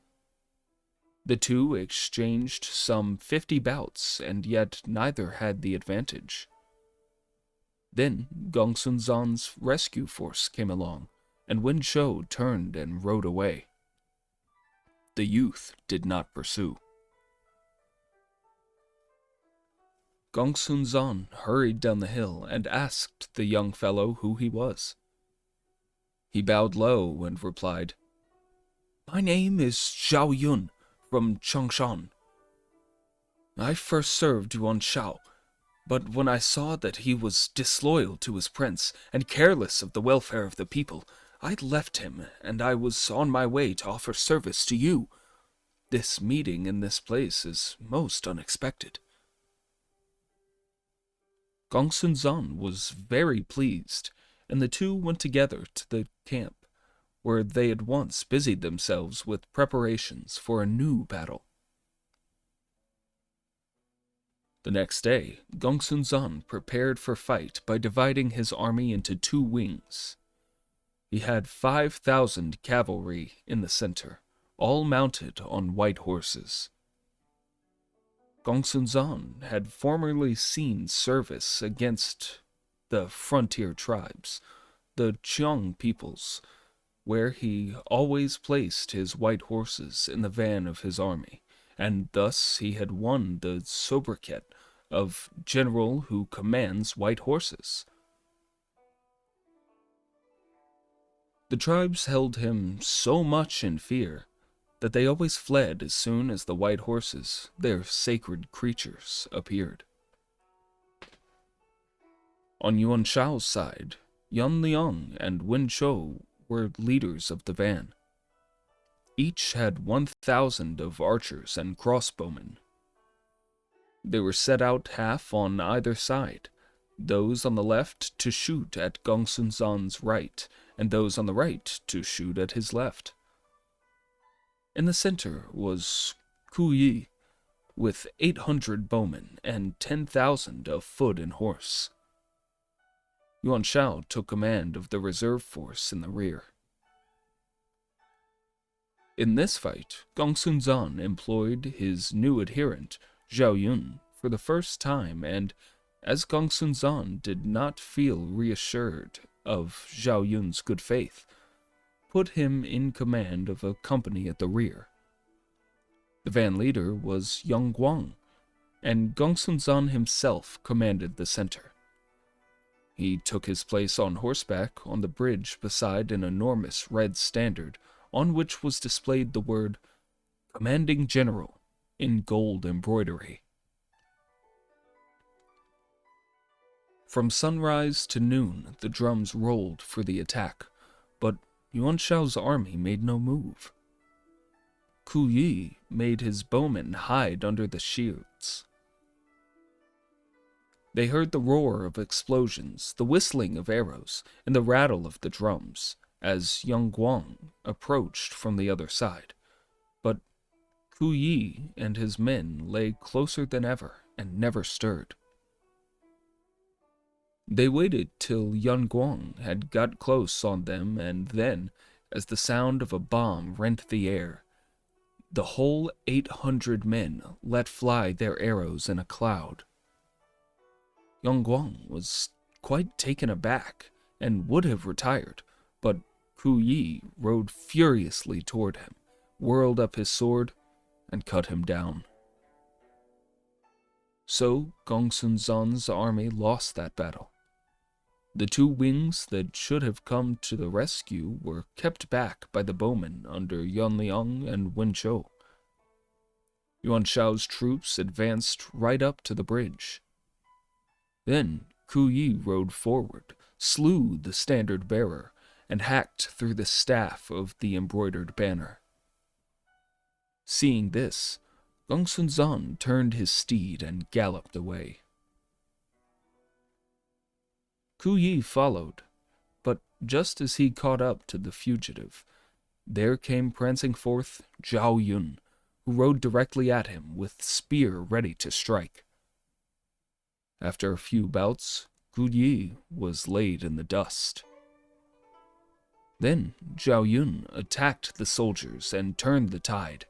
The two exchanged some 50 bouts, and yet neither had the advantage. Then Gongsun Zan's rescue force came along, and Wen Chou turned and rode away. The youth did not pursue. Gongsun Zan hurried down the hill and asked the young fellow who he was. He bowed low and replied, My name is Zhao Yun, from Changshan. I first served Yuan Shao, but when I saw that he was disloyal to his prince and careless of the welfare of the people, I left him, and I was on my way to offer service to you. This meeting in this place is most unexpected. Gongsun Zan was very pleased, and the two went together to the camp, where they at once busied themselves with preparations for a new battle. The next day, Gongsun Zan prepared for fight by dividing his army into 2 wings. He had 5,000 cavalry in the center, all mounted on white horses. Gongsun Zan had formerly seen service against the frontier tribes, the Qiang peoples, where he always placed his white horses in the van of his army, and thus he had won the sobriquet of general who commands white horses. The tribes held him so much in fear that they always fled as soon as the white horses, their sacred creatures, appeared. On Yuan Shao's side, Yan Liang and Wen Chou were leaders of the van. Each had 1,000 of archers and crossbowmen. They were set out half on either side, those on the left to shoot at Gongsun Zan's right, and those on the right to shoot at his left. In the center was Ku Yi, with 800 bowmen and 10,000 of foot and horse. Yuan Shao took command of the reserve force in the rear. In this fight, Gongsun Zan employed his new adherent, Zhao Yun, for the first time, and as Gongsun Zan did not feel reassured of Zhao Yun's good faith, put him in command of a company at the rear. The van leader was Yang Guang, and Gongsun Zan himself commanded the center. He took his place on horseback on the bridge beside an enormous red standard on which was displayed the word Commanding General in gold embroidery. From sunrise to noon, the drums rolled for the attack, but Yuan Shao's army made no move. Ku Yi made his bowmen hide under the shields. They heard the roar of explosions, the whistling of arrows, and the rattle of the drums as Yang Guang approached from the other side. But Ku Yi and his men lay closer than ever and never stirred. They waited till Yan Guang had got close on them, and then, as the sound of a bomb rent the air, the whole 800 men let fly their arrows in a cloud. Yang Guang was quite taken aback and would have retired, but Ku Yi rode furiously toward him, whirled up his sword, and cut him down. So Gongsun Zan's army lost that battle. The 2 wings that should have come to the rescue were kept back by the bowmen under Yan Liang and Wen Chou. Yuan Shao's troops advanced right up to the bridge. Then Ku Yi rode forward, slew the standard bearer, and hacked through the staff of the embroidered banner. Seeing this, Gongsun Zan turned his steed and galloped away. Ku Yi followed, but just as he caught up to the fugitive, there came prancing forth Zhao Yun, who rode directly at him with spear ready to strike. After a few bouts, Ku Yi was laid in the dust. Then Zhao Yun attacked the soldiers and turned the tide.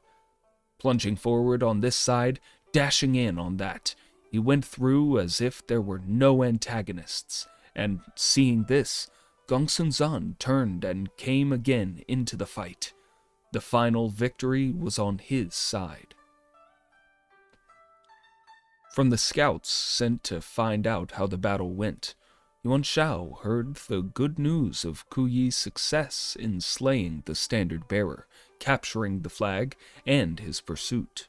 Plunging forward on this side, dashing in on that, he went through as if there were no antagonists, and seeing this, Gongsun Zan turned and came again into the fight. The final victory was on his side. From the scouts sent to find out how the battle went, Yuan Shao heard the good news of Ku Yi's success in slaying the standard bearer, capturing the flag, and his pursuit.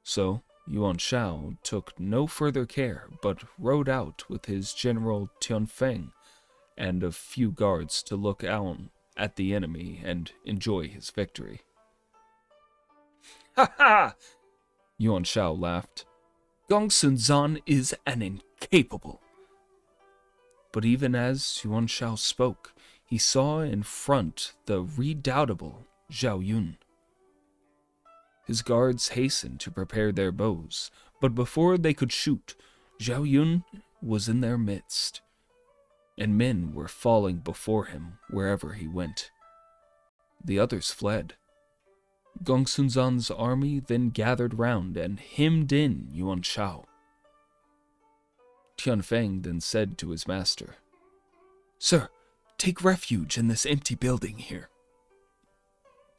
So Yuan Shao took no further care, but rode out with his general Tianfeng and a few guards to look out at the enemy and enjoy his victory. Ha ha! Yuan Shao laughed. Gongsun Zan is an incapable. But even as Yuan Shao spoke, he saw in front the redoubtable Zhao Yun. His guards hastened to prepare their bows, but before they could shoot, Zhao Yun was in their midst, and men were falling before him wherever he went. The others fled. Gongsun-zan's army then gathered round and hemmed in Yuan Shao. Tianfeng then said to his master, "Sir, take refuge in this empty building here."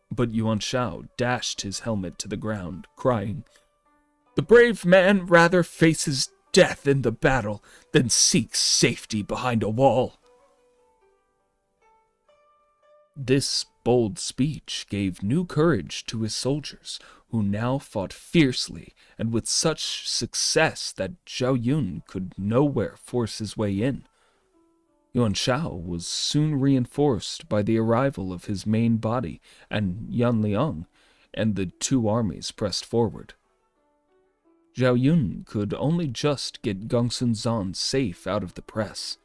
But Yuan Shao dashed his helmet to the ground, crying, "The brave man rather faces death in the battle than seeks safety behind a wall." This bold speech gave new courage to his soldiers, who now fought fiercely and with such success that Zhao Yun could nowhere force his way in. Yuan Shao was soon reinforced by the arrival of his main body, and Yan Liang and the two armies pressed forward. Zhao Yun could only just get Gongsun-zan safe out of the press.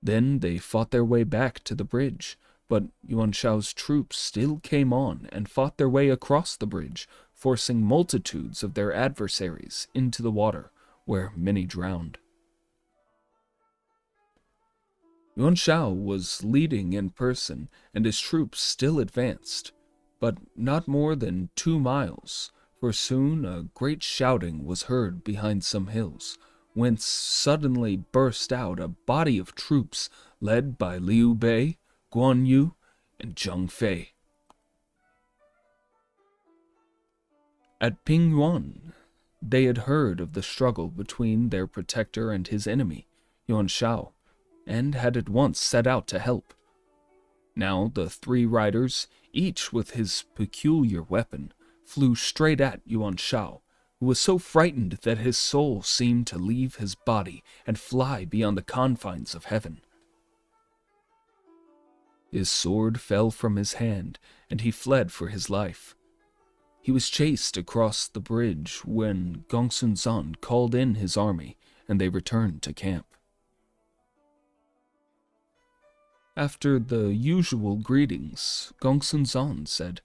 Then they fought their way back to the bridge, but Yuan Shao's troops still came on and fought their way across the bridge, forcing multitudes of their adversaries into the water, where many drowned. Yuan Shao was leading in person, and his troops still advanced, but not more than 2 miles, for soon a great shouting was heard behind some hills, whence suddenly burst out a body of troops led by Liu Bei, Guan Yu, and Zheng Fei. At Pingyuan, they had heard of the struggle between their protector and his enemy, Yuan Shao, and had at once set out to help. Now the 3 riders, each with his peculiar weapon, flew straight at Yuan Shao, who was so frightened that his soul seemed to leave his body and fly beyond the confines of heaven. His sword fell from his hand, and he fled for his life. He was chased across the bridge when Gongsun-zan called in his army, and they returned to camp. After the usual greetings, Gongsun-zan said,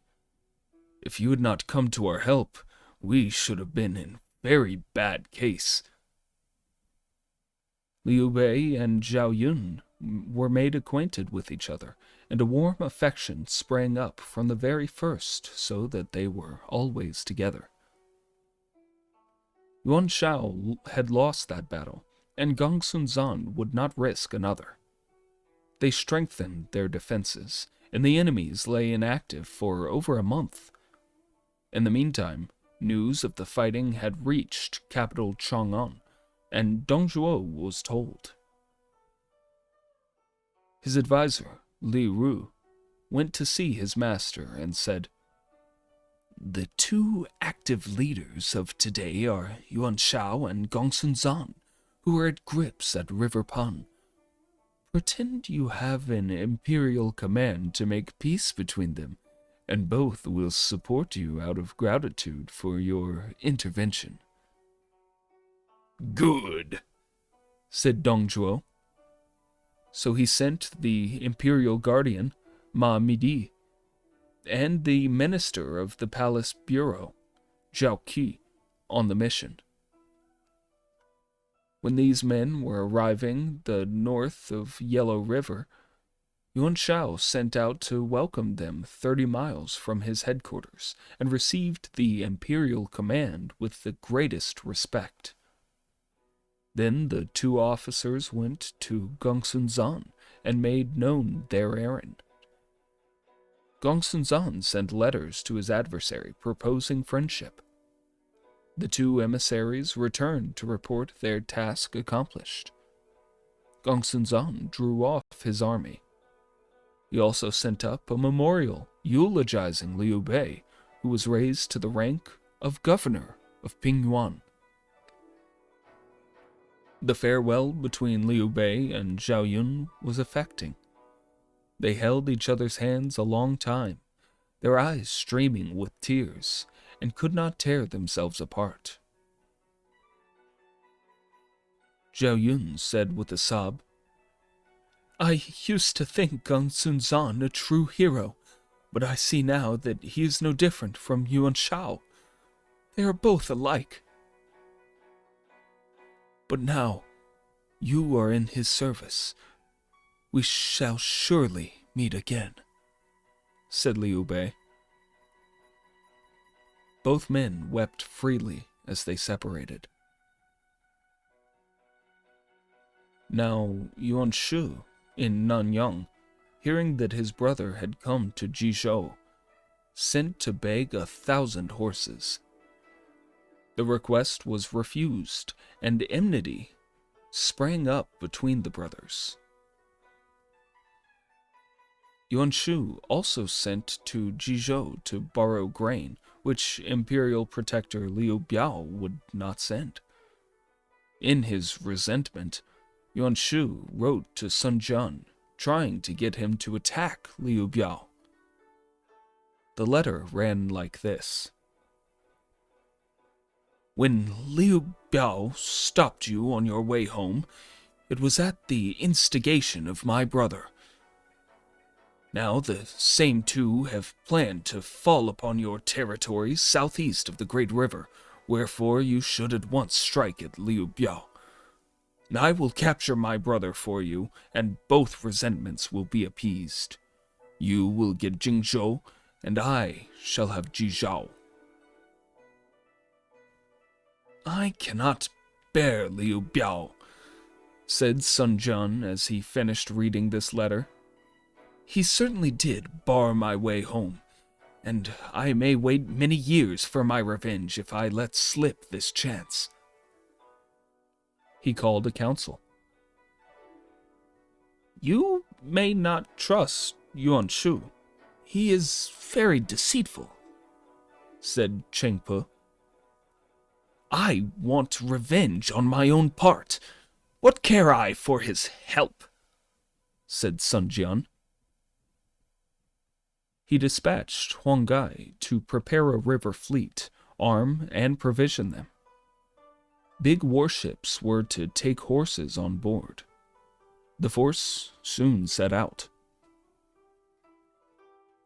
"If you had not come to our help, we should have been in very bad case." Liu Bei and Zhao Yun were made acquainted with each other, and a warm affection sprang up from the very first, so that they were always together. Yuan Shao had lost that battle, and Gongsun-zan would not risk another. They strengthened their defenses, and the enemies lay inactive for over a month. In the meantime, news of the fighting had reached capital Chang'an, and Dong Zhuo was told. His advisor, Li Ru, went to see his master and said, "The 2 active leaders of today are Yuan Shao and Gongsun-zan, who are at grips at River Pun. Pretend you have an imperial command to make peace between them, and both will support you out of gratitude for your intervention." "Good," said Dong Zhuo. So he sent the imperial guardian, Ma Midi, and the minister of the palace bureau, Zhao Qi, on the mission. When these men were arriving the north of Yellow River, Yuan Shao sent out to welcome them 30 miles from his headquarters, and received the imperial command with the greatest respect. Then the 2 officers went to Gongsun-zan and made known their errand. Gongsun-zan sent letters to his adversary proposing friendship. The 2 emissaries returned to report their task accomplished. Gongsun-zan drew off his army. He also sent up a memorial eulogizing Liu Bei, who was raised to the rank of governor of Pingyuan. The farewell between Liu Bei and Zhao Yun was affecting. They held each other's hands a long time, their eyes streaming with tears, and could not tear themselves apart. Zhao Yun said with a sob, "I used to think Gongsun-zan a true hero, but I see now that he is no different from Yuan Shao. They are both alike. But now, you are in his service. We shall surely meet again," said Liu Bei. Both men wept freely as they separated. Now, Yuan Shu, in Nanyang, hearing that his brother had come to Jizhou, sent to beg 1,000 horses. The request was refused, and enmity sprang up between the brothers. Yuan Shu also sent to Jizhou to borrow grain, which imperial protector Liu Biao would not send. In his resentment, Yuan Shu wrote to Sun Jian, trying to get him to attack Liu Biao. The letter ran like this: "When Liu Biao stopped you on your way home, it was at the instigation of my brother. Now the same two have planned to fall upon your territories southeast of the great river, wherefore you should at once strike at Liu Biao. I will capture my brother for you, and both resentments will be appeased. You will get Jingzhou, and I shall have Jizhou." "I cannot bear Liu Biao," said Sun Jian as he finished reading this letter. "He certainly did bar my way home, and I may wait many years for my revenge if I let slip this chance." He called a council. "You may not trust Yuan Shu. He is very deceitful," said Cheng Pu. "I want revenge on my own part. What care I for his help?" said Sun Jian. He dispatched Huang Gai to prepare a river fleet, arm and provision them. Big warships were to take horses on board. The force soon set out.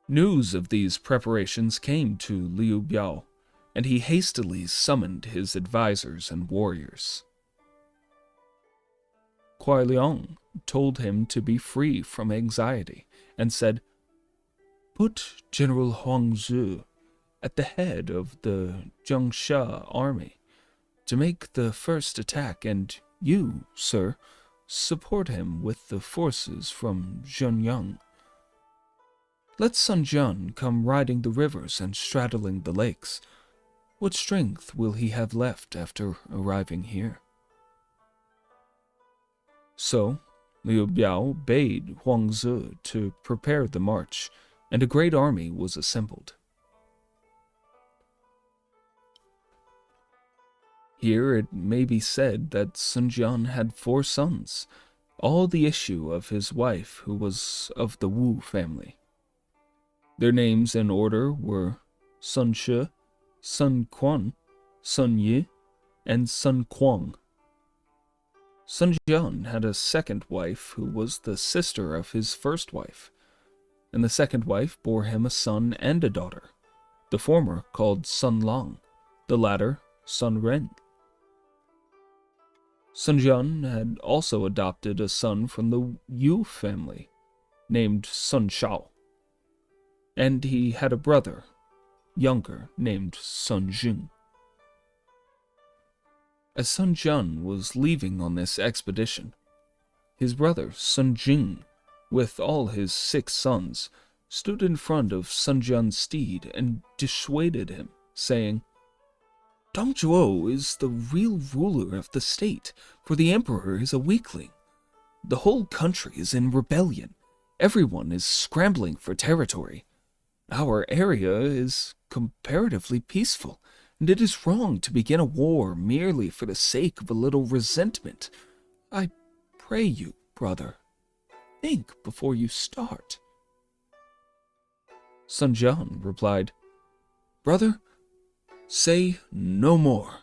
News of these preparations came to Liu Biao, and he hastily summoned his advisors and warriors. Kuai Liang told him to be free from anxiety and said, "Put General Huang Zu at the head of the Zhengsha army to make the first attack, and you, sir, support him with the forces from Zhenyang. Let Sun Jian come riding the rivers and straddling the lakes. What strength will he have left after arriving here?" So, Liu Biao bade Huang Zu to prepare the march, and a great army was assembled. Here it may be said that Sun Jian had 4 sons, all the issue of his wife, who was of the Wu family. Their names in order were Sun Shi, Sun Quan, Sun Yi, and Sun Kuang. Sun Jian had a second wife who was the sister of his first wife, and the second wife bore him a son and a daughter, the former called Sun Lang, the latter Sun Ren. Sun Jian had also adopted a son from the Yu family, named Sun Shao, and he had a brother, younger, named Sun Jing. As Sun Jian was leaving on this expedition, his brother Sun Jing, with all his 6 sons, stood in front of Sun Jian's steed and dissuaded him, saying, "Dong Zhuo is the real ruler of the state, for the emperor is a weakling. The whole country is in rebellion. Everyone is scrambling for territory. Our area is comparatively peaceful, and it is wrong to begin a war merely for the sake of a little resentment. I pray you, brother, think before you start." Sun Jian replied, "Brother, say no more.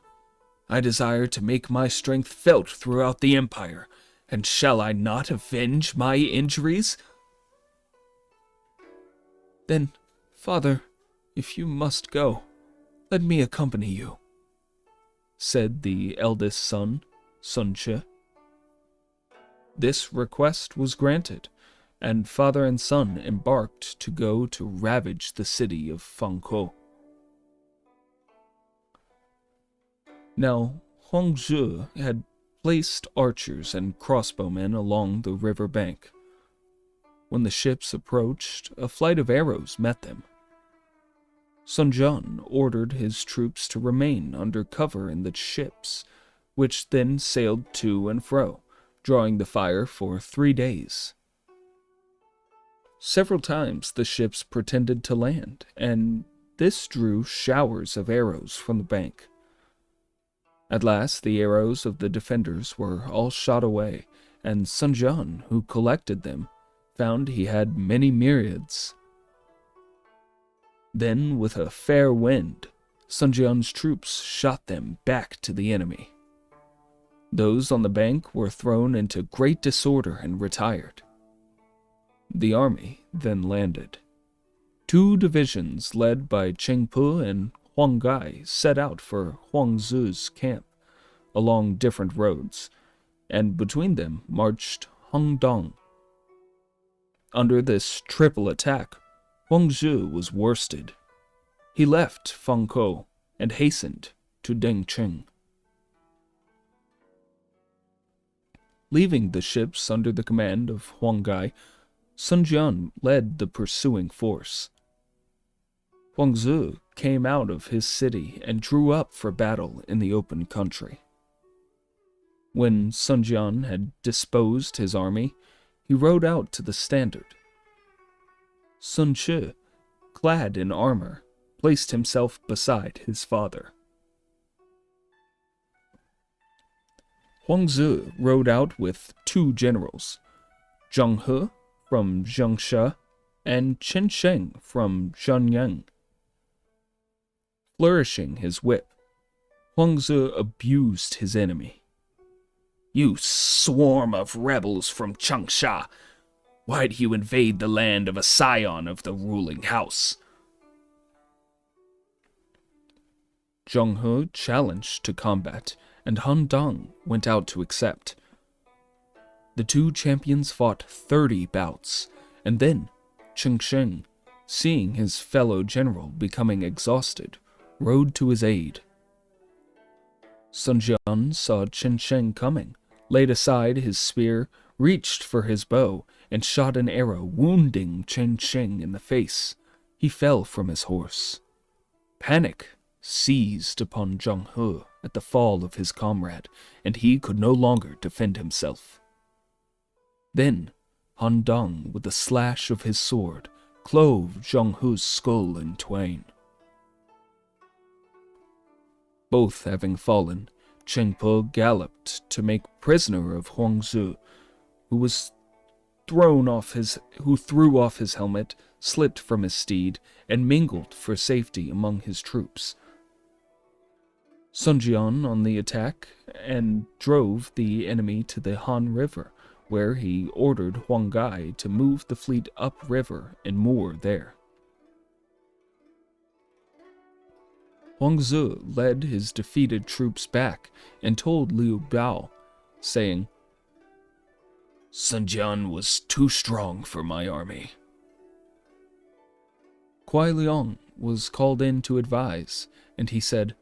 I desire to make my strength felt throughout the empire, and shall I not avenge my injuries?" "Then "Father, if you must go, let me accompany you," said the eldest son, Sun Ce. This request was granted, and father and son embarked to go to ravage the city of Fangkou. Now, Huang Zhe had placed archers and crossbowmen along the river bank. When the ships approached, a flight of arrows met them. Sun Jian ordered his troops to remain under cover in the ships, which then sailed to and fro, drawing the fire for 3 days. Several times the ships pretended to land, and this drew showers of arrows from the bank. At last the arrows of the defenders were all shot away, and Sun Jian, who collected them, found he had many myriads. Then, with a fair wind, Sun Jian's troops shot them back to the enemy. Those on the bank were thrown into great disorder and retired. The army then landed. 2 divisions led by Cheng Pu and Huang Gai set out for Huang Zu's camp along different roads, and between them marched Heng Dong. Under this triple attack, Huang Zu was worsted. He left Fangkou and hastened to Dengcheng. Leaving the ships under the command of Huang Gai, Sun Jian led the pursuing force. Huang Zu came out of his city and drew up for battle in the open country. When Sun Jian had disposed his army, he rode out to the standard. Sun Ce, clad in armor, placed himself beside his father. Huang Zu rode out with 2 generals, Zhang He from Jiangxia and Chen Sheng from Zhanyang. Flourishing his whip, Huang Zu abused his enemy. "You swarm of rebels from Changsha! Why do you invade the land of a scion of the ruling house?" Zhang He challenged to combat, and Han Dong went out to accept. The 2 champions fought 30 bouts, and then Chen Sheng, seeing his fellow general becoming exhausted, rode to his aid. Sun Jian saw Chen Sheng coming, laid aside his spear, reached for his bow, and shot an arrow, wounding Chen Sheng in the face. He fell from his horse. Panic seized upon Zhang He at the fall of his comrade, and he could no longer defend himself. Then Han Dong, with a slash of his sword, clove Zhang He's skull in twain. Both having fallen, Cheng Po galloped to make prisoner of Huang Zu, who threw off his helmet, slipped from his steed, and mingled for safety among his troops. Sun Jian on the attack and drove the enemy to the Han River, where he ordered Huang Gai to move the fleet upriver and moor there. Huang Zu led his defeated troops back and told Liu Biao, saying, "Sun Jian was too strong for my army." Kuai Liang was called in to advise, and he said,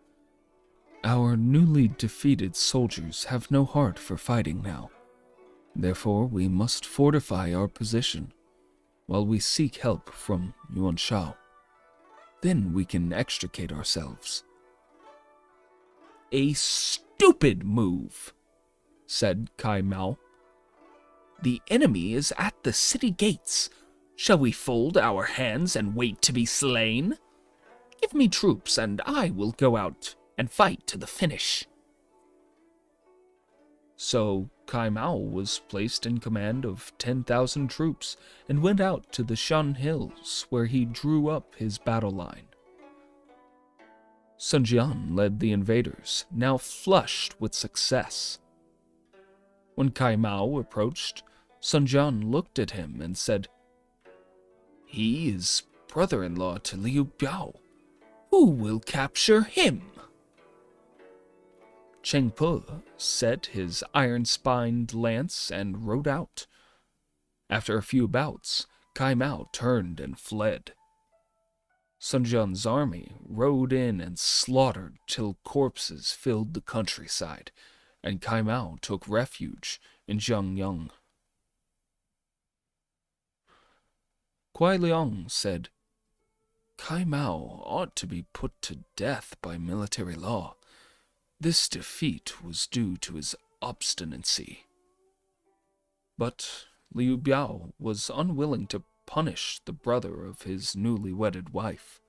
"Our newly defeated soldiers have no heart for fighting now. Therefore, we must fortify our position while we seek help from Yuan Shao. Then we can extricate ourselves." "A stupid move," said Kai Mao. "The enemy is at the city gates. Shall we fold our hands and wait to be slain? Give me troops, and I will go out and fight to the finish." So Kai Mao was placed in command of 10,000 troops and went out to the Shan Hills, where he drew up his battle line. Sun Jian led the invaders, now flushed with success. When Kai Mao approached, Sun Jian looked at him and said, "He is brother-in-law to Liu Biao. Who will capture him? Cheng Pu set his iron-spined lance and rode out. After a few bouts, Kai Mao turned and fled. Sun Jian's army rode in and slaughtered till corpses filled the countryside, and Kai Mao took refuge in Zhangyang. Kuai Liang said, Kai Mao ought to be put to death by military law. This defeat was due to his obstinacy. But Liu Biao was unwilling to punish the brother of his newly wedded wife.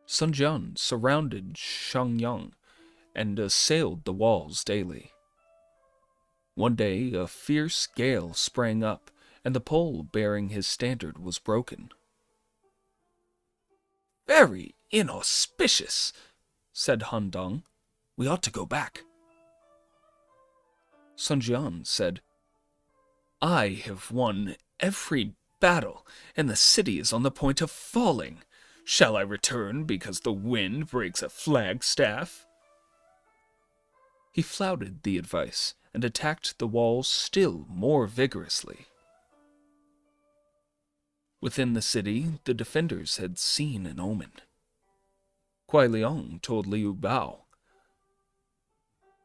Sun Jian surrounded Shangyang and assailed the walls daily. One day a fierce gale sprang up, and the pole bearing his standard was broken. Very inauspicious, said Han Dong. We ought to go back. Sun Jian said, I have won every battle, and the city is on the point of falling. Shall I return because the wind breaks a flagstaff? He flouted the advice and attacked the walls still more vigorously. Within the city, the defenders had seen an omen. Kuai Liang told Liu Bao,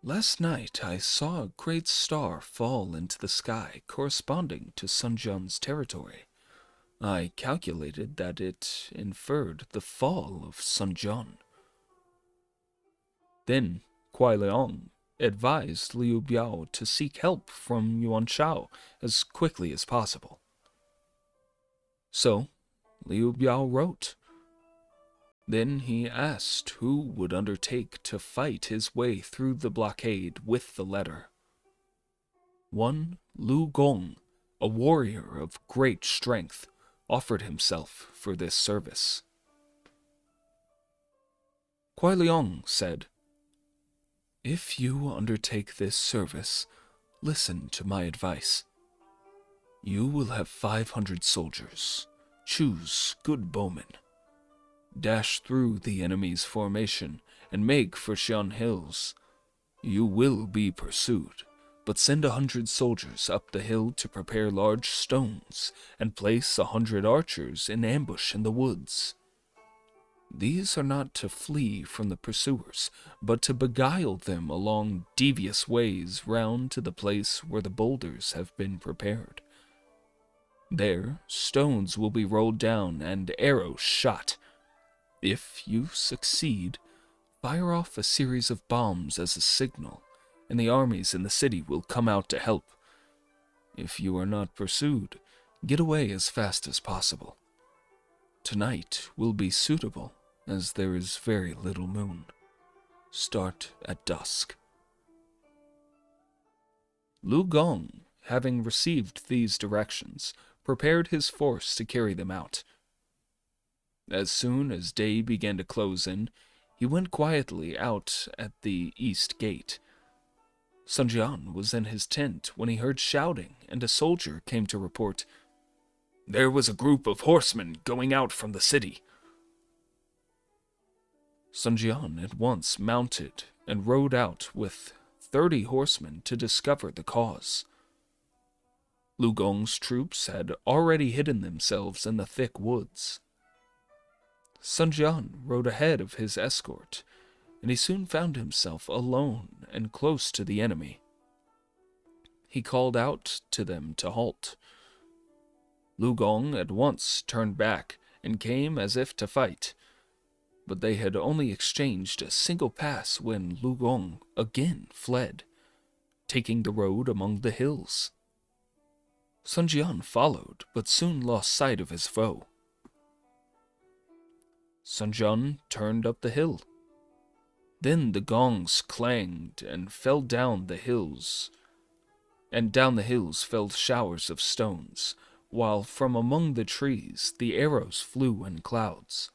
Last night I saw a great star fall into the sky corresponding to Sun Jian's territory. I calculated that it inferred the fall of Sun Jian. Then Kuai Liang advised Liu Biao to seek help from Yuan Shao as quickly as possible. So Liu Biao wrote. Then he asked who would undertake to fight his way through the blockade with the letter. One Lu Gong, a warrior of great strength, offered himself for this service. Kuai Liang said, If you undertake this service, listen to my advice. You will have 500 soldiers. Choose good bowmen. Dash through the enemy's formation and make for Xian Hills. You will be pursued, but send 100 soldiers up the hill to prepare large stones and place 100 archers in ambush in the woods. These are not to flee from the pursuers, but to beguile them along devious ways round to the place where the boulders have been prepared. There, stones will be rolled down and arrows shot. If you succeed, fire off a series of bombs as a signal, and the armies in the city will come out to help. If you are not pursued, get away as fast as possible. Tonight will be suitable, as there is very little moon. Start at dusk. Lu Gong, having received these directions, prepared his force to carry them out. As soon as day began to close in, he went quietly out at the east gate. Sun Jian was in his tent when he heard shouting, and a soldier came to report, There was a group of horsemen going out from the city. Sun Jian at once mounted and rode out with 30 horsemen to discover the cause. Lu Gong's troops had already hidden themselves in the thick woods. Sun Jian rode ahead of his escort, and he soon found himself alone and close to the enemy. He called out to them to halt. Lu Gong at once turned back and came as if to fight, but they had only exchanged a single pass when Lu Gong again fled, taking the road among the hills. Sun Jian followed, but soon lost sight of his foe. Sun Jian turned up the hill. Then the gongs clanged and fell down the hills, and down the hills fell showers of stones, while from among the trees the arrows flew in clouds.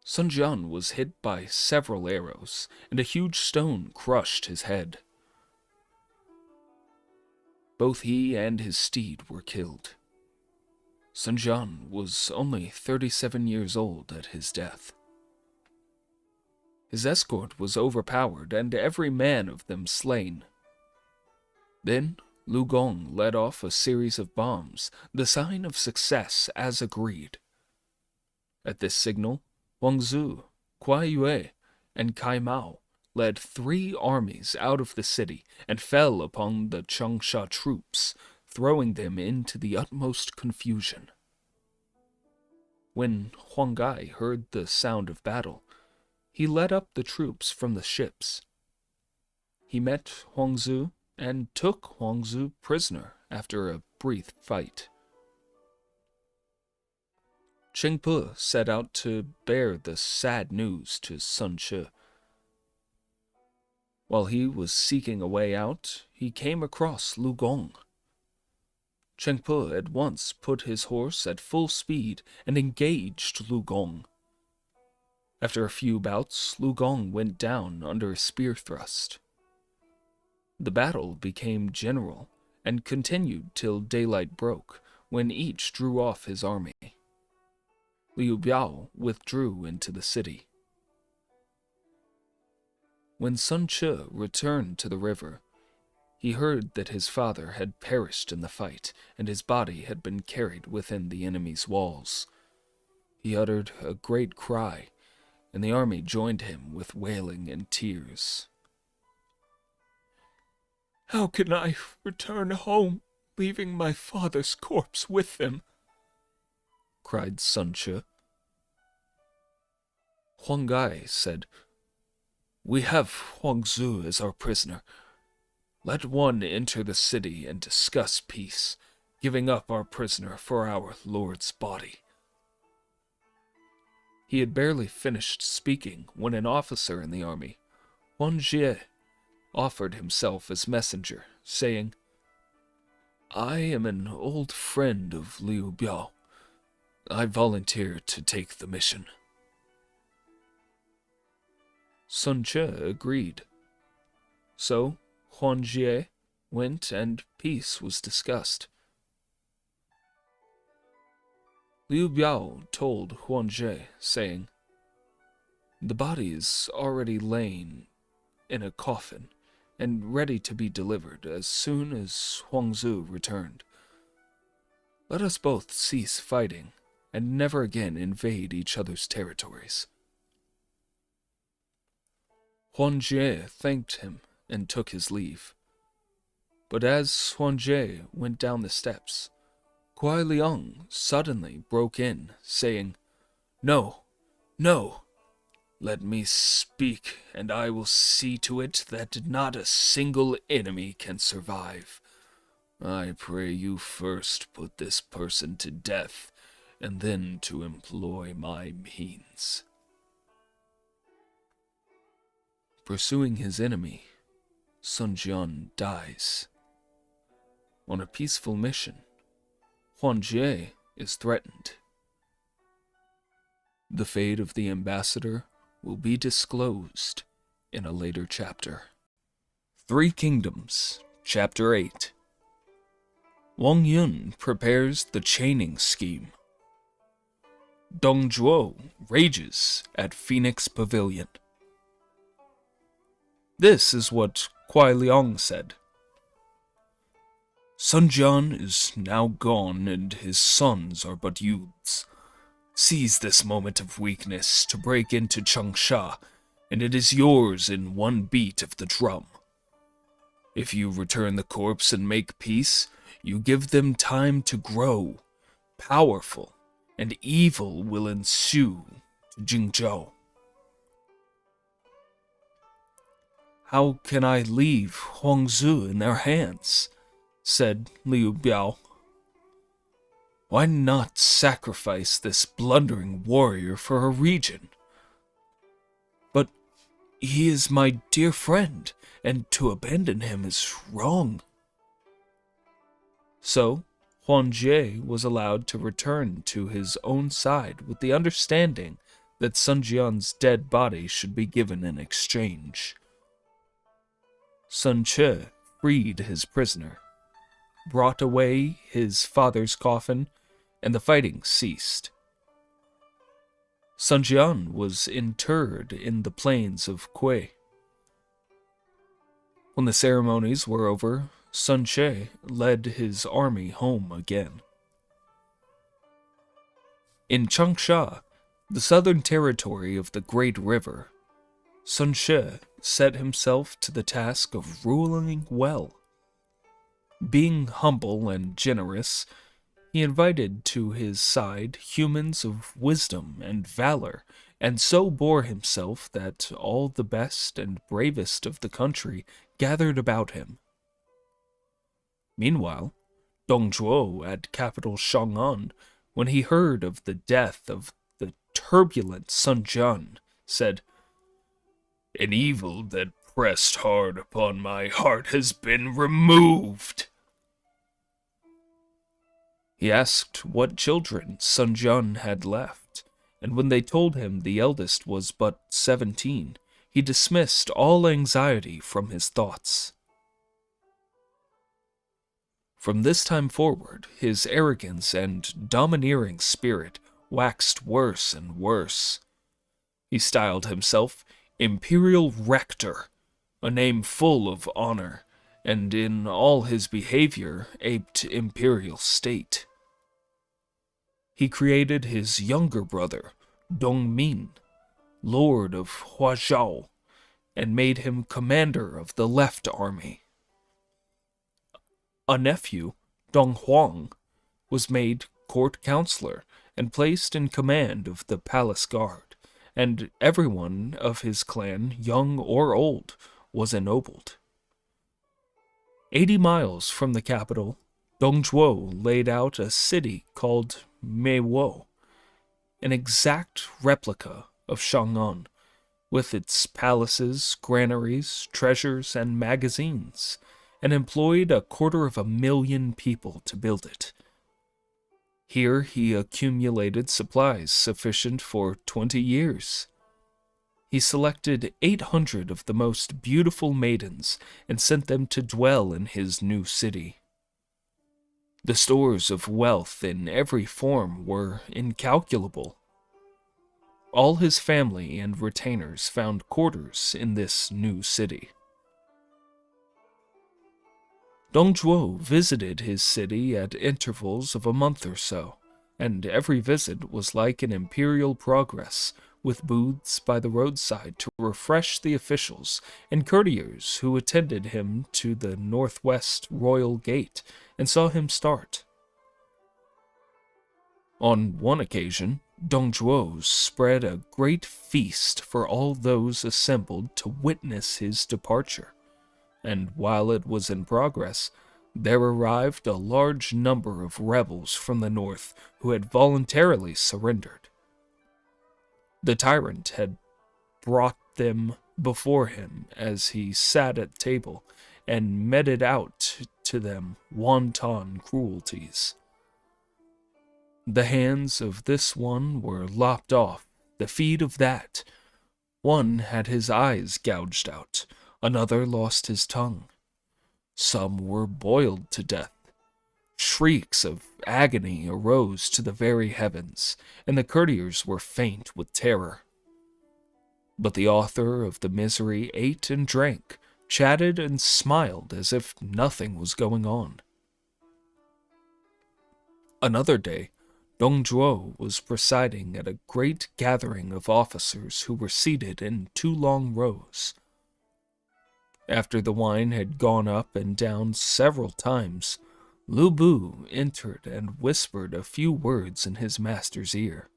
Sun Jian was hit by several arrows, and a huge stone crushed his head. Both he and his steed were killed. Sun Jian was only 37 years old at his death. His escort was overpowered and every man of them slain. Then Lu Gong let off a series of bombs, the sign of success as agreed. At this signal, Huang Zu, Kuai Yue, and Kai Mao led 3 armies out of the city and fell upon the Changsha troops, throwing them into the utmost confusion. When Huang Gai heard the sound of battle, he led up the troops from the ships. He met Huang Zu and took Huang Zu prisoner after a brief fight. Cheng Pu set out to bear the sad news to Sun Che. While he was seeking a way out, he came across Lu Gong. Cheng Pu at once put his horse at full speed and engaged Lu Gong. After a few bouts, Lu Gong went down under a spear thrust. The battle became general and continued till daylight broke, when each drew off his army. Liu Biao withdrew into the city. When Sun Che returned to the river, he heard that his father had perished in the fight, and his body had been carried within the enemy's walls. He uttered a great cry, and the army joined him with wailing and tears. How can I return home, leaving my father's corpse with them? Cried Sun Che. Huang Gai said, "We have Huang Zu as our prisoner. Let one enter the city and discuss peace, giving up our prisoner for our lord's body." He had barely finished speaking when an officer in the army, Huan Jie, offered himself as messenger, saying, "I am an old friend of Liu Biao. I volunteer to take the mission." Sun Che agreed. So Huan Jie went and peace was discussed. Liu Biao told Huan Jie, saying, "The body is already laying in a coffin and ready to be delivered as soon as Huang Zu returned. Let us both cease fighting and never again invade each other's territories." Huan Jie thanked him and took his leave. But as Huan Jie went down the steps, Kuai Liang suddenly broke in, saying, "No, no! Let me speak, and I will see to it that not a single enemy can survive. I pray you first put this person to death, and then to employ my means." Pursuing his enemy, Sun Jian dies. On a peaceful mission, Huan Jie is threatened. The fate of the ambassador will be disclosed in a later chapter. 3 Kingdoms, Chapter 8. Wang Yun prepares the chaining scheme. Dong Zhuo rages at Phoenix Pavilion. This is what Kuai Liang said. "Sun Jian is now gone, and his sons are but youths. Seize this moment of weakness to break into Changsha, and it is yours in one beat of the drum. If you return the corpse and make peace, you give them time to grow, powerful, and evil will ensue to Jingzhou." "How can I leave Huang Zu in their hands?" said Liu Biao. "Why not sacrifice this blundering warrior for a region? But he is my dear friend, and to abandon him is wrong." So Huan Jie was allowed to return to his own side with the understanding that Sun Jian's dead body should be given in exchange. Sun Che freed his prisoner, brought away his father's coffin, and the fighting ceased. Sun Jian was interred in the plains of Kui. When the ceremonies were over, Sun She led his army home again. In Changsha, the southern territory of the Great River, Sun She set himself to the task of ruling well. Being humble and generous, he invited to his side humans of wisdom and valor, and so bore himself that all the best and bravest of the country gathered about him. Meanwhile, Dong Zhuo at capital Chang'an, when he heard of the death of the turbulent Sun Jian, said, "An evil that pressed hard upon my heart has been removed." He asked what children Sun Jian had left, and when they told him the eldest was but 17, he dismissed all anxiety from his thoughts. From this time forward, his arrogance and domineering spirit waxed worse and worse. He styled himself Imperial Rector, a name full of honor, and in all his behavior aped imperial state. He created his younger brother, Dong Min, Lord of Huazhao, and made him commander of the left army. A nephew, Dong Huang, was made court counselor and placed in command of the palace guard, and everyone of his clan, young or old, was ennobled. 80 miles from the capital, Dong Zhuo laid out a city called Meiwo, an exact replica of Chang'an, with its palaces, granaries, treasures, and magazines, and employed 250,000 people to build it. Here he accumulated supplies sufficient for 20 years. He selected 800 of the most beautiful maidens and sent them to dwell in his new city. The stores of wealth in every form were incalculable. All his family and retainers found quarters in this new city. Dong Zhuo visited his city at intervals of a month or so, and every visit was like an imperial progress, with booths by the roadside to refresh the officials and courtiers who attended him to the northwest royal gate and saw him start. On one occasion, Dong Zhuo spread a great feast for all those assembled to witness his departure, and while it was in progress, there arrived a large number of rebels from the north who had voluntarily surrendered. The tyrant had brought them before him as he sat at table and meted out to them wanton cruelties. The hands of this one were lopped off, the feet of that. One had his eyes gouged out, another lost his tongue. Some were boiled to death. Shrieks of agony arose to the very heavens, and the courtiers were faint with terror. But the author of the misery ate and drank, chatted and smiled as if nothing was going on. Another day, Dong Zhuo was presiding at a great gathering of officers who were seated in 2 long rows. After the wine had gone up and down several times, Lu Bu entered and whispered a few words in his master's ear.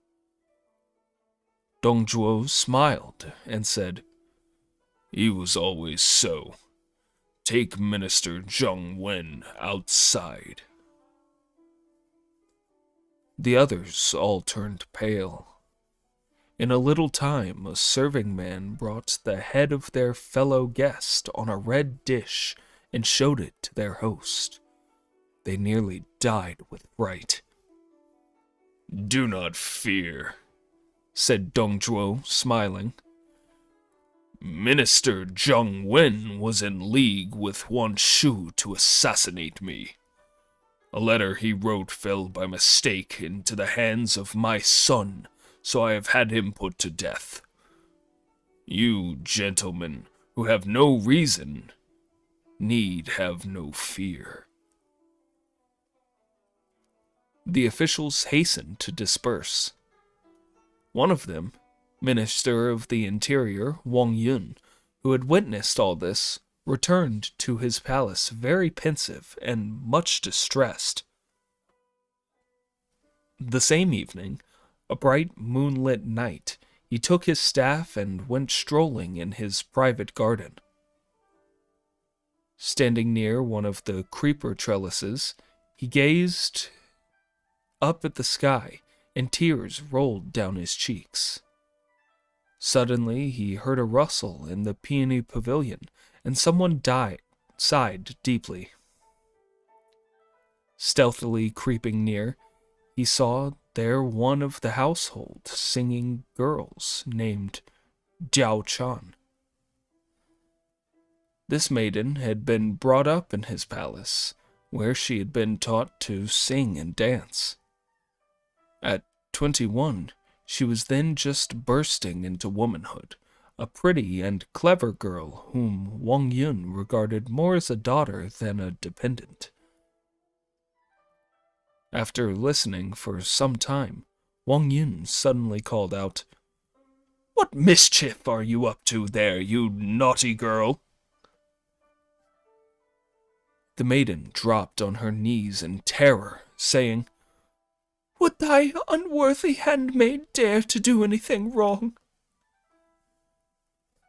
Dong Zhuo smiled and said, "He was always so. Take Minister Zheng Wen outside." The others all turned pale. In a little time, a serving man brought the head of their fellow guest on a red dish and showed it to their host. They nearly died with fright. "Do not fear," said Dong Zhuo, smiling. "Minister Zheng Wen was in league with Wan Shu to assassinate me. A letter he wrote fell by mistake into the hands of my son, so I have had him put to death. You, gentlemen, who have no reason, need have no fear." The officials hastened to disperse. One of them, Minister of the Interior Wang Yun, who had witnessed all this, returned to his palace very pensive and much distressed. The same evening, a bright moonlit night, he took his staff and went strolling in his private garden. Standing near one of the creeper trellises, he gazed up at the sky, and tears rolled down his cheeks. Suddenly he heard a rustle in the peony pavilion, and someone sighed deeply. Stealthily creeping near, he saw there one of the household singing girls named Jiao Chan. This maiden had been brought up in his palace, where she had been taught to sing and dance. At 21, she was then just bursting into womanhood, a pretty and clever girl whom Wang Yun regarded more as a daughter than a dependent. After listening for some time, Wang Yun suddenly called out, "What mischief are you up to there, you naughty girl?" The maiden dropped on her knees in terror, saying, "Would thy unworthy handmaid dare to do anything wrong?"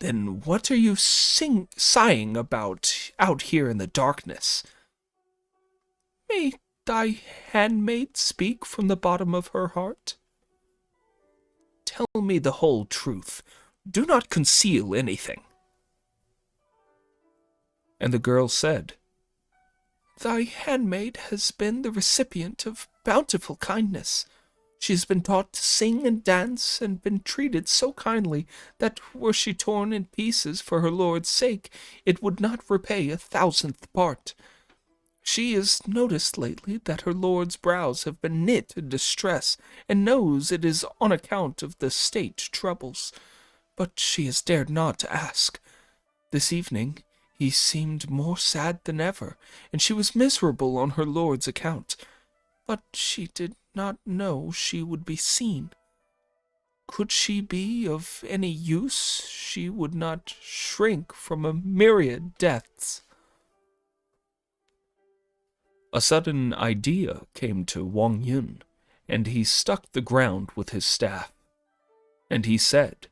"Then what are you sighing about out here in the darkness?" "May thy handmaid speak from the bottom of her heart?" "Tell me the whole truth. Do not conceal anything." And the girl said, "Thy handmaid has been the recipient of bountiful kindness. She has been taught to sing and dance, and been treated so kindly that were she torn in pieces for her lord's sake, it would not repay 1,000th part. She has noticed lately that her lord's brows have been knit in distress, and knows it is on account of the state troubles. But she has dared not to ask. This evening he seemed more sad than ever, and she was miserable on her lord's account. But she did not know she would be seen. Could she be of any use, she would not shrink from a myriad deaths." A sudden idea came to Wang Yun, and he struck the ground with his staff. And he said,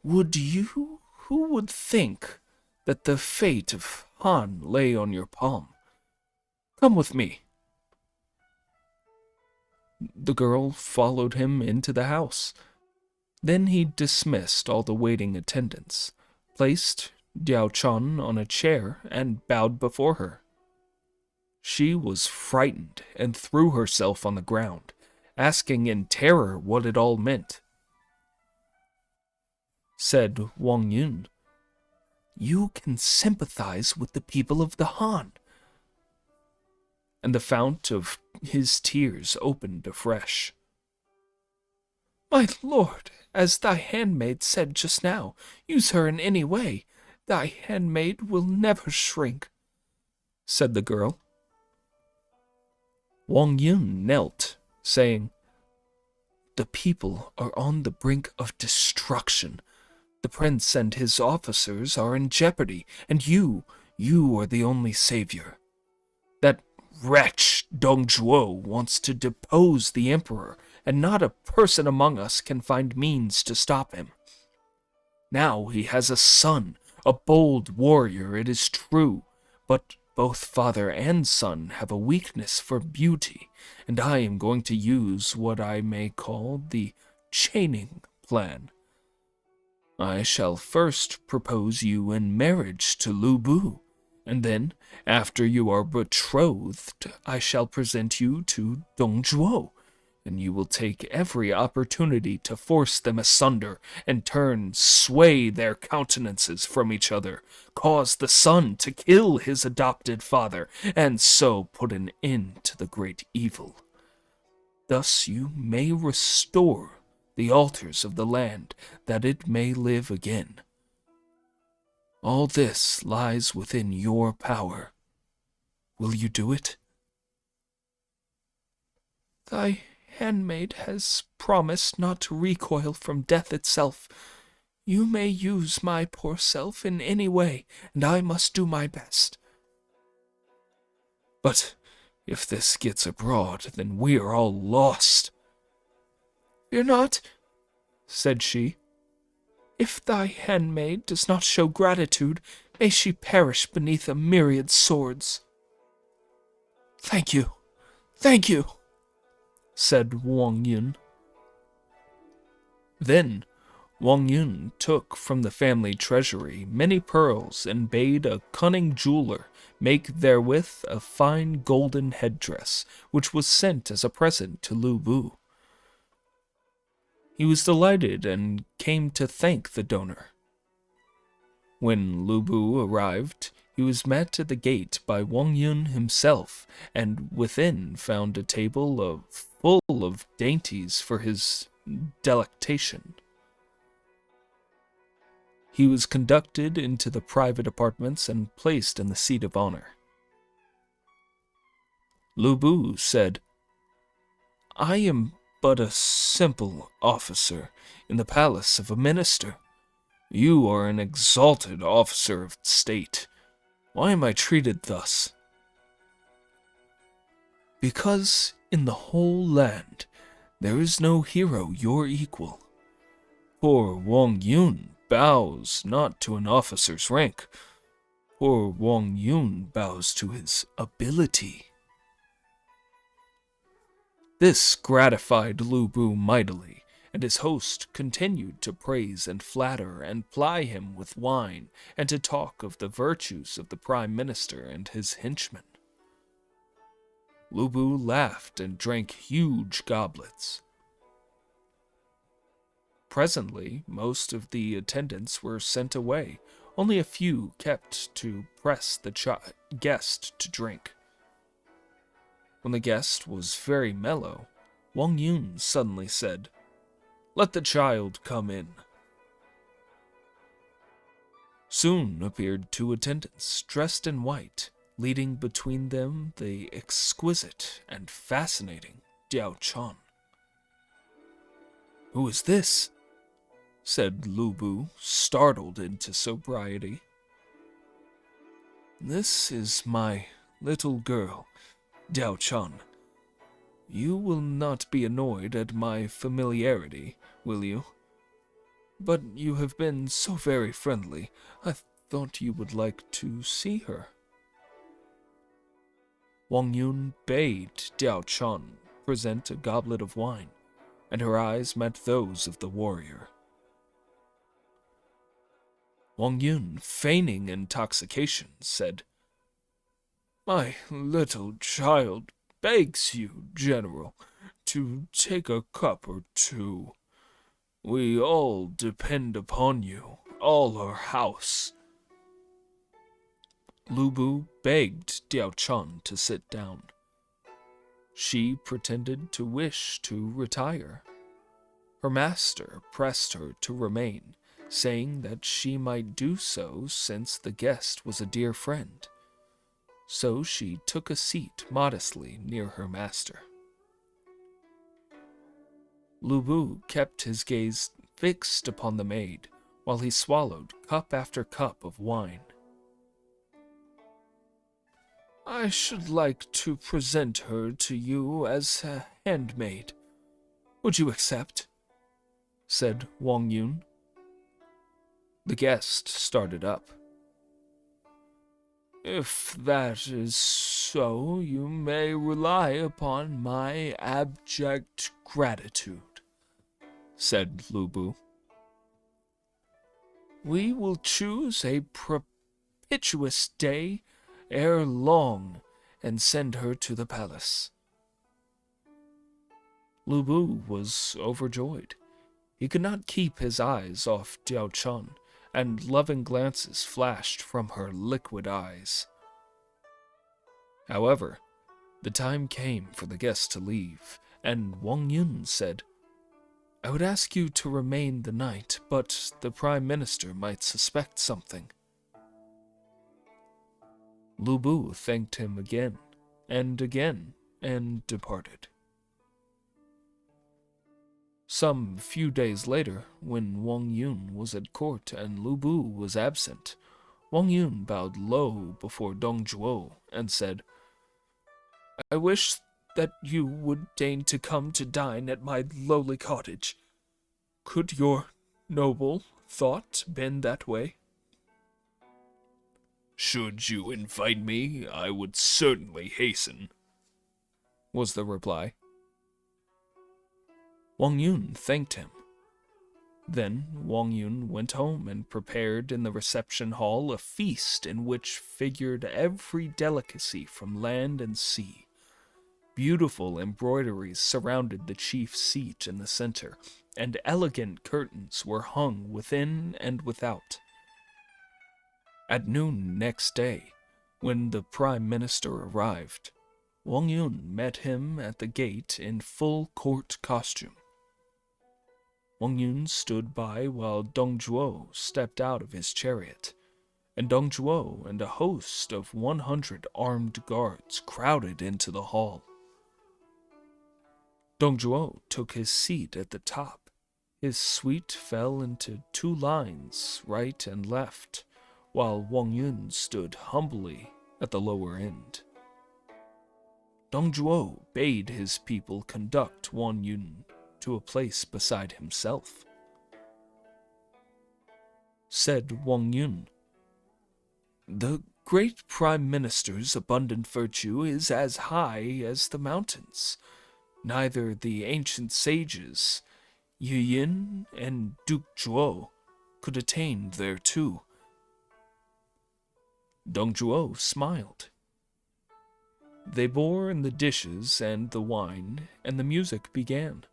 Who would think that the fate of Han lay on your palm? Come with me." The girl followed him into the house. Then he dismissed all the waiting attendants, placed Diao Chan on a chair, and bowed before her. She was frightened and threw herself on the ground, asking in terror what it all meant. Said Wang Yun, "You can sympathize with the people of the Han." And the fount of his tears opened afresh. "My lord, as thy handmaid said just now, use her in any way. Thy handmaid will never shrink," said the girl. Wang Yun knelt, saying, "The people are on the brink of destruction. The prince and his officers are in jeopardy, and you are the only savior. That wretch Dong Zhuo wants to depose the emperor, and not a person among us can find means to stop him. Now he has a son, a bold warrior, it is true, but both father and son have a weakness for beauty, and I am going to use what I may call the chaining plan. I shall first propose you in marriage to Lu Bu, and then, after you are betrothed, I shall present you to Dong Zhuo, and you will take every opportunity to force them asunder, and sway their countenances from each other, cause the son to kill his adopted father, and so put an end to the great evil. Thus you may restore the altars of the land, that it may live again. All this lies within your power. Will you do it? Thy handmaid has promised not to recoil from death itself. You may use my poor self in any way, and I must do my best. But if this gets abroad, then we are all lost. Fear not, said she. If thy handmaid does not show gratitude, may she perish beneath a myriad swords. Thank you, said Wang Yun. Then Wang Yun took from the family treasury many pearls and bade a cunning jeweler make therewith a fine golden headdress, which was sent as a present to Lu Bu. He was delighted and came to thank the donor. When Lu Bu arrived, he was met at the gate by Wang Yun himself, and within found a table full of dainties for his delectation. He was conducted into the private apartments and placed in the seat of honor. Lu Bu said, "I am but a simple officer in the palace of a minister. You are an exalted officer of state. Why am I treated thus?" "Because in the whole land there is no hero your equal. Poor Wang Yun bows not to an officer's rank. Poor Wang Yun bows to his ability." This gratified Lu Bu mightily, and his host continued to praise and flatter and ply him with wine, and to talk of the virtues of the prime minister and his henchmen. Lu Bu laughed and drank huge goblets. Presently, most of the attendants were sent away. Only a few kept to press the guest to drink. When the guest was very mellow, Wang Yun suddenly said, "Let the child come in." Soon appeared two attendants, dressed in white, leading between them the exquisite and fascinating Diao Chan. "Who is this?" said Lu Bu, startled into sobriety. "This is my little girl, Diao Chan. You will not be annoyed at my familiarity, will you? But you have been so very friendly, I thought you would like to see her." Wang Yun bade Diao Chan present a goblet of wine, and her eyes met those of the warrior. Wang Yun, feigning intoxication, said, "My little child begs you, General, to take a cup or two. We all depend upon you, all our house." Lu Bu begged Diao Chan to sit down. She pretended to wish to retire. Her master pressed her to remain, saying that she might do so since the guest was a dear friend. So she took a seat modestly near her master. Lu Bu kept his gaze fixed upon the maid while he swallowed cup after cup of wine. "I should like to present her to you as a handmaid. Would you accept?" said Wang Yun. The guest started up. "If that is so, you may rely upon my abject gratitude," said Lu Bu. "We will choose a propitious day ere long and send her to the palace." Lu Bu was overjoyed. He could not keep his eyes off Diao Chun, and loving glances flashed from her liquid eyes. However, the time came for the guests to leave, and Wang Yun said, "I would ask you to remain the night, but the Prime Minister might suspect something." Lu Bu thanked him again, and departed. Some few days later, when Wang Yun was at court and Lu Bu was absent, Wang Yun bowed low before Dong Zhuo and said, "I wish that you would deign to come to dine at my lowly cottage. Could your noble thought bend that way?" Should you invite me, I would certainly hasten, was the reply. Wang Yun thanked him. Then Wang Yun went home and prepared in the reception hall a feast in which figured every delicacy from land and sea. Beautiful embroideries surrounded the chief seat in the center, and elegant curtains were hung within and without. At noon next day, when the Prime Minister arrived, Wang Yun met him at the gate in full court costume. Wang Yun stood by while Dong Zhuo stepped out of his chariot, and Dong Zhuo and a host of 100 armed guards crowded into the hall. Dong Zhuo took his seat at the top. His suite fell into 2 lines, right and left, while Wang Yun stood humbly at the lower end. Dong Zhuo bade his people conduct Wang Yun to a place beside himself. Said Wang Yun, "The great Prime Minister's abundant virtue is as high as the mountains. Neither the ancient sages, Yu Yin and Duke Zhuo, could attain thereto." Dong Zhuo smiled. They bore in the dishes and the wine, and the music began.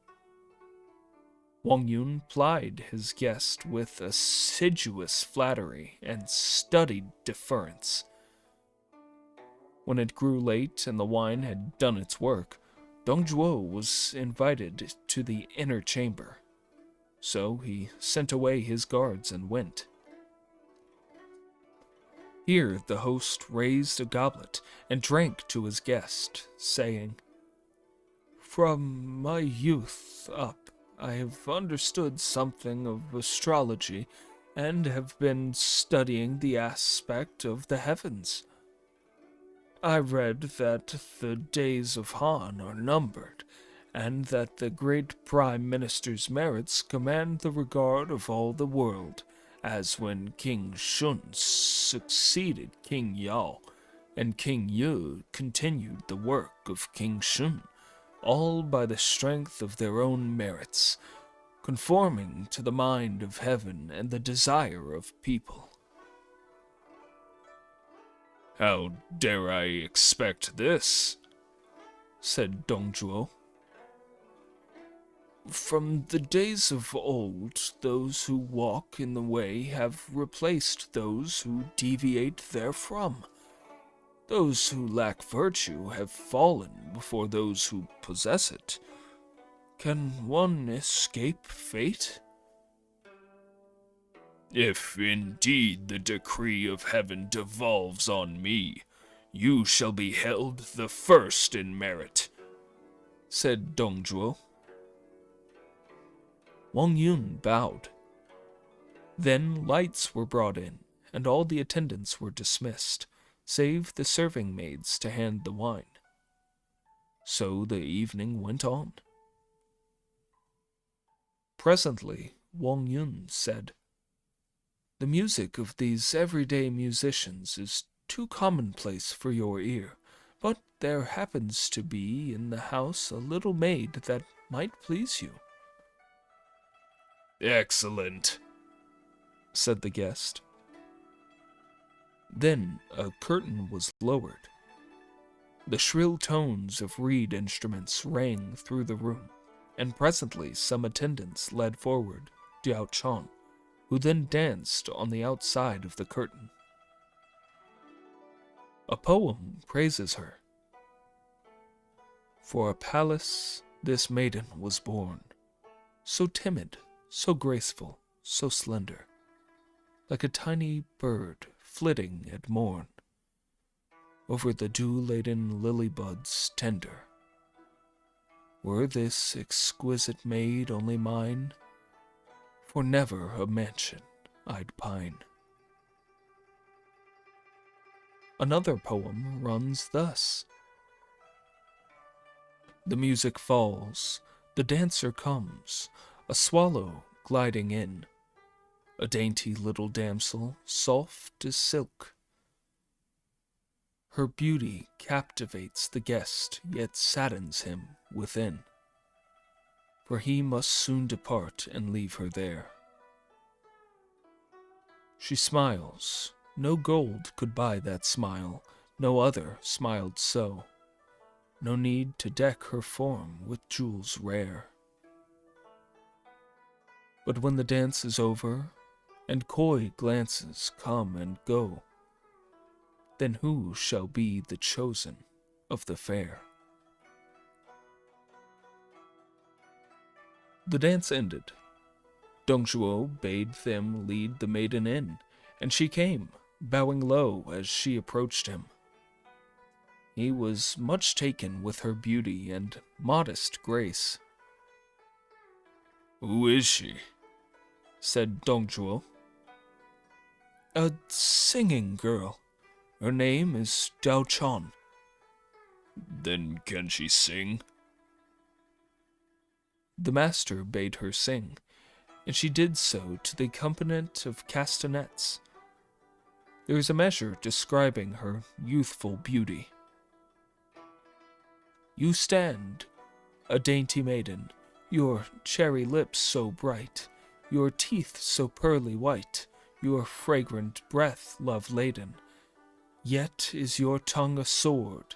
Wang Yun plied his guest with assiduous flattery and studied deference. When it grew late and the wine had done its work, Dong Zhuo was invited to the inner chamber. So he sent away his guards and went. Here the host raised a goblet and drank to his guest, saying, "From my youth up, I have understood something of astrology and have been studying the aspect of the heavens. I read that the days of Han are numbered, and that the great Prime Minister's merits command the regard of all the world, as when King Shun succeeded King Yao, and King Yu continued the work of King Shun, all by the strength of their own merits, conforming to the mind of heaven and the desire of people." How dare I expect this? Said Dong Zhuo. "From the days of old, those who walk in the way have replaced those who deviate therefrom. Those who lack virtue have fallen before those who possess it. Can one escape fate?" If indeed the decree of heaven devolves on me, you shall be held the first in merit, said Dong Zhuo. Wang Yun bowed. Then lights were brought in, and all the attendants were dismissed, save the serving maids to hand the wine. So the evening went on. Presently, Wang Yun said, "The music of these everyday musicians is too commonplace for your ear, but there happens to be in the house a little maid that might please you." Excellent, said the guest. Then a curtain was lowered. The shrill tones of reed instruments rang through the room, and presently some attendants led forward Diao Chan, who then danced on the outside of the curtain. A poem praises her. For a palace this maiden was born, so timid, so graceful, so slender, like a tiny bird flitting at morn, over the dew-laden lily buds tender. Were this exquisite maid only mine, for never a mansion I'd pine. Another poem runs thus. The music falls, the dancer comes, a swallow gliding in, a dainty little damsel, soft as silk. Her beauty captivates the guest, yet saddens him within, for he must soon depart and leave her there. She smiles, no gold could buy that smile, no other smiled so. No need to deck her form with jewels rare. But when the dance is over, and coy glances come and go, then who shall be the chosen of the fair? The dance ended. Dong Zhuo bade them lead the maiden in, and she came, bowing low as she approached him. He was much taken with her beauty and modest grace. Who is she? Said Dong Zhuo. A singing girl. Her name is Diao Chan. Then can she sing? The master bade her sing, and she did so to the accompaniment of castanets. There is a measure describing her youthful beauty. You stand, a dainty maiden, your cherry lips so bright, your teeth so pearly white, your fragrant breath love-laden. Yet is your tongue a sword,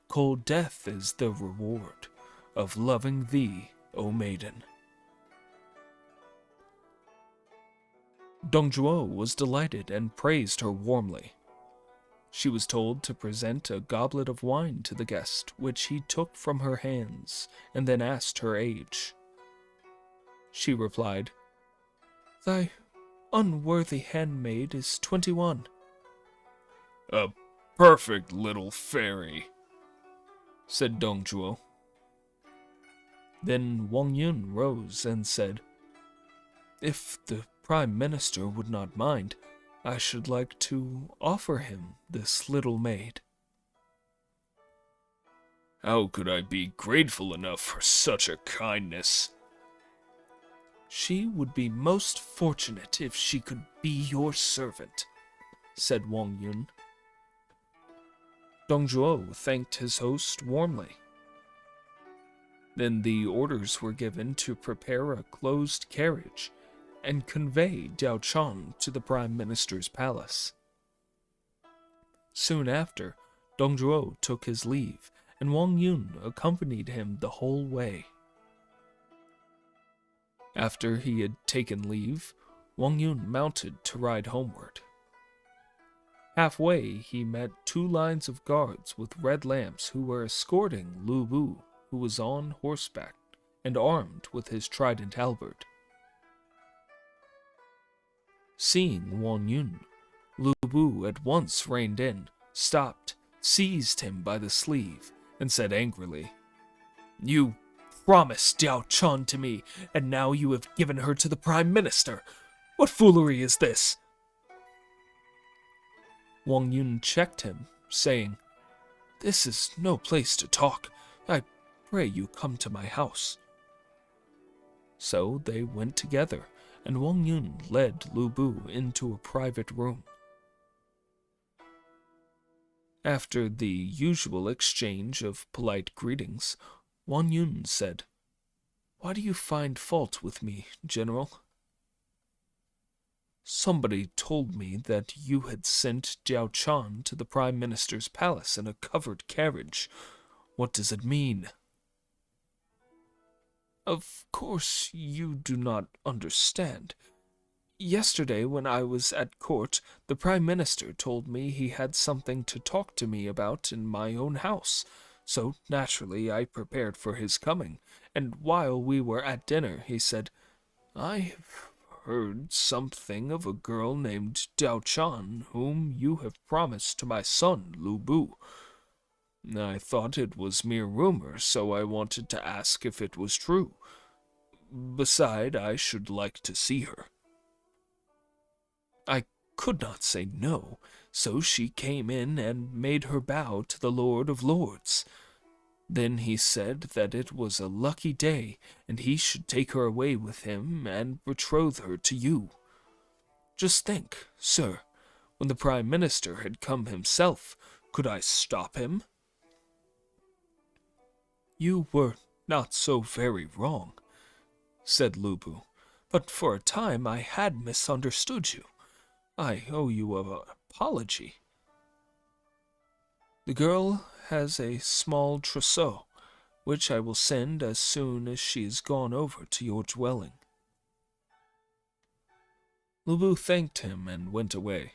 cold death is the reward of loving thee, O maiden. Dong Zhuo was delighted and praised her warmly. She was told to present a goblet of wine to the guest, which he took from her hands, and then asked her age. She replied, Thy unworthy handmaid is 21. A perfect little fairy, said Dong Zhuo. Then Wang Yun rose and said, If the Prime Minister would not mind, I should like to offer him this little maid. How could I be grateful enough for such a kindness? She would be most fortunate if she could be your servant, said Wang Yun. Dong Zhuo thanked his host warmly. Then the orders were given to prepare a closed carriage and convey Diao Chan to the Prime Minister's palace. Soon after, Dong Zhuo took his leave, and Wang Yun accompanied him the whole way. After he had taken leave, Wang Yun mounted to ride homeward. Halfway, he met 2 lines of guards with red lamps who were escorting Lu Bu, who was on horseback and armed with his trident halberd. Seeing Wang Yun, Lu Bu at once reined in, stopped, seized him by the sleeve, and said angrily, You promised Diao Chan to me, and now you have given her to the Prime Minister. What foolery is this? Wang Yun checked him, saying, This is no place to talk. I pray you come to my house. So they went together, and Wang Yun led Lu Bu into a private room. After the usual exchange of polite greetings, Wang Yun said, Why do you find fault with me, General? Somebody told me that you had sent Diao Chan to the Prime Minister's palace in a covered carriage. What does it mean? Of course you do not understand. Yesterday, when I was at court, the Prime Minister told me he had something to talk to me about in my own house, so naturally I prepared for his coming, and while we were at dinner he said, "I have heard something of a girl named Diao Chan, whom you have promised to my son, Lu Bu. I thought it was mere rumor, so I wanted to ask if it was true. Beside, I should like to see her." I could not say no, so she came in and made her bow to the Lord of Lords. Then he said that it was a lucky day, and he should take her away with him and betroth her to you. Just think, sir, when the Prime Minister had come himself, could I stop him? "You were not so very wrong," said Lu Bu, "but for a time I had misunderstood you. I owe you an apology. The girl has a small trousseau, which I will send as soon as she is gone over to your dwelling." Lu Bu thanked him and went away.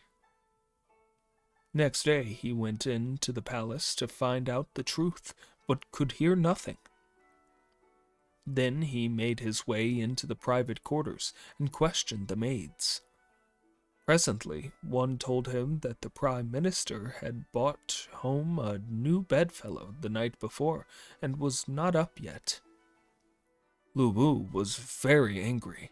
Next day he went into the palace to find out the truth, but could hear nothing. Then he made his way into the private quarters and questioned the maids. Presently, one told him that the Prime Minister had brought home a new bedfellow the night before and was not up yet. Lu Bu was very angry.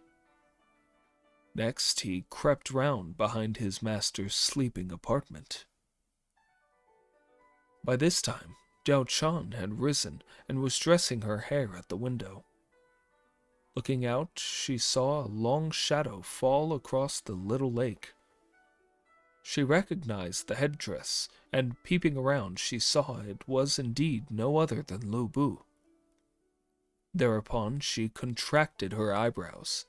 Next, he crept round behind his master's sleeping apartment. By this time, Diao Chan had risen and was dressing her hair at the window. Looking out, she saw a long shadow fall across the little lake. She recognized the headdress, and peeping around, she saw it was indeed no other than Lu Bu. Thereupon she contracted her eyebrows,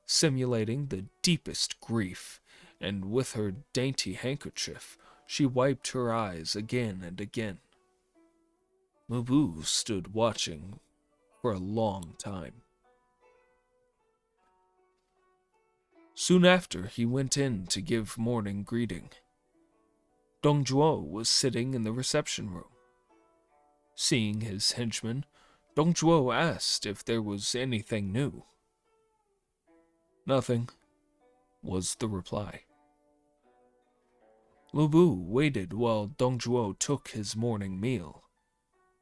simulating the deepest grief, and with her dainty handkerchief she wiped her eyes again and again. Lu Bu stood watching for a long time. Soon after, he went in to give morning greeting. Dong Zhuo was sitting in the reception room. Seeing his henchman, Dong Zhuo asked if there was anything new. "Nothing," was the reply. Lu Bu waited while Dong Zhuo took his morning meal.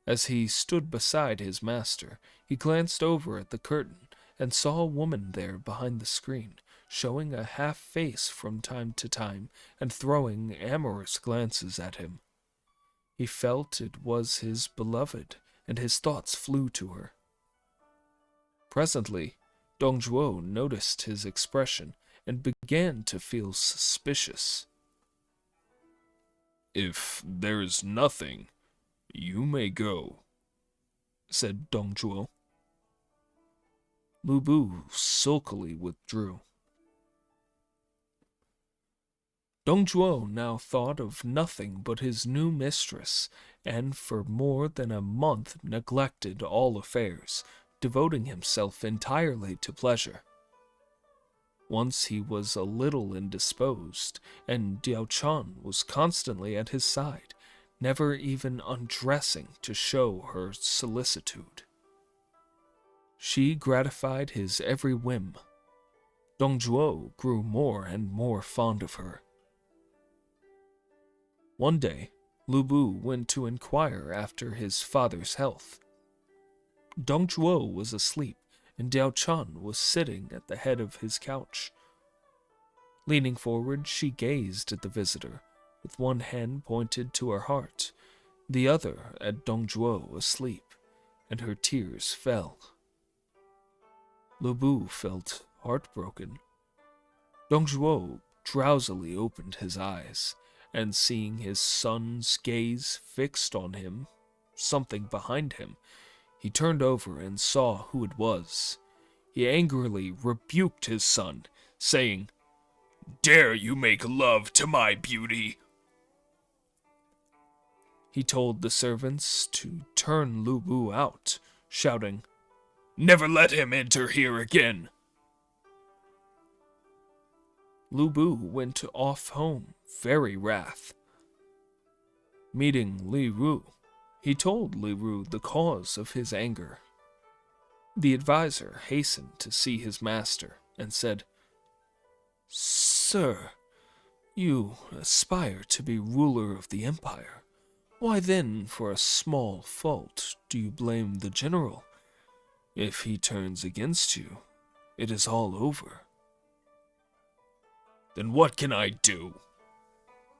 As he stood beside his master, he glanced over at the curtain and saw a woman there behind the screen, showing a half face from time to time and throwing amorous glances at him. He felt it was his beloved, and his thoughts flew to her. Presently, Dong Zhuo noticed his expression and began to feel suspicious. "If there is nothing, you may go," said Dong Zhuo. Lu Bu sulkily withdrew. Dong Zhuo now thought of nothing but his new mistress, and for more than a month neglected all affairs, devoting himself entirely to pleasure. Once he was a little indisposed, and Diao Chan was constantly at his side, never even undressing to show her solicitude. She gratified his every whim. Dong Zhuo grew more and more fond of her. One day, Lu Bu went to inquire after his father's health. Dong Zhuo was asleep, and Diao Chan was sitting at the head of his couch. Leaning forward, she gazed at the visitor, with one hand pointed to her heart, the other at Dong Zhuo asleep, and her tears fell. Lu Bu felt heartbroken. Dong Zhuo drowsily opened his eyes, and seeing his son's gaze fixed on him, something behind him, he turned over and saw who it was. He angrily rebuked his son, saying, "Dare you make love to my beauty?" He told the servants to turn Lu Bu out, shouting, Never let him enter here again. Lu Bu went off home, very wrath. Meeting Li Ru, he told Li Ru the cause of his anger. The advisor hastened to see his master and said, "Sir, you aspire to be ruler of the empire. Why then, for a small fault, do you blame the general? If he turns against you, it is all over." Then what can I do?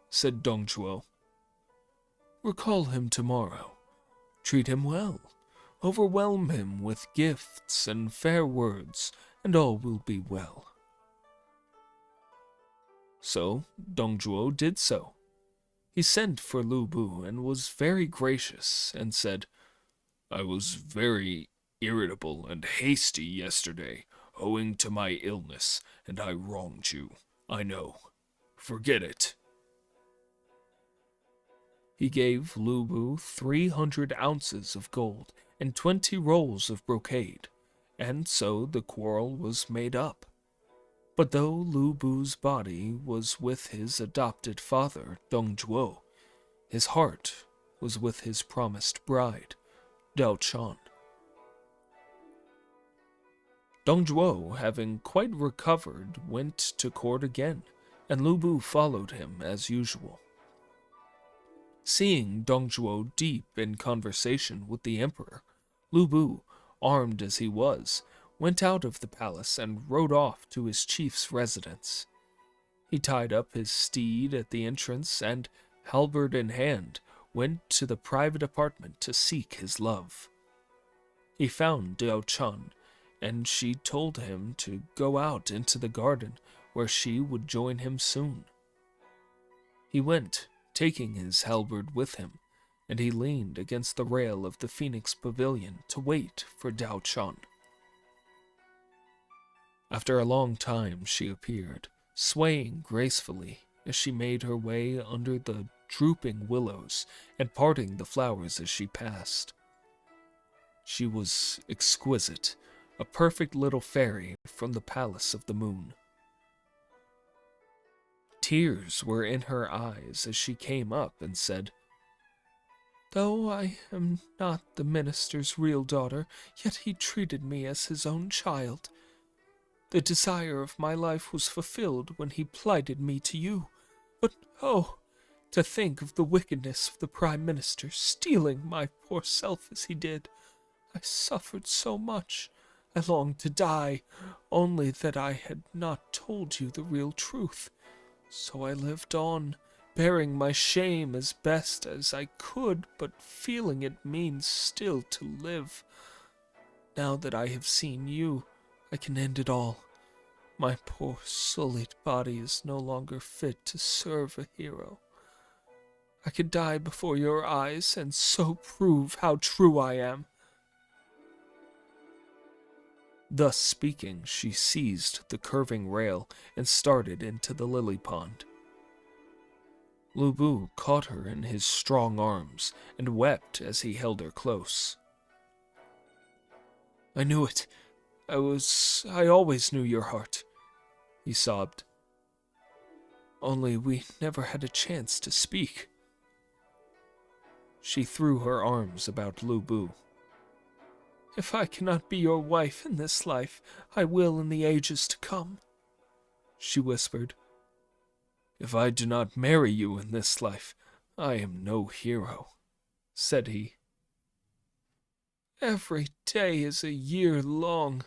Said Dong Zhuo. "Recall him tomorrow. Treat him well. Overwhelm him with gifts and fair words, and all will be well." So Dong Zhuo did so. He sent for Lu Bu and was very gracious and said, I was very irritable and hasty yesterday, owing to my illness, and I wronged you. I know. Forget it. He gave Lu Bu 300 ounces of gold and 20 rolls of brocade, and so the quarrel was made up. But though Lu Bu's body was with his adopted father, Dong Zhuo, his heart was with his promised bride, Dao Chan. Dong Zhuo, having quite recovered, went to court again, and Lu Bu followed him as usual. Seeing Dong Zhuo deep in conversation with the emperor, Lu Bu, armed as he was, went out of the palace and rode off to his chief's residence. He tied up his steed at the entrance and, halberd in hand, went to the private apartment to seek his love. He found Dao Chan, and she told him to go out into the garden where she would join him soon. He went, taking his halberd with him, and he leaned against the rail of the Phoenix Pavilion to wait for Dao Chan. After a long time she appeared, swaying gracefully as she made her way under the drooping willows and parting the flowers as she passed. She was exquisite, a perfect little fairy from the palace of the moon. Tears were in her eyes as she came up and said, "Though I am not the minister's real daughter, yet he treated me as his own child. The desire of my life was fulfilled when he plighted me to you. But, oh, to think of the wickedness of the Prime Minister stealing my poor self as he did. I suffered so much. I longed to die, only that I had not told you the real truth. So I lived on, bearing my shame as best as I could, but feeling it means still to live. Now that I have seen you, I can end it all. My poor sullied body is no longer fit to serve a hero. I can die before your eyes and so prove how true I am." Thus speaking, she seized the curving rail and started into the lily pond. Lu Bu caught her in his strong arms and wept as he held her close. "I knew it. I always knew your heart," he sobbed. "Only we never had a chance to speak." She threw her arms about Lu Bu. "If I cannot be your wife in this life, I will in the ages to come," she whispered. "If I do not marry you in this life, I am no hero," said he. "Every day is a year long.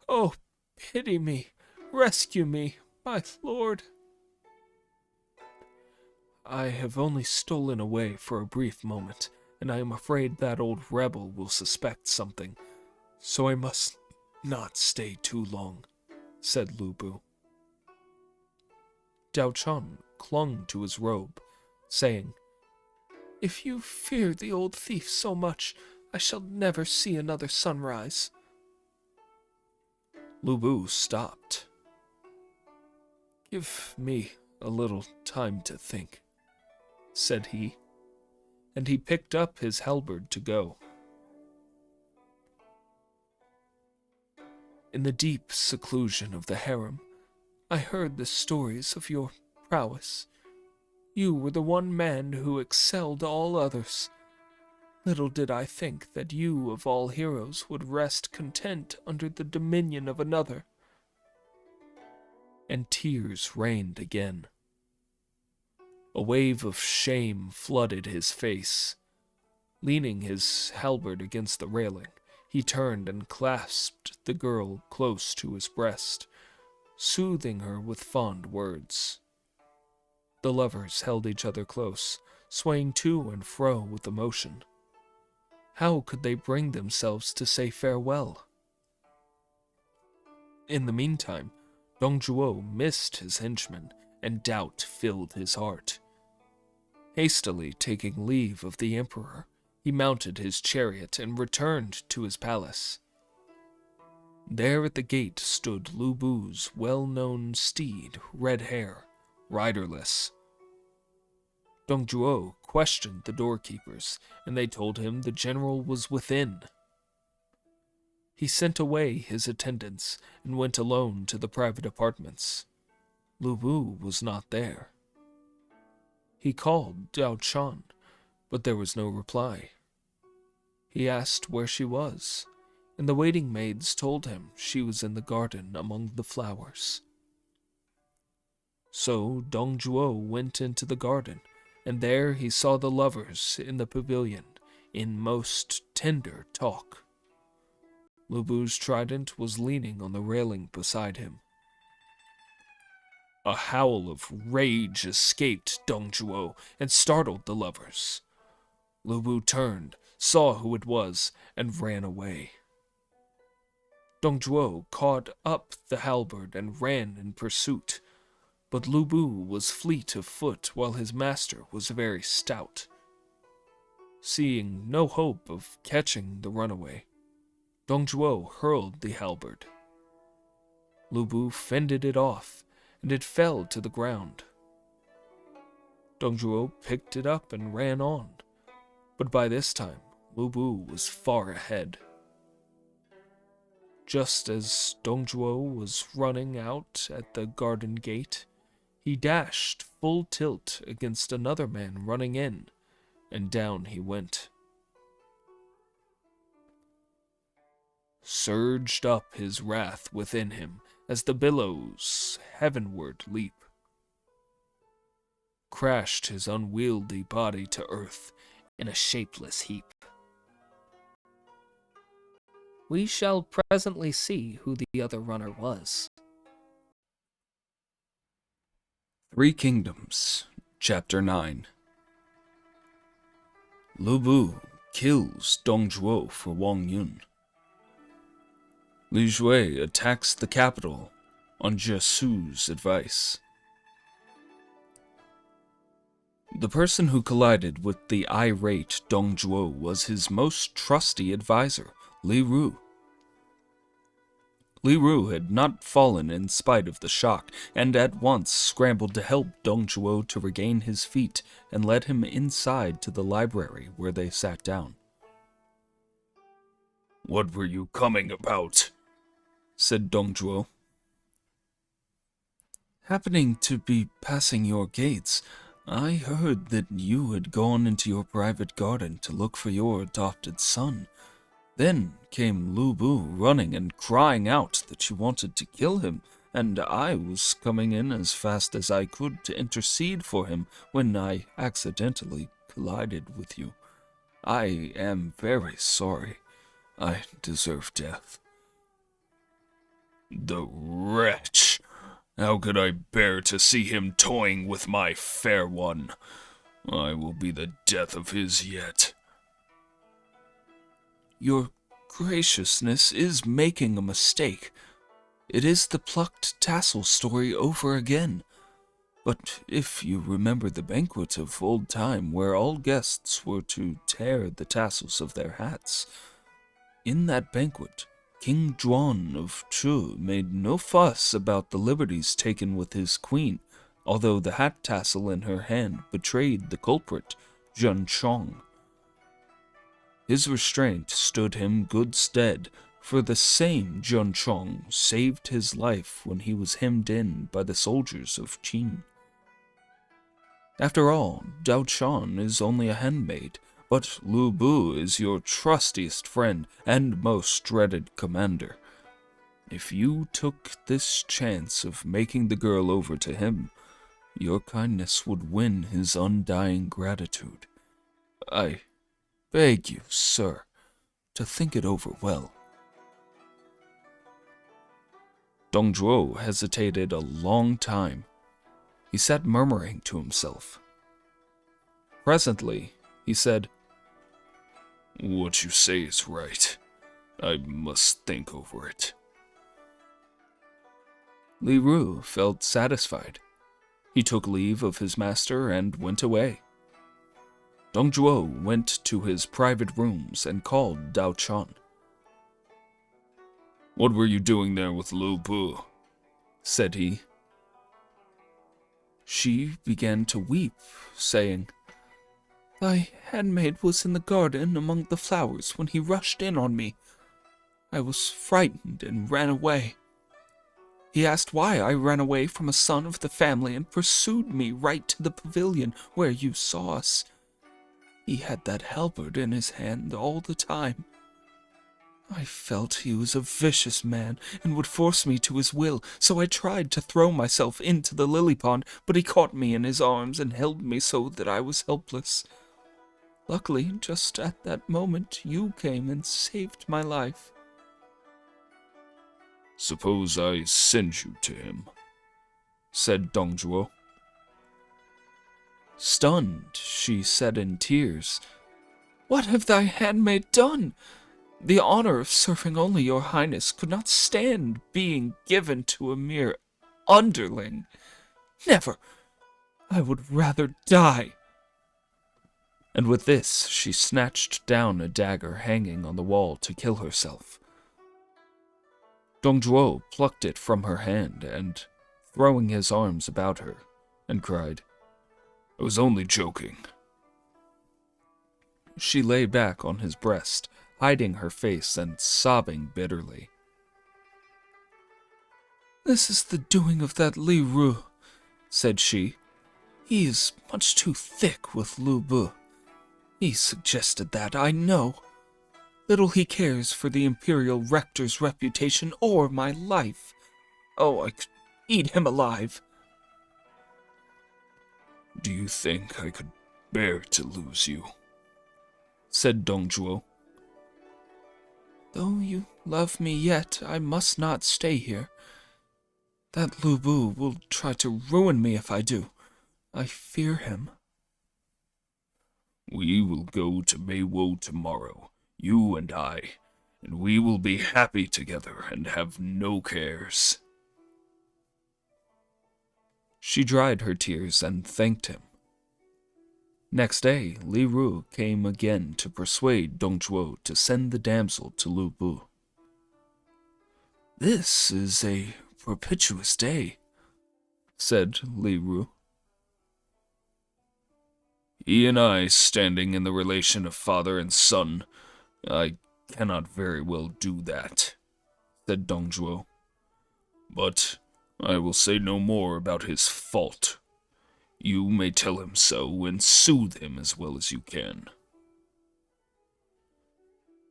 Oh, pity me, rescue me, my lord." "I have only stolen away for a brief moment, and I am afraid that old rebel will suspect something, so I must not stay too long," said Lu Bu. Dao Chan clung to his robe, saying, "If you fear the old thief so much, I shall never see another sunrise." Lu Bu stopped. "Give me a little time to think," said he, and he picked up his halberd to go. In the deep seclusion of the harem, I heard the stories of your prowess. You were the one man who excelled all others. Little did I think that you of all heroes would rest content under the dominion of another. And tears rained again. A wave of shame flooded his face. Leaning his halberd against the railing, he turned and clasped the girl close to his breast, soothing her with fond words. The lovers held each other close, swaying to and fro with emotion. How could they bring themselves to say farewell? In the meantime, Dong Zhuo missed his henchman, and doubt filled his heart. Hastily taking leave of the emperor, he mounted his chariot and returned to his palace. There at the gate stood Lu Bu's well-known steed, Red Hair, riderless. Dong Zhuo questioned the doorkeepers, and they told him the general was within. He sent away his attendants and went alone to the private apartments. Lu Bu was not there. He called Dao Chan, but there was no reply. He asked where she was, and the waiting maids told him she was in the garden among the flowers. So Dong Zhuo went into the garden, and there he saw the lovers in the pavilion, in most tender talk. Lu Bu's trident was leaning on the railing beside him. A howl of rage escaped Dong Zhuo and startled the lovers. Lu Bu turned, saw who it was, and ran away. Dong Zhuo caught up the halberd and ran in pursuit, but Lu Bu was fleet of foot while his master was very stout. Seeing no hope of catching the runaway, Dong Zhuo hurled the halberd. Lu Bu fended it off, and it fell to the ground. Dong Zhuo picked it up and ran on, but by this time Lu Bu was far ahead. Just as Dong Zhuo was running out at the garden gate, he dashed full tilt against another man running in, and down he went. Surged up his wrath within him as the billows heavenward leap. Crashed his unwieldy body to earth in a shapeless heap. We shall presently see who the other runner was. Three Kingdoms, Chapter 9. Lu Bu kills Dong Zhuo for Wang Yun. Li Jue attacks the capital on Jesu's advice. The person who collided with the irate Dong Zhuo was his most trusty advisor, Li Ru. Li Ru had not fallen in spite of the shock, and at once scrambled to help Dong Zhuo to regain his feet and led him inside to the library where they sat down. What were you coming about? Said Dong Zhuo. Happening to be passing your gates, I heard that you had gone into your private garden to look for your adopted son. Then came Lu Bu running and crying out that you wanted to kill him, and I was coming in as fast as I could to intercede for him when I accidentally collided with you. I am very sorry. I deserve death. The wretch! How could I bear to see him toying with my fair one? I will be the death of his yet. Your graciousness is making a mistake. It is the plucked tassel story over again. But if you remember the banquet of old time where all guests were to tear the tassels of their hats, in that banquet, King Zhuan of Chu made no fuss about the liberties taken with his queen, although the hat tassel in her hand betrayed the culprit, Zhen Chong. His restraint stood him good stead, for the same Jun Chong saved his life when he was hemmed in by the soldiers of Qin. After all, Dao Chan is only a handmaid, but Lu Bu is your trustiest friend and most dreaded commander. If you took this chance of making the girl over to him, your kindness would win his undying gratitude. I beg you, sir, to think it over well. Dong Zhuo hesitated a long time. He sat murmuring to himself. Presently, he said, What you say is right. I must think over it. Li Ru felt satisfied. He took leave of his master and went away. Dong Zhuo went to his private rooms and called Dao Chan. What were you doing there with Lu Bu? Said he. She began to weep, saying, Thy handmaid was in the garden among the flowers when he rushed in on me. I was frightened and ran away. He asked why I ran away from a son of the family and pursued me right to the pavilion where you saw us. He had that halberd in his hand all the time. I felt he was a vicious man and would force me to his will, so I tried to throw myself into the lily pond, but he caught me in his arms and held me so that I was helpless. Luckily, just at that moment, you came and saved my life. Suppose I send you to him, said Dong Zhuo. Stunned, she said in tears, What have thy handmaid done? The honor of serving only your highness could not stand being given to a mere underling. Never! I would rather die. And with this, she snatched down a dagger hanging on the wall to kill herself. Dong Zhuo plucked it from her hand and, throwing his arms about her, and cried, I was only joking. She lay back on his breast, hiding her face and sobbing bitterly. This is the doing of that Li Ru, said she. He is much too thick with Lu Bu. He suggested that, I know. Little he cares for the Imperial Rector's reputation or my life. Oh, I could eat him alive. Do you think I could bear to lose you? Said Dong Zhuo. Though you love me yet, I must not stay here. That Lu Bu will try to ruin me if I do. I fear him. We will go to Meiwo tomorrow, you and I, and we will be happy together and have no cares. She dried her tears and thanked him. Next day, Li Ru came again to persuade Dong Zhuo to send the damsel to Lu Bu. This is a propitious day, said Li Ru. He and I standing in the relation of father and son, I cannot very well do that, said Dong Zhuo. But I will say no more about his fault. You may tell him so and soothe him as well as you can.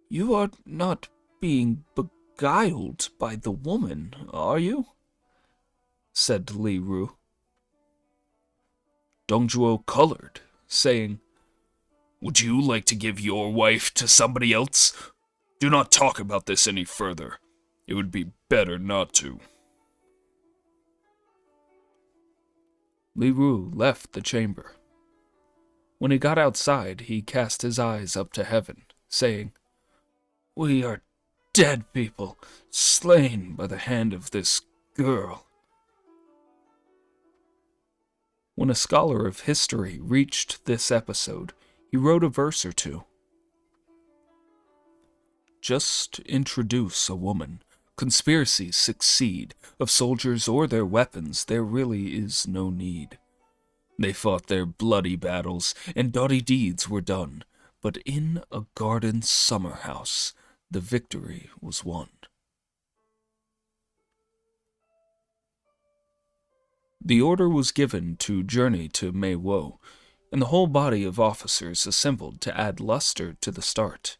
You are not being beguiled by the woman, are you? Said Li Ru. Dong Zhuo colored, saying, Would you like to give your wife to somebody else? Do not talk about this any further. It would be better not to. Li Ru left the chamber. When he got outside, he cast his eyes up to heaven, saying, We are dead people, slain by the hand of this girl. When a scholar of history reached this episode, he wrote a verse or two. Just introduce a woman. Conspiracies succeed. Of soldiers or their weapons, there really is no need. They fought their bloody battles, and doughty deeds were done. But in a garden summer house, the victory was won. The order was given to journey to Mei Wo, and the whole body of officers assembled to add luster to the start.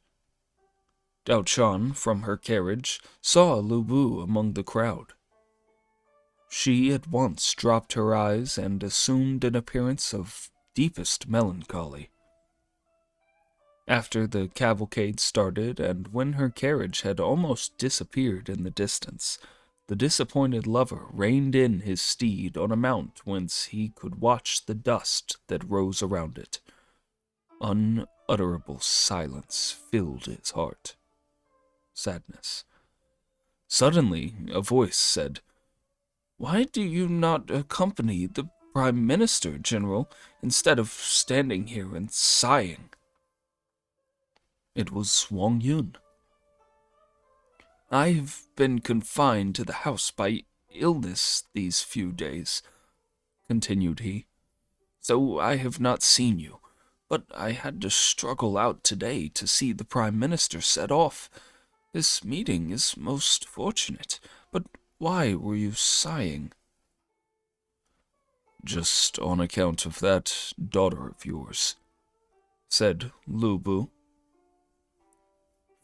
Dao Chan, from her carriage, saw Lu Bu among the crowd. She at once dropped her eyes and assumed an appearance of deepest melancholy. After the cavalcade started, and when her carriage had almost disappeared in the distance, the disappointed lover reined in his steed on a mount whence he could watch the dust that rose around it. Unutterable silence filled his heart. Sadness. Suddenly, a voice said, "Why do you not accompany the Prime Minister, General, instead of standing here and sighing?" It was Wang Yun. "I've been confined to the house by illness these few days," continued he, "so I have not seen you, but I had to struggle out today to see the Prime Minister set off. This meeting is most fortunate, but why were you sighing?" "Just on account of that daughter of yours," said Lu Bu.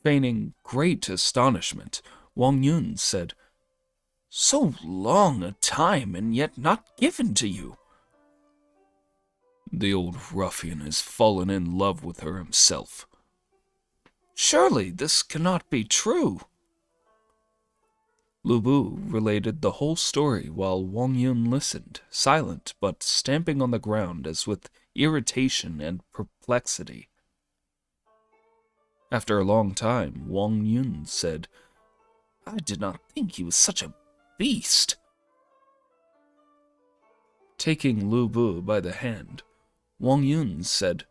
Feigning great astonishment, Wang Yun said, "So long a time and yet not given to you." "The old ruffian has fallen in love with her himself." "Surely this cannot be true." Lu Bu related the whole story while Wang Yun listened, silent but stamping on the ground as with irritation and perplexity. After a long time, Wang Yun said, "I did not think he was such a beast." Taking Lu Bu by the hand, Wang Yun said,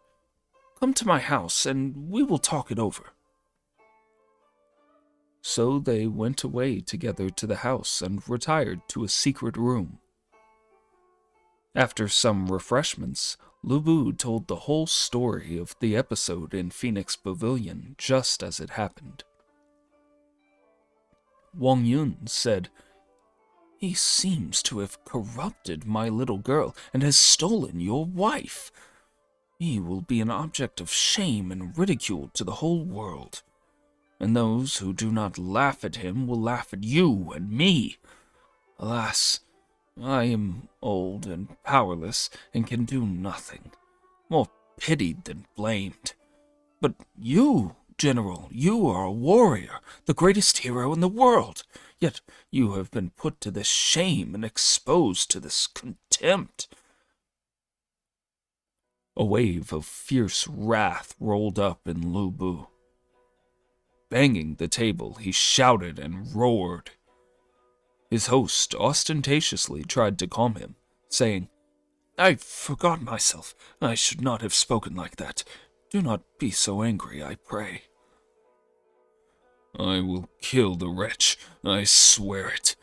"Come to my house and we will talk it over." So they went away together to the house and retired to a secret room. After some refreshments, Lu Bu told the whole story of the episode in Phoenix Pavilion just as it happened. Wang Yun said, "He seems to have corrupted my little girl and has stolen your wife. He will be an object of shame and ridicule to the whole world, and those who do not laugh at him will laugh at you and me. Alas, I am old and powerless and can do nothing, more pitied than blamed. But you, General, you are a warrior, the greatest hero in the world, yet you have been put to this shame and exposed to this contempt." A wave of fierce wrath rolled up in Lu Bu. Banging the table, he shouted and roared. His host ostentatiously tried to calm him, saying, "I forgot myself. I should not have spoken like that. Do not be so angry, I pray." "I will kill the wretch, I swear it.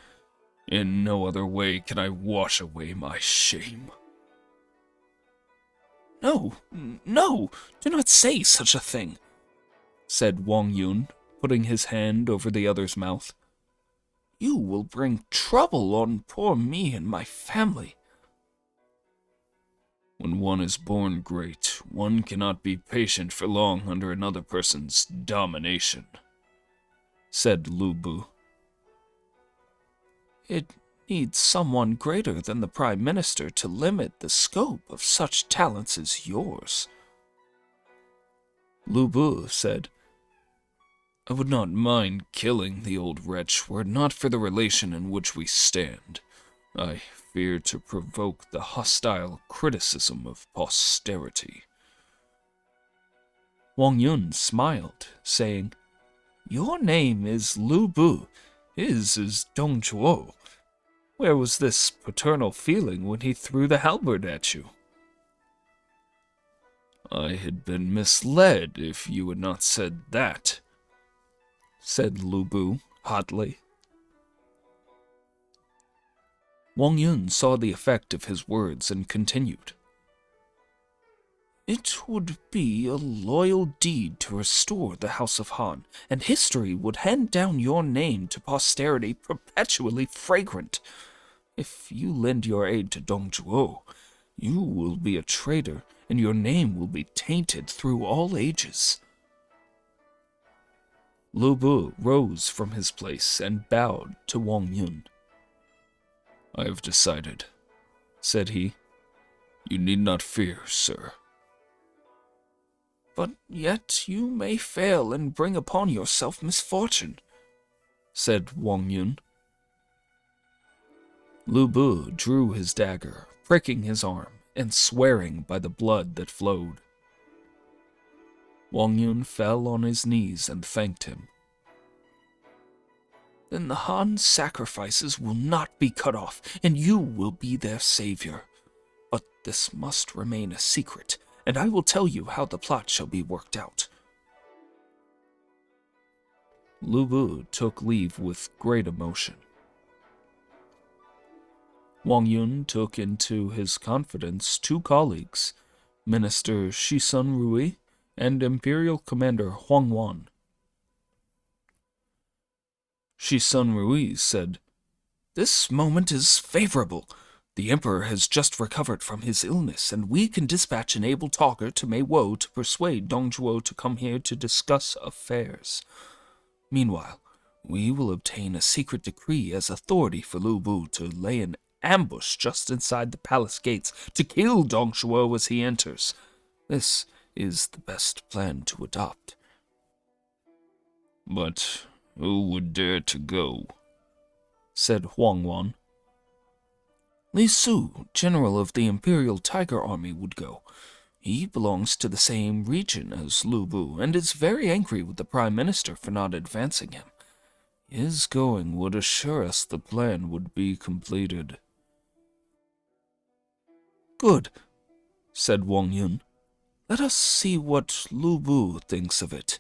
In no other way can I wash away my shame." "No, no, do not say such a thing," said Wang Yun, putting his hand over the other's mouth. "You will bring trouble on poor me and my family." "When one is born great, one cannot be patient for long under another person's domination," said Lu Bu. "It needs someone greater than the Prime Minister to limit the scope of such talents as yours." Lu Bu said, "I would not mind killing the old wretch were it not for the relation in which we stand. I fear to provoke the hostile criticism of posterity." Wang Yun smiled, saying, "Your name is Lu Bu, his is Dong Zhuo. Where was this paternal feeling when he threw the halberd at you?" "I had been misled if you had not said that," said Lu Bu hotly. Wang Yun saw the effect of his words and continued, It would be a loyal deed to restore the House of Han, and history would hand down your name to posterity perpetually fragrant. If you lend your aid to Dong Zhuo, you will be a traitor, and your name will be tainted through all ages. Lu Bu rose from his place and bowed to Wang Yun. I have decided, said he. You need not fear, sir. But yet you may fail and bring upon yourself misfortune, said Wang Yun. Lu Bu drew his dagger, pricking his arm and swearing by the blood that flowed. Wang Yun fell on his knees and thanked him. Then the Han sacrifices will not be cut off, and you will be their savior. But this must remain a secret, and I will tell you how the plot shall be worked out. Lu Bu took leave with great emotion. Wang Yun took into his confidence 2 colleagues, Minister Shisun Rui and Imperial Commander Huang Wan. Shisun Rui said, This moment is favorable. The Emperor has just recovered from his illness, and we can dispatch an able talker to Mei Wo to persuade Dong Zhuo to come here to discuss affairs. Meanwhile, we will obtain a secret decree as authority for Lu Bu to lay an ambush just inside the palace gates to kill Dong Zhuo as he enters. This is the best plan to adopt. But who would dare to go? Said Huang Wan. Li Su, general of the Imperial Tiger Army, would go. He belongs to the same region as Lu Bu and is very angry with the Prime Minister for not advancing him. His going would assure us the plan would be completed. Good, said Wang Yun. Let us see what Lu Bu thinks of it.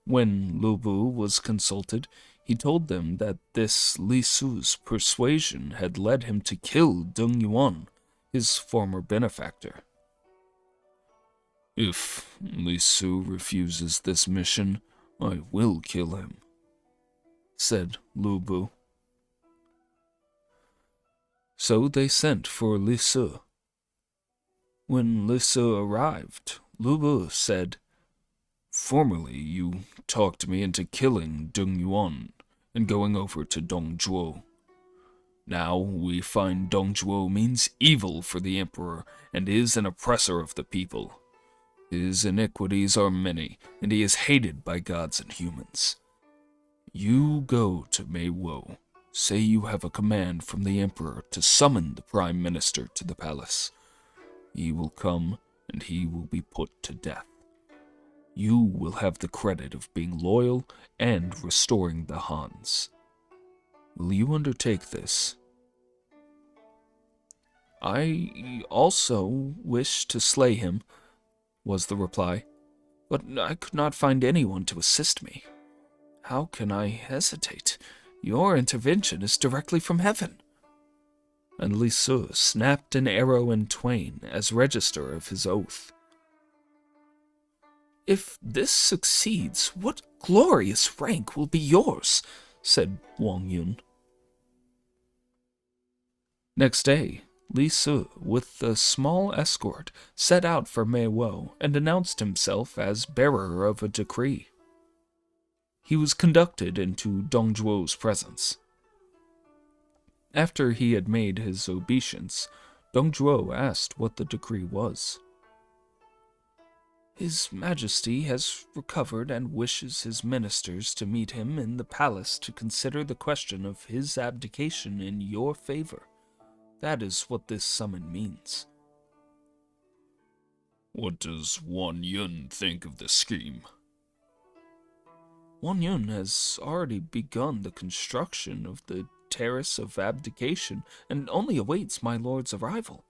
When Lu Bu was consulted, he told them that this Li Su's persuasion had led him to kill Deng Yuan, his former benefactor. If Li Su refuses this mission, I will kill him, said Lu Bu. So they sent for Li Su. When Li Su arrived, Lu Bu said, Formerly you talked me into killing Deng Yuan and going over to Dong Zhuo. Now we find Dong Zhuo means evil for the Emperor and is an oppressor of the people. His iniquities are many, and he is hated by gods and humans. You go to Mei Wo. Say you have a command from the Emperor to summon the Prime Minister to the palace. He will come, and he will be put to death. You will have the credit of being loyal and restoring the Hans. Will you undertake this? I also wish to slay him, was the reply, but I could not find anyone to assist me. How can I hesitate? Your intervention is directly from heaven. And Li Su snapped an arrow in twain as register of his oath. If this succeeds, what glorious rank will be yours, said Wang Yun. Next day, Li Su, with a small escort, set out for Mei Wo and announced himself as bearer of a decree. He was conducted into Dong Zhuo's presence. After he had made his obeisance, Dong Zhuo asked what the decree was. His Majesty has recovered and wishes his ministers to meet him in the palace to consider the question of his abdication in your favor. That is what this summon means. What does Wang Yun think of the scheme? Wang Yun has already begun the construction of the Terrace of Abdication and only awaits my lord's arrival.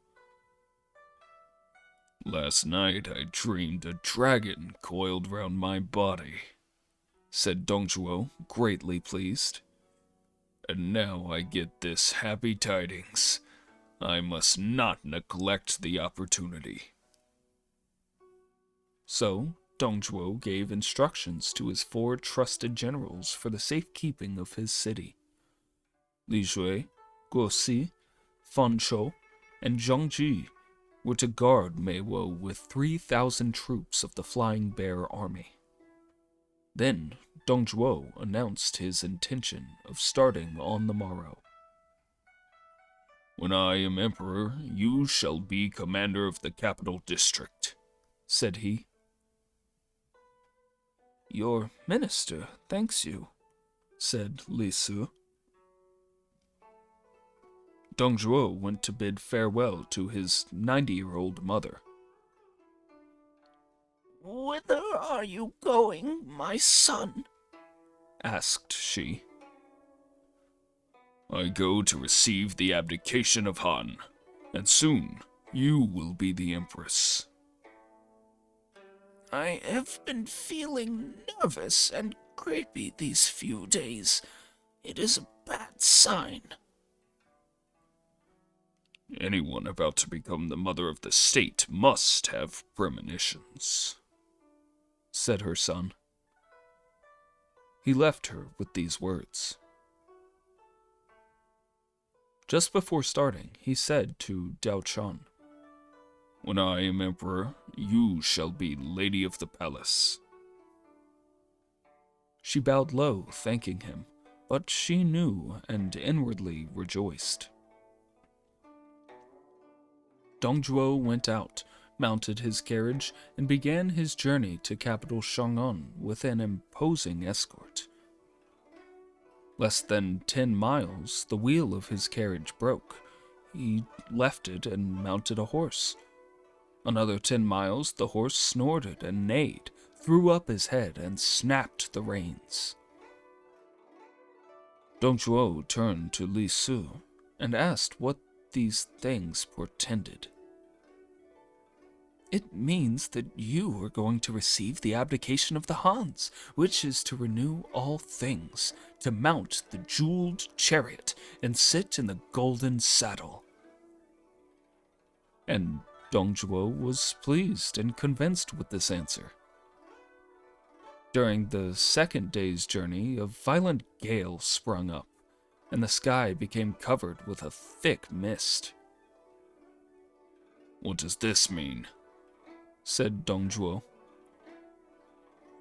Last night I dreamed a dragon coiled round my body, said Dong Zhuo, greatly pleased. And now I get this happy tidings. I must not neglect the opportunity. So, Dongzhuo gave instructions to his 4 trusted generals for the safekeeping of his city. Li Shui, Guo Si, Fan Chou, and Zhang Ji were to guard Meiwo with 3,000 troops of the Flying Bear Army. Then, Dongzhuo announced his intention of starting on the morrow. When I am emperor, you shall be commander of the capital district, said he. Your minister thanks you, said Li Su. Dongzhuo went to bid farewell to his 90-year-old mother. Whither are you going, my son? Asked she. I go to receive the abdication of Han, and soon you will be the empress. I have been feeling nervous and creepy these few days. It is a bad sign. Anyone about to become the mother of the state must have premonitions, said her son. He left her with these words. Just before starting, he said to Diao Chan, When I am emperor, you shall be lady of the palace. She bowed low, thanking him, but she knew and inwardly rejoiced. Dongzhuo went out, mounted his carriage, and began his journey to capital Chang'an with an imposing escort. Less than 10 miles, the wheel of his carriage broke. He left it and mounted a horse. Another 10 miles, the horse snorted and neighed, threw up his head, and snapped the reins. Dongzhuo turned to Li Su and asked what these things portended. It means that you are going to receive the abdication of the Hans, which is to renew all things, to mount the jeweled chariot and sit in the golden saddle. And Dongzhuo was pleased and convinced with this answer. During the second day's journey, a violent gale sprung up, and the sky became covered with a thick mist. What does this mean? Said Dongzhuo.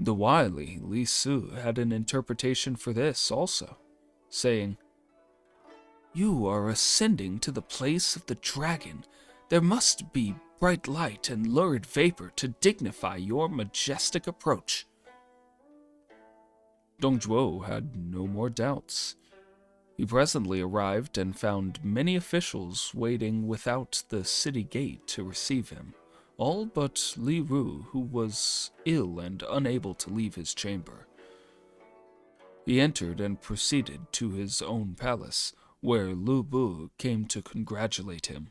The wily Li Su had an interpretation for this also, saying, You are ascending to the place of the dragon. There must be bright light and lurid vapor to dignify your majestic approach. Dongzhuo had no more doubts. He presently arrived and found many officials waiting without the city gate to receive him, all but Li Ru, who was ill and unable to leave his chamber. He entered and proceeded to his own palace, where Lu Bu came to congratulate him.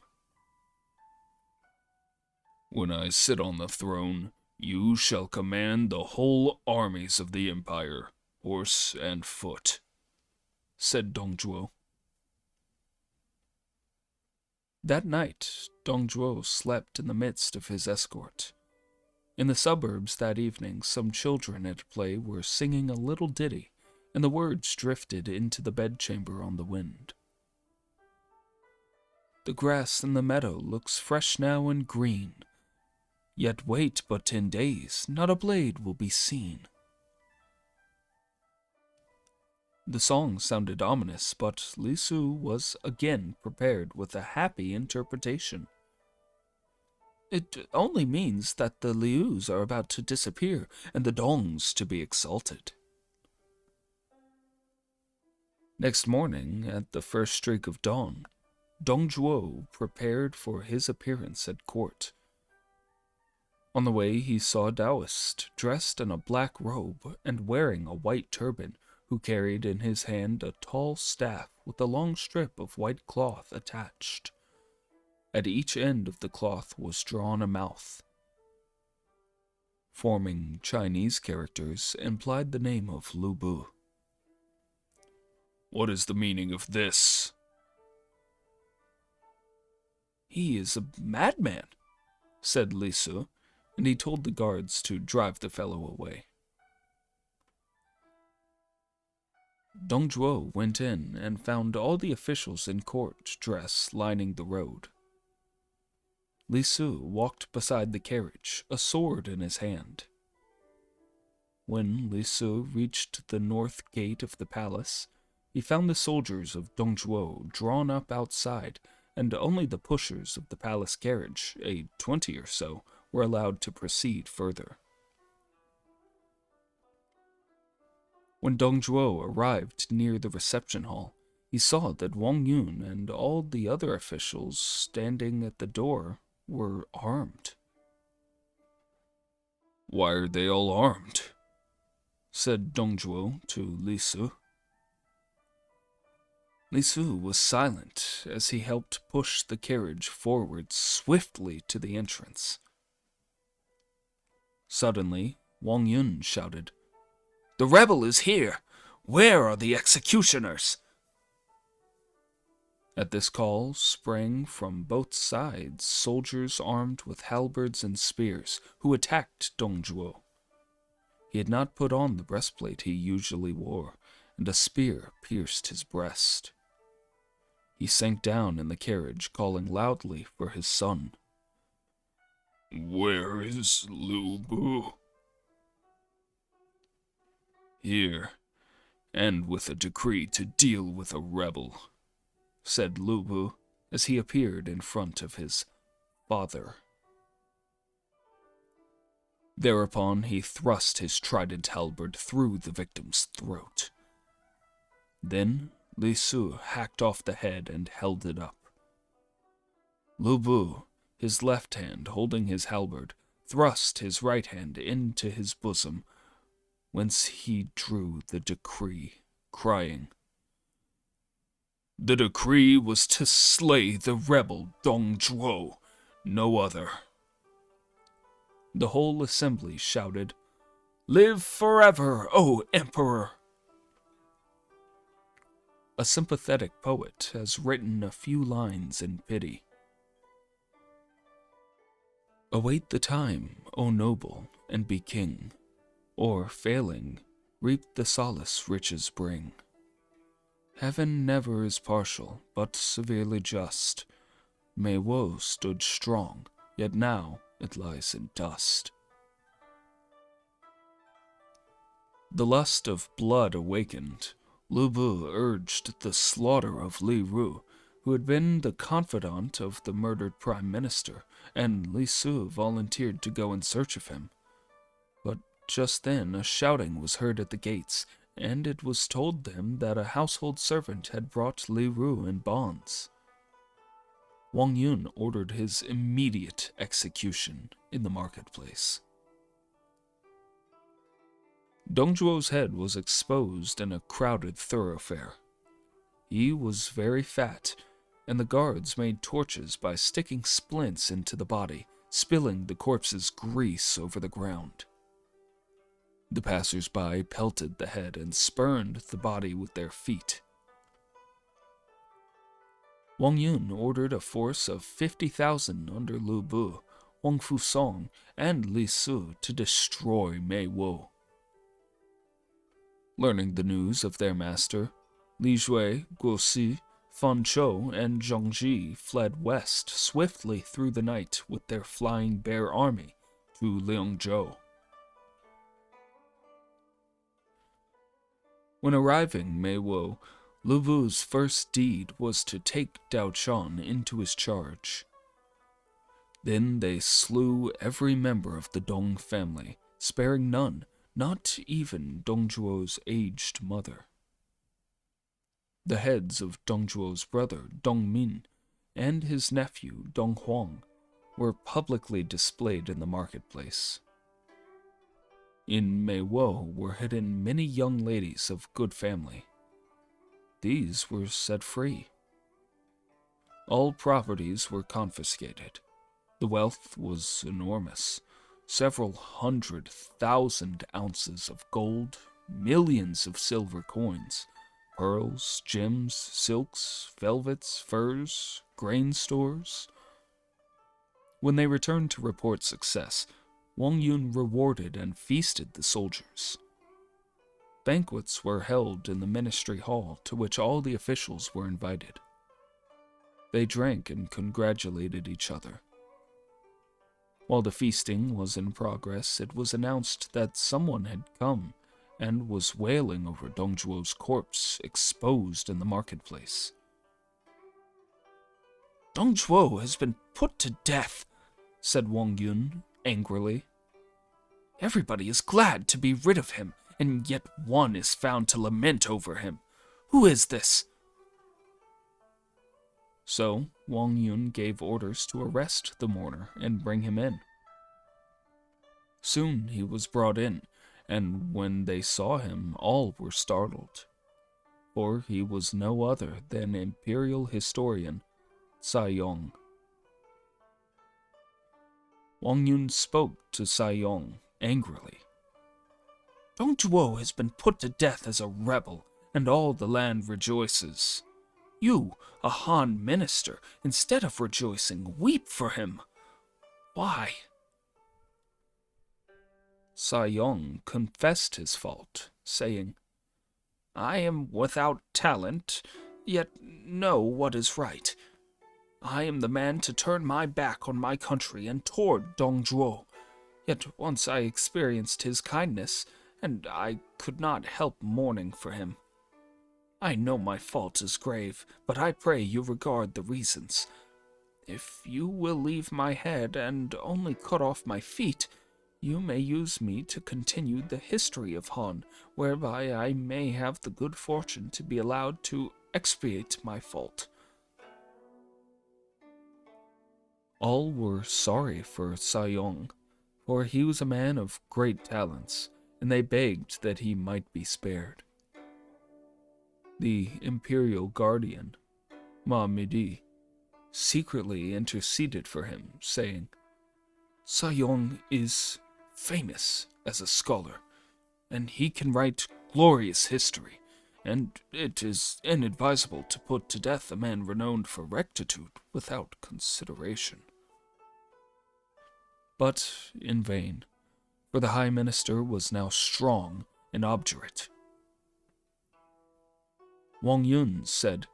When I sit on the throne, you shall command the whole armies of the empire, horse and foot, said Dongzhuo. That night, Dongzhuo slept in the midst of his escort. In the suburbs that evening, some children at play were singing a little ditty, and the words drifted into the bedchamber on the wind. The grass in the meadow looks fresh now and green. Yet wait but 10 days, not a blade will be seen. The song sounded ominous, but Li Su was again prepared with a happy interpretation. It only means that the Lius are about to disappear and the Dongs to be exalted. Next morning, at the first streak of dawn, Dongzhuo prepared for his appearance at court. On the way, he saw a Taoist dressed in a black robe and wearing a white turban, who carried in his hand a tall staff with a long strip of white cloth attached. At each end of the cloth was drawn a mouth. Forming Chinese characters implied the name of Lu Bu. What is the meaning of this? He is a madman, said Li Su, and he told the guards to drive the fellow away. Dong Zhuo went in and found all the officials in court dress lining the road. Li Su walked beside the carriage, a sword in his hand. When Li Su reached the north gate of the palace, he found the soldiers of Dong Zhuo drawn up outside, and only the pushers of the palace carriage, 20 or so, were allowed to proceed further. When Dong Zhuo arrived near the reception hall, he saw that Wang Yun and all the other officials standing at the door were armed. Why are they all armed? Said Dong Zhuo to Li Su. Li Su was silent as he helped push the carriage forward swiftly to the entrance. Suddenly, Wang Yun shouted, "The rebel is here! Where are the executioners?" At this call sprang from both sides soldiers armed with halberds and spears who attacked Dong Zhuo. He had not put on the breastplate he usually wore, and a spear pierced his breast. He sank down in the carriage, calling loudly for his son. Where is Lu Bu? Here, and with a decree to deal with a rebel, said Lu Bu as he appeared in front of his father. Thereupon he thrust his trident halberd through the victim's throat. Then Li Su hacked off the head and held it up. Lu Bu, his left hand holding his halberd, thrust his right hand into his bosom, whence he drew the decree, crying, The decree was to slay the rebel Dong Zhuo, no other. The whole assembly shouted, Live forever, O Emperor! A sympathetic poet has written a few lines in pity. Await the time, O noble, and be king, or, failing, reap the solace riches bring. Heaven never is partial, but severely just. Mei Wo stood strong, yet now it lies in dust. The lust of blood awakened, Lu Bu urged the slaughter of Li Ru, who had been the confidant of the murdered prime minister, and Li Su volunteered to go in search of him. But just then a shouting was heard at the gates, and it was told them that a household servant had brought Li Ru in bonds. Wang Yun ordered his immediate execution in the marketplace. Dong Zhuo's head was exposed in a crowded thoroughfare. He was very fat, and the guards made torches by sticking splints into the body, spilling the corpse's grease over the ground. The passers-by pelted the head and spurned the body with their feet. Wang Yun ordered a force of 50,000 under Lu Bu, Wang Fusong, and Li Su to destroy Mei Wo. Learning the news of their master, Li Jue, Guo Si, Fan Chou, and Zhang Ji fled west swiftly through the night with their flying bear army to Liangzhou. When arriving Mei Wo, Lu Bu's first deed was to take Dao Chan into his charge. Then they slew every member of the Dong family, sparing none, not even Dong Zhuo's aged mother. The heads of Dong Zhuo's brother, Dong Min, and his nephew, Dong Huang, were publicly displayed in the marketplace. In Mei Wo were hidden many young ladies of good family. These were set free. All properties were confiscated. The wealth was enormous. Several 100,000 ounces of gold, millions of silver coins, pearls, gems, silks, velvets, furs, grain stores, When they returned to report success, Wang Yun rewarded and feasted the soldiers. Banquets were held in the ministry hall to which all the officials were invited. They drank and congratulated each other. While the feasting was in progress, it was announced that someone had come and was wailing over Dongzhuo's corpse exposed in the marketplace. Dongzhuo has been put to death, said Wang Yun angrily. Everybody is glad to be rid of him, and yet one is found to lament over him. Who is this? So Wang Yun gave orders to arrest the mourner and bring him in. Soon he was brought in, and when they saw him, all were startled, for he was no other than imperial historian Sai Yong. Wang Yun spoke to Sai Yong angrily. Dongzhuo has been put to death as a rebel, and all the land rejoices. You, a Han minister, instead of rejoicing, weep for him. Why? Sai Yong confessed his fault, saying, I am without talent, yet know what is right. I am the man to turn my back on my country and toward Dongzhuo. Yet once I experienced his kindness, and I could not help mourning for him. I know my fault is grave, but I pray you regard the reasons. If you will leave my head and only cut off my feet, you may use me to continue the history of Han, whereby I may have the good fortune to be allowed to expiate my fault. All were sorry for Sai Yong, for he was a man of great talents, and they begged that he might be spared. The imperial guardian, Ma Midi, secretly interceded for him, saying, Sai Yong is famous as a scholar, and he can write glorious history, and it is inadvisable to put to death a man renowned for rectitude without consideration. But in vain, for the High Minister was now strong and obdurate. Wang Yun said,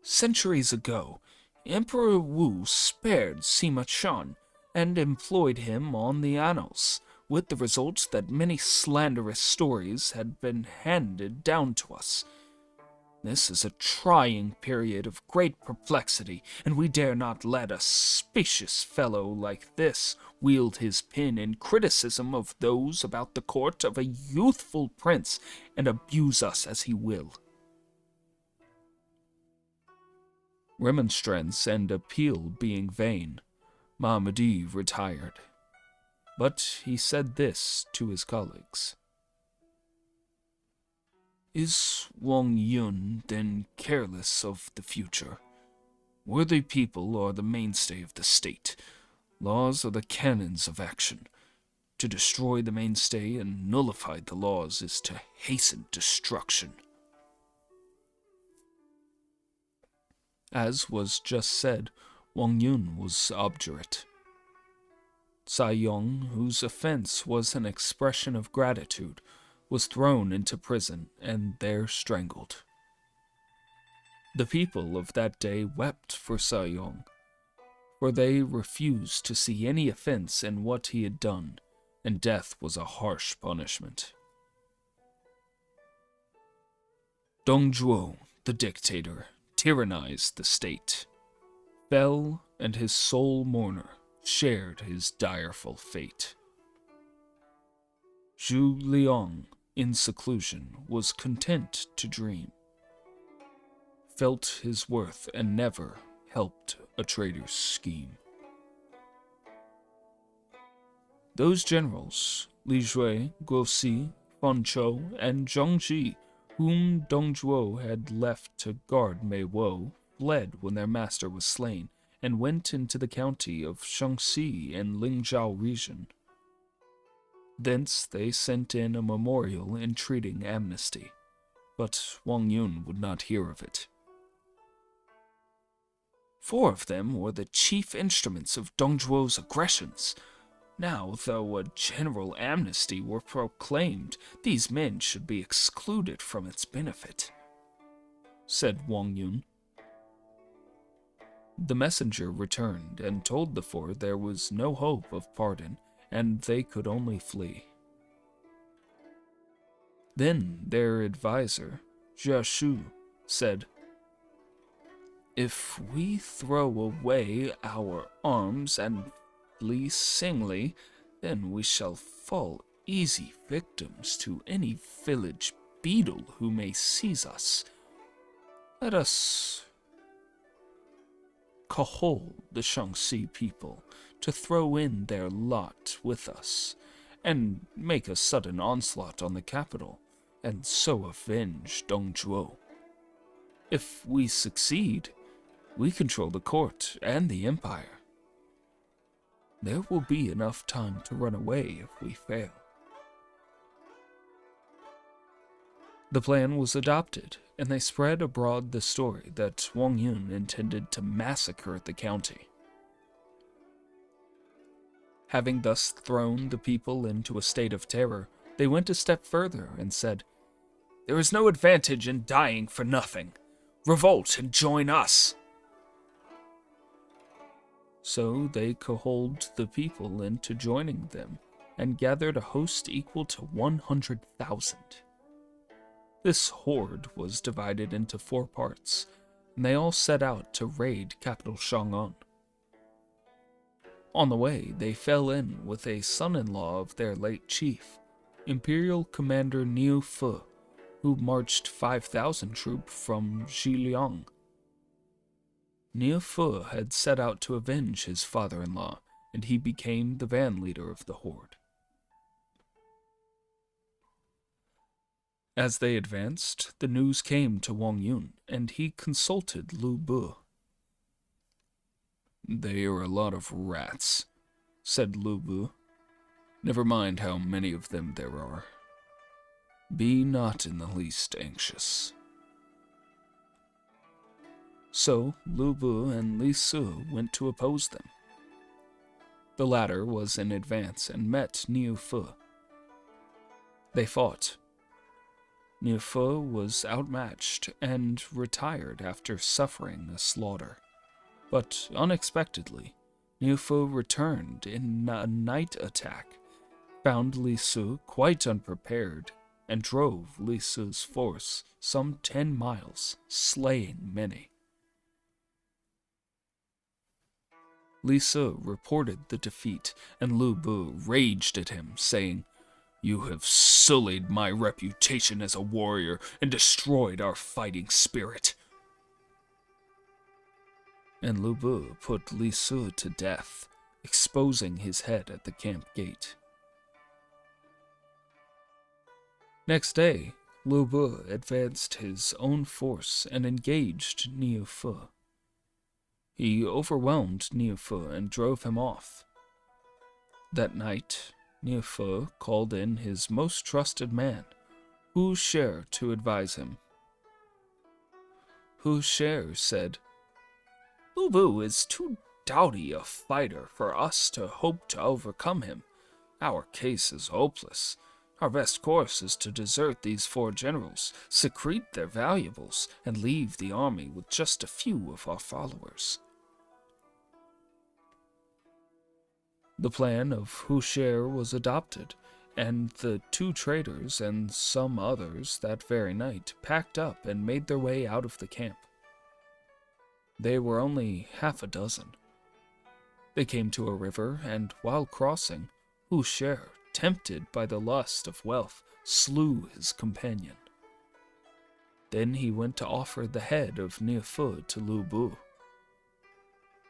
Centuries ago, Emperor Wu spared Sima Shan and employed him on the annals, with the result that many slanderous stories had been handed down to us. This is a trying period of great perplexity, and we dare not let a specious fellow like this wield his pen in criticism of those about the court of a youthful prince and abuse us as he will. Remonstrance and appeal being vain, Mahmudi retired. But he said this to his colleagues. Is Wang Yun then careless of the future? Worthy people are the mainstay of the state. Laws are the canons of action. To destroy the mainstay and nullify the laws is to hasten destruction. As was just said, Wang Yun was obdurate. Sai Yong, whose offense was an expression of gratitude, was thrown into prison and there strangled. The people of that day wept for Sai Yong, for they refused to see any offense in what he had done, and death was a harsh punishment. Dongzhuo, the dictator, tyrannized the state, fell, and his sole mourner shared his direful fate. Zhu Liang, in seclusion, was content to dream, felt his worth, and never helped a traitor's scheme. Those generals, Li Jue, Guo Si, Fan Chou, and Zhang Ji, whom Dongzhuo had left to guard Mei Wo, fled when their master was slain, and went into the county of Shaanxi in Lingzhou region. Thence they sent in a memorial entreating amnesty, but Wang Yun would not hear of it. 4 of them were the chief instruments of Dongzhuo's aggressions. Now, though a general amnesty were proclaimed, these men should be excluded from its benefit," said Wang Yun. The messenger returned and told the 4 there was no hope of pardon, and they could only flee. Then their advisor, Jia Shu, said, "If we throw away our arms and flee singly, then we shall fall easy victims to any village beadle who may seize us. Let us cajole the Shaanxi people to throw in their lot with us, and make a sudden onslaught on the capital, and so avenge Dongzhuo. If we succeed, we control the court and the empire. There will be enough time to run away if we fail." The plan was adopted, and they spread abroad the story that Wang Yun intended to massacre the county. Having thus thrown the people into a state of terror, they went a step further and said, "There is no advantage in dying for nothing. Revolt and join us." So they cajoled the people into joining them and gathered a host equal to 100,000. This horde was divided into 4 parts, and they all set out to raid capital Chang'an. On the way, they fell in with a son-in-law of their late chief, Imperial Commander Niu Fu, who marched 5,000 troops from Zhiliang. Niu Fu had set out to avenge his father-in-law, and he became the van leader of the horde. As they advanced, the news came to Wang Yun, and he consulted Lu Bu. "They are a lot of rats," said Lu Bu. "Never mind how many of them there are. Be not in the least anxious." So Lu Bu and Li Su went to oppose them. The latter was in advance and met Niu Fu. They fought. Niu Fu was outmatched and retired after suffering a slaughter. But unexpectedly, Niu Fu returned in a night attack, found Li Su quite unprepared, and drove Li Su's force some 10 miles, slaying many. Li Su reported the defeat, and Lu Bu raged at him, saying, "You have sullied my reputation as a warrior and destroyed our fighting spirit." And Lu Bu put Li Su to death, exposing his head at the camp gate. Next day, Lu Bu advanced his own force and engaged Niu Fu. He overwhelmed Niu Fu and drove him off. That night, Niu Fu called in his most trusted man, Hu Sher, to advise him. Hu Sher said, "Lu Bu is too doughty a fighter for us to hope to overcome him. Our case is hopeless. Our best course is to desert these 4 generals, secrete their valuables, and leave the army with just a few of our followers." The plan of Hu Sher was adopted, and the 2 traders and some others that very night packed up and made their way out of the camp. They were only half a dozen. They came to a river, and while crossing, Hu Sher, tempted by the lust of wealth, slew his companion. Then he went to offer the head of Niu Fu to Lu Bu.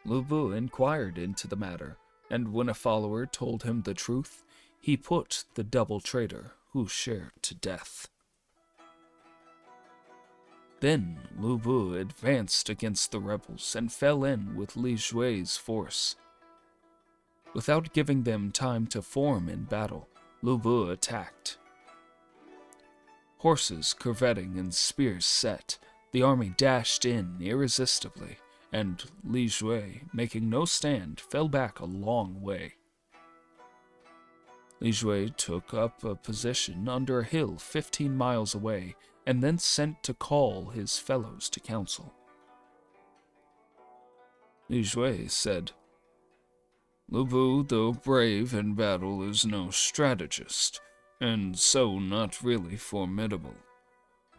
Lu Bu inquired into the matter, and when a follower told him the truth, he put the double traitor Hu Sher to death. Then Lu Bu advanced against the rebels and fell in with Li Jue's force. Without giving them time to form in battle, Lu Bu attacked. Horses curveting and spears set, the army dashed in irresistibly, and Li Jue, making no stand, fell back a long way. Li Jue took up a position under a hill 15 miles away, and then sent to call his fellows to council. Li Jue said, "Lu Bu, though brave in battle, is no strategist, and so not really formidable.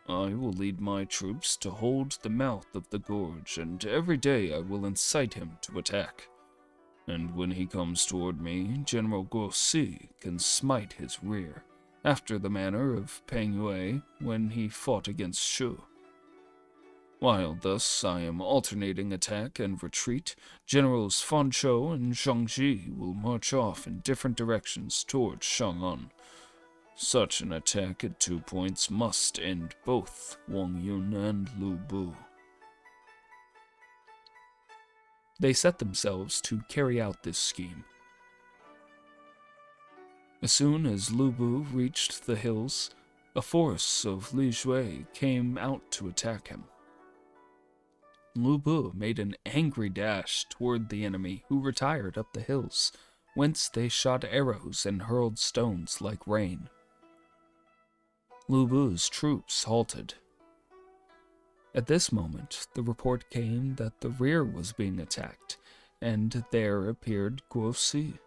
I will lead my troops to hold the mouth of the gorge, and every day I will incite him to attack. And when he comes toward me, General Guosi can smite his rear, after the manner of Peng Yue when he fought against Shu. While thus I am alternating attack and retreat, Generals Fan Chou and Zhang Ji will march off in different directions towards Chang'an. Such an attack at 2 points must end both Wang Yun and Lu Bu." They set themselves to carry out this scheme. As soon as Lu Bu reached the hills, a force of Li Jue came out to attack him. Lu Bu made an angry dash toward the enemy, who retired up the hills, whence they shot arrows and hurled stones like rain. Lu Bu's troops halted. At this moment, the report came that the rear was being attacked, and there appeared Guosi.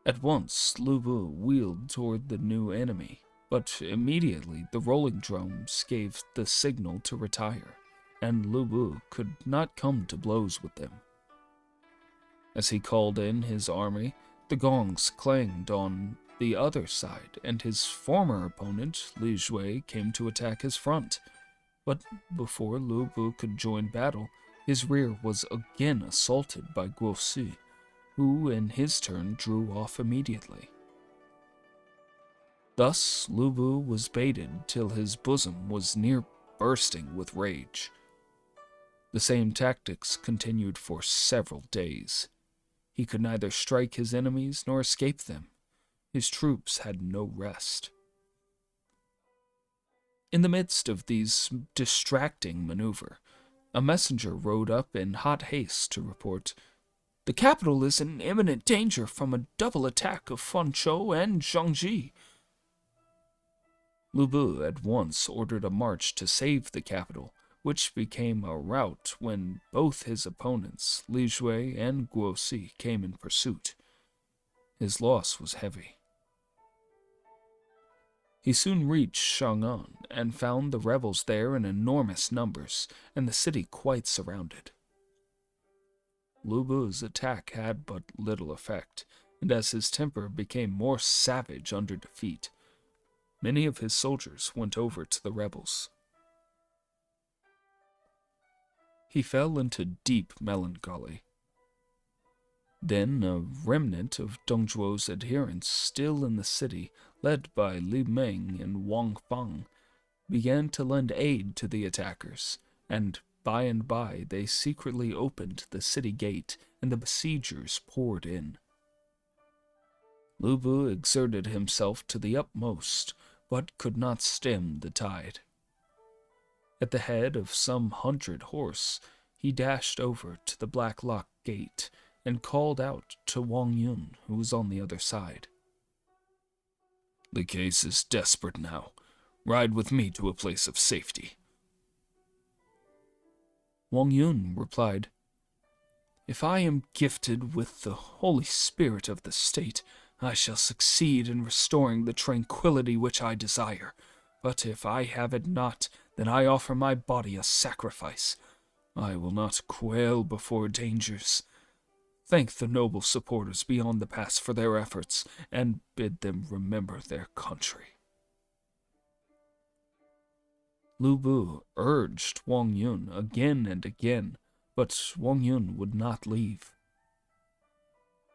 At once, Lu Bu wheeled toward the new enemy, but immediately the rolling drums gave the signal to retire, and Lu Bu could not come to blows with them. As he called in his army, the gongs clanged on the other side, and his former opponent, Li Jue, came to attack his front. But before Lu Bu could join battle, his rear was again assaulted by Guosi, who in his turn drew off immediately. Thus Lu Bu was baited till his bosom was near bursting with rage. The same tactics continued for several days. He could neither strike his enemies nor escape them. His troops had no rest. In the midst of these distracting maneuver, a messenger rode up in hot haste to report, "The capital is in imminent danger from a double attack of Fan Chou and Zhang Ji." Lu Bu at once ordered a march to save the capital, which became a rout when both his opponents, Li Jue and Guosi, came in pursuit. His loss was heavy. He soon reached Chang'an and found the rebels there in enormous numbers, and the city quite surrounded. Lu Bu's attack had but little effect, and as his temper became more savage under defeat, many of his soldiers went over to the rebels. He fell into deep melancholy. Then a remnant of Dong Zhuo's adherents still in the city, led by Li Meng and Wang Fang, began to lend aid to the attackers, and by they secretly opened the city gate, and the besiegers poured in. Lu Bu exerted himself to the utmost, but could not stem the tide. At the head of some 100 horse, he dashed over to the Black Lock gate and called out to Wang Yun, who was on the other side. "The case is desperate now. Ride with me to a place of safety." Wang Yun replied, "If I am gifted with the Holy Spirit of the state, I shall succeed in restoring the tranquility which I desire. But if I have it not, then I offer my body a sacrifice. I will not quail before dangers. Thank the noble supporters beyond the pass for their efforts, and bid them remember their country." Lu Bu urged Wang Yun again and again, but Wang Yun would not leave.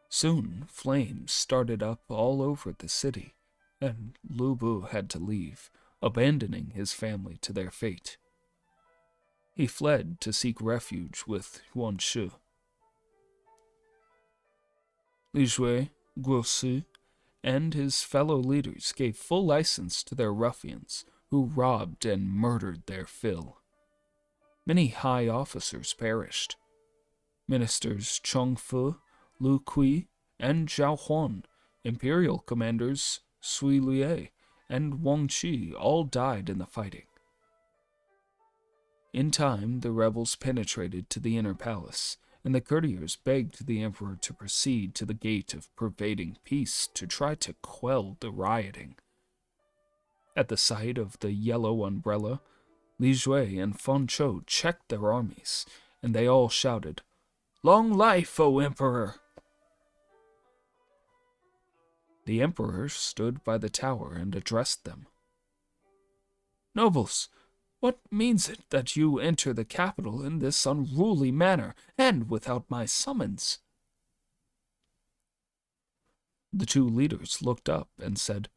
Soon flames started up all over the city, and Lu Bu had to leave, abandoning his family to their fate. He fled to seek refuge with Yuan Shi. Li Jue, Guosi, and his fellow leaders gave full license to their ruffians, who robbed and murdered their fill. Many high officers perished. Ministers Chongfu, Lu Kui, and Zhao Huan, imperial commanders Sui Lue and Wang Qi all died in the fighting. In time, the rebels penetrated to the inner palace, and the courtiers begged the emperor to proceed to the gate of pervading peace to try to quell the rioting. At the sight of the yellow umbrella, Li Jue and Fan Chou checked their armies, and they all shouted, "Long life, O Emperor!" The emperor stood by the tower and addressed them. "Nobles, what means it that you enter the capital in this unruly manner, and without my summons?" The two leaders looked up and said,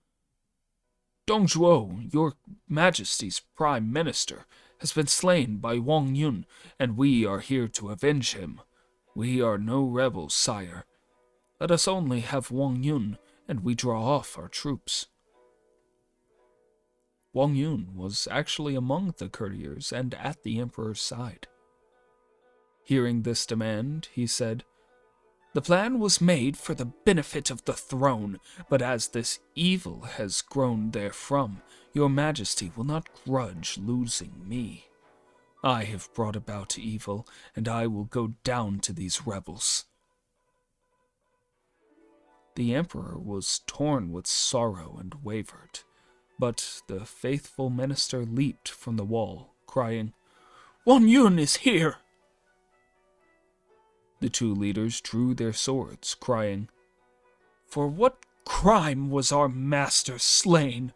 "Dongzhuo, your majesty's prime minister, has been slain by Wang Yun, and we are here to avenge him. We are no rebels, sire. Let us only have Wang Yun, and we draw off our troops." Wang Yun was actually among the courtiers and at the emperor's side. Hearing this demand, he said, "The plan was made for the benefit of the throne, but as this evil has grown therefrom, your majesty will not grudge losing me. I have brought about evil, and I will go down to these rebels." The emperor was torn with sorrow and wavered, but the faithful minister leaped from the wall, crying, "Wang Yun is here!" The two leaders drew their swords, crying, "For what crime was our master slain?"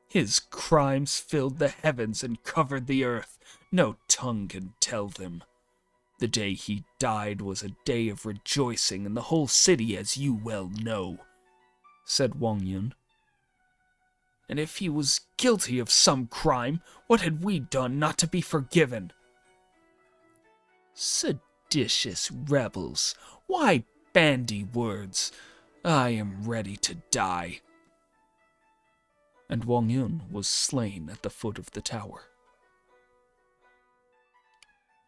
"His crimes filled the heavens and covered the earth. No tongue can tell them. The day he died was a day of rejoicing in the whole city, as you well know," said Wang Yun. "And if he was guilty of some crime, what had we done not to be forgiven?" "Seditious rebels, why bandy words? I am ready to die." And Wang Yun was slain at the foot of the tower.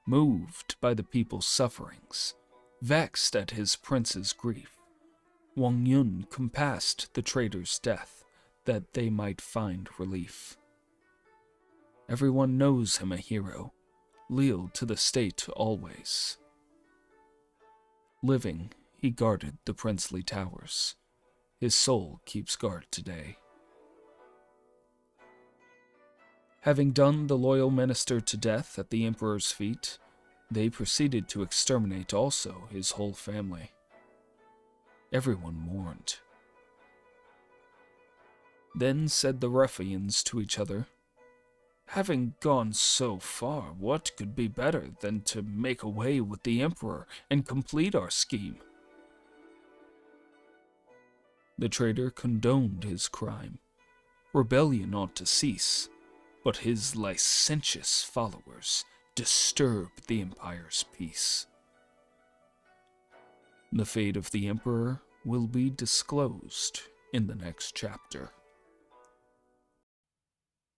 Moved by the people's sufferings, vexed at his prince's grief, Wang Yun compassed the traitor's death, that they might find relief. Everyone knows him a hero, leal to the state always. Living, he guarded the princely towers. His soul keeps guard today. Having done the loyal minister to death at the emperor's feet, they proceeded to exterminate also his whole family. Everyone mourned. Then said the ruffians to each other, "Having gone so far, what could be better than to make away with the emperor and complete our scheme?" The traitor condoned his crime. Rebellion ought to cease, but his licentious followers disturbed the empire's peace. The fate of the emperor will be disclosed in the next chapter.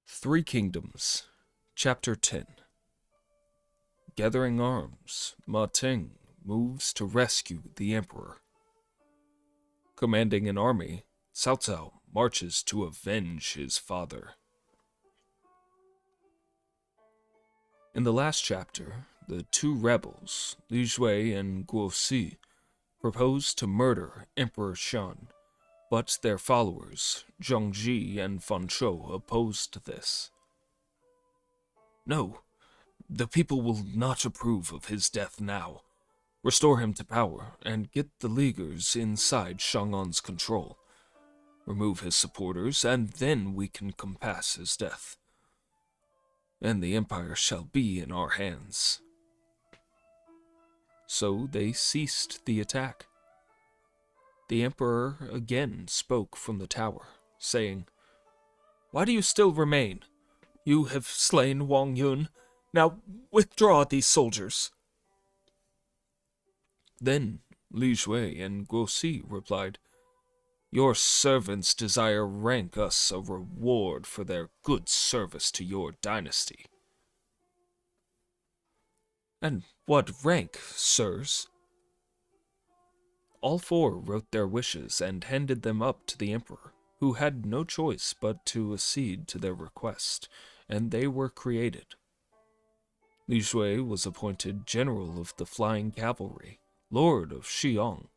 Three Kingdoms, Chapter 10. Gathering arms, Ma Ting moves to rescue the emperor. Commanding an army, Cao Cao marches to avenge his father. In the last chapter, the two rebels, Li Jue and Guo Si, proposed to murder Emperor Shan, but their followers, Zhang Ji and Fan Chou, opposed this. "No, the people will not approve of his death now. Restore him to power and get the Leaguers inside Shang'an's control. Remove his supporters, and then we can compass his death. And the empire shall be in our hands." So they ceased the attack. The emperor again spoke from the tower, saying, "Why do you still remain? You have slain Wang Yun. Now withdraw these soldiers." Then Li Jue and Guo Si replied, "Your servants desire rank us a reward for their good service to your dynasty." "And what rank, sirs?" All four wrote their wishes and handed them up to the emperor, who had no choice but to accede to their request, and they were created. Li Shui was appointed general of the flying cavalry, lord of Xiong,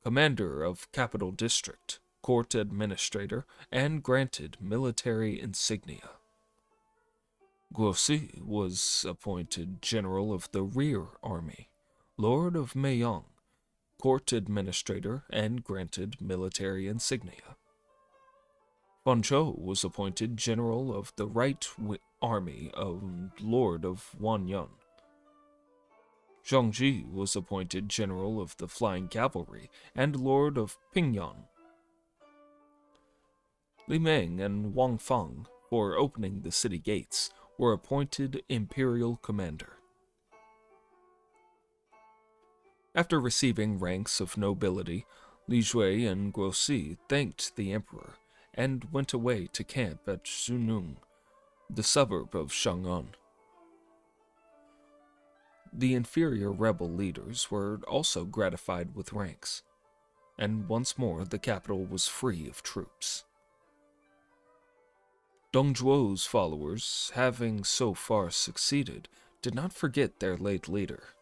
commander of capital district, court administrator, and granted military insignia. Guosi was appointed general of the rear army, lord of Meiyang, court administrator, and granted military insignia. Fan Chou was appointed general of the right army and lord of Wanyun. Zhang Ji was appointed general of the flying cavalry and lord of Pingyan. Li Meng and Wang Feng, for opening the city gates, were appointed imperial commander. After receiving ranks of nobility, Li Shui and Guosi thanked the emperor and went away to camp at Zunung, the suburb of Chang'an. The inferior rebel leaders were also gratified with ranks, and once more the capital was free of troops. Dong Zhuo's followers, having so far succeeded, did not forget their late leader.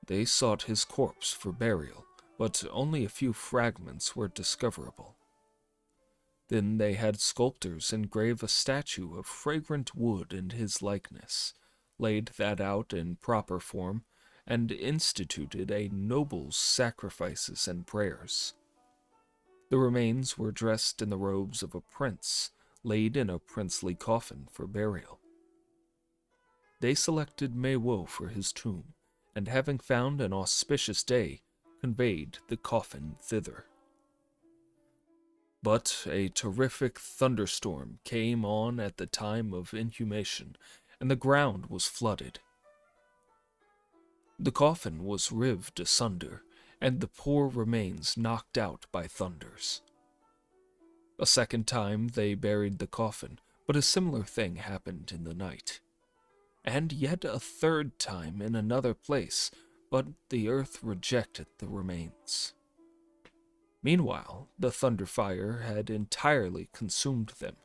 They sought his corpse for burial, but only a few fragments were discoverable. Then they had sculptors engrave a statue of fragrant wood in his likeness, laid that out in proper form, and instituted a noble's sacrifices and prayers. The remains were dressed in the robes of a prince, laid in a princely coffin for burial. They selected Mei Wo for his tomb, and having found an auspicious day, conveyed the coffin thither. But a terrific thunderstorm came on at the time of inhumation, and the ground was flooded. The coffin was rived asunder, and the poor remains knocked out by thunders. A second time they buried the coffin, but a similar thing happened in the night. And yet a third time in another place, but the earth rejected the remains. Meanwhile, the thunder fire had entirely consumed them,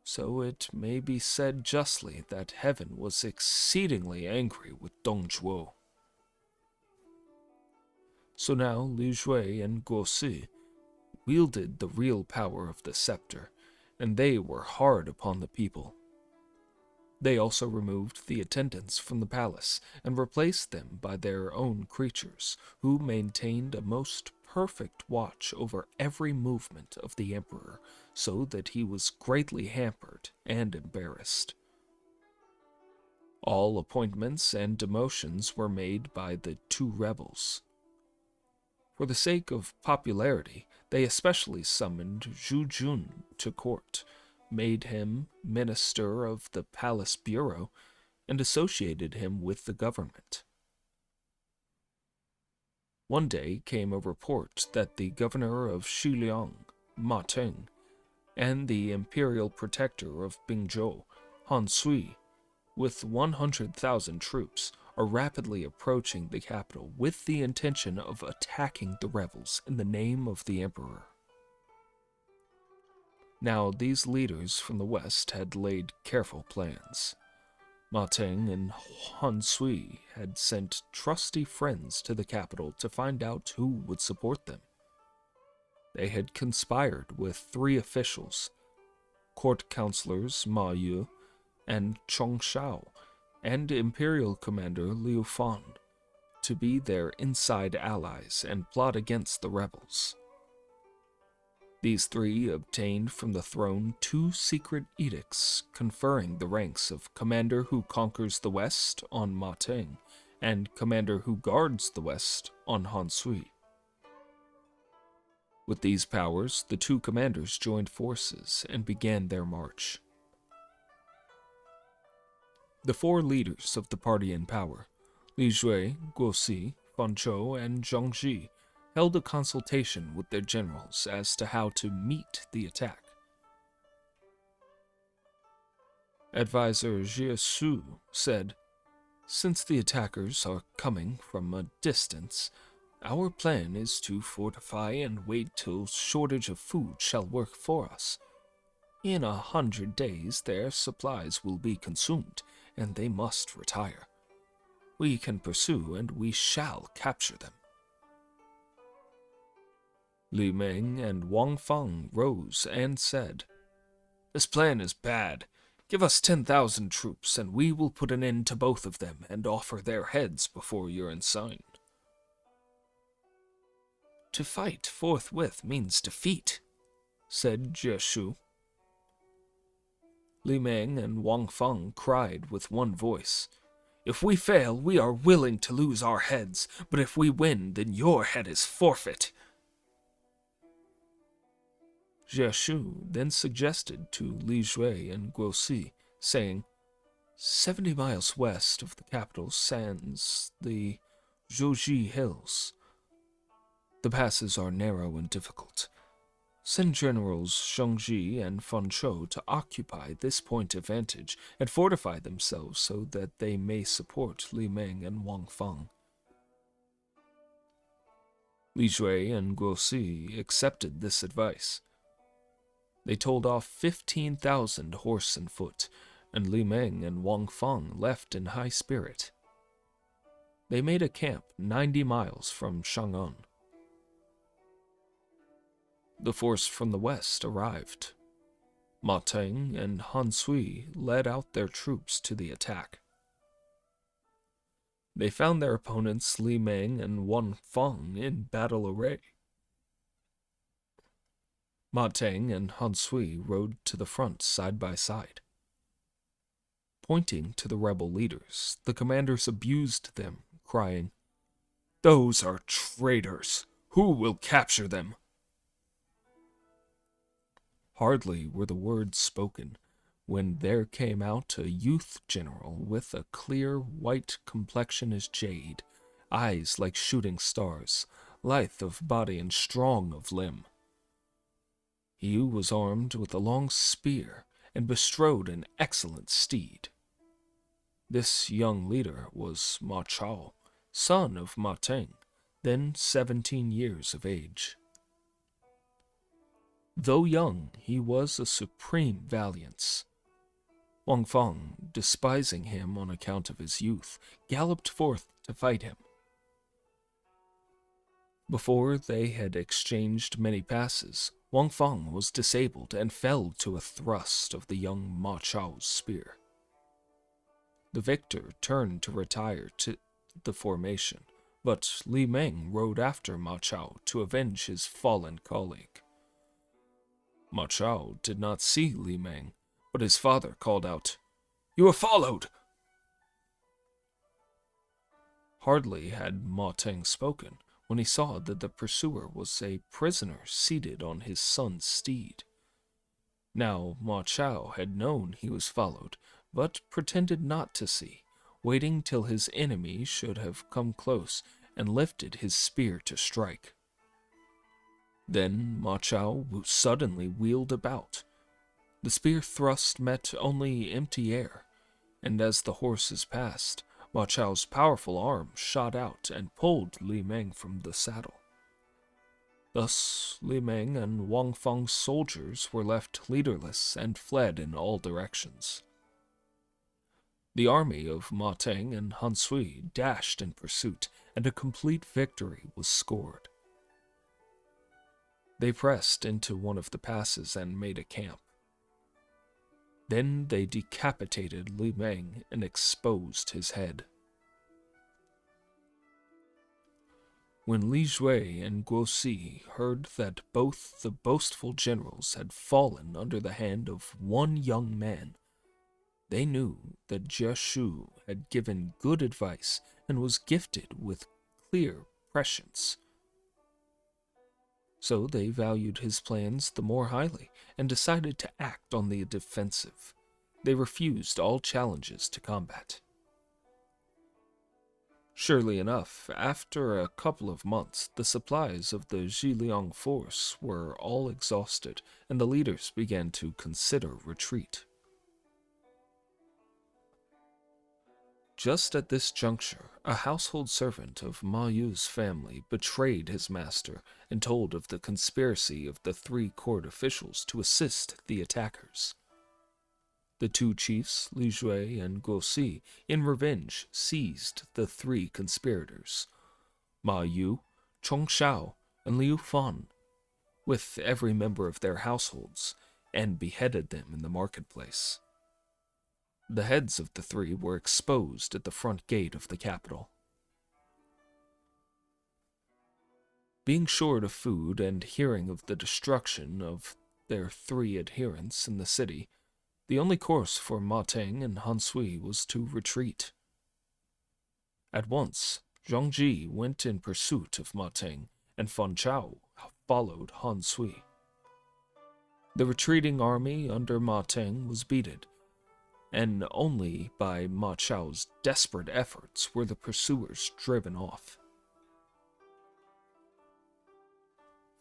so it may be said justly that heaven was exceedingly angry with Dong Zhuo. So now Li Shui and Guosi wielded the real power of the scepter, and they were hard upon the people. They also removed the attendants from the palace and replaced them by their own creatures, who maintained a most perfect watch over every movement of the emperor, so that he was greatly hampered and embarrassed. All appointments and demotions were made by the two rebels. For the sake of popularity, they especially summoned Zhu Jun to court, made him minister of the palace bureau, and associated him with the government. One day came a report that the governor of Xiliang, Ma Teng, and the imperial protector of Bingzhou, Han Sui, with 100,000 troops, are rapidly approaching the capital with the intention of attacking the rebels in the name of the emperor. Now these leaders from the west had laid careful plans. Ma Teng and Han Sui had sent trusty friends to the capital to find out who would support them. They had conspired with 3 officials, court counselors Ma Yu and Chong Shao, and Imperial Commander Liu Fan, to be their inside allies and plot against the rebels. These 3 obtained from the throne 2 secret edicts conferring the ranks of Commander who conquers the West on Ma Teng and Commander who guards the West on Han Sui. With these powers, the 2 commanders joined forces and began their march. The 4 leaders of the party in power, Li Shui, Guosi, Fan Chou, and Zhang Ji, held a consultation with their generals as to how to meet the attack. Advisor Jie Su said, Since the attackers are coming from a distance, our plan is to fortify and wait till shortage of food shall work for us. In 100 days their supplies will be consumed, and they must retire. We can pursue, and we shall capture them. Li Meng and Wang Feng rose and said, "This plan is bad. Give us 10,000 troops, and we will put an end to both of them and offer their heads before your ensign." "To fight forthwith means defeat," said Jieshu. Li Meng and Wang Feng cried with one voice, "If we fail, we are willing to lose our heads, but if we win, then your head is forfeit." Jieshu then suggested to Li Jue and Guosi, saying, 70 miles west of the capital stands the Zhouji Hills. The passes are narrow and difficult. Send Generals Shengji and Fan Chou to occupy this point of vantage and fortify themselves so that they may support Li Meng and Wang Feng. Li Jue and Guosi accepted this advice. They told off 15,000 horse and foot, and Li Meng and Wang Feng left in high spirit. They made a camp 90 miles from Chang'an. The force from the west arrived. Ma Teng and Han Sui led out their troops to the attack. They found their opponents Li Meng and Wang Feng in battle array. Ma Teng and Han Sui rode to the front side by side. Pointing to the rebel leaders, the commanders abused them, crying, "Those are traitors! Who will capture them?" Hardly were the words spoken when there came out a youth general with a clear white complexion as jade, eyes like shooting stars, lithe of body and strong of limb. He was armed with a long spear and bestrode an excellent steed. This young leader was Ma Chao, son of Ma Teng, then 17 years of age. Though young, he was a supreme valiance. Wang Feng, despising him on account of his youth, galloped forth to fight him. Before they had exchanged many passes, Wang Feng was disabled and fell to a thrust of the young Ma Chao's spear. The victor turned to retire to the formation, but Li Meng rode after Ma Chao to avenge his fallen colleague. Ma Chao did not see Li Meng, but his father called out, "You are followed!" Hardly had Ma Teng spoken when he saw that the pursuer was a prisoner seated on his son's steed. Now Ma Chao had known he was followed, but pretended not to see, waiting till his enemy should have come close and lifted his spear to strike. Then Ma Chao suddenly wheeled about. The spear thrust met only empty air, and as the horses passed, Ma Chao's powerful arm shot out and pulled Li Meng from the saddle. Thus, Li Meng and Wang Feng's soldiers were left leaderless and fled in all directions. The army of Ma Teng and Han Sui dashed in pursuit, and a complete victory was scored. They pressed into one of the passes and made a camp. Then they decapitated Li Meng and exposed his head. When Li Jue and Guosi heard that both the boastful generals had fallen under the hand of one young man, they knew that Jieshu had given good advice and was gifted with clear prescience. So they valued his plans the more highly and decided to act on the defensive. They refused all challenges to combat. Surely enough, after a couple of months, the supplies of the Zhiliang force were all exhausted, and the leaders began to consider retreat. Just at this juncture, a household servant of Ma Yu's family betrayed his master and told of the conspiracy of the 3 court officials to assist the attackers. The 2 chiefs, Li Jue and Guo Si, in revenge seized the 3 conspirators, Ma Yu, Chong Shao, and Liu Fan, with every member of their households, and beheaded them in the marketplace. The heads of the 3 were exposed at the front gate of the capital. Being short of food and hearing of the destruction of their 3 adherents in the city, the only course for Ma Teng and Han Sui was to retreat. At once, Zhang Ji went in pursuit of Ma Teng, and Fan Chao followed Han Sui. The retreating army under Ma Teng was beaten, and only by Ma Chao's desperate efforts were the pursuers driven off.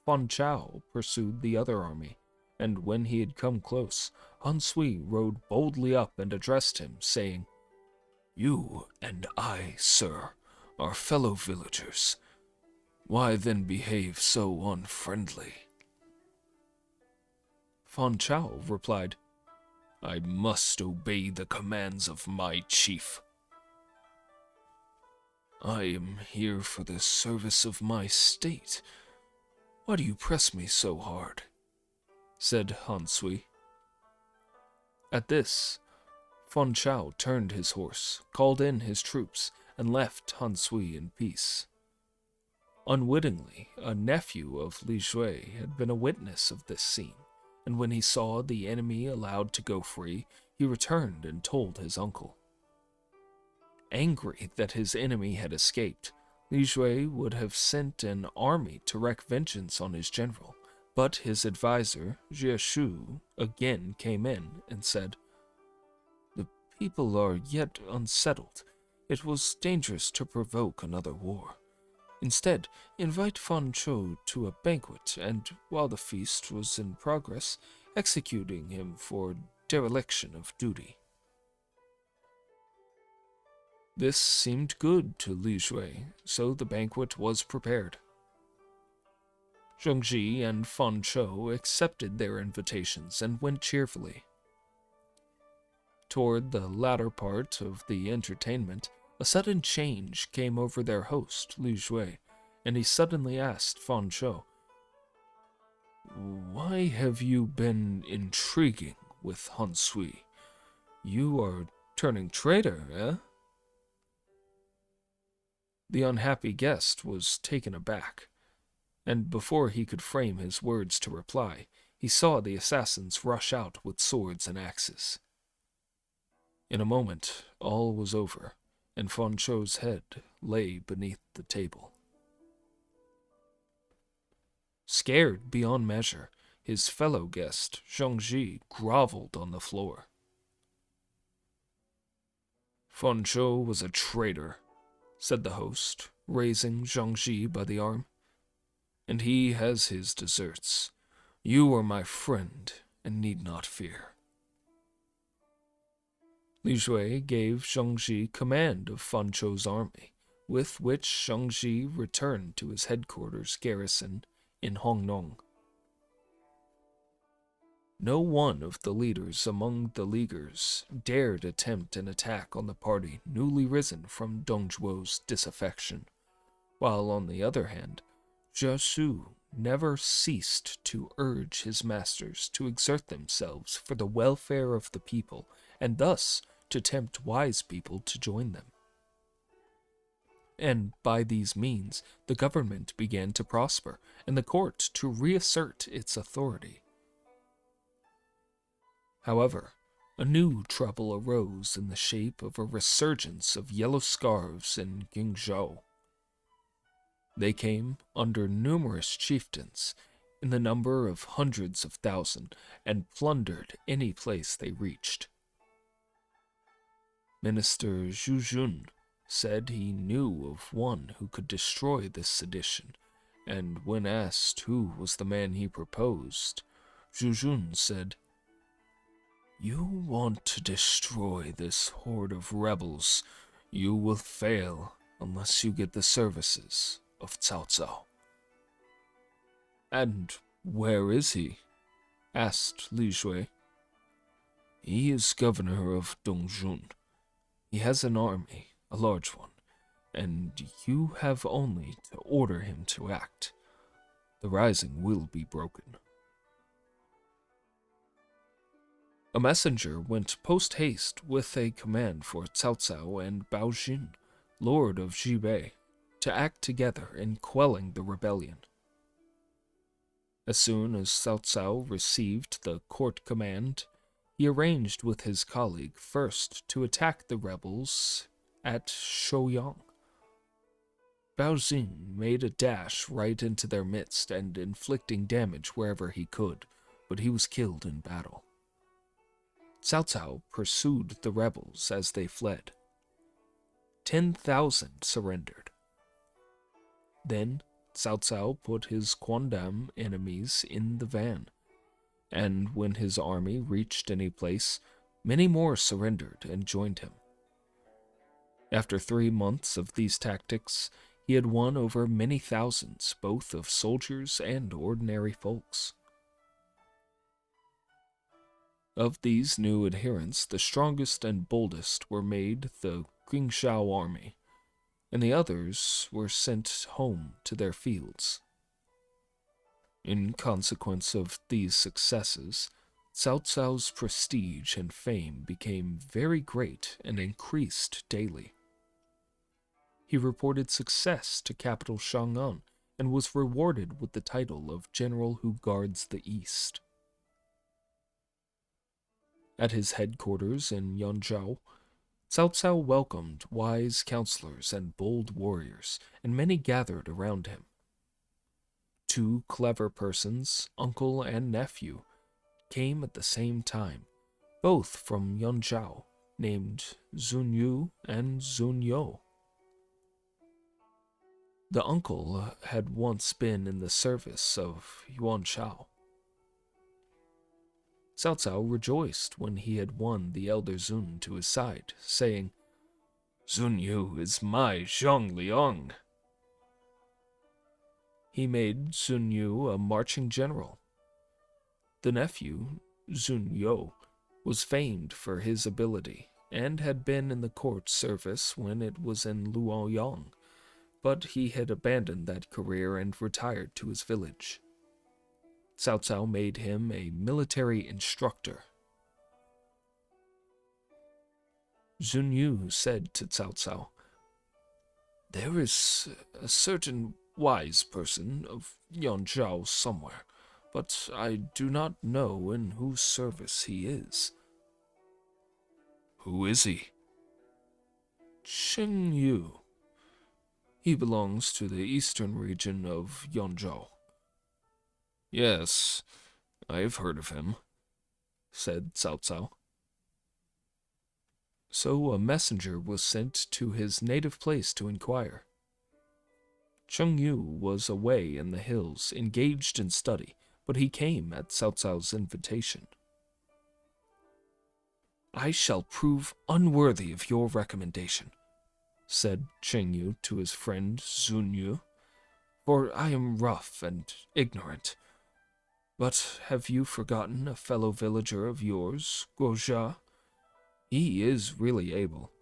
Fan Chao pursued the other army, and when he had come close, Han Sui rode boldly up and addressed him, saying, "You and I, sir, are fellow villagers. Why then behave so unfriendly?" Fan Chao replied, "I must obey the commands of my chief." "I am here for the service of my state. Why do you press me so hard?" said Han Sui. At this, Fan Chao turned his horse, called in his troops, and left Han Sui in peace. Unwittingly, a nephew of Li Jue had been a witness of this scene, and when he saw the enemy allowed to go free, he returned and told his uncle. Angry that his enemy had escaped, Li Jue would have sent an army to wreak vengeance on his general, but his advisor, Jie Shu, again came in and said, "The people are yet unsettled. It was dangerous to provoke another war. Instead, invite Fan Chou to a banquet, and while the feast was in progress, executing him for dereliction of duty." This seemed good to Li Jue, so the banquet was prepared. Zheng Ji and Fan Chou accepted their invitations and went cheerfully. Toward the latter part of the entertainment, a sudden change came over their host, Li Jue, and he suddenly asked Fan Chou, "Why have you been intriguing with Han Sui? You are turning traitor, eh?" The unhappy guest was taken aback, and before he could frame his words to reply, he saw the assassins rush out with swords and axes. In a moment, all was over, and Fan Chou's head lay beneath the table. Scared beyond measure, his fellow guest, Zhang Ji, groveled on the floor. "Fan Chou was a traitor," said the host, raising Zhang Ji by the arm, "and he has his deserts. You are my friend and need not fear." Li Jue gave Zhang Ji command of Fan Chou's army, with which Zhang Ji returned to his headquarters garrison in Hongnong. No one of the leaders among the Leaguers dared attempt an attack on the party newly risen from Dongzhuo's disaffection, while on the other hand, Jie Shu never ceased to urge his masters to exert themselves for the welfare of the people, and thus to tempt wise people to join them. And by these means, the government began to prosper, and the court to reassert its authority. However, a new trouble arose in the shape of a resurgence of yellow scarves in Qingzhou. They came under numerous chieftains, in the number of hundreds of thousands, and plundered any place they reached. Minister Zhu Jun said he knew of one who could destroy this sedition, and when asked who was the man he proposed, Zhu Jun said, "You want to destroy this horde of rebels. You will fail unless you get the services of Cao Cao. And where is he? Asked Li Shui. He is governor of Dongjun. He has an army, a large one, and you have only to order him to act. The rising will be broken. A messenger went post-haste with a command for Cao Cao and Bao Jin, lord of Jibei, to act together in quelling the rebellion. As soon as Cao Cao received the court command, he arranged with his colleague first to attack the rebels at Shouyang. Bao Jin made a dash right into their midst and inflicting damage wherever he could, but he was killed in battle. Cao Cao pursued the rebels as they fled. 10,000 surrendered. Then Cao Cao put his quondam enemies in the van, and when his army reached any place, many more surrendered and joined him. After 3 months of these tactics, he had won over many thousands, both of soldiers and ordinary folks. Of these new adherents, the strongest and boldest were made the Qingshao army, and the others were sent home to their fields. In consequence of these successes, Cao Cao's prestige and fame became very great and increased daily. He reported success to capital Chang'an and was rewarded with the title of General who guards the East. At his headquarters in Yanzhou, Cao Cao welcomed wise counselors and bold warriors, and many gathered around him. 2 clever persons, uncle and nephew, came at the same time, both from Yanzhou, named Zun Yu and Zun You. The uncle had once been in the service of Yuan Shao. Cao Cao rejoiced when he had won the elder Zun to his side, saying, Zun Yu is my Zhang Liang. He made Zun Yu a marching general. The nephew, Zun You, was famed for his ability and had been in the court service when it was in Luoyang, but he had abandoned that career and retired to his village. Cao Cao made him a military instructor. Zun Yu said to Cao Cao, "There is a certain wise person of Yanzhou somewhere, but I do not know in whose service he is." Who is he? Cheng Yu. He belongs to the eastern region of Yanzhou. Yes, I have heard of him, said Cao Cao. So a messenger was sent to his native place to inquire. Cheng Yu was away in the hills, engaged in study, but he came at Cao Cao's invitation. "I shall prove unworthy of your recommendation," said Cheng Yu to his friend Zun Yu, "for I am rough and ignorant. But have you forgotten a fellow villager of yours, Guozha? He is really able.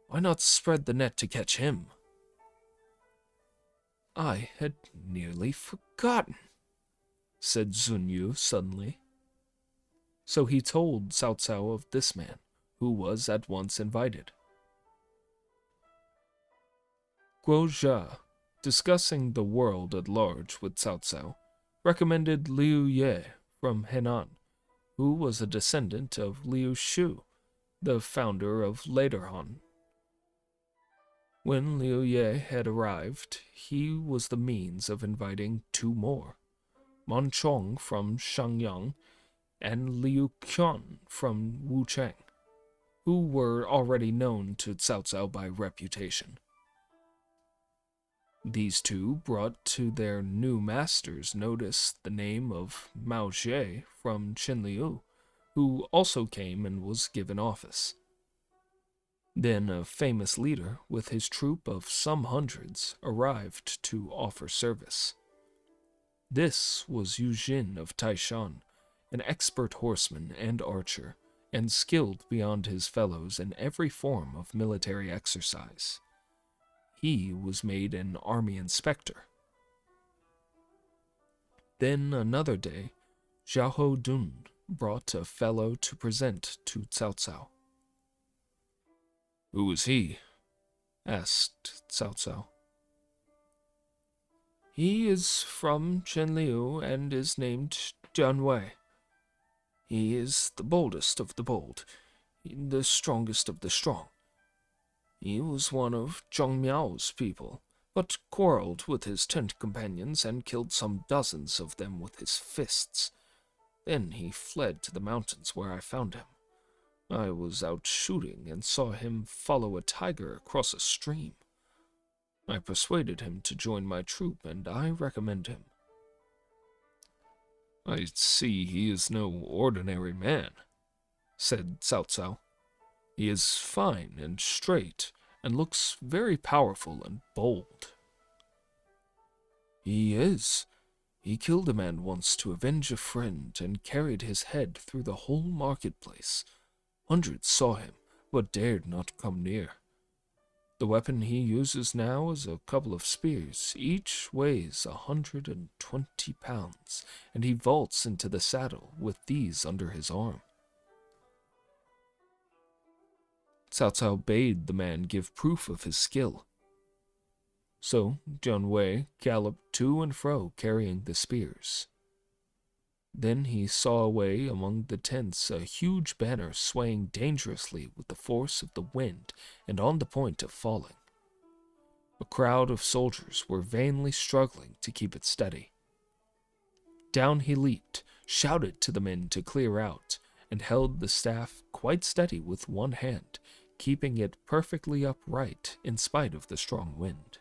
Why not spread the net to catch him?" "I had nearly forgotten," said Zun Yu suddenly. So he told Cao Cao of this man, who was at once invited. Guozha, discussing the world at large with Cao Cao, recommended Liu Ye from Henan, who was a descendant of Liu Shu, the founder of later Han. When Liu Ye had arrived, he was the means of inviting 2 more, Man Chong from Shangyang and Liu Qian from Wuchang, who were already known to Cao Cao by reputation. These 2 brought to their new masters notice the name of Mao Jie from Qinliu, who also came and was given office. Then a famous leader, with his troop of some hundreds, arrived to offer service. This was Yu Jin of Taishan, an expert horseman and archer, and skilled beyond his fellows in every form of military exercise. He was made an army inspector. Then another day, Xiahou Dun brought a fellow to present to Cao Cao. Who is he? Asked Cao Cao. He is from Chenliu and is named Jian Wei. He is the boldest of the bold, the strongest of the strong. He was one of Zhang Miao's people, but quarreled with his tent companions and killed some dozens of them with his fists. Then he fled to the mountains where I found him. I was out shooting and saw him follow a tiger across a stream. I persuaded him to join my troop, and I recommend him. I see he is no ordinary man, said Cao Cao. He is fine and straight, and looks very powerful and bold. He is. He killed a man once to avenge a friend and carried his head through the whole marketplace. Hundreds saw him, but dared not come near. The weapon he uses now is a couple of spears. Each weighs 120 pounds, and he vaults into the saddle with these under his arm. Cao Cao bade the man give proof of his skill. So Jian Wei galloped to and fro carrying the spears. Then he saw away among the tents a huge banner swaying dangerously with the force of the wind and on the point of falling. A crowd of soldiers were vainly struggling to keep it steady. Down he leaped, shouted to the men to clear out, and held the staff quite steady with one hand, keeping it perfectly upright in spite of the strong wind.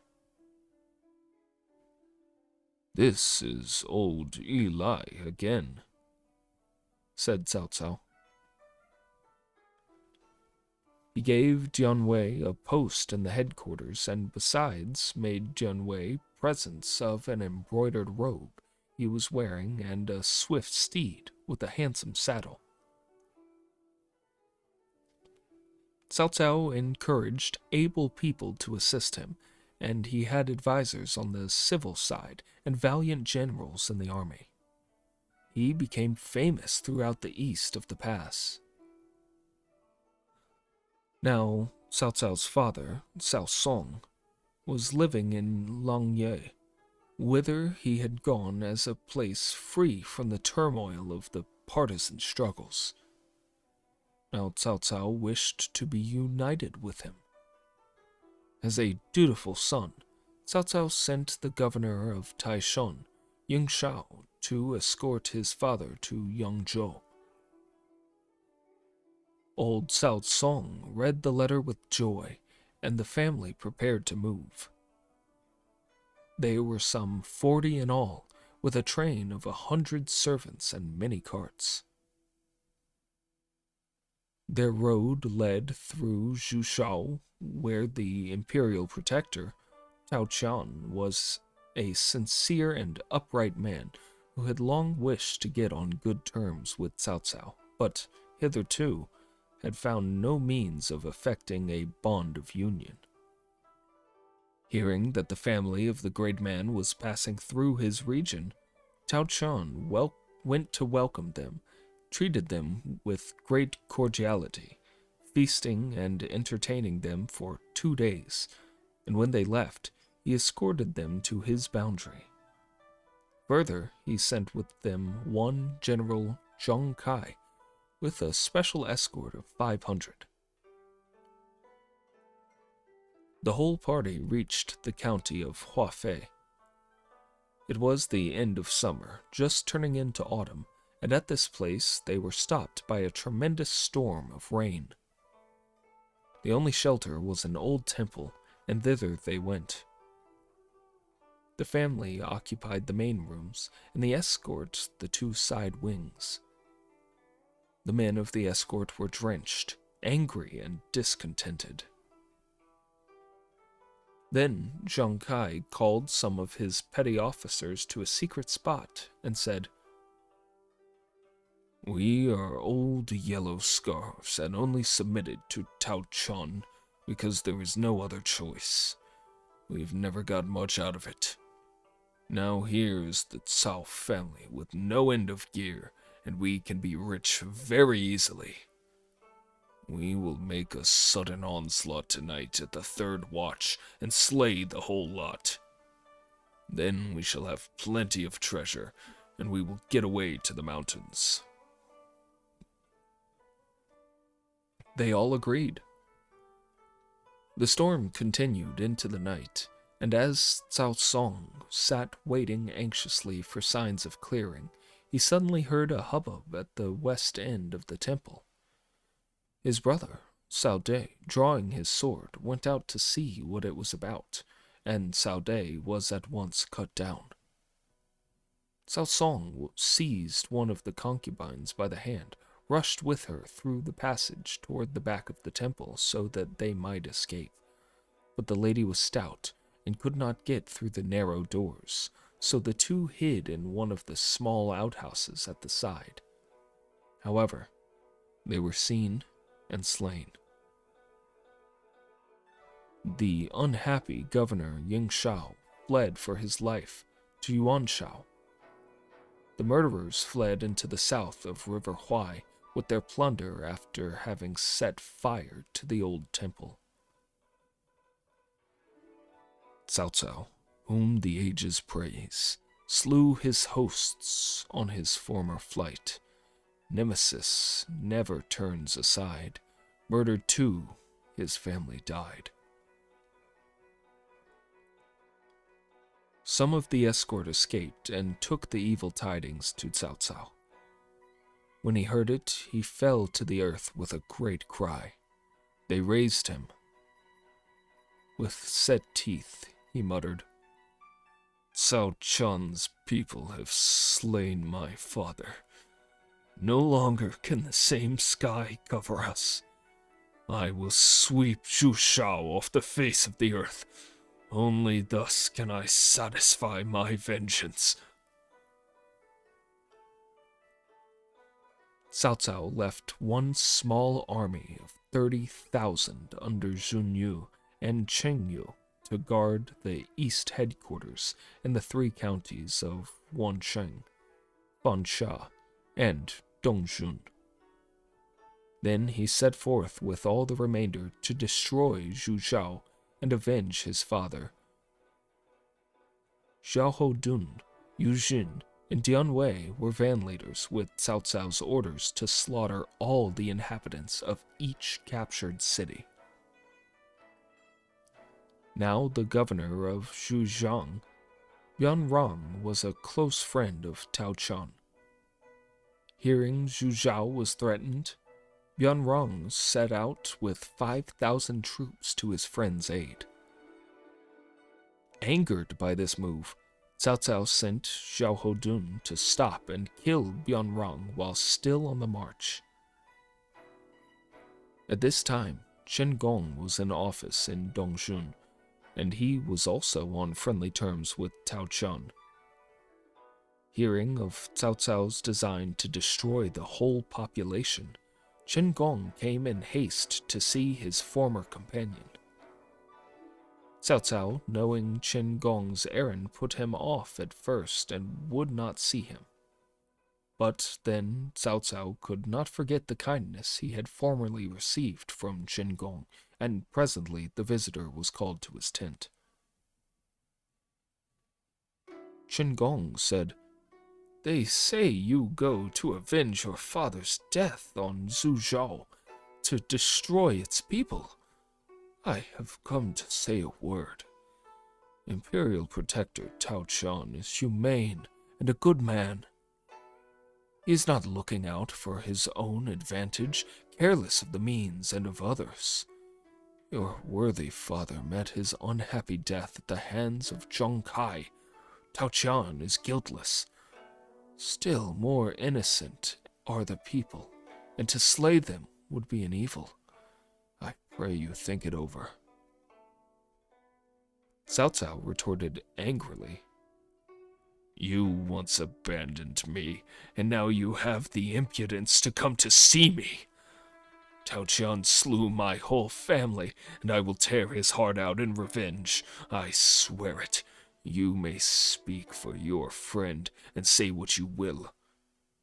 This is old Eli again, said Cao Cao. He gave Jian Wei a post in the headquarters and besides made Jian Wei presents of an embroidered robe he was wearing and a swift steed with a handsome saddle. Cao Cao encouraged able people to assist him, and he had advisors on the civil side and valiant generals in the army. He became famous throughout the east of the pass. Now, Cao Cao's father, Cao Song, was living in Langye, whither he had gone as a place free from the turmoil of the partisan struggles. Now Cao Cao wished to be united with him. As a dutiful son, Cao Cao sent the governor of Taishan, Ying Shao, to escort his father to Yangzhou. Old Cao Song read the letter with joy, and the family prepared to move. They were some 40 in all, with a train of 100 servants and many carts. Their road led through Zhushao, where the imperial protector, Tao Qian, was a sincere and upright man who had long wished to get on good terms with Cao Cao, but hitherto had found no means of effecting a bond of union. Hearing that the family of the great man was passing through his region, Tao Qian went to welcome them, treated them with great cordiality, feasting and entertaining them for 2 days, and when they left, he escorted them to his boundary. Further, he sent with them one General Zhang Kai, with a special escort of 500. The whole party reached the county of Huafei. It was the end of summer, just turning into autumn, and at this place they were stopped by a tremendous storm of rain. The only shelter was an old temple, and thither they went. The family occupied the main rooms, and the escort the 2 side wings. The men of the escort were drenched, angry and discontented. Then Zhang Kai called some of his petty officers to a secret spot and said, "We are old yellow scarves and only submitted to Tao Chun because there is no other choice. We've never got much out of it. Now here's the Cao family with no end of gear, and we can be rich very easily. We will make a sudden onslaught tonight at the third watch and slay the whole lot. Then we shall have plenty of treasure, and we will get away to the mountains." They all agreed. The storm continued into the night, and as Cao Song sat waiting anxiously for signs of clearing, he suddenly heard a hubbub at the west end of the temple. His brother, Cao De, drawing his sword, went out to see what it was about, and Cao De was at once cut down. Cao Song seized one of the concubines by the hand, rushed with her through the passage toward the back of the temple so that they might escape. But the lady was stout and could not get through the narrow doors, so the two hid in one of the small outhouses at the side. However, they were seen and slain. The unhappy governor Ying Shao fled for his life to Yuanshao. The murderers fled into the south of River Huai with their plunder after having set fire to the old temple. Cao Cao, whom the ages praise, slew his hosts on his former flight. Nemesis never turns aside. Murdered too, his family died. Some of the escort escaped and took the evil tidings to Cao Cao. When he heard it, he fell to the earth with a great cry. They raised him. With set teeth, he muttered, "Cao Chun's people have slain my father. No longer can the same sky cover us. I will sweep Zhu Shao off the face of the earth. Only thus can I satisfy my vengeance." Cao Cao left one small army of 30,000 under Zhun Yu and Cheng Yu to guard the east headquarters in the three counties of Wansheng, Bansha, and Dongzhun. Then he set forth with all the remainder to destroy Zhu Zhao and avenge his father. Xiao Dun, Yu Jin, and Dian Wei were van leaders with Cao Cao's orders to slaughter all the inhabitants of each captured city. Now the governor of Zhujiang, Bian Rong, was a close friend of Tao Chun. Hearing Zhu Zhao was threatened, Bian Rong set out with 5,000 troops to his friend's aid. Angered by this move, Cao Cao sent Xiao Dun to stop and kill Bian Rong while still on the march. At this time, Chen Gong was in office in Dongzhun, and he was also on friendly terms with Tao Chun. Hearing of Cao Cao's design to destroy the whole population, Chen Gong came in haste to see his former companion. Cao Cao, knowing Chen Gong's errand, put him off at first and would not see him. But then Cao Cao could not forget the kindness he had formerly received from Chen Gong, and presently the visitor was called to his tent. Chen Gong said, "They say you go to avenge your father's death on Zhu Zhao, to destroy its people. I have come to say a word. Imperial Protector Tao Chun is humane and a good man. He is not looking out for his own advantage, careless of the means and of others. Your worthy father met his unhappy death at the hands of Zhang Kai. Tao Chun is guiltless. Still more innocent are the people, and to slay them would be an evil. Pray you think it over. Cao Cao retorted angrily. You once abandoned me, and now you have the impudence to come to see me. Tao Qian slew my whole family, and I will tear his heart out in revenge. I swear it. You may speak for your friend, and say what you will.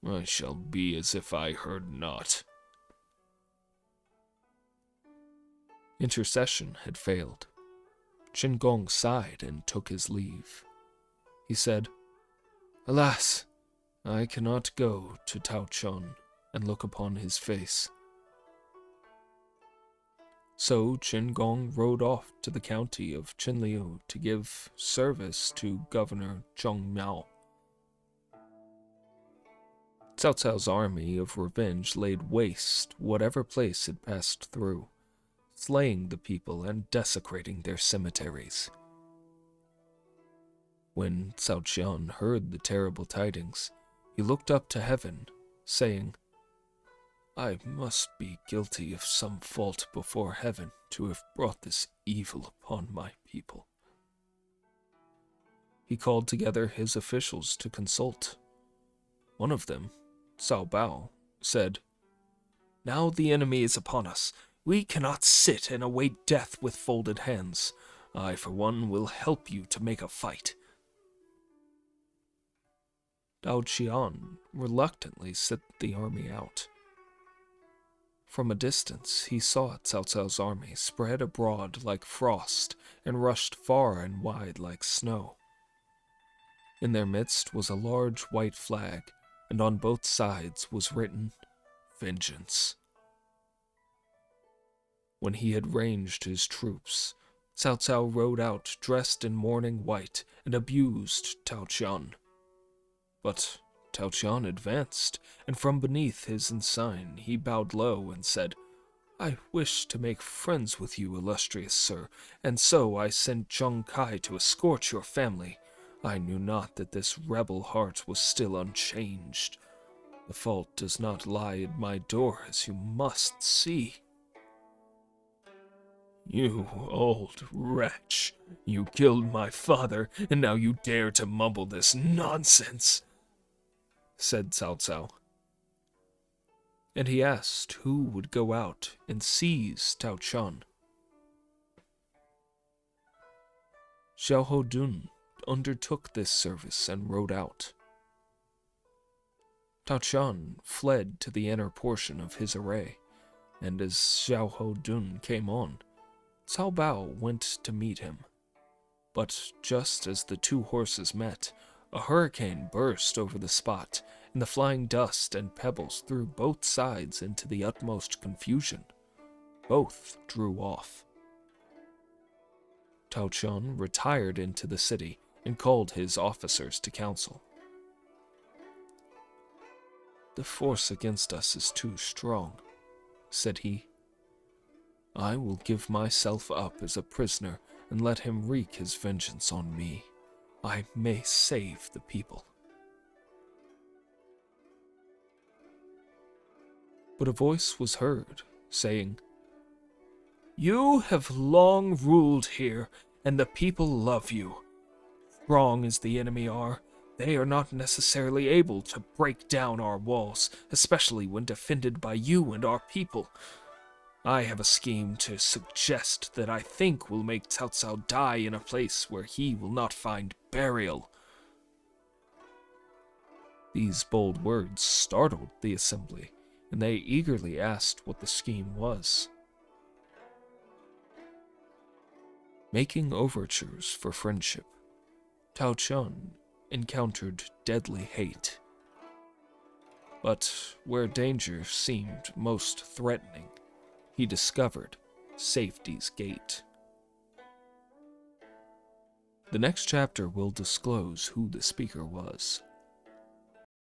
I shall be as if I heard not. Intercession had failed. Qin Gong sighed and took his leave. He said, Alas, I cannot go to Tao Chun and look upon his face. So Qin Gong rode off to the county of Qinliu to give service to Governor Zheng Miao. Cao Cao's army of revenge laid waste whatever place it passed through, slaying the people and desecrating their cemeteries. When Cao Qian heard the terrible tidings, he looked up to heaven, saying, I must be guilty of some fault before heaven to have brought this evil upon my people. He called together his officials to consult. One of them, Cao Bao, said, Now the enemy is upon us. We cannot sit and await death with folded hands. I, for one, will help you to make a fight. Dao Qian reluctantly sent the army out. From a distance, he saw Cao Cao's army spread abroad like frost and rushed far and wide like snow. In their midst was a large white flag, and on both sides was written, Vengeance. When he had ranged his troops, Cao Cao rode out dressed in mourning white and abused Tao Qian. But Tao Qian advanced, and from beneath his ensign he bowed low and said, I wish to make friends with you, illustrious sir, and so I sent Zheng Kai to escort your family. I knew not that this rebel heart was still unchanged. The fault does not lie at my door, as you must see. You old wretch, you killed my father, and now you dare to mumble this nonsense, said Cao Cao. And he asked who would go out and seize Tao Qian. Xiao Dun undertook this service and rode out. Tao Qian fled to the inner portion of his array, and as Xiao Dun came on, Cao Bao went to meet him. But just as the two horses met, a hurricane burst over the spot, and the flying dust and pebbles threw both sides into the utmost confusion. Both drew off. Tao Qian retired into the city and called his officers to council. The force against us is too strong, said he. I will give myself up as a prisoner and let him wreak his vengeance on me. I may save the people. But a voice was heard, saying, You have long ruled here, and the people love you. Strong as the enemy are, they are not necessarily able to break down our walls, especially when defended by you and our people. I have a scheme to suggest that I think will make Cao Cao die in a place where he will not find burial. These bold words startled the assembly, and they eagerly asked what the scheme was. Making overtures for friendship, Tao Qian encountered deadly hate. But where danger seemed most threatening, he discovered safety's gate. The next chapter will disclose who the speaker was.